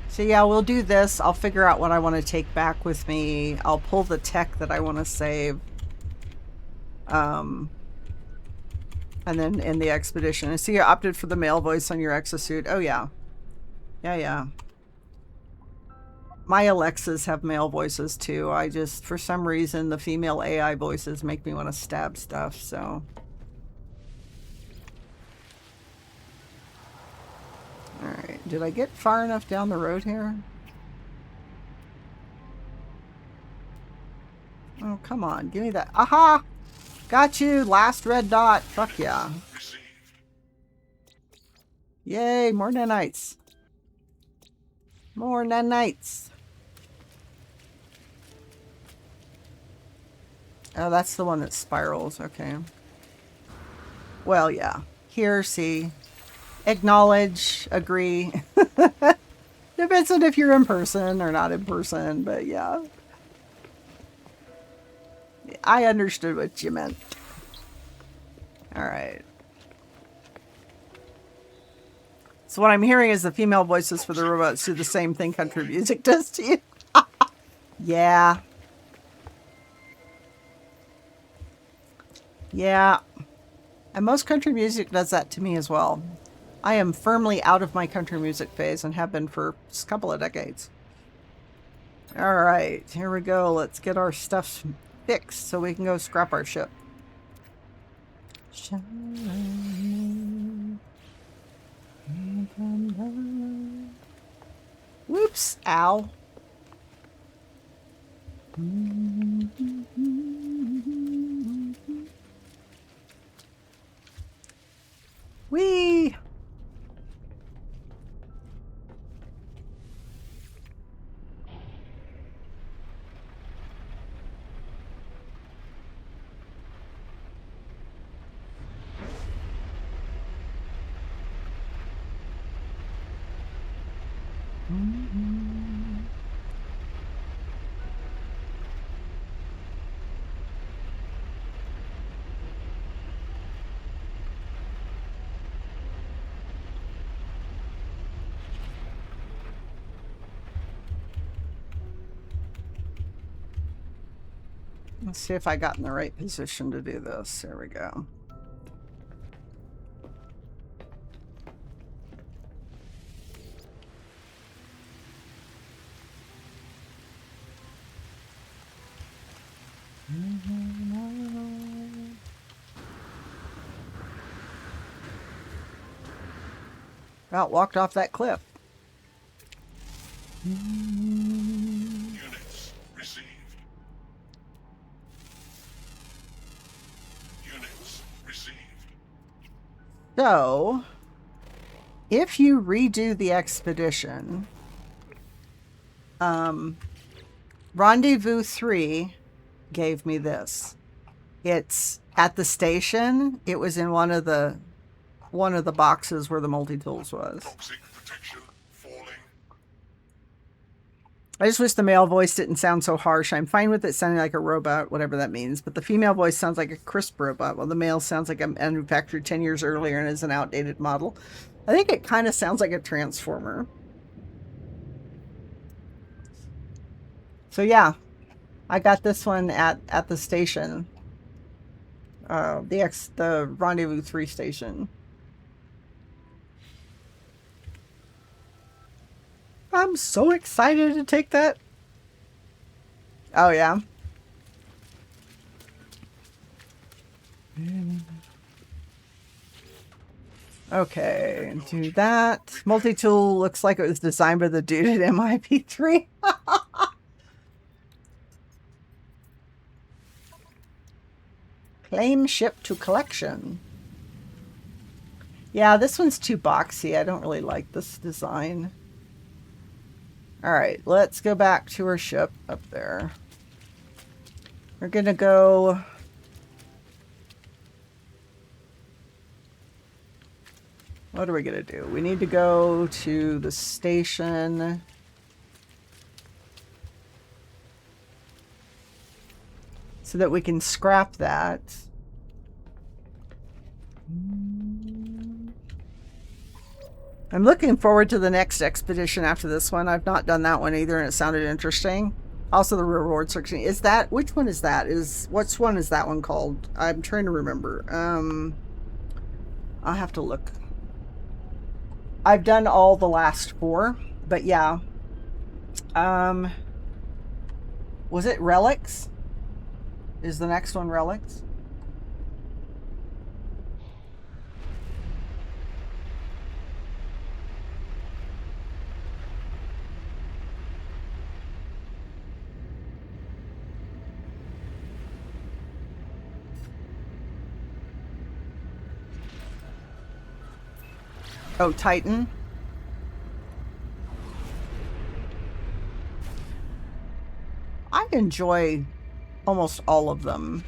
So yeah, we'll do this. I'll figure out what I want to take back with me. I'll pull the tech that I want to save. And then in the expedition. I see you opted for the male voice on your exosuit. Oh yeah. Yeah, yeah. My Alexas have male voices too. I just, for some reason, the female AI voices make me want to stab stuff, so. Alright, did I get far enough down the road here? Oh, come on, give me that. Aha! Got you! Last red dot! Fuck yeah. Yay, more nanites. More nanites. Oh, that's the one that spirals, okay. Well, yeah. Here, see. Acknowledge, agree. Depends on if you're in person or not in person, but yeah. I understood what you meant. Alright. So what I'm hearing is the female voices for the robots do the same thing country music does to you. Yeah. Yeah. And most country music does that to me as well. I am firmly out of my country music phase and have been for a couple of decades. Alright, here we go. Let's get our stuff fixed so we can go scrap our ship. Whoops, ow. Whee! Let's see if I got in the right position to do this. There we go. Well, walked off that cliff. Units received. Units received. So, if you redo the expedition, Rendezvous 3 gave me this. It's at the station. It was in one of the boxes where the multi-tools was. Toxic protection falling. I just wish the male voice didn't sound so harsh. I'm fine with it sounding like a robot, whatever that means. But the female voice sounds like a crisp robot, while the male sounds like a manufactured 10 years earlier and is an outdated model. I think it kind of sounds like a transformer. So yeah, I got this one at the station. The Rendezvous 3 station. I'm so excited to take that. Oh, yeah. Okay, do that. Multi-tool looks like it was designed by the dude at MIP3. Claim ship to collection. Yeah, this one's too boxy. I don't really like this design. Alright, let's go back to our ship up there. We're gonna go... What are we gonna do? We need to go to the station. So that we can scrap that. I'm looking forward to the next expedition after this one. I've not done that one either, and it sounded interesting. Also, the reward section. Is that... Which one is that? Which one is that one called? I'm trying to remember. I'll have to look. I've done all the last 4, but yeah. Was it Relics? Is the next one Relics? Oh, Titan. I enjoy almost all of them.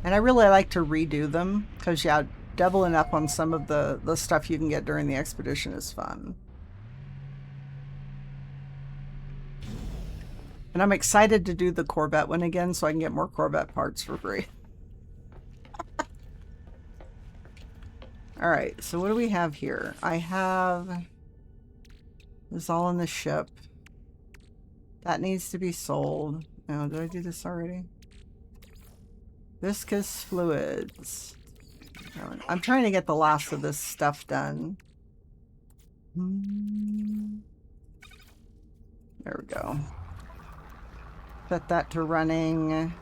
And I really like to redo them because, yeah, doubling up on some of the stuff you can get during the expedition is fun. And I'm excited to do the Corvette one again so I can get more Corvette parts for free. Alright, so what do we have here? I have... This is all on the ship. That needs to be sold. Oh, did I do this already? Viscous fluids. I'm trying to get the last of this stuff done. There we go. Set that to running.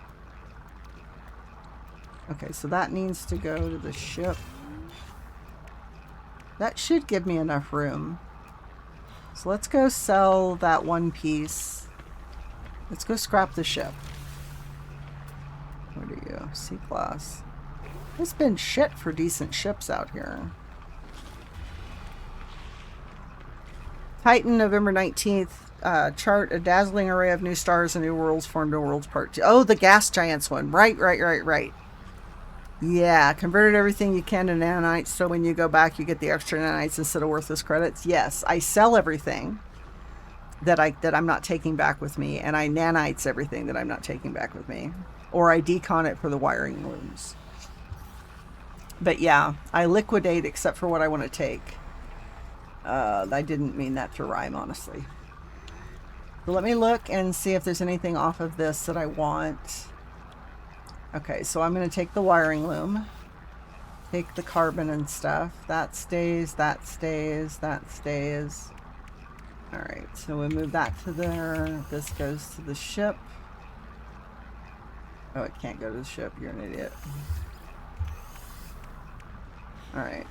Okay, so that needs to go to the ship. That should give me enough room. So let's go sell that one piece. Let's go scrap the ship. What are you? C-class. There's been shit for decent ships out here. Titan, November 19th. Chart, a dazzling array of new stars and new worlds formed in Worlds Part 2. Oh, the gas giants one. Right. Yeah, converted everything you can to nanites, so when you go back you get the extra nanites instead of worthless credits. Yes, I sell everything that I'm not taking back with me, and I nanites everything that I'm not taking back with me. Or I decon it for the wiring rooms. But yeah, I liquidate except for what I want to take. I didn't mean that to rhyme, honestly. So let me look and see if there's anything off of this that I want. Okay, so I'm going to take the wiring loom. Take the carbon and stuff. That stays, that stays, that stays. Alright, so we move that to there. This goes to the ship. Oh, it can't go to the ship. You're an idiot. Alright.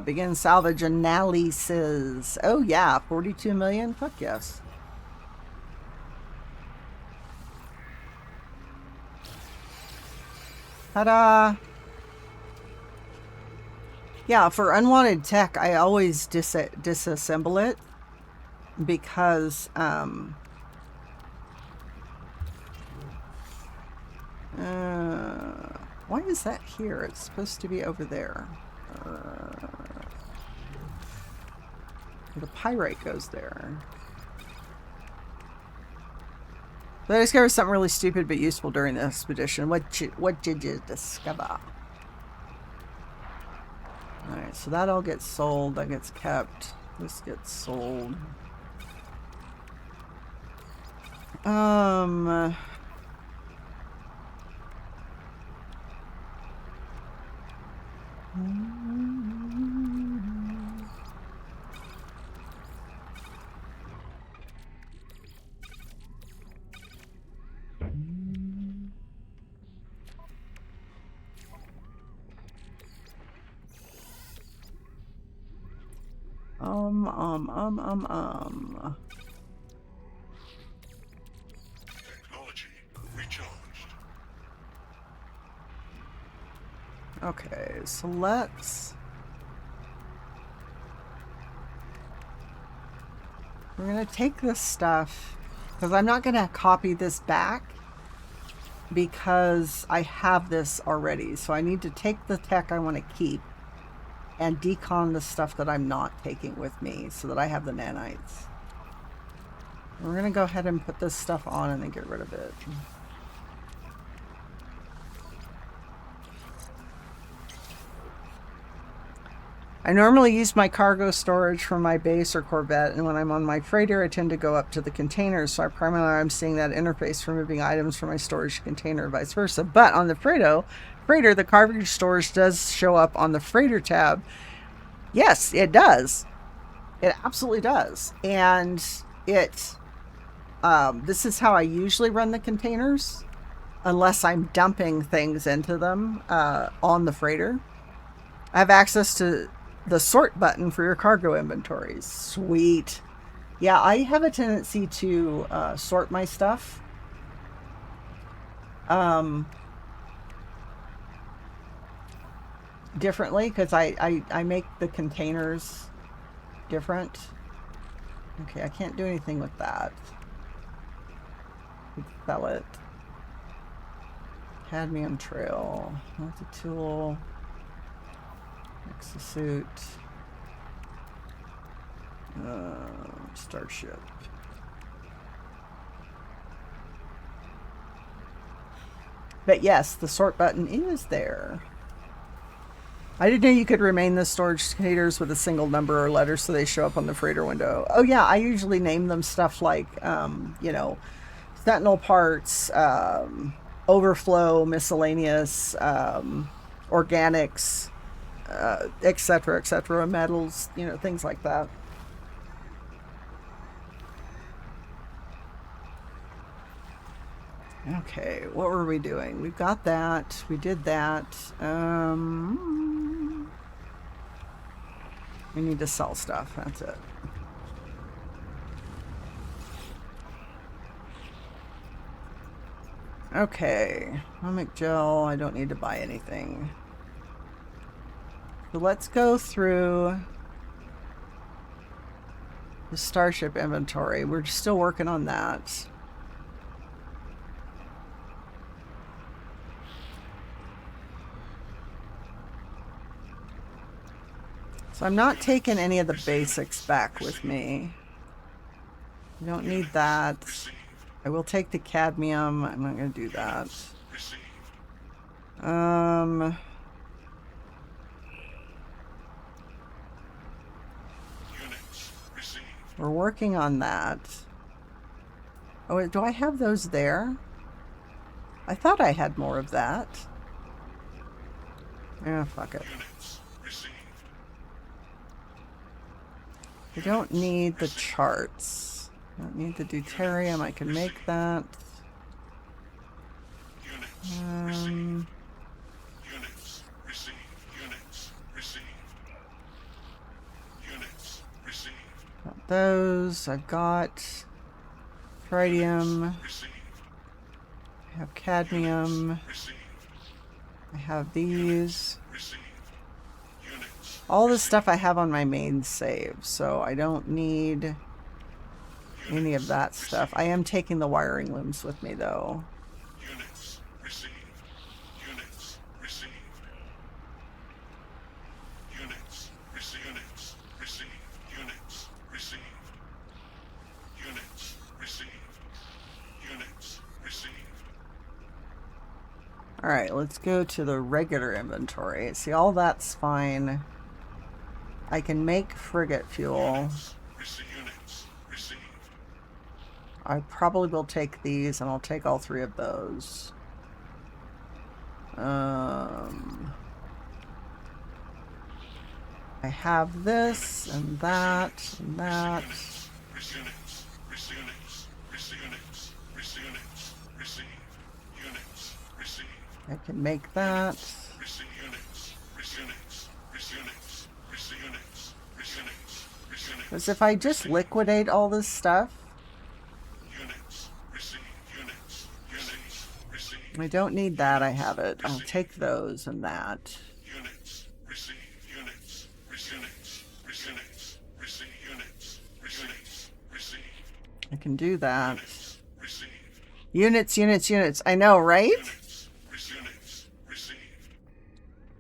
Begin salvage analysis. Oh yeah, 42 million? Fuck yes. Ta-da! Yeah, for unwanted tech, I always disassemble it because, why is that here? It's supposed to be over there. The pyrite goes there. But I discovered something really stupid but useful during the expedition. What did you discover? Alright, so that all gets sold. That gets kept. This gets sold. Technology recharged. Okay, so let's... We're gonna take this stuff, because I'm not gonna copy this back, because I have this already. So I need to take the tech I want to keep and decon the stuff that I'm not taking with me so that I have the nanites. We're gonna go ahead and put this stuff on and then get rid of it. I normally use my cargo storage from my base or Corvette, and when I'm on my freighter, I tend to go up to the containers, so I'm seeing that interface for moving items from my storage to container, or vice versa. But on the freighter, the cargo storage does show up on the freighter tab. Yes, it does. It absolutely does. And it, this is how I usually run the containers, unless I'm dumping things into them on the freighter. I have access to the sort button for your cargo inventories. Sweet. Yeah, I have a tendency to sort my stuff. Differently, because I make the containers different. Okay, I can't do anything with that. Sell it. Cadmium trail. Multi-tool. Exosuit. Starship. But yes, the sort button is there. I didn't know you could rename the storage containers with a single number or letter so they show up on the freighter window. Oh yeah, I usually name them stuff like, you know, Sentinel parts, overflow, miscellaneous, organics, etc., metals, you know, things like that. Okay, what were we doing? We've got that. We did that. We need to sell stuff. That's it. Okay. Atomic gel. I don't need to buy anything. So let's go through the Starship inventory. We're still working on that. So I'm not taking any of the basics back with me. I don't need that. I will take the cadmium. I'm not going to do that. We're working on that. Oh, do I have those there? I thought I had more of that. Yeah, fuck it. Units received. I don't need the charts. I don't need the deuterium. I can make that. Units received. Units received. Units received. Units received. Got those. I've got tritium. Received. I have cadmium. Received. I have these. Received. Units. All this stuff I have on my main save, so I don't need any of that stuff. I am taking the wiring looms with me, though. Units received. Units received. Units received. Units received. Units received. Units received. Units received. Alright, let's go to the regular inventory. See, all that's fine. I can make frigate fuel. Units received. I probably will take these, and I'll take all 3 of those. I have this, and that, and that. Units. Units. Units. Units. Received. Units. Received. I can make that. Units. Units. Units. Units. Because if I just liquidate all this stuff, Units. Received. Units. Units. Received. I don't need that. I have it. I'll take those and that. Units. Received. Units. Units. Units. Received. Units. Units. Received. I can do that. Received. Units. I know, right? Units. Units. Received.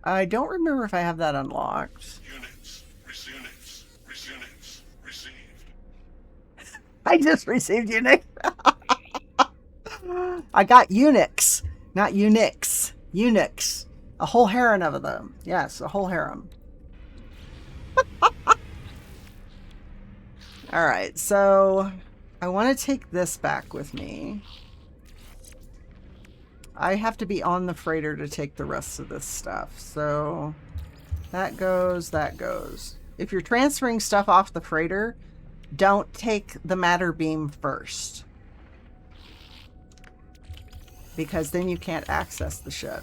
I don't remember if I have that unlocked. Units. Units. Units. Received. I just received Unix. I got Unix, not Unix. Unix. A whole harem of them. Yes, a whole harem. Alright, so I want to take this back with me. I have to be on the freighter to take the rest of this stuff. So that goes, that goes. If you're transferring stuff off the freighter, don't take the matter beam first. Because then you can't access the ship.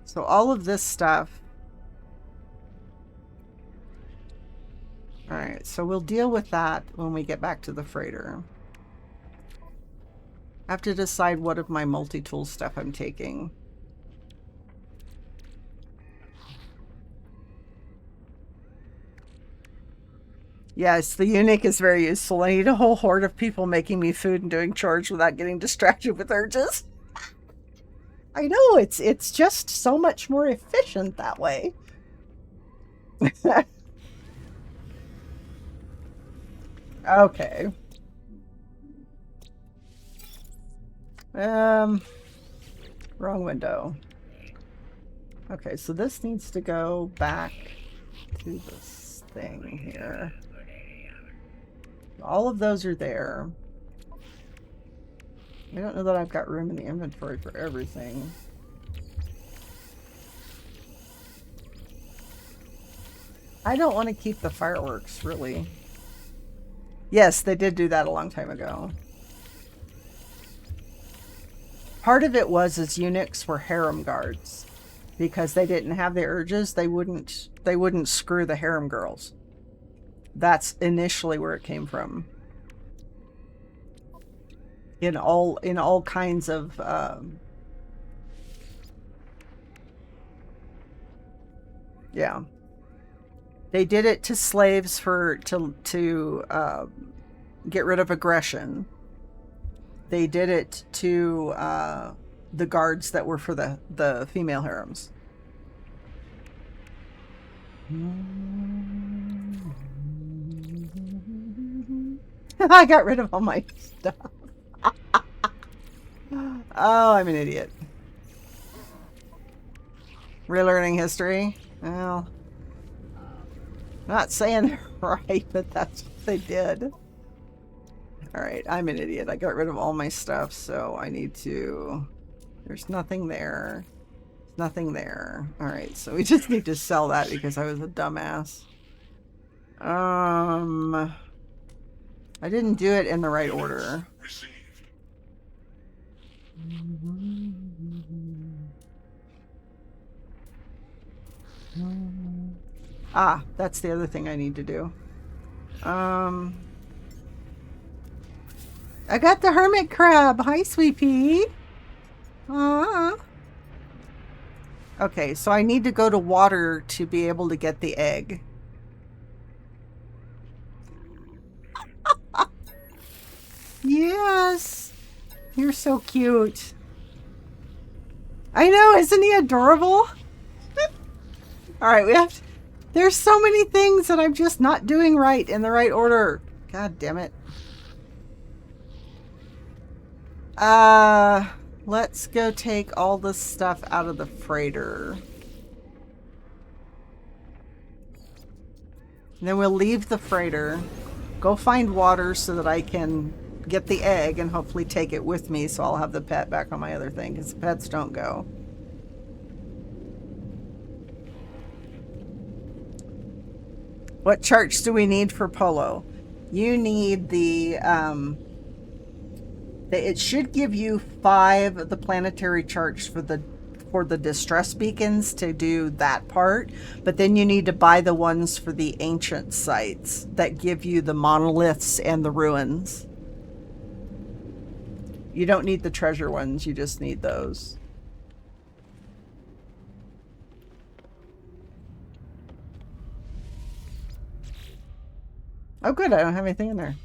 So all of this stuff. Alright, so we'll deal with that when we get back to the freighter. I have to decide what of my multi-tool stuff I'm taking. Yes, the eunuch is very useful. I need a whole horde of people making me food and doing chores without getting distracted with urges. I know, it's just so much more efficient that way. Okay. Wrong window. Okay, so this needs to go back to this thing here. All of those are there. I don't know that I've got room in the inventory for everything. I don't want to keep the fireworks, really. Yes, they did do that a long time ago. Part of it was as eunuchs were harem guards. Because they didn't have the urges, they wouldn't screw the harem girls. That's initially where it came from. In all kinds of yeah. They did it to slaves to get rid of aggression. They did it to the guards that were for the female harems. I got rid of all my stuff. Oh, I'm an idiot. Relearning history? Well, I'm not saying they're right, but that's what they did. Alright, I'm an idiot. I got rid of all my stuff, so I need to... There's nothing there. Nothing there. Alright, so we just need to sell that because I was a dumbass. I didn't do it in the right order. Received. Ah, that's the other thing I need to do. I got the hermit crab. Hi, sweet pea. Okay, so I need to go to water to be able to get the egg. Yes! You're so cute. I know, isn't he adorable? Alright, we have to... There's so many things that I'm just not doing right in the right order. God damn it. Let's go take all this stuff out of the freighter. And then we'll leave the freighter, go find water so that I can get the egg and hopefully take it with me so I'll have the pet back on my other thing because the pets don't go. What charts do we need for Polo? You need the it should give you 5 of the planetary charts for the distress beacons to do that part, but then you need to buy the ones for the ancient sites that give you the monoliths and the ruins. You don't need the treasure ones, you just need those. Oh good, I don't have anything in there.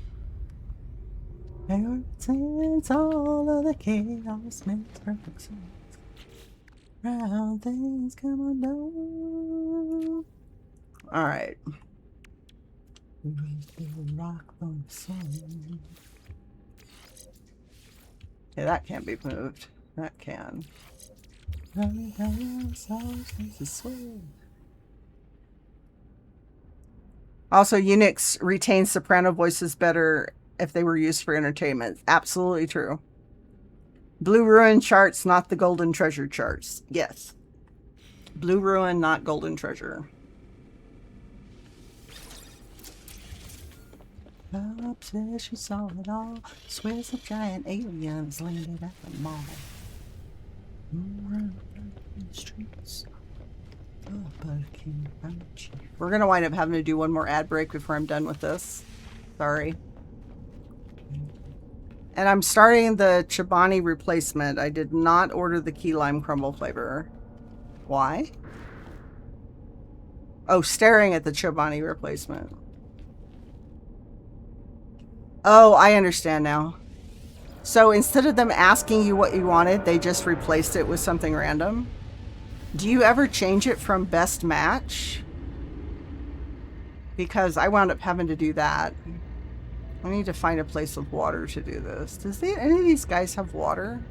Since all of the chaos makes perfect sense. Round things come undone. Alright. Rock from the sun. Okay, that can't be moved. That can. Also, Unix retains soprano voices better if they were used for entertainment. Absolutely true. Blue Ruin charts, not the Golden Treasure charts. Yes. Blue Ruin, not Golden Treasure. Up says she saw it all. Swears some giant aliens landed at the mall. Around the streets. We're gonna wind up having to do one more ad break before I'm done with this. Sorry. And I'm starting the Chobani replacement. I did not order the key lime crumble flavor. Why? Oh, staring at the Chobani replacement. Oh, I understand now. So instead of them asking you what you wanted, they just replaced it with something random? Do you ever change it from best match? Because I wound up having to do that. I need to find a place with water to do this. Does any of these guys have water?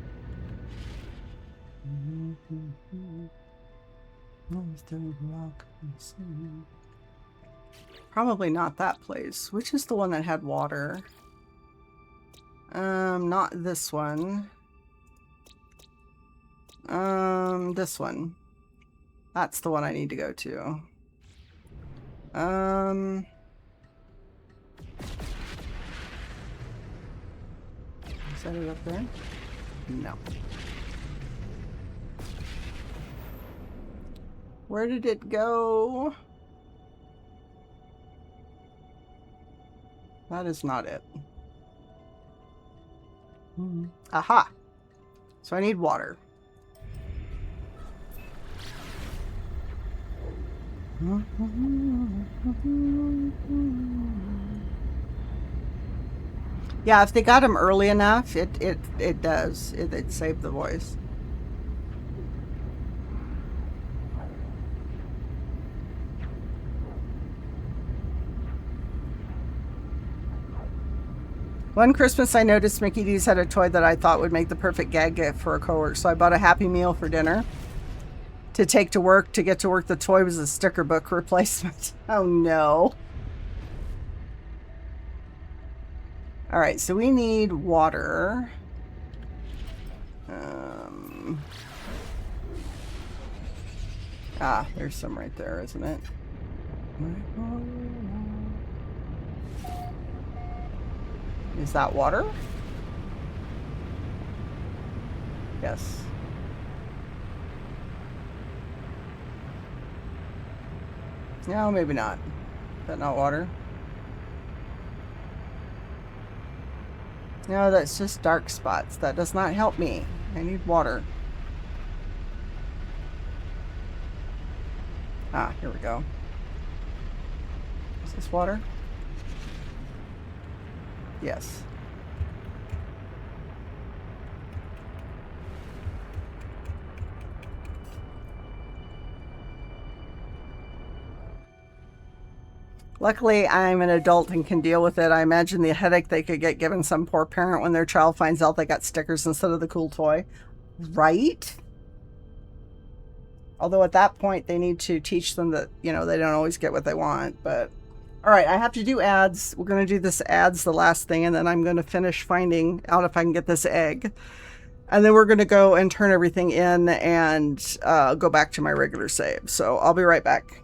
Probably not that place. Which is the one that had water? Not this one. This one. That's the one I need to go to. Is that it up there? No. Where did it go? That is not it. Aha! So I need water. Yeah, if they got him early enough, it does. It saved the voice. One Christmas I noticed Mickey D's had a toy that I thought would make the perfect gag gift for a coworker, so I bought a Happy Meal for dinner. to take to work to get to work. The toy was a sticker book replacement. Oh no. All right, so we need water. There's some right there, isn't it? Is that water? Yes. No, maybe not. Is that not water? No, that's just dark spots. That does not help me. I need water. Here we go. Is this water? Yes. Luckily, I'm an adult and can deal with it. I imagine the headache they could get given some poor parent when their child finds out they got stickers instead of the cool toy. Right? Although at that point, they need to teach them that, they don't always get what they want. But, all right, I have to do ads. We're going to do this ads, the last thing, and then I'm going to finish finding out if I can get this egg. And then we're going to go and turn everything in and go back to my regular save. So I'll be right back.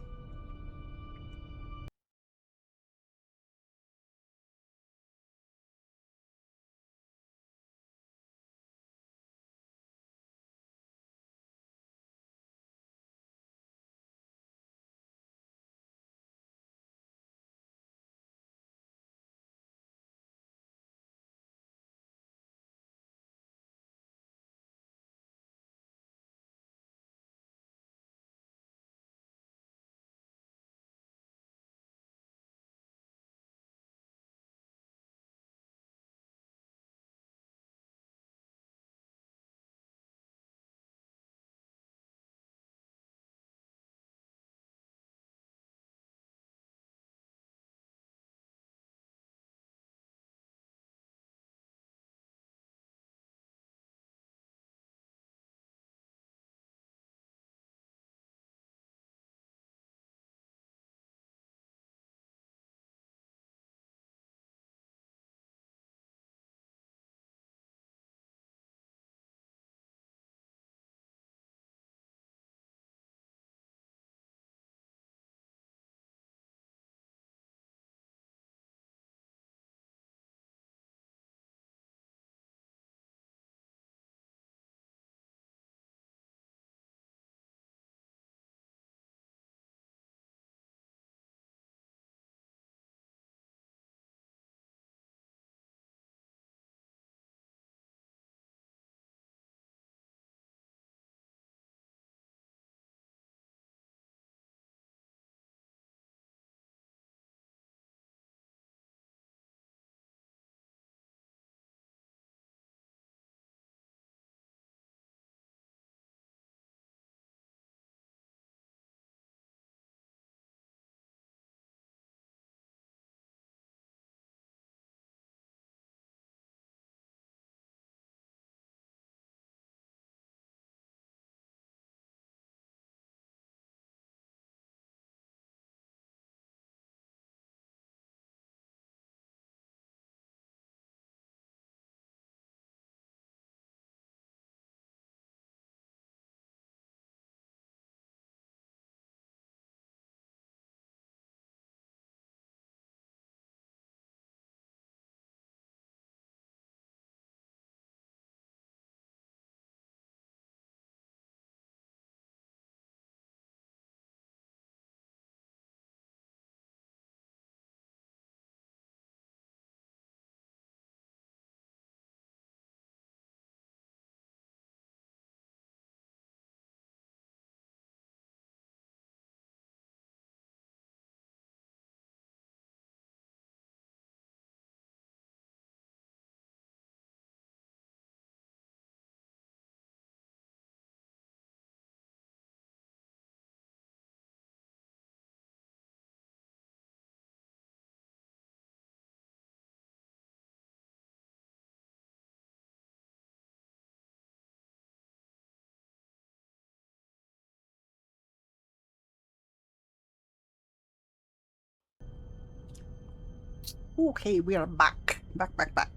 Okay, we are back. Back.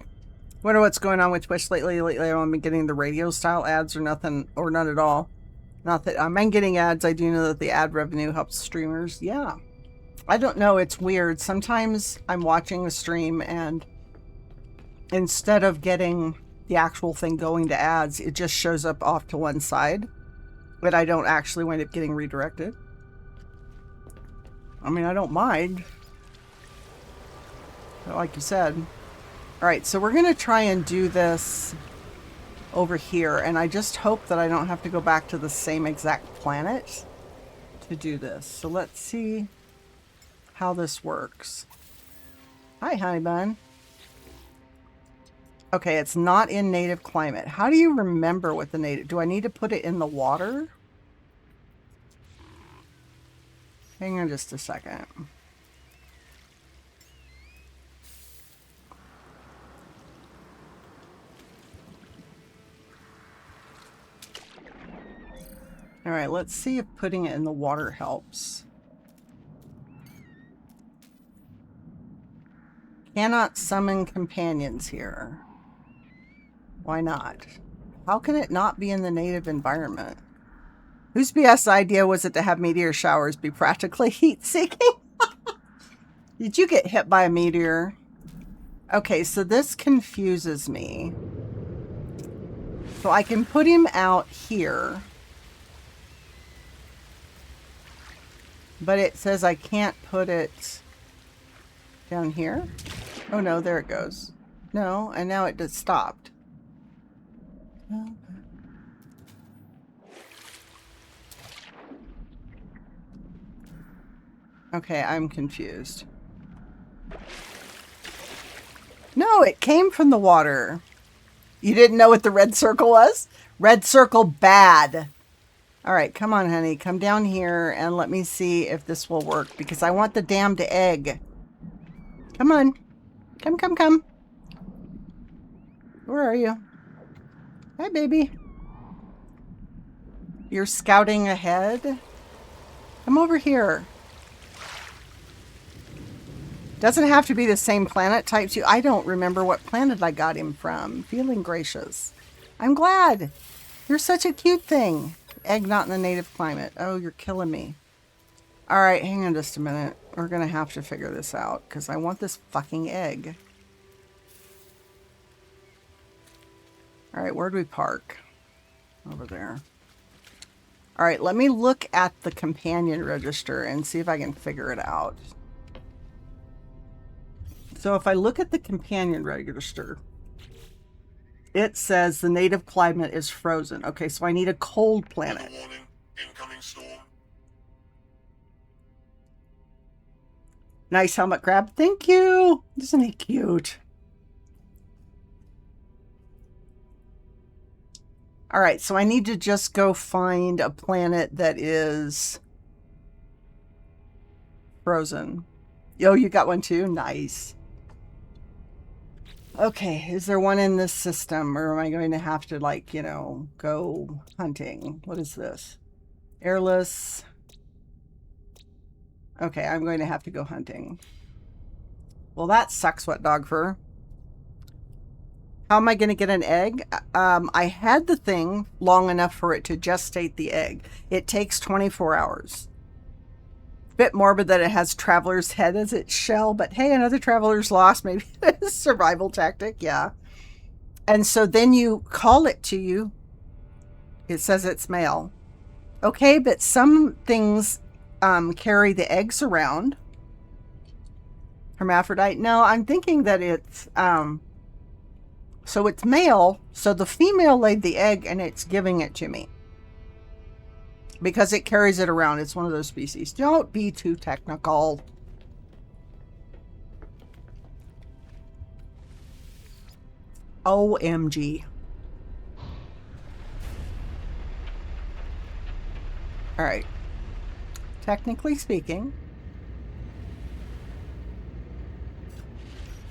Wonder what's going on with Twitch lately. Lately, I've been getting the radio style ads or nothing, or none at all. Not that I'm getting ads. I do know that the ad revenue helps streamers. Yeah. I don't know. It's weird. Sometimes I'm watching a stream and instead of getting the actual thing going to ads, it just shows up off to one side. But I don't actually wind up getting redirected. I mean, I don't mind. But like you said. Alright, so we're going to try and do this over here. And I just hope that I don't have to go back to the same exact planet to do this. So let's see how this works. Hi, honey bun. Okay, it's not in native climate. How do you remember what the native... Do I need to put it in the water? Hang on just a second. All right, let's see if putting it in the water helps. Cannot summon companions here. Why not? How can it not be in the native environment? Whose BS idea was it to have meteor showers be practically heat-seeking? Did you get hit by a meteor? Okay, so this confuses me. So I can put him out here. But it says I can't put it down here. Oh no, there it goes. No, and now it just stopped. Okay, I'm confused. No, it came from the water. You didn't know what the red circle was? Red circle bad. All right, come on, honey. Come down here and let me see if this will work because I want the damned egg. Come on. Come. Where are you? Hi, baby. You're scouting ahead? Come over here. Doesn't have to be the same planet type too. I don't remember what planet I got him from. Feeling gracious. I'm glad. You're such a cute thing. Egg not in the native climate. Oh, you're killing me. All right, hang on just a minute. We're going to have to figure this out because I want this fucking egg. All right, where'd we park? Over there. All right, let me look at the companion register and see if I can figure it out. So if I look at the companion register, it says the native climate is frozen. Okay, so I need a cold planet. Warning, incoming storm. Nice helmet crab. Thank you. Isn't he cute? All right, so I need to just go find a planet that is frozen. Yo, you got one too? Nice. Okay, is there one in this system or am I going to have to, like, you know, go hunting? What is this? Airless. Okay, I'm going to have to go hunting. Well, that sucks, wet dog fur. How am I going to get an egg? I had the thing long enough for it to gestate the egg. It takes 24 hours. Bit morbid that it has traveler's head as its shell, but hey, another traveler's lost. Maybe it's a survival tactic. Yeah. And so then you call it to you. It says it's male. Okay, but some things carry the eggs around. Hermaphrodite. No, I'm thinking that it's so it's male. So the female laid the egg and it's giving it to me. Because it carries it around. It's one of those species. Don't be too technical. OMG. Alright. Technically speaking.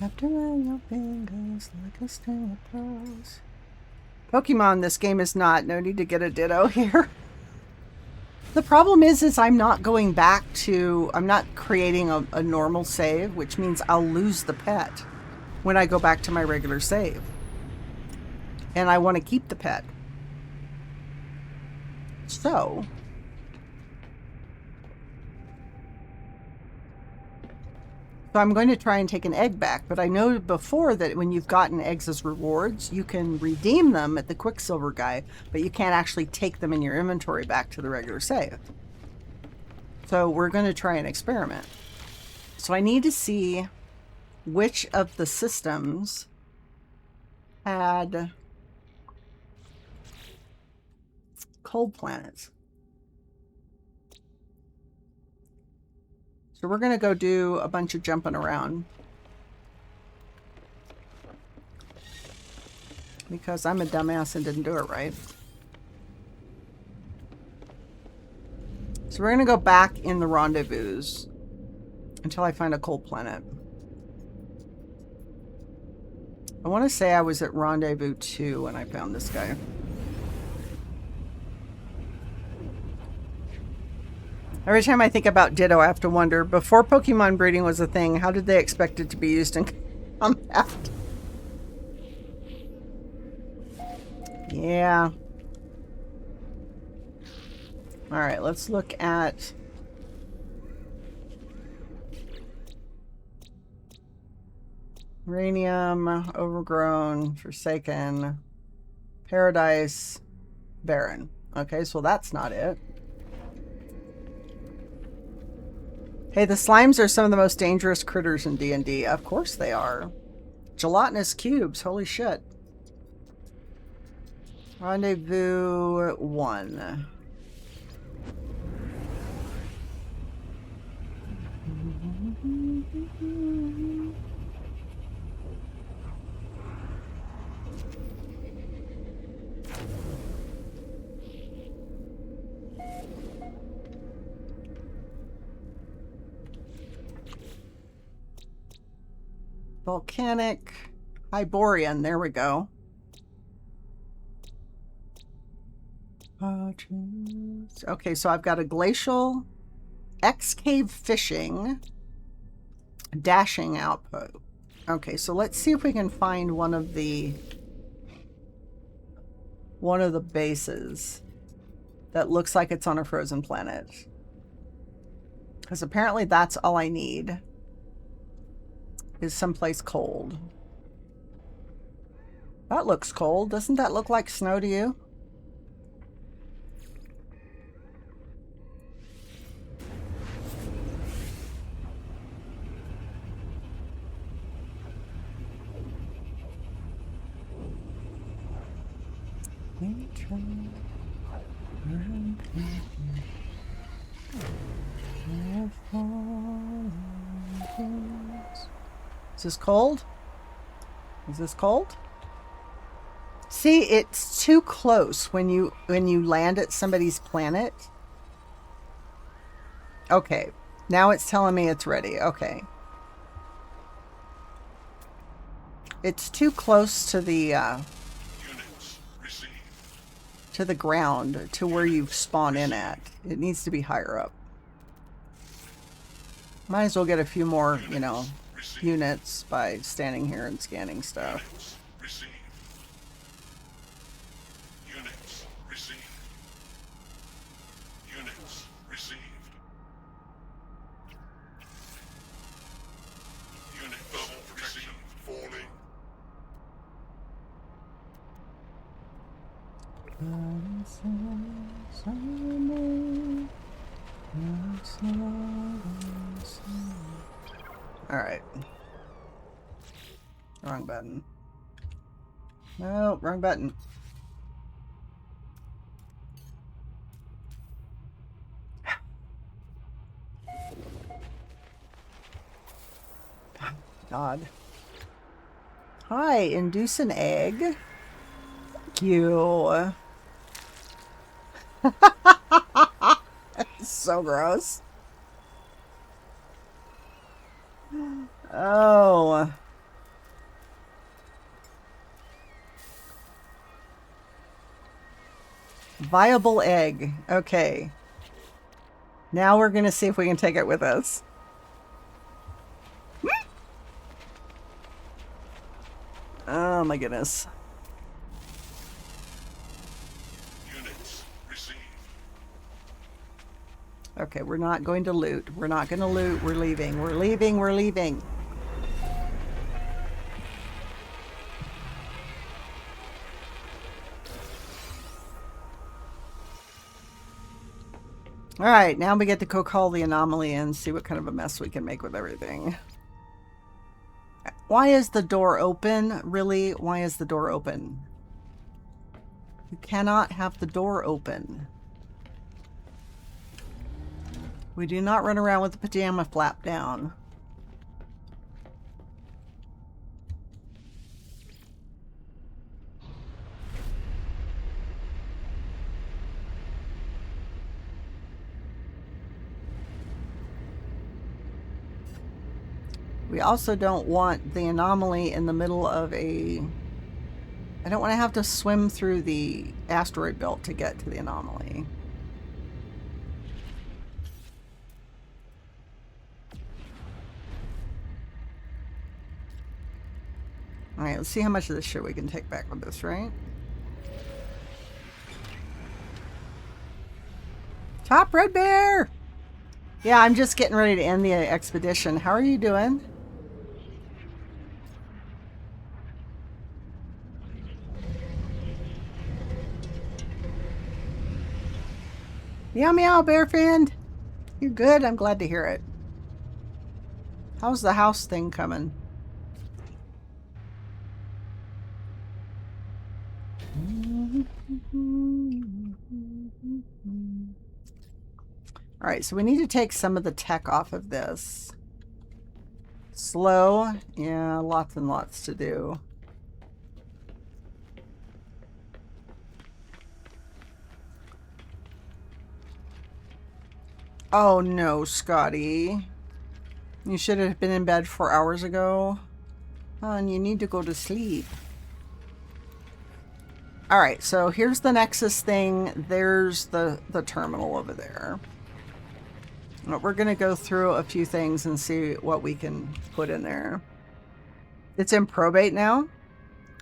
After your fingers like a string of pearls. Pokemon, this game is not. No need to get a ditto here. The problem is I'm not going back to, I'm not creating a normal save, which means I'll lose the pet when I go back to my regular save. And I want to keep the pet. So I'm going to try and take an egg back, but I know before that when you've gotten eggs as rewards, you can redeem them at the Quicksilver guy, but you can't actually take them in your inventory back to the regular save. So we're going to try an experiment. So I need to see which of the systems had cold planets. So we're going to go do a bunch of jumping around. Because I'm a dumbass and didn't do it right. So we're going to go back in the rendezvous until I find a cold planet. I want to say I was at Rendezvous 2 when I found this guy. Every time I think about Ditto, I have to wonder, before Pokemon breeding was a thing, how did they expect it to be used in combat? Yeah. Alright, let's look at... Uranium, Overgrown, Forsaken, Paradise, Barren. Okay, so that's not it. Hey, the slimes are some of the most dangerous critters in D&D. Of course they are. Gelatinous cubes, holy shit. Rendezvous 1. Volcanic, Hyborian, there we go. Okay, so I've got a glacial, X-cave fishing, dashing output. Okay, so let's see if we can find one of the bases that looks like it's on a frozen planet. Because apparently that's all I need. Is someplace cold. That looks cold. Doesn't that look like snow to you? Is this cold? Is this cold? See, it's too close when you land at somebody's planet. Okay, now it's telling me it's ready. Okay. It's too close to the ground, to where you spawn in at. It needs to be higher up. Might as well get a few more, you know, units by standing here and scanning stuff. Units received. Units received. Unit double protection falling. Alright. Wrong button. No, wrong button. God. Hi, induce an egg. Thank you. So gross. Oh. Viable egg. Okay. Now we're going to see if we can take it with us. Oh my goodness. Units received. Okay, we're not going to loot. We're not going to loot. We're leaving. We're leaving. We're leaving. All right, now we get to go call the anomaly and see what kind of a mess we can make with everything. Why is the door open? Really? Why is the door open? You cannot have the door open. We do not run around with the pajama flap down. We also don't want the anomaly in the middle of a... I don't want to have to swim through the asteroid belt to get to the anomaly. Alright, let's see how much of this shit we can take back with this, right? Top Red Bear! Yeah, I'm just getting ready to end the expedition. How are you doing? Meow meow, bear friend. You're good? I'm glad to hear it. How's the house thing coming? Alright, so we need to take some of the tech off of this. Slow? Yeah, lots and lots to do. Oh no, Scotty. You should have been in bed 4 hours ago. And you need to go to sleep. Alright, so here's the Nexus thing. There's the terminal over there. We're going to go through a few things and see what we can put in there. It's in probate now.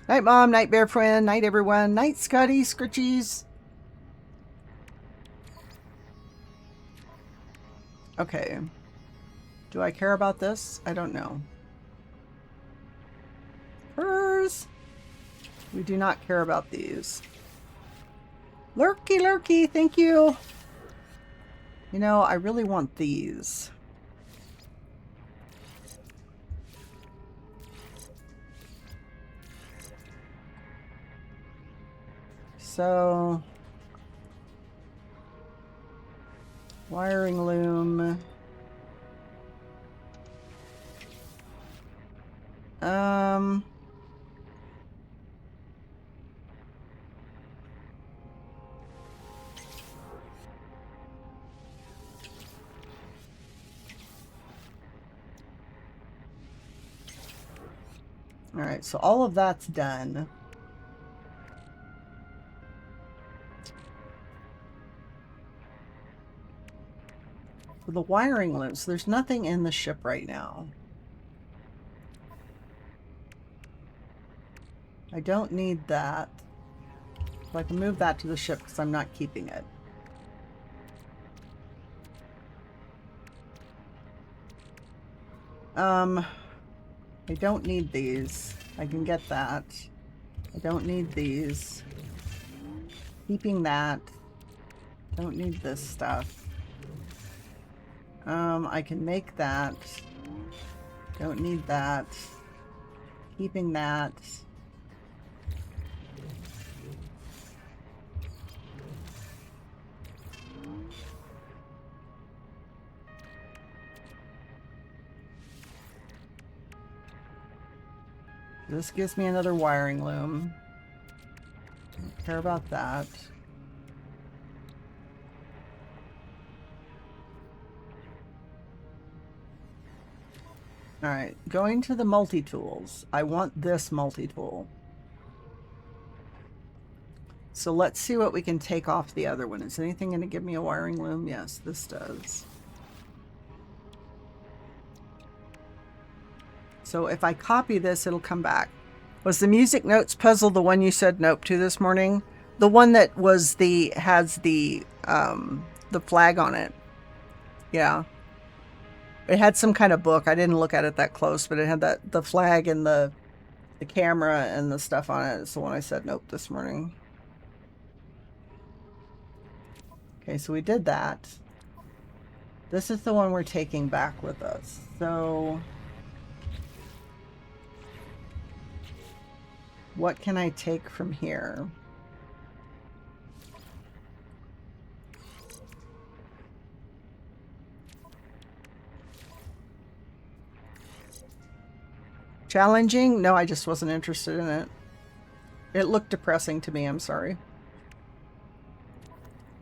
Night, Mom. Night, Bear Friend. Night, everyone. Night, Scotty. Scritchies. Okay. Do I care about this? I don't know. Furs. We do not care about these. Lurky, lurky. Thank you. You know, I really want these. So, wiring loom. All right, so all of that's done. For the wiring looms, there's nothing in the ship right now. I don't need that. So I can move that to the ship because I'm not keeping it. I don't need these. I can get that. I don't need these. Keeping that. Don't need this stuff. I can make that. Don't need that. Keeping that. This gives me another wiring loom. Don't care about that. Alright, going to the multi-tools. I want this multi-tool. So so let's see what we can take off the other one. Is anything going to give me a wiring loom? Yes, this does. So if I copy this, it'll come back. Was the music notes puzzle the one you said nope to this morning? The one that was has the flag on it. Yeah. It had some kind of book. I didn't look at it that close, but it had the flag and the camera and the stuff on it. It's the one I said nope this morning. Okay, so we did that. This is the one we're taking back with us. So what can I take from here? Challenging? No, I just wasn't interested in it. It looked depressing to me, I'm sorry.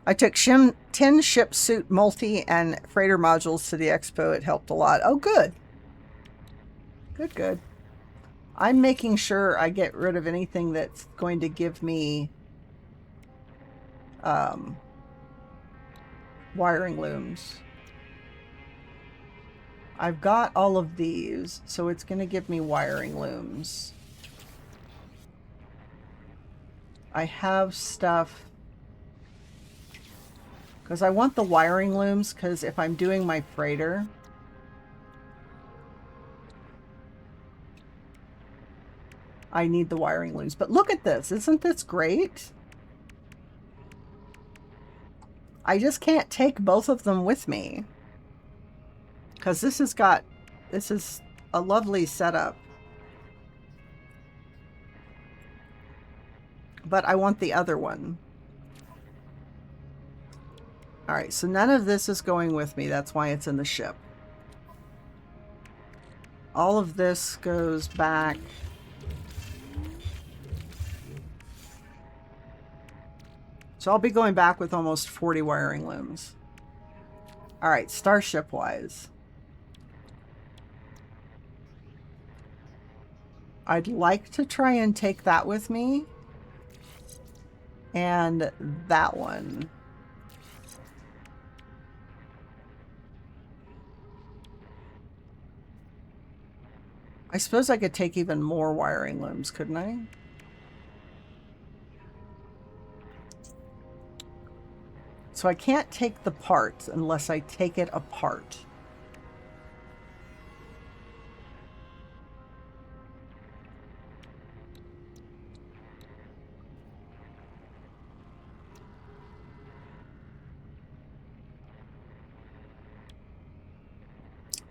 I took 10 ship suit multi and freighter modules to the expo. It helped a lot. Oh, good. Good, good. I'm making sure I get rid of anything that's going to give me wiring looms. I've got all of these, so it's going to give me wiring looms. I have stuff because I want the wiring looms, because if I'm doing my freighter, I need the wiring looms. But look at this. Isn't this great? I just can't take both of them with me, because this is a lovely setup. But I want the other one. All right, so none of this is going with me. That's why it's in the ship. All of this goes back. So I'll be going back with almost 40 wiring looms. All right, starship-wise. I'd like to try and take that with me. And that one. I suppose I could take even more wiring looms, couldn't I? So I can't take the parts unless I take it apart.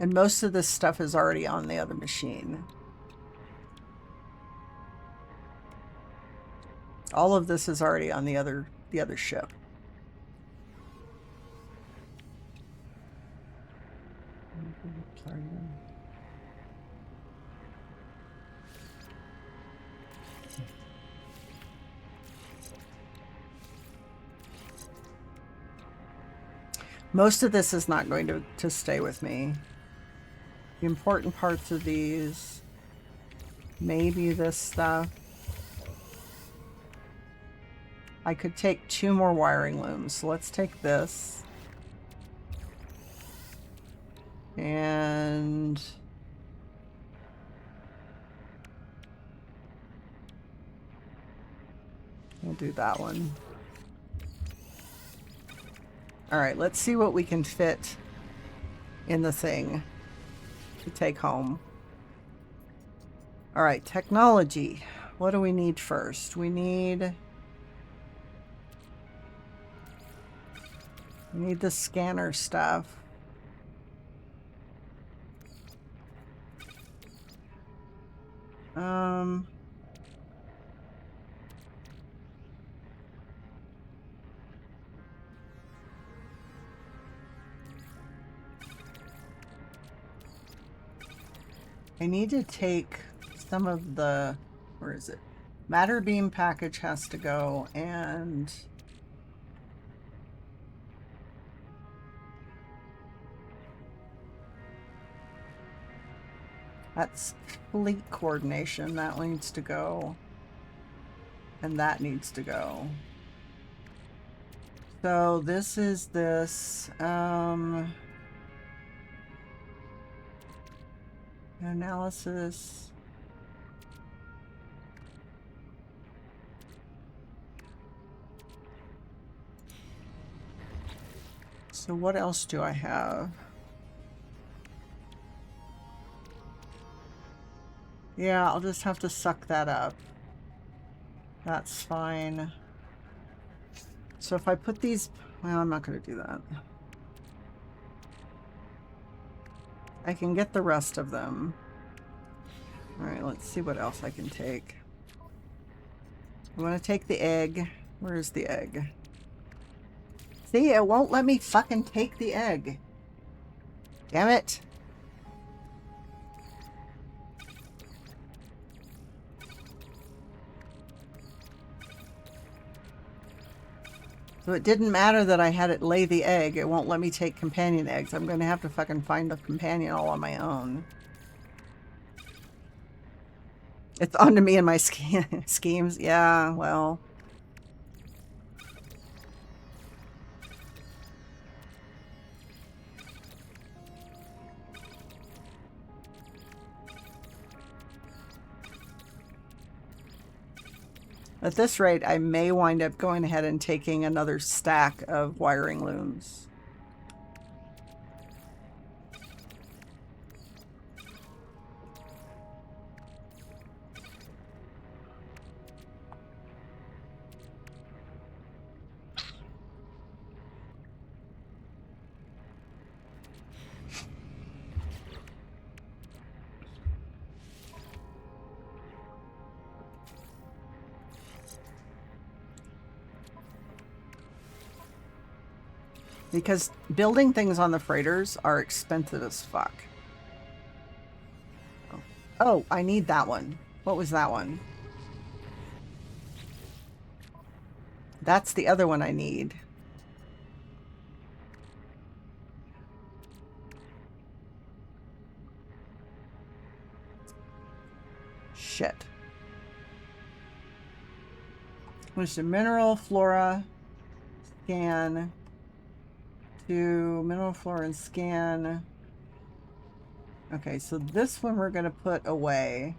And most of this stuff is already on the other machine. All of this is already on the other ship. Most of this is not going to stay with me. The important parts of these, maybe this stuff. I could take 2 more wiring looms. So let's take this. And we'll do that one. All right, let's see what we can fit in the thing to take home. All right, technology. What do we need first? We need the scanner stuff. I need to take some of the, where is it? Matter beam package has to go, and that's fleet coordination. That needs to go, and that needs to go. So this is this analysis. So what else do I have? Yeah, I'll just have to suck that up. That's fine. So if I put these, well, I'm not going to do that. I can get the rest of them. All right, let's see what else I can take. I want to take the egg. Where's the egg? See, it won't let me fucking take the egg. Damn it. So it didn't matter that I had it lay the egg. It won't let me take companion eggs. I'm going to have to fucking find a companion all on my own. It's onto me and my schemes. Yeah, well. At this rate, I may wind up going ahead and taking another stack of wiring looms. Because building things on the freighters are expensive as fuck. Oh, I need that one. What was that one? That's the other one I need. Shit. Which the mineral flora scan to mineral flora and scan. Okay, so this one we're going to put away.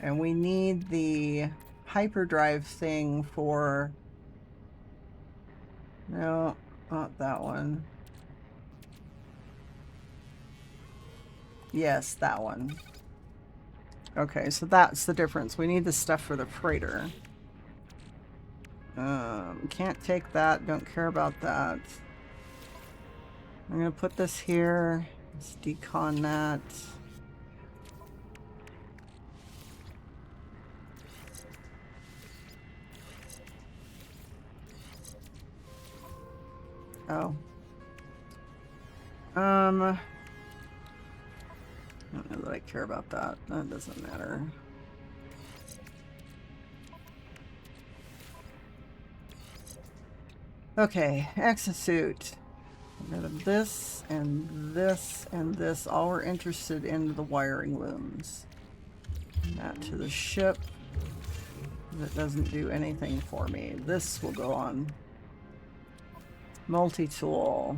And we need the hyperdrive thing for... No, not that one. Yes, that one. Okay, so that's the difference. We need the stuff for the freighter. Can't take that. Don't care about that. I'm going to put this here. Let's decon that. Oh. I don't know that I care about that. That doesn't matter. Okay, exosuit. Get rid of this and this and this. All we're interested in the wiring looms. That to the ship. That doesn't do anything for me. This will go on. Multi-tool.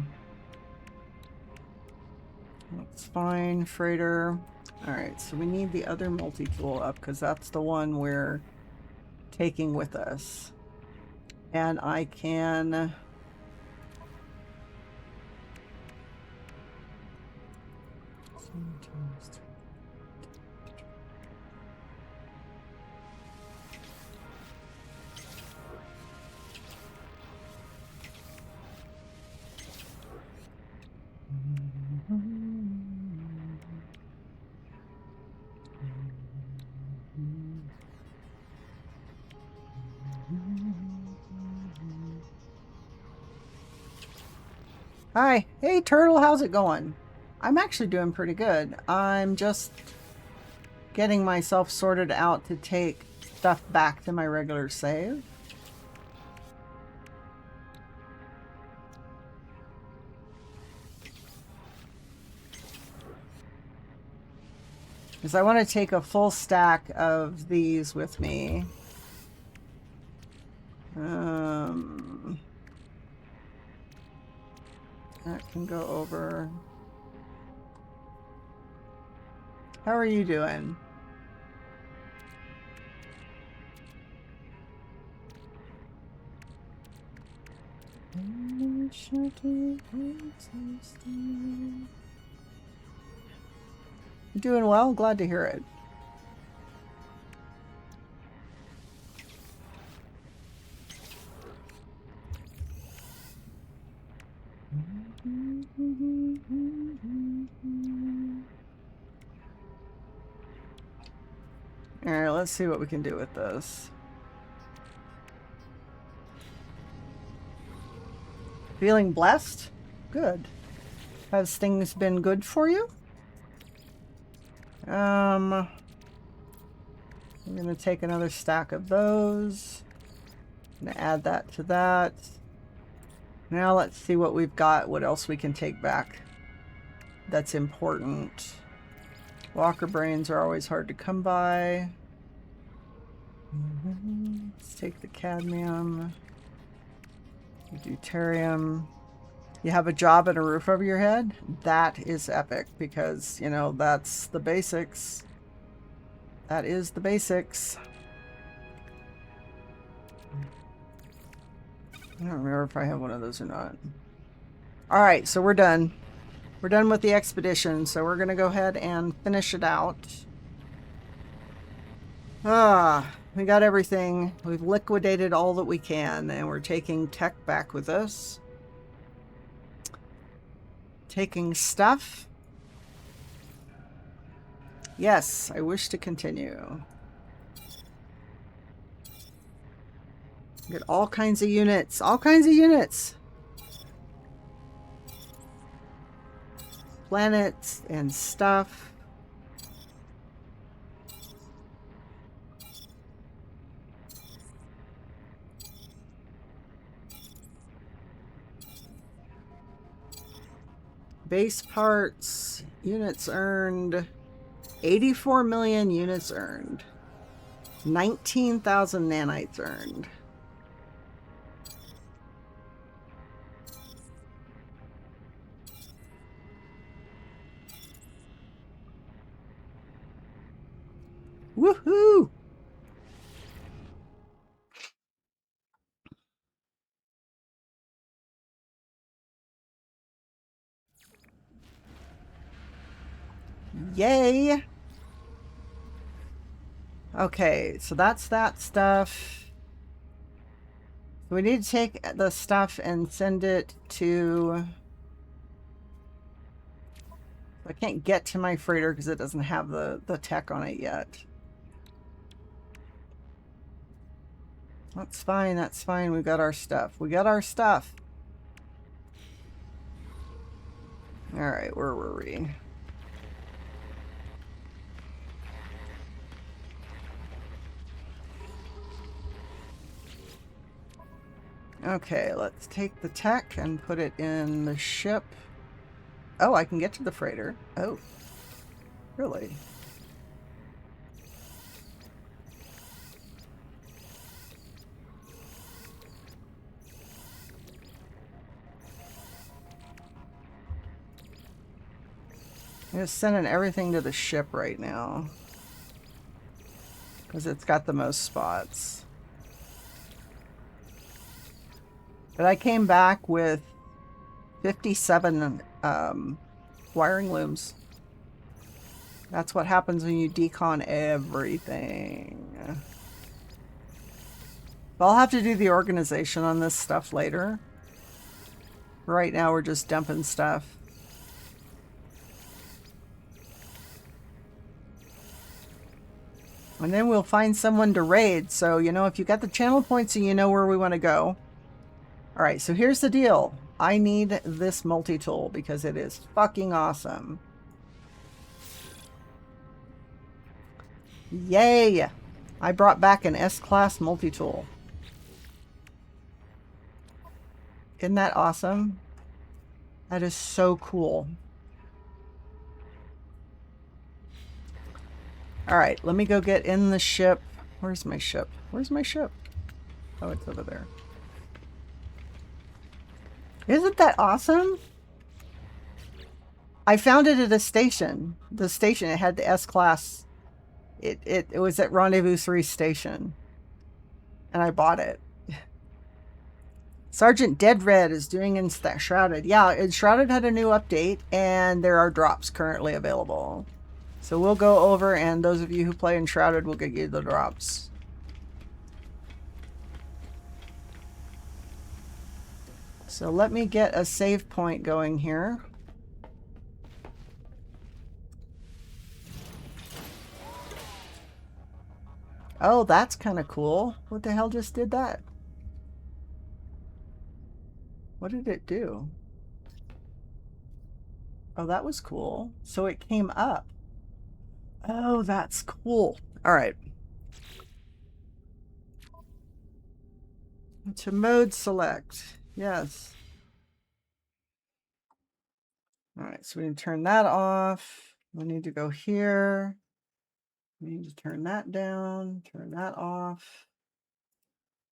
That's fine. Freighter. Alright, so we need the other multi-tool up because that's the one we're taking with us. And I can... Hi. Hey, Turtle. How's it going? I'm actually doing pretty good. I'm just getting myself sorted out to take stuff back to my regular save. Because I want to take a full stack of these with me. can go over. How are you doing? Doing well, glad to hear it. All right, let's see what we can do with this. Feeling blessed? Good. Has things been good for you? I'm gonna take another stack of those. I'm gonna add that to that. Now let's see what we've got, what else we can take back that's important. Walker brains are always hard to come by. Let's take the cadmium. Deuterium. You have a job and a roof over your head? That is epic because, you know, that's the basics. That is the basics. I don't remember if I have one of those or not. Alright, so we're done. We're done with the expedition, so we're going to go ahead and finish it out. We got everything. We've liquidated all that we can, and we're taking tech back with us. Taking stuff. Yes, I wish to continue. Get all kinds of units. All kinds of units. Planets and stuff. Base parts. Units earned. 84 million units earned. 19,000 nanites earned. Woohoo! Yay! Okay, so that's that stuff. We need to take the stuff and send it to... I can't get to my freighter because it doesn't have the tech on it yet. That's fine, that's fine. We got our stuff. We got our stuff. Alright, where were we? Okay, let's take the tech and put it in the ship. Oh, I can get to the freighter. Oh, really? I'm just sending everything to the ship right now because it's got the most spots. But I came back with 57 wiring looms. That's what happens when you decon everything. But I'll have to do the organization on this stuff later. Right now we're just dumping stuff. And then we'll find someone to raid. So, you know, if you got the channel points and you know where we want to go. Alright, so here's the deal. I need this multi-tool because it is fucking awesome. Yay! I brought back an S-Class multi-tool. Isn't that awesome? That is so cool. Alright, let me go get in the ship. Where's my ship? Where's my ship? Oh, it's over there. Isn't that awesome? I found it at a station. The station, it had the S-Class. It was at Rendezvous 3 station. And I bought it. Sergeant Dead Red is doing Shrouded. Yeah, Shrouded had a new update, and there are drops currently available. So we'll go over, and those of you who play in Shrouded will get you the drops. So let me get a save point going here. Oh, that's kind of cool. What the hell just did that? What did it do? Oh, that was cool. So it came up. Oh, that's cool. All right. To mode select. Yes. All right, so we need to turn that off. We need to go here. We need to turn that down, turn that off.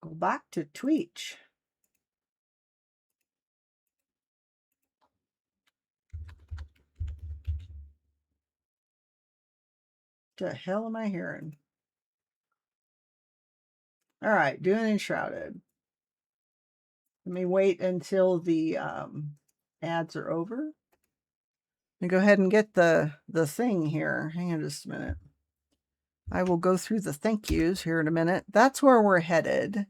Go back to Twitch. What the hell am I hearing? All right, doing Enshrouded. Let me wait until the ads are over. Let me go ahead and get the thing here. Hang on just a minute. I will go through the thank yous here in a minute. That's where we're headed. Let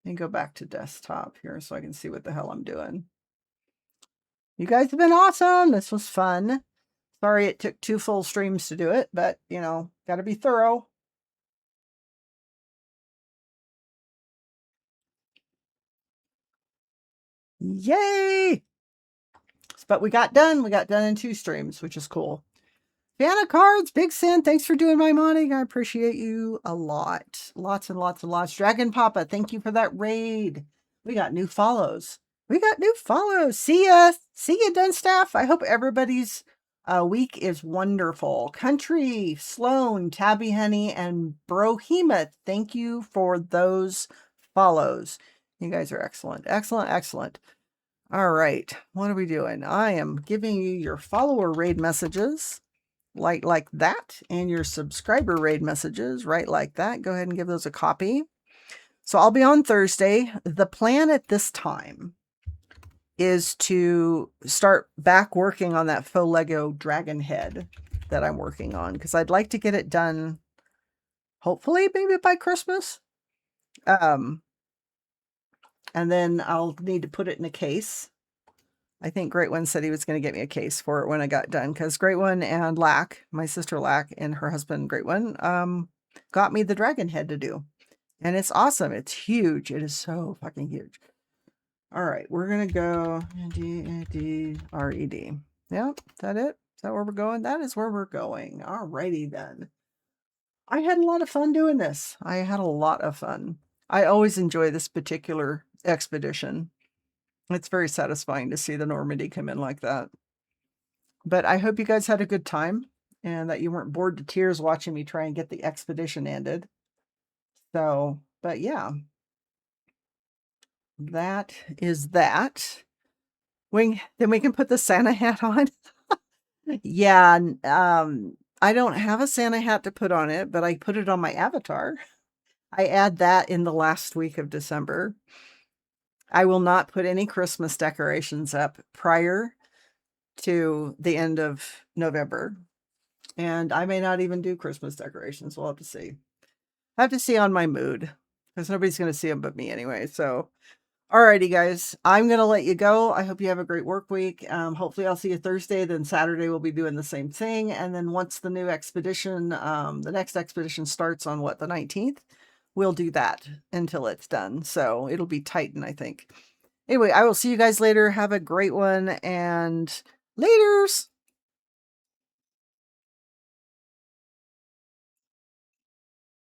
me go back to desktop here so I can see what the hell I'm doing. You guys have been awesome. This was fun. Sorry it took 2 full streams to do it, but, you know, got to be thorough. Yay! But we got done. We got done in 2 streams, which is cool. Fan of Cards, Big Sin, thanks for doing my modding. I appreciate you a lot. Lots and lots and lots. Dragon Papa, thank you for that raid. We got new follows. We got new follows. See ya. See ya, Dunstaff. I hope everybody's week is wonderful. Country, Sloan, Tabby Honey, and Brohema, thank you for those follows. You guys are excellent. Excellent, excellent. All right. What are we doing? I am giving you your follower raid messages. Like that, and your subscriber raid messages right like that. Go ahead and give those a copy. So I'll be on Thursday. The plan at this time is to start back working on that faux Lego dragon head that I'm working on, because I'd like to get it done hopefully maybe by Christmas. And then I'll need to put it in a case. I think Great One said he was going to get me a case for it when I got done, because Great One and Lack, my sister Lack, and her husband Great One, got me the dragon head to do. And it's awesome. It's huge. It is so fucking huge. All right, we're going to go D-R-E-D. Yep, is that it? Is that where we're going? That is where we're going. All righty then. I had a lot of fun doing this. I had a lot of fun. I always enjoy this particular expedition. It's very satisfying to see the Normandy come in like that. But I hope you guys had a good time and that you weren't bored to tears watching me try and get the expedition ended. So, but yeah. That is that. Then we can put the Santa hat on. Yeah, I don't have a Santa hat to put on it, but I put it on my avatar. I add that in the last week of December. I will not put any Christmas decorations up prior to the end of November. And I may not even do Christmas decorations. We'll have to see. I have to see on my mood, because nobody's going to see them but me anyway. So, alrighty, guys. I'm going to let you go. I hope you have a great work week. Hopefully I'll see you Thursday. Then Saturday we'll be doing the same thing. And then once the new expedition, the next expedition starts on the 19th, we'll do that until it's done. So it'll be Titan, I think. Anyway, I will see you guys later. Have a great one, and laters.